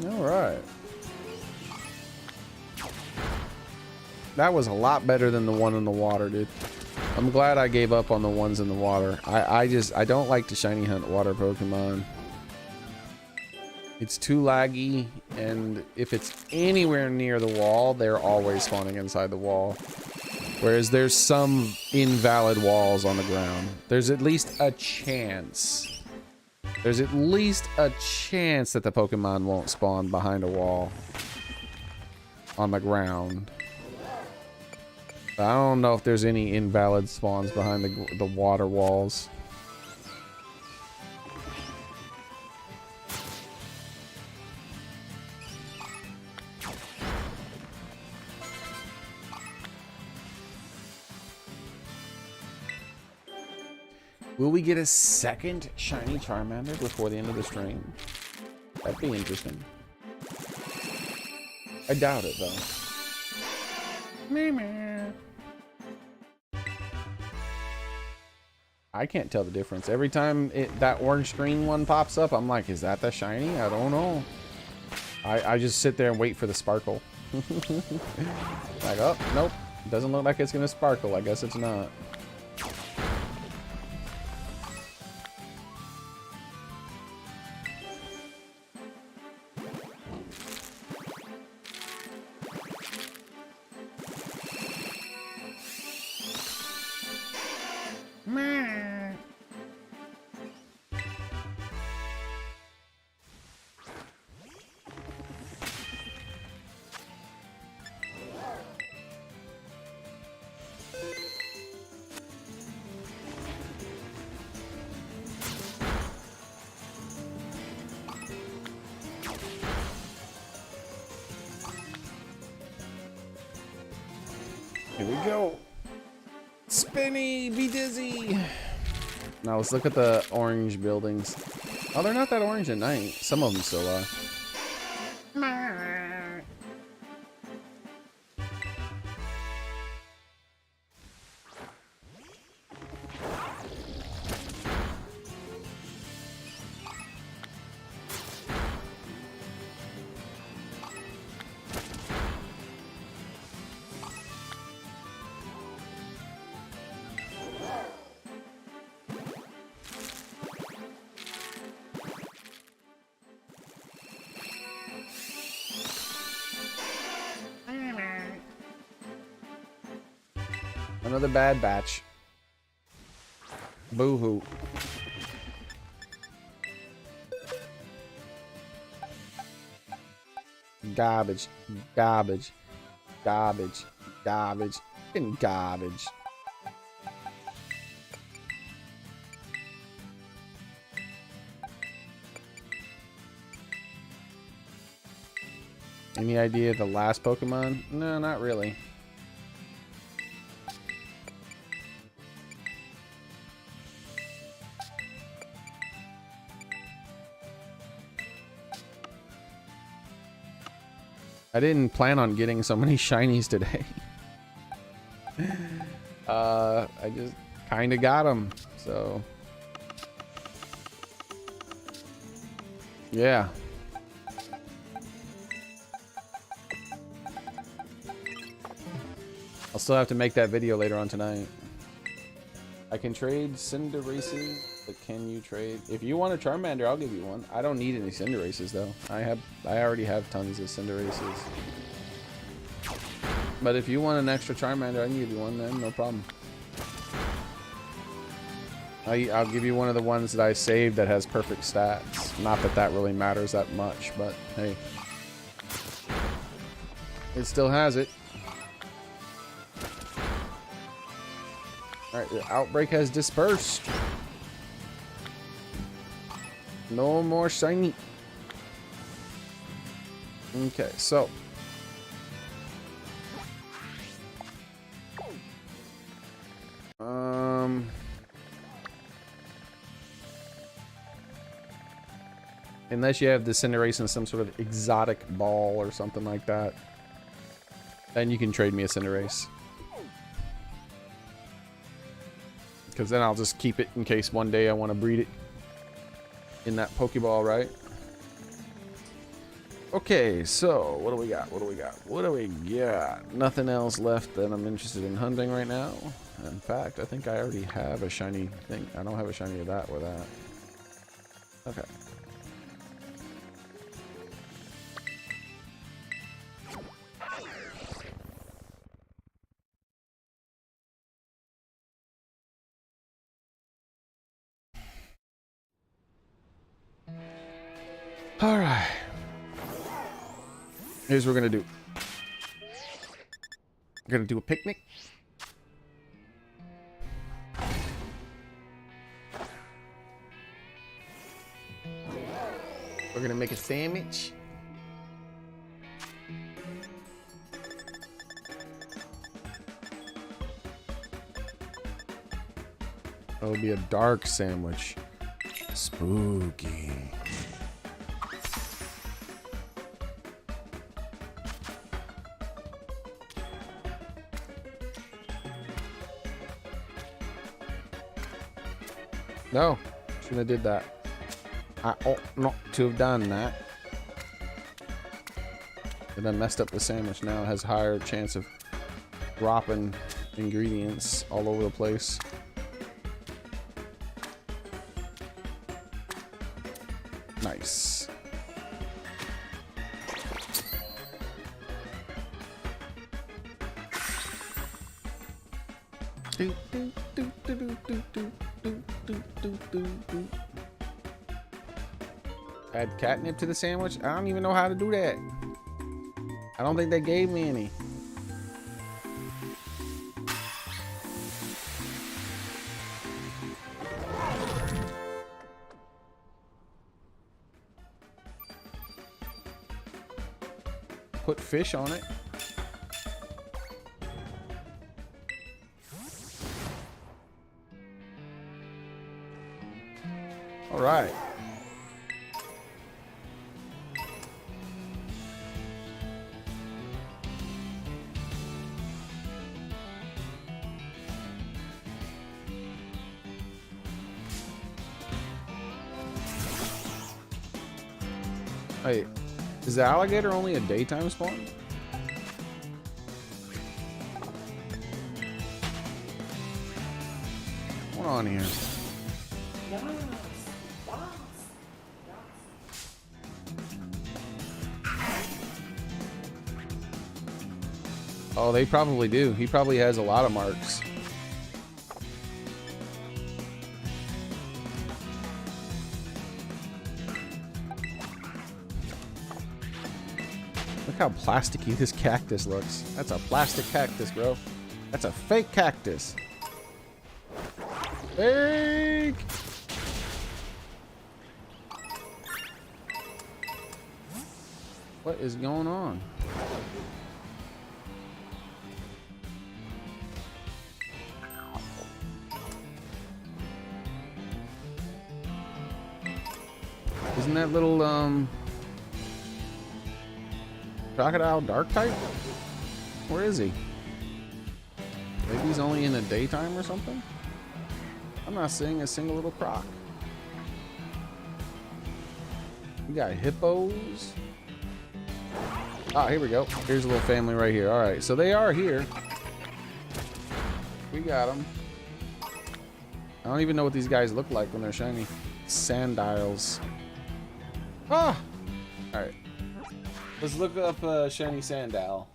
Alright. That was a lot better than the one in the water, dude. I'm glad I gave up on the ones in the water. I don't like to shiny hunt water Pokemon. It's too laggy, and if it's anywhere near the wall, they're always spawning inside the wall. Whereas there's some invalid walls on the ground. There's at least a chance. There's at least a chance that the Pokemon won't spawn behind a wall on the ground. But I don't know if there's any invalid spawns behind the water walls. Will we get a second shiny Charmander before the end of the stream? That'd be interesting. I doubt it, though. I can't tell the difference. Every time that orange screen one pops up, I'm like, is that the shiny? I don't know. I just sit there and wait for the sparkle. Like, oh, nope. Doesn't look like it's going to sparkle. I guess it's not. Here we go. Spinny, be dizzy. Now let's look at the orange buildings. Oh, they're not that orange at night. Some of them still are. Another bad batch. Boo-hoo. Garbage. Garbage. Garbage. Garbage. Fucking garbage. Any idea the last Pokemon? No, not really. I didn't plan on getting so many shinies today. I just kind of got them, so yeah. I'll still have to make that video later on tonight. I can trade Cinderaces, but can you trade? If you want a Charmander, I'll give you one. I don't need any Cinderaces though. I already have tons of Cinderaces. But if you want an extra Charmander, I can give you one then, no problem. I'll give you one of the ones that I saved that has perfect stats. Not that that really matters that much, but hey. It still has it. Alright, the outbreak has dispersed. No more shiny. Okay, so. Unless you have the Cinderace in some sort of exotic ball or something like that, then you can trade me a Cinderace. Because then I'll just keep it in case one day I want to breed it in that Pokeball, right? Okay, so what do we got? What do we got? What do we got? Nothing else left that I'm interested in hunting right now. In fact, I think I already have a shiny thing. I don't have a shiny of that or that. Okay. All right. Here's what we're gonna do. We're gonna do a picnic. We're gonna make a sandwich. It'll be a dark sandwich. Spooky. No, shouldn't have did that. I ought not to have done that. And I messed up the sandwich. Now it has higher chance of dropping ingredients all over the place. Nice. Do, do, do, do, do, do, do. Add catnip to the sandwich? I don't even know how to do that. I don't think they gave me any. Put fish on it. All right. Wait, is the alligator only a daytime spawn? What's going on here? Oh, they probably do. He probably has a lot of marks. Look how plasticky this cactus looks. That's a plastic cactus, bro. That's a fake cactus. Fake! What is going on? Isn't that little crocodile dark type? Where is he? Maybe he's only in the daytime or something? I'm not seeing a single little croc. We got hippos. Ah, here we go. Here's a little family right here. All right, so they are here. We got them. I don't even know what these guys look like when they're shiny. Sandiles. Ah! All right. Let's look up shiny sandile.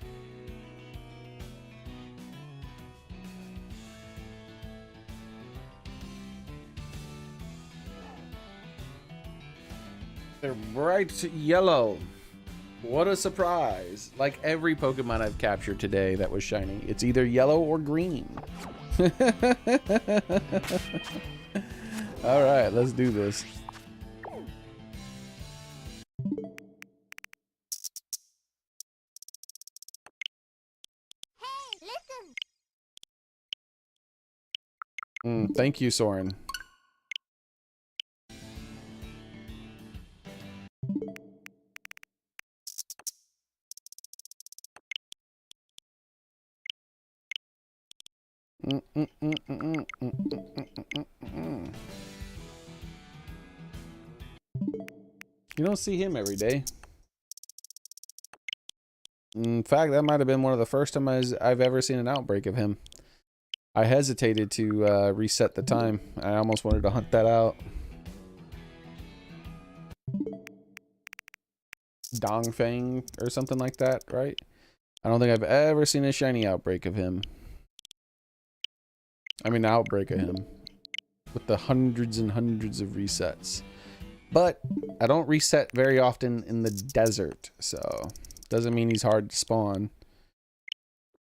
They're bright yellow. What a surprise. Like every Pokemon I've captured today that was shiny, it's either yellow or green. All right, let's do this. Thank you, Soren. You don't see him every day. In fact, that might have been one of the first times I've ever seen an outbreak of him. I hesitated to reset the time. I almost wanted to hunt that out. Dongfang or something like that, right? I don't think I've ever seen a shiny outbreak of him. I mean, outbreak of him. With the hundreds and hundreds of resets. But I don't reset very often in the desert, so doesn't mean he's hard to spawn.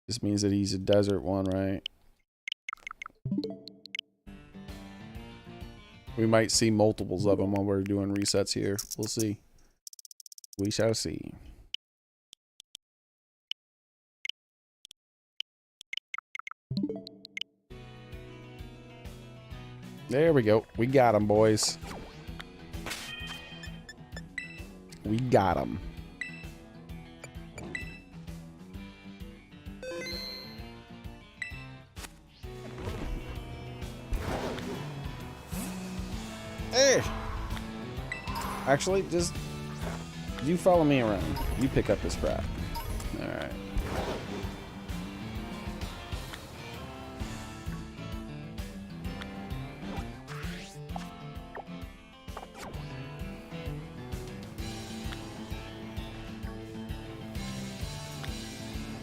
Just means that he's a desert one, right? We might see multiples of them while we're doing resets here. We'll see. We shall see. There we go. We got him, boys. We got him. Hey! Actually, just you follow me around. You pick up this crap. All right.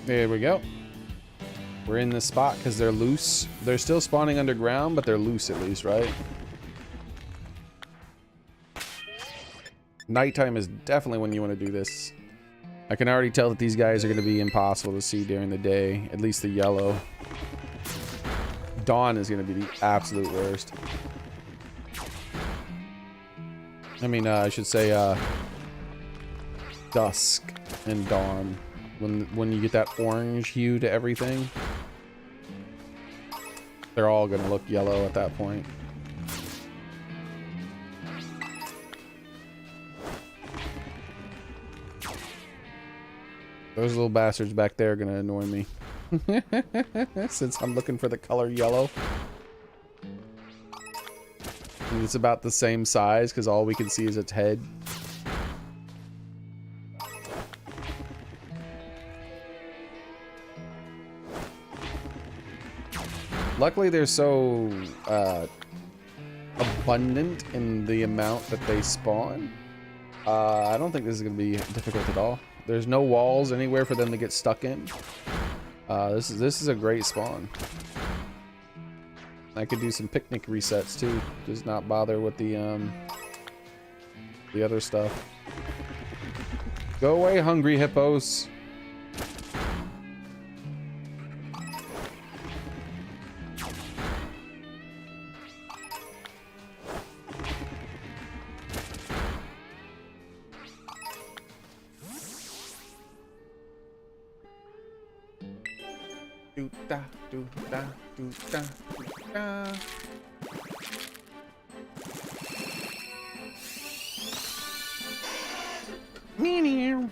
There we go. We're in this spot because they're loose. They're still spawning underground, but they're loose at least, right? Nighttime is definitely when you want to do this. I can already tell that these guys are going to be impossible to see during the day, at least the yellow. Dawn is going to be the absolute worst. I mean, I should say dusk and dawn. When you get that orange hue to everything, they're all going to look yellow at that point. Those little bastards back there are going to annoy me. Since I'm looking for the color yellow. And it's about the same size because all we can see is its head. Luckily, they're so abundant in the amount that they spawn. I don't think this is going to be difficult at all. There's no walls anywhere for them to get stuck in. This is a great spawn. I could do some picnic resets too. Just not bother with the other stuff. Go away, hungry hippos. Do da do da do da do da. Meow.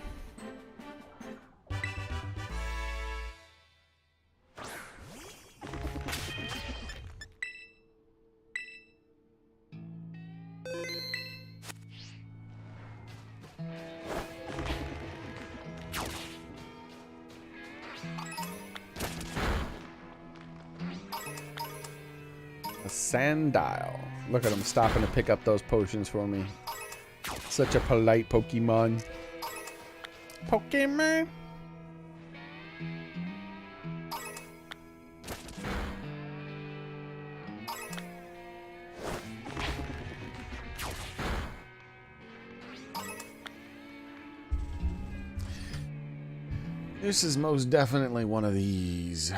A Sandile. Look at him stopping to pick up those potions for me. Such a polite Pokemon. Pokemon. This is most definitely one of these.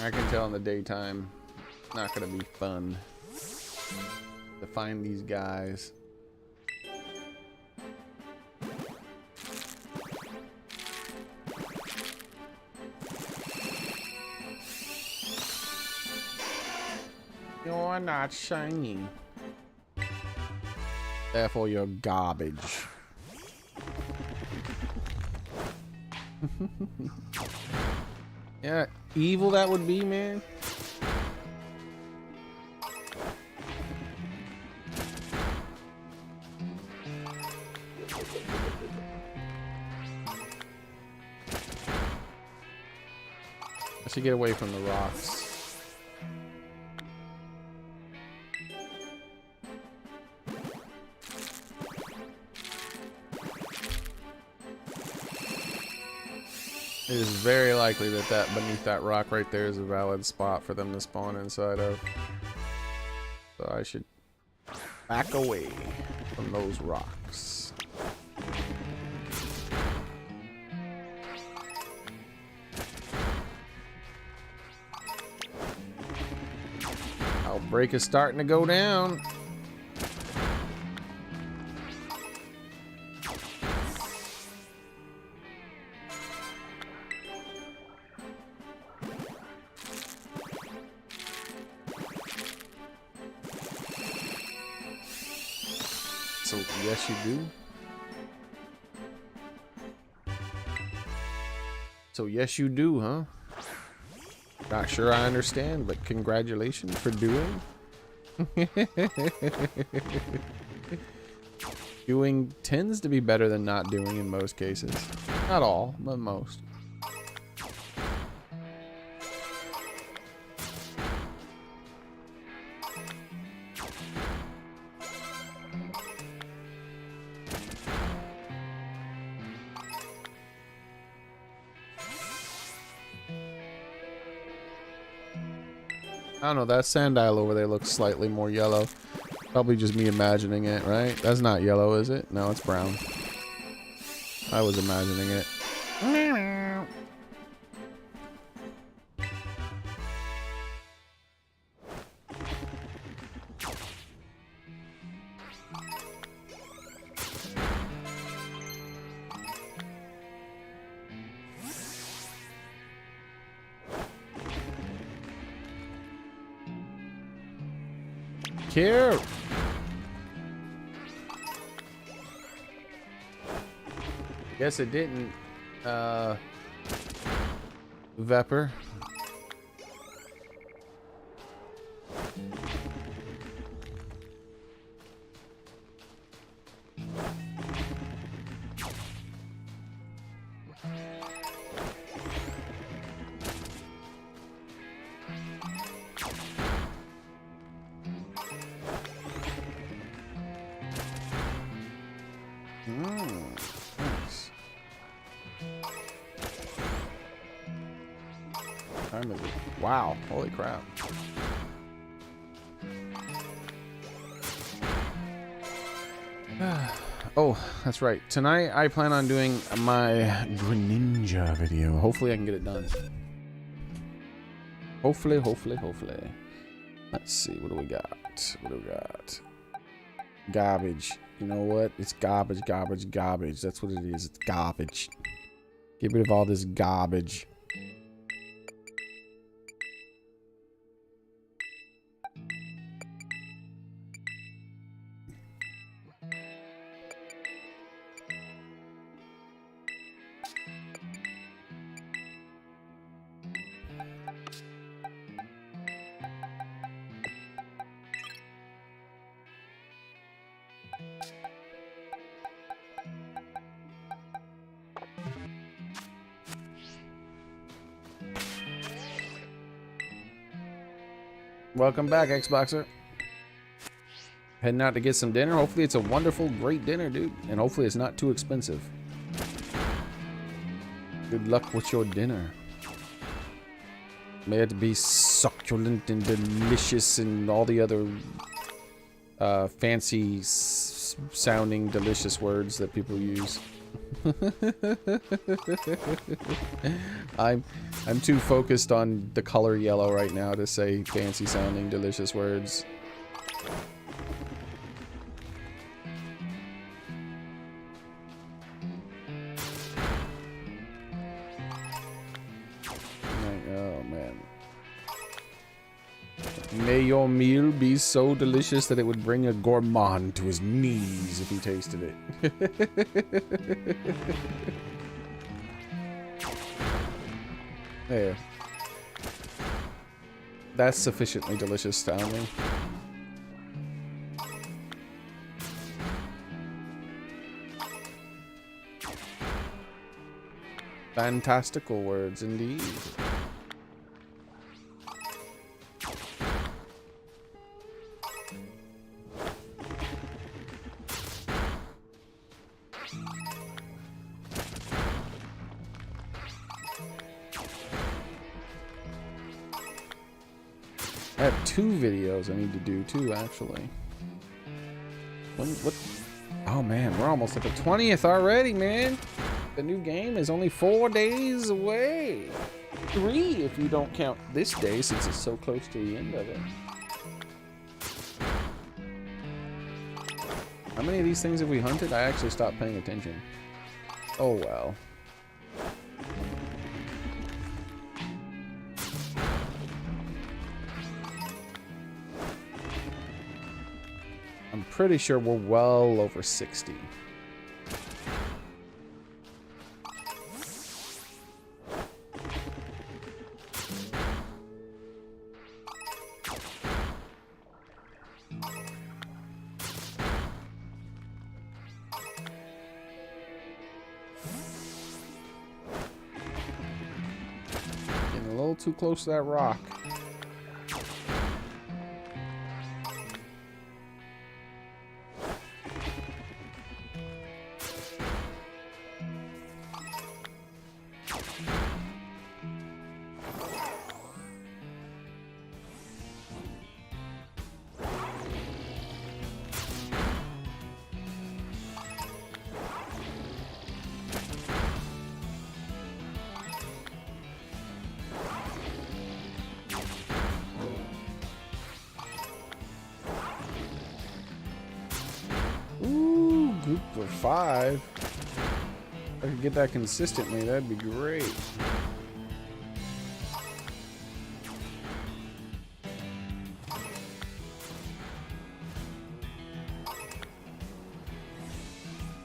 I can tell in the daytime, not gonna be fun to find these guys. You're not shiny. Therefore, you're garbage. Yeah, evil that would be, man. I should get away from the rocks. It is very likely that beneath that rock right there is a valid spot for them to spawn inside of. So I should back away from those rocks. Outbreak is starting to go down. So, yes, you do. So, yes, you do, huh? Not sure I understand, but congratulations for doing. Doing tends to be better than not doing in most cases. Not all, but most. I don't know, that Sandile over there looks slightly more yellow. Probably just me imagining it, right? That's not yellow, is it? No, it's brown. I was imagining it. Here. Guess it didn't. Vepper. Nice. Time is it? Wow, holy crap. Oh, that's right. Tonight I plan on doing my Greninja video. Hopefully I can get it done. Hopefully. Let's see, what do we got? Garbage. You know what? It's garbage, garbage, garbage. That's what it is. It's garbage. Get rid of all this garbage. Welcome back, Xboxer. Heading out to get some dinner. Hopefully it's a wonderful, great dinner, dude. And hopefully it's not too expensive. Good luck with your dinner. May it be succulent and delicious and all the other fancy sounding delicious words that people use. I'm too focused on the color yellow right now to say fancy sounding delicious words. Oh man. May your meal be so delicious that it would bring a gourmand to his knees if he tasted it. There. That's sufficiently delicious sounding. Fantastical words indeed. I have 2 videos I need to do too, actually. What? Oh man, we're almost at the 20th already, man. The new game is only 4 days away. 3 if you don't count this day, since it's so close to the end of it. How many of these things have we hunted? I actually stopped paying attention. Oh well. I'm pretty sure we're well over 60. Getting a little too close to that rock. Group of 5. If I could get that consistently, that'd be great.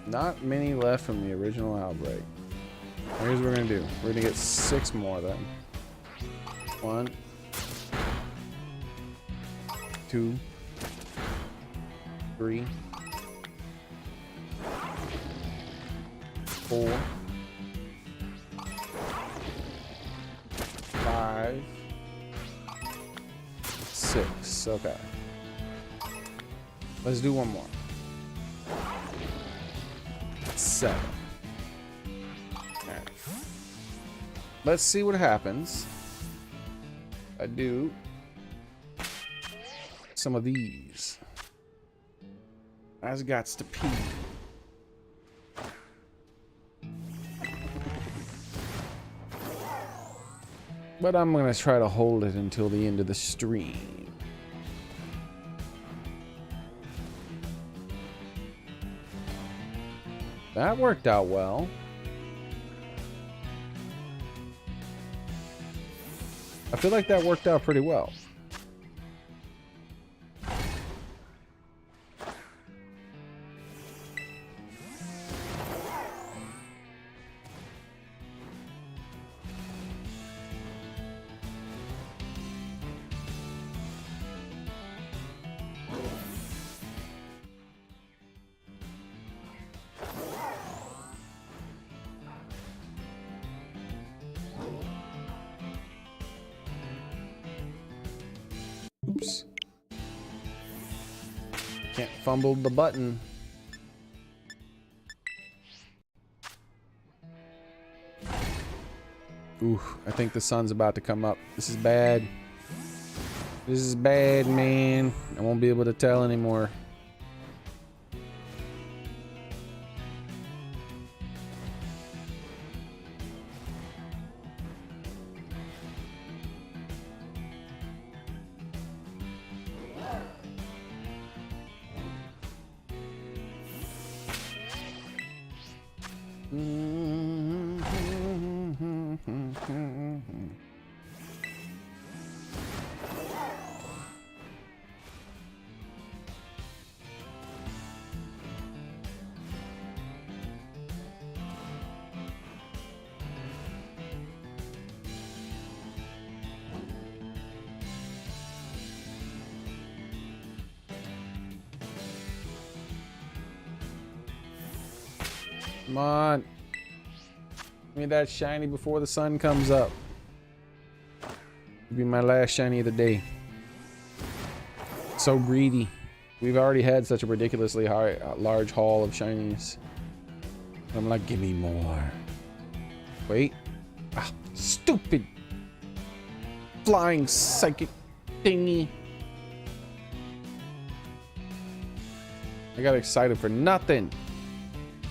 Not many left from the original outbreak. Here's what we're gonna do. We're gonna get 6 more then. 1, 2, 3, 4, 5, 6. Okay. Let's do one more. 7. Alright. Let's see what happens. I do some of these. I've got to pee. But I'm gonna try to hold it until the end of the stream. That worked out well. I feel like that worked out pretty well. Oops. Can't fumble the button. Ooh, I think the sun's about to come up. This is bad. This is bad, man. I won't be able to tell anymore. Come on. Give me that shiny before the sun comes up. It'll be my last shiny of the day. So greedy. We've already had such a ridiculously large haul of shinies. I'm like, give me more. Wait. Ah, stupid flying psychic thingy. I got excited for nothing.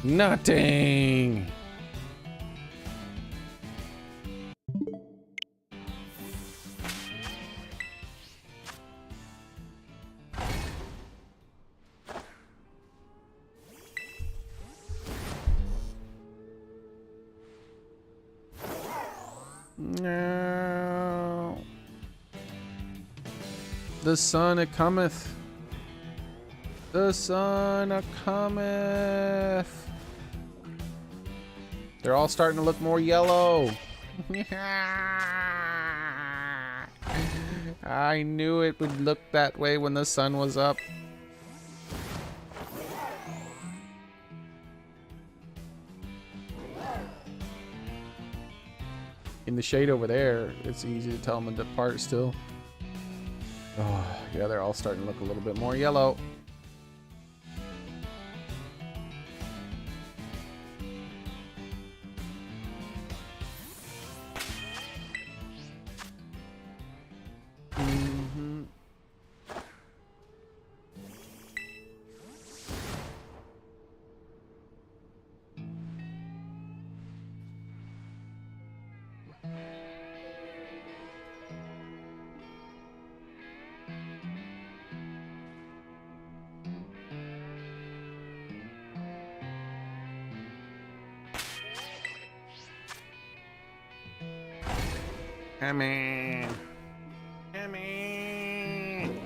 Nothing. No. The sun it cometh. The sun it cometh. They're all starting to look more yellow. I knew it would look that way when the sun was up. In the shade over there, it's easy to tell them apart still. Oh, yeah, they're all starting to look a little bit more yellow. Come on. Come on.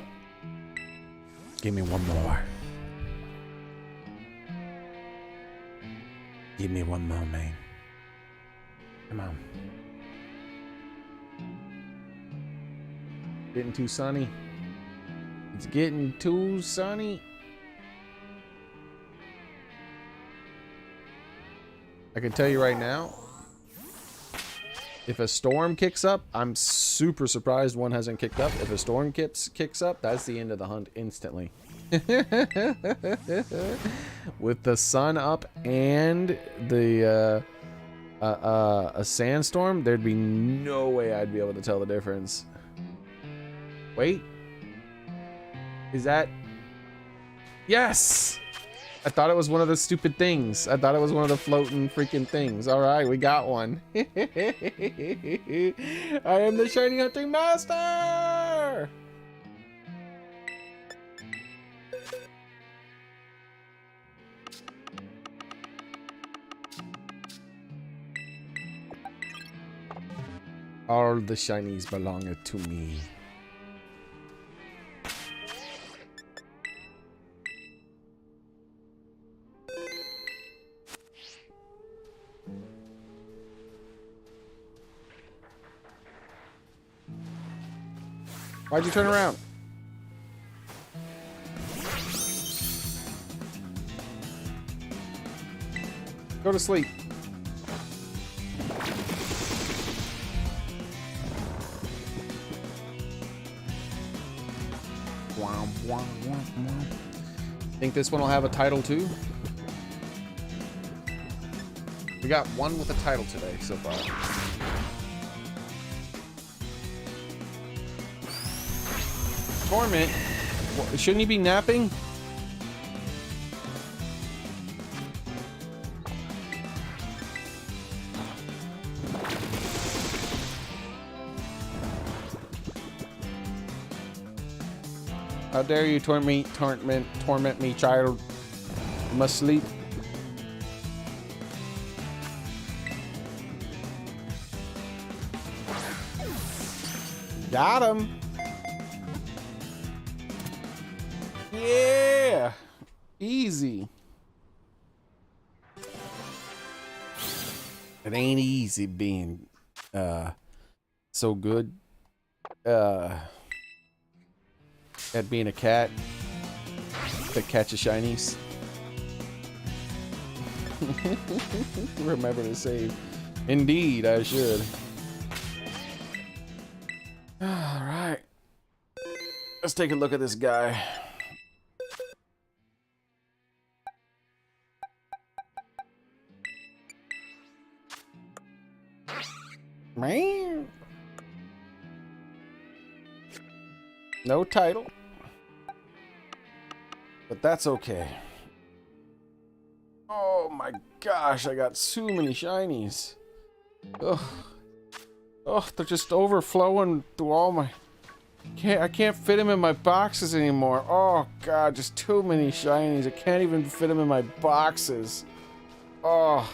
Give me one more. Give me one more, man. Come on. Getting too sunny. It's getting too sunny. I can tell you right now, if a storm kicks up, I'm super surprised one hasn't kicked up. If a storm kicks up, that's the end of the hunt instantly. With the sun up and the a sandstorm, there'd be no way I'd be able to tell the difference. Wait. Is that... Yes! I thought it was one of the stupid things. I thought it was one of the floating freaking things. All right, we got one. I am the shiny hunting master! All the shinies belong to me. Why'd you turn around? Go to sleep. Think this one will have a title too? We got one with a title today so far. Torment? Shouldn't he be napping? How dare you torment me, child? You must sleep. Got him. Yeah. Easy. It ain't easy being so good at being a cat that catches shinies. Remember to save. Indeed, I should. All right. Let's take a look at this guy. Man. No title. But that's okay. Oh my gosh, I got so many shinies. Ugh. Oh, they're just overflowing through all my... I can't fit them in my boxes anymore. Oh god, just too many shinies. I can't even fit them in my boxes. Oh.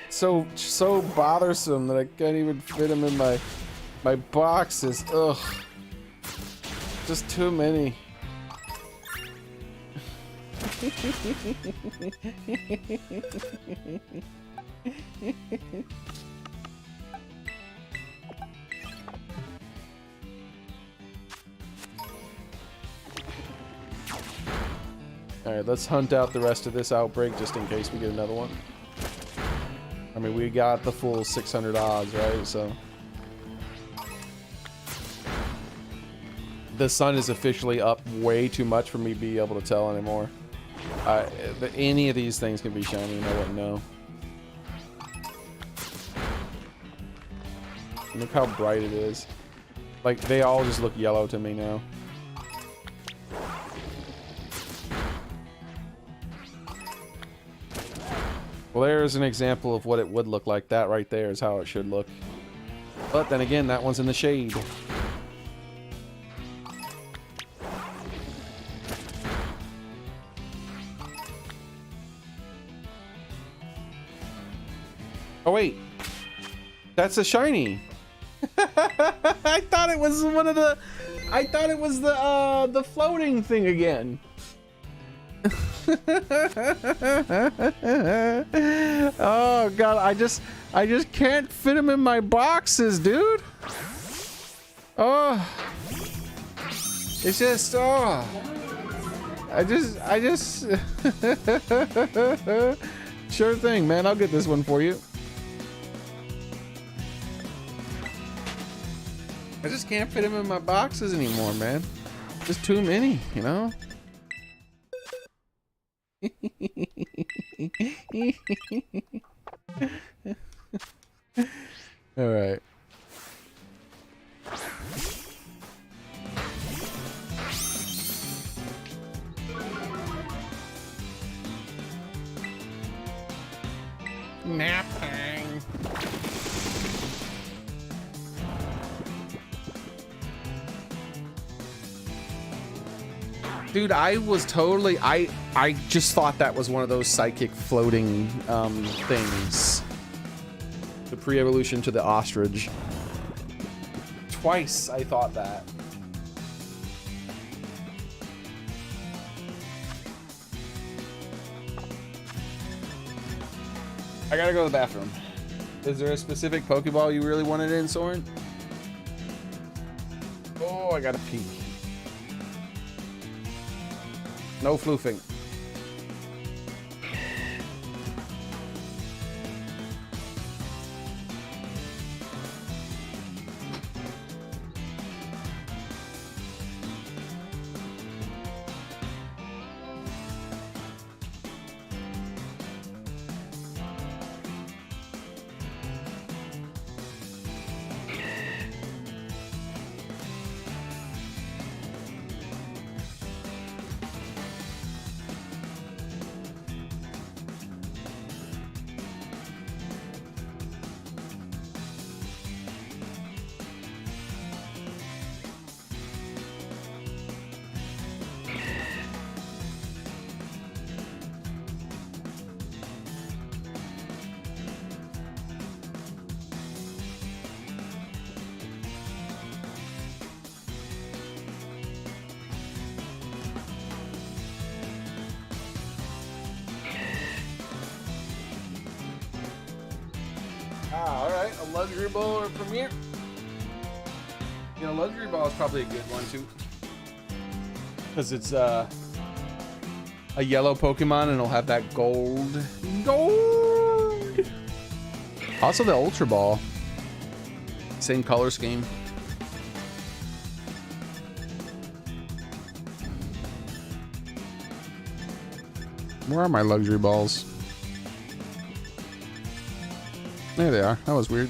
So bothersome that I can't even fit them in my boxes. Ugh. Just too many. Alright, let's hunt out the rest of this outbreak just in case we get another one. I mean, we got the full 600 odds, right? So the sun is officially up way too much for me to be able to tell anymore. Any of these things can be shiny and I wouldn't know. Look how bright it is. Like, they all just look yellow to me now. Well, there's an example of what it would look like. That right there is how it should look. But then again, that one's in the shade. Oh wait, that's a shiny. I thought it was one of the. I thought it was the floating thing again. Oh god, I just can't fit them in my boxes, dude. Oh, it's just I just sure thing, man. I'll get this one for you. I just can't fit them in my boxes anymore, man. Just too many, you know? All right. Nap time. Dude, I was totally... I just thought that was one of those psychic floating things. The pre-evolution to the ostrich. Twice I thought that. I gotta go to the bathroom. Is there a specific Pokeball you really wanted in, Soren? Oh, I gotta pee. No floofing. Alright, a luxury ball or premiere. You know, luxury ball is probably a good one too. Because it's a yellow Pokemon and it'll have that gold. Also the Ultra Ball. Same color scheme. Where are my luxury balls? There they are. That was weird.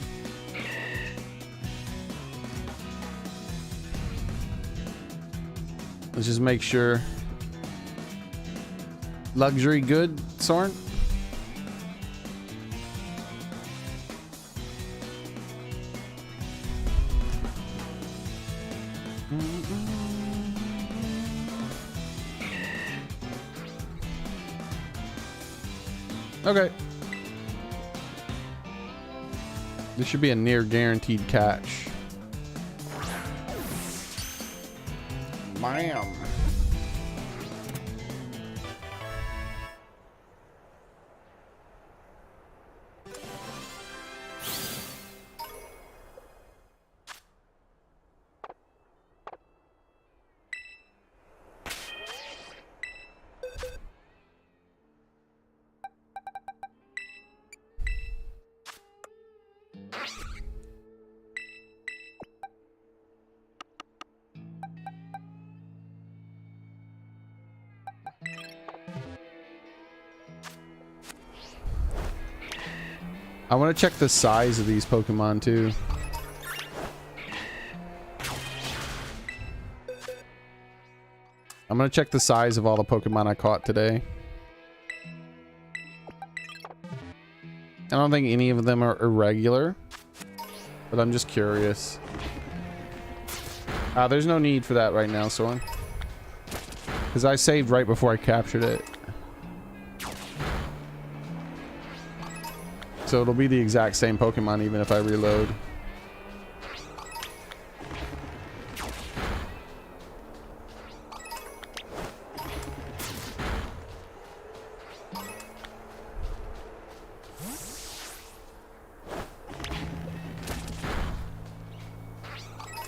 Let's just make sure. Luxury good, Soren? Okay. This should be a near guaranteed catch. Bam. I want to check the size of these Pokemon too. I'm going to check the size of all the Pokemon I caught today. I don't think any of them are irregular, but I'm just curious. There's no need for that right now, Soren. Because I saved right before I captured it. So it'll be the exact same Pokemon even if I reload.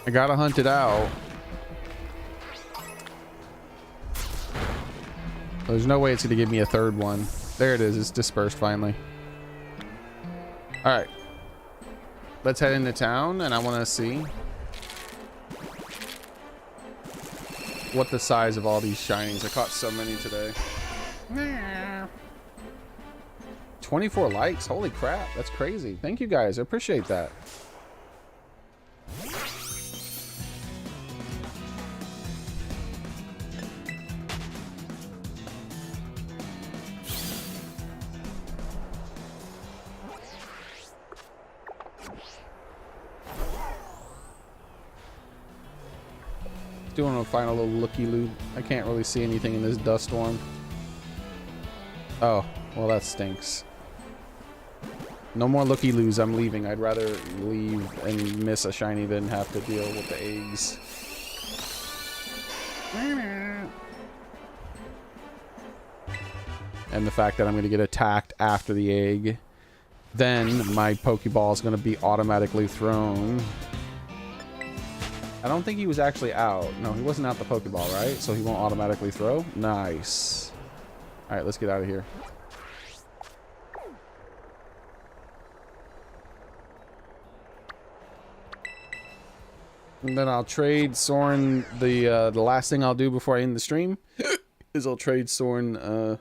I gotta hunt it out. There's no way it's gonna give me a third one. There it is. It's dispersed finally. All right, let's head into town, and I want to see what the size of all these shinings. I caught so many today. 24 likes. Holy crap, that's crazy. Thank you guys. I appreciate that. Doing a final little looky-loo. I can't really see anything in this dust storm. Oh, well that stinks. No more looky-loos. I'm leaving. I'd rather leave and miss a shiny than have to deal with the eggs. And the fact that I'm going to get attacked after the egg. Then my Pokeball is going to be automatically thrown. I don't think he was actually out. No, he wasn't out the Pokeball, right? So he won't automatically throw? Nice. Alright, let's get out of here. And then I'll trade Soren. The last thing I'll do before I end the stream is I'll trade Soren the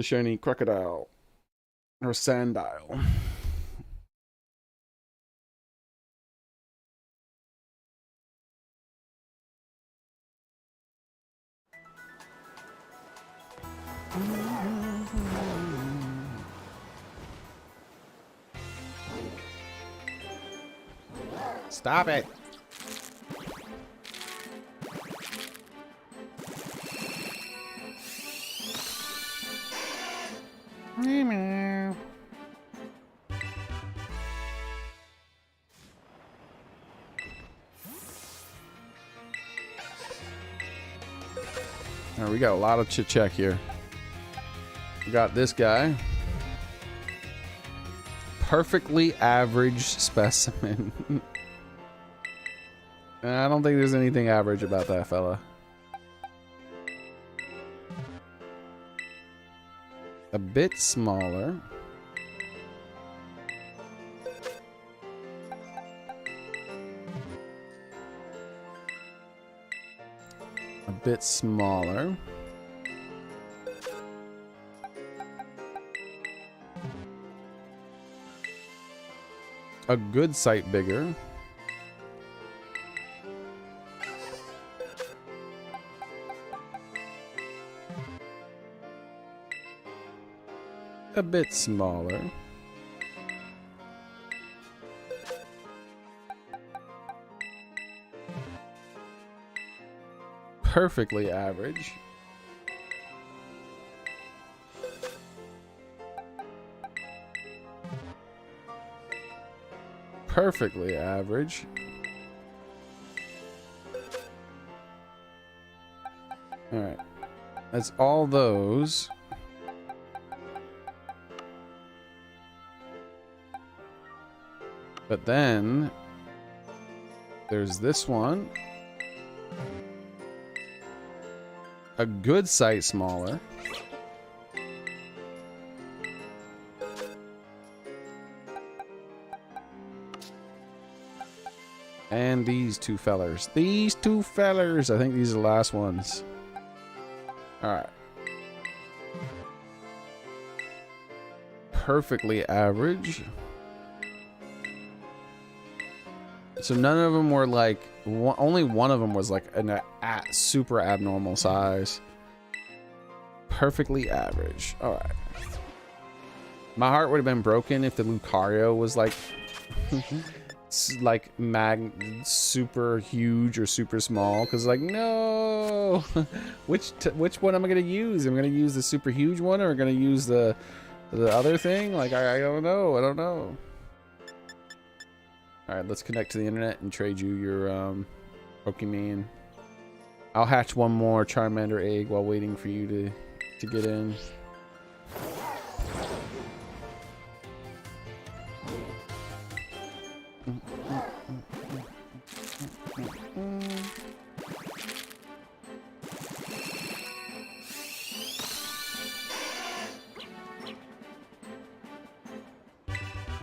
shiny Crocodile or Sandile. Stop it. Now we got a lot of chit-chat here. We got this guy. Perfectly average specimen. I don't think there's anything average about that fella. A bit smaller. A bit smaller. A good sight bigger. A bit smaller. Perfectly average. Perfectly average. All right. That's all those. But then there's this one. A good sight smaller. And these two fellers. These two fellers. I think these are the last ones. Alright. Perfectly average. So none of them were like, only one of them was like a super abnormal size. Perfectly average. All right. My heart would have been broken if the Lucario was like, super huge or super small. Cause like, no, which one am I gonna use? Am I gonna use the super huge one or am I gonna use the other thing? Like, I don't know. I don't know. Alright, let's connect to the internet and trade you your Pokemon. I'll hatch one more Charmander egg while waiting for you to get in.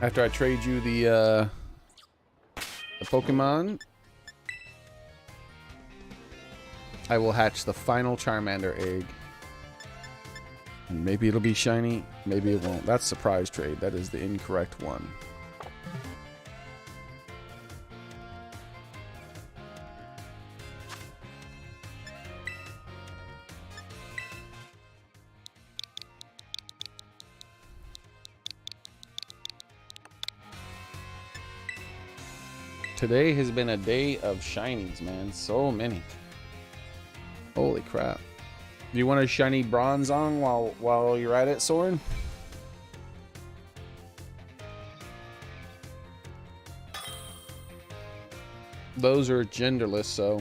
After I trade you the Pokemon, I will hatch the final Charmander egg. And maybe it'll be shiny, maybe it won't. That's surprise trade. That is the incorrect one. Today has been a day of shinies, man. So many. Holy crap. Do you want a shiny Bronzong while you're at it, Soren? Those are genderless, so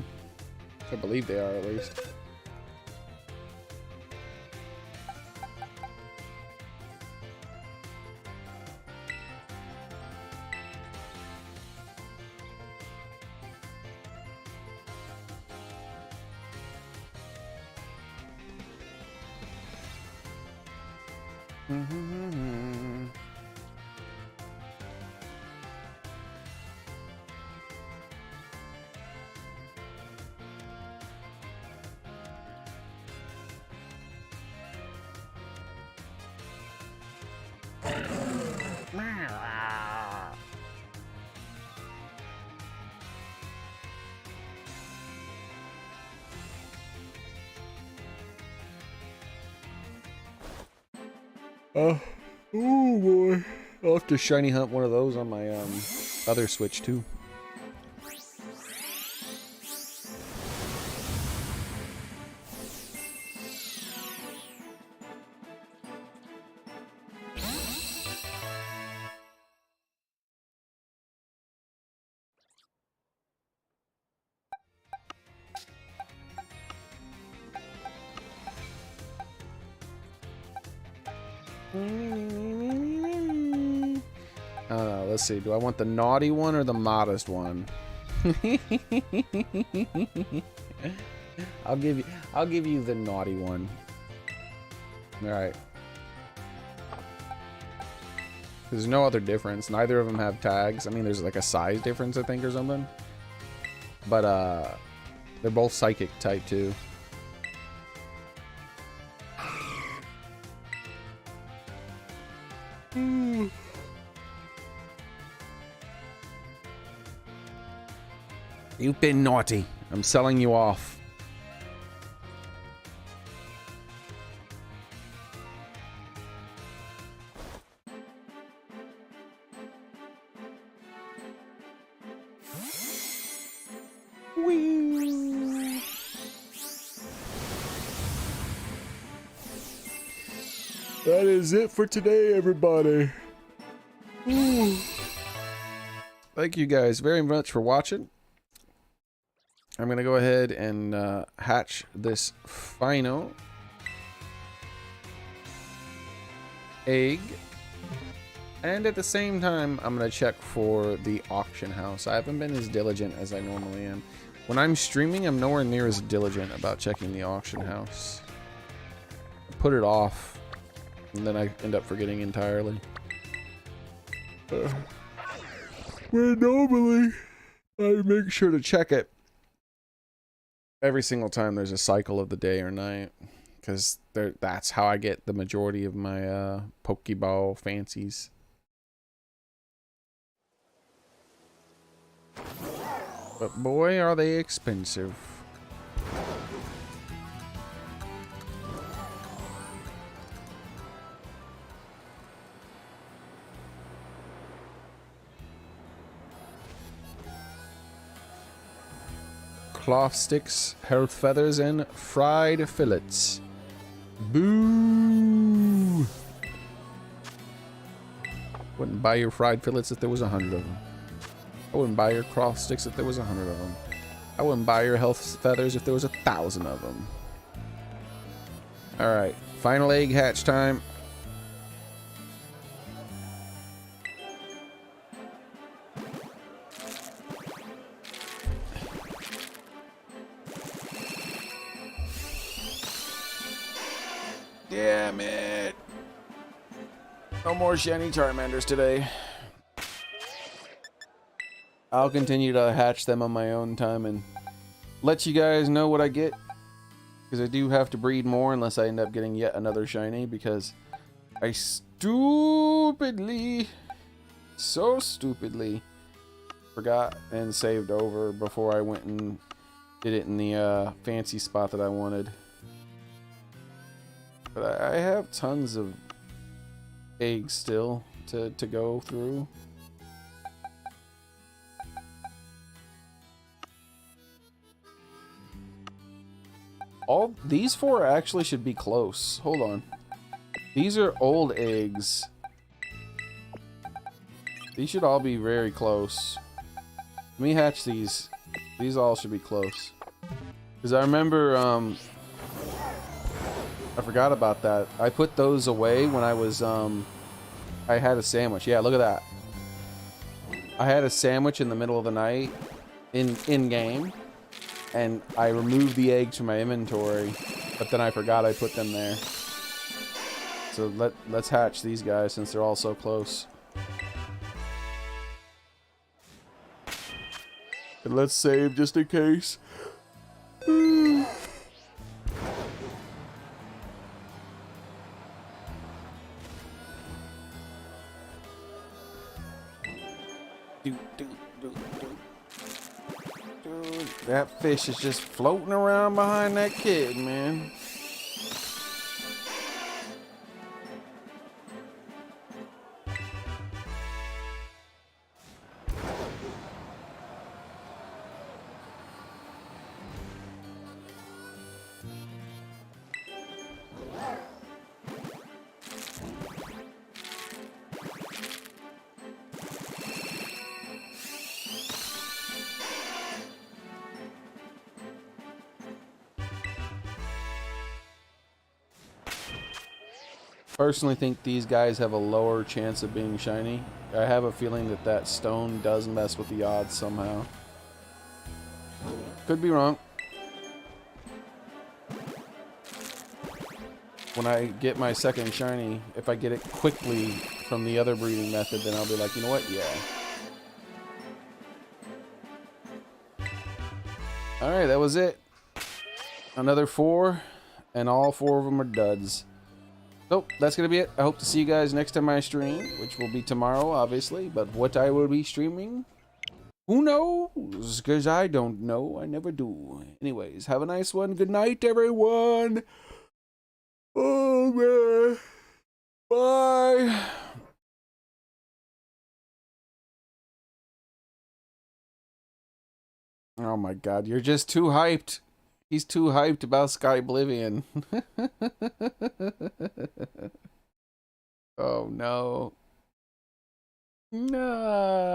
I believe they are at least. Oh boy. I'll have to shiny hunt one of those on my other Switch too. Let's see. Do I want the naughty one or the modest one? I'll give you the naughty one. All right. There's no other difference. Neither of them have tags. I mean, there's like a size difference, I think, or something. But they're both psychic type too. You've been naughty. I'm selling you off. Whee! That is it for today, everybody. Ooh. Thank you guys very much for watching. I'm going to go ahead and hatch this final egg. And at the same time, I'm going to check for the auction house. I haven't been as diligent as I normally am. When I'm streaming, I'm nowhere near as diligent about checking the auction house. I put it off, and then I end up forgetting entirely. Where normally I make sure to check it every single time there's a cycle of the day or night, because that's how I get the majority of my Pokeball fancies. But boy, are they expensive. Cloth sticks, health feathers, and fried fillets. Boo! Wouldn't buy your fried fillets if there was 100 of them. I wouldn't buy your cloth sticks if there was 100 of them. I wouldn't buy your health feathers if there was 1,000 of them. Alright, final egg hatch time. Damn it. No more shiny Charmanders today. I'll continue to hatch them on my own time and let you guys know what I get. Because I do have to breed more unless I end up getting yet another shiny, because I stupidly, so stupidly, forgot and saved over before I went and did it in the fancy spot that I wanted. But I have tons of eggs still to go through. All these 4 actually should be close. Hold on. These are old eggs. These should all be very close. Let me hatch these. These all should be close. Because I remember, I forgot about that. I put those away when I was, I had a sandwich. Yeah, look at that. I had a sandwich in the middle of the night in game, and I removed the eggs from my inventory, but then I forgot I put them there. So let's hatch these guys since they're all so close. And let's save just in case. Dude, that fish is just floating around behind that kid, man. Personally think these guys have a lower chance of being shiny. I have a feeling that that stone does mess with the odds somehow. Could be wrong. When I get my second shiny, if I get it quickly from the other breeding method, then I'll be like, you know what? Yeah. Alright, that was it. Another 4, and all 4 of them are duds. So, that's going to be it. I hope to see you guys next time I stream, which will be tomorrow, obviously. But what I will be streaming, who knows? Because I don't know. I never do. Anyways, have a nice one. Good night, everyone. Oh, man. Bye. Oh, my God. You're just too hyped. He's too hyped about Sky Oblivion. Oh, no. No.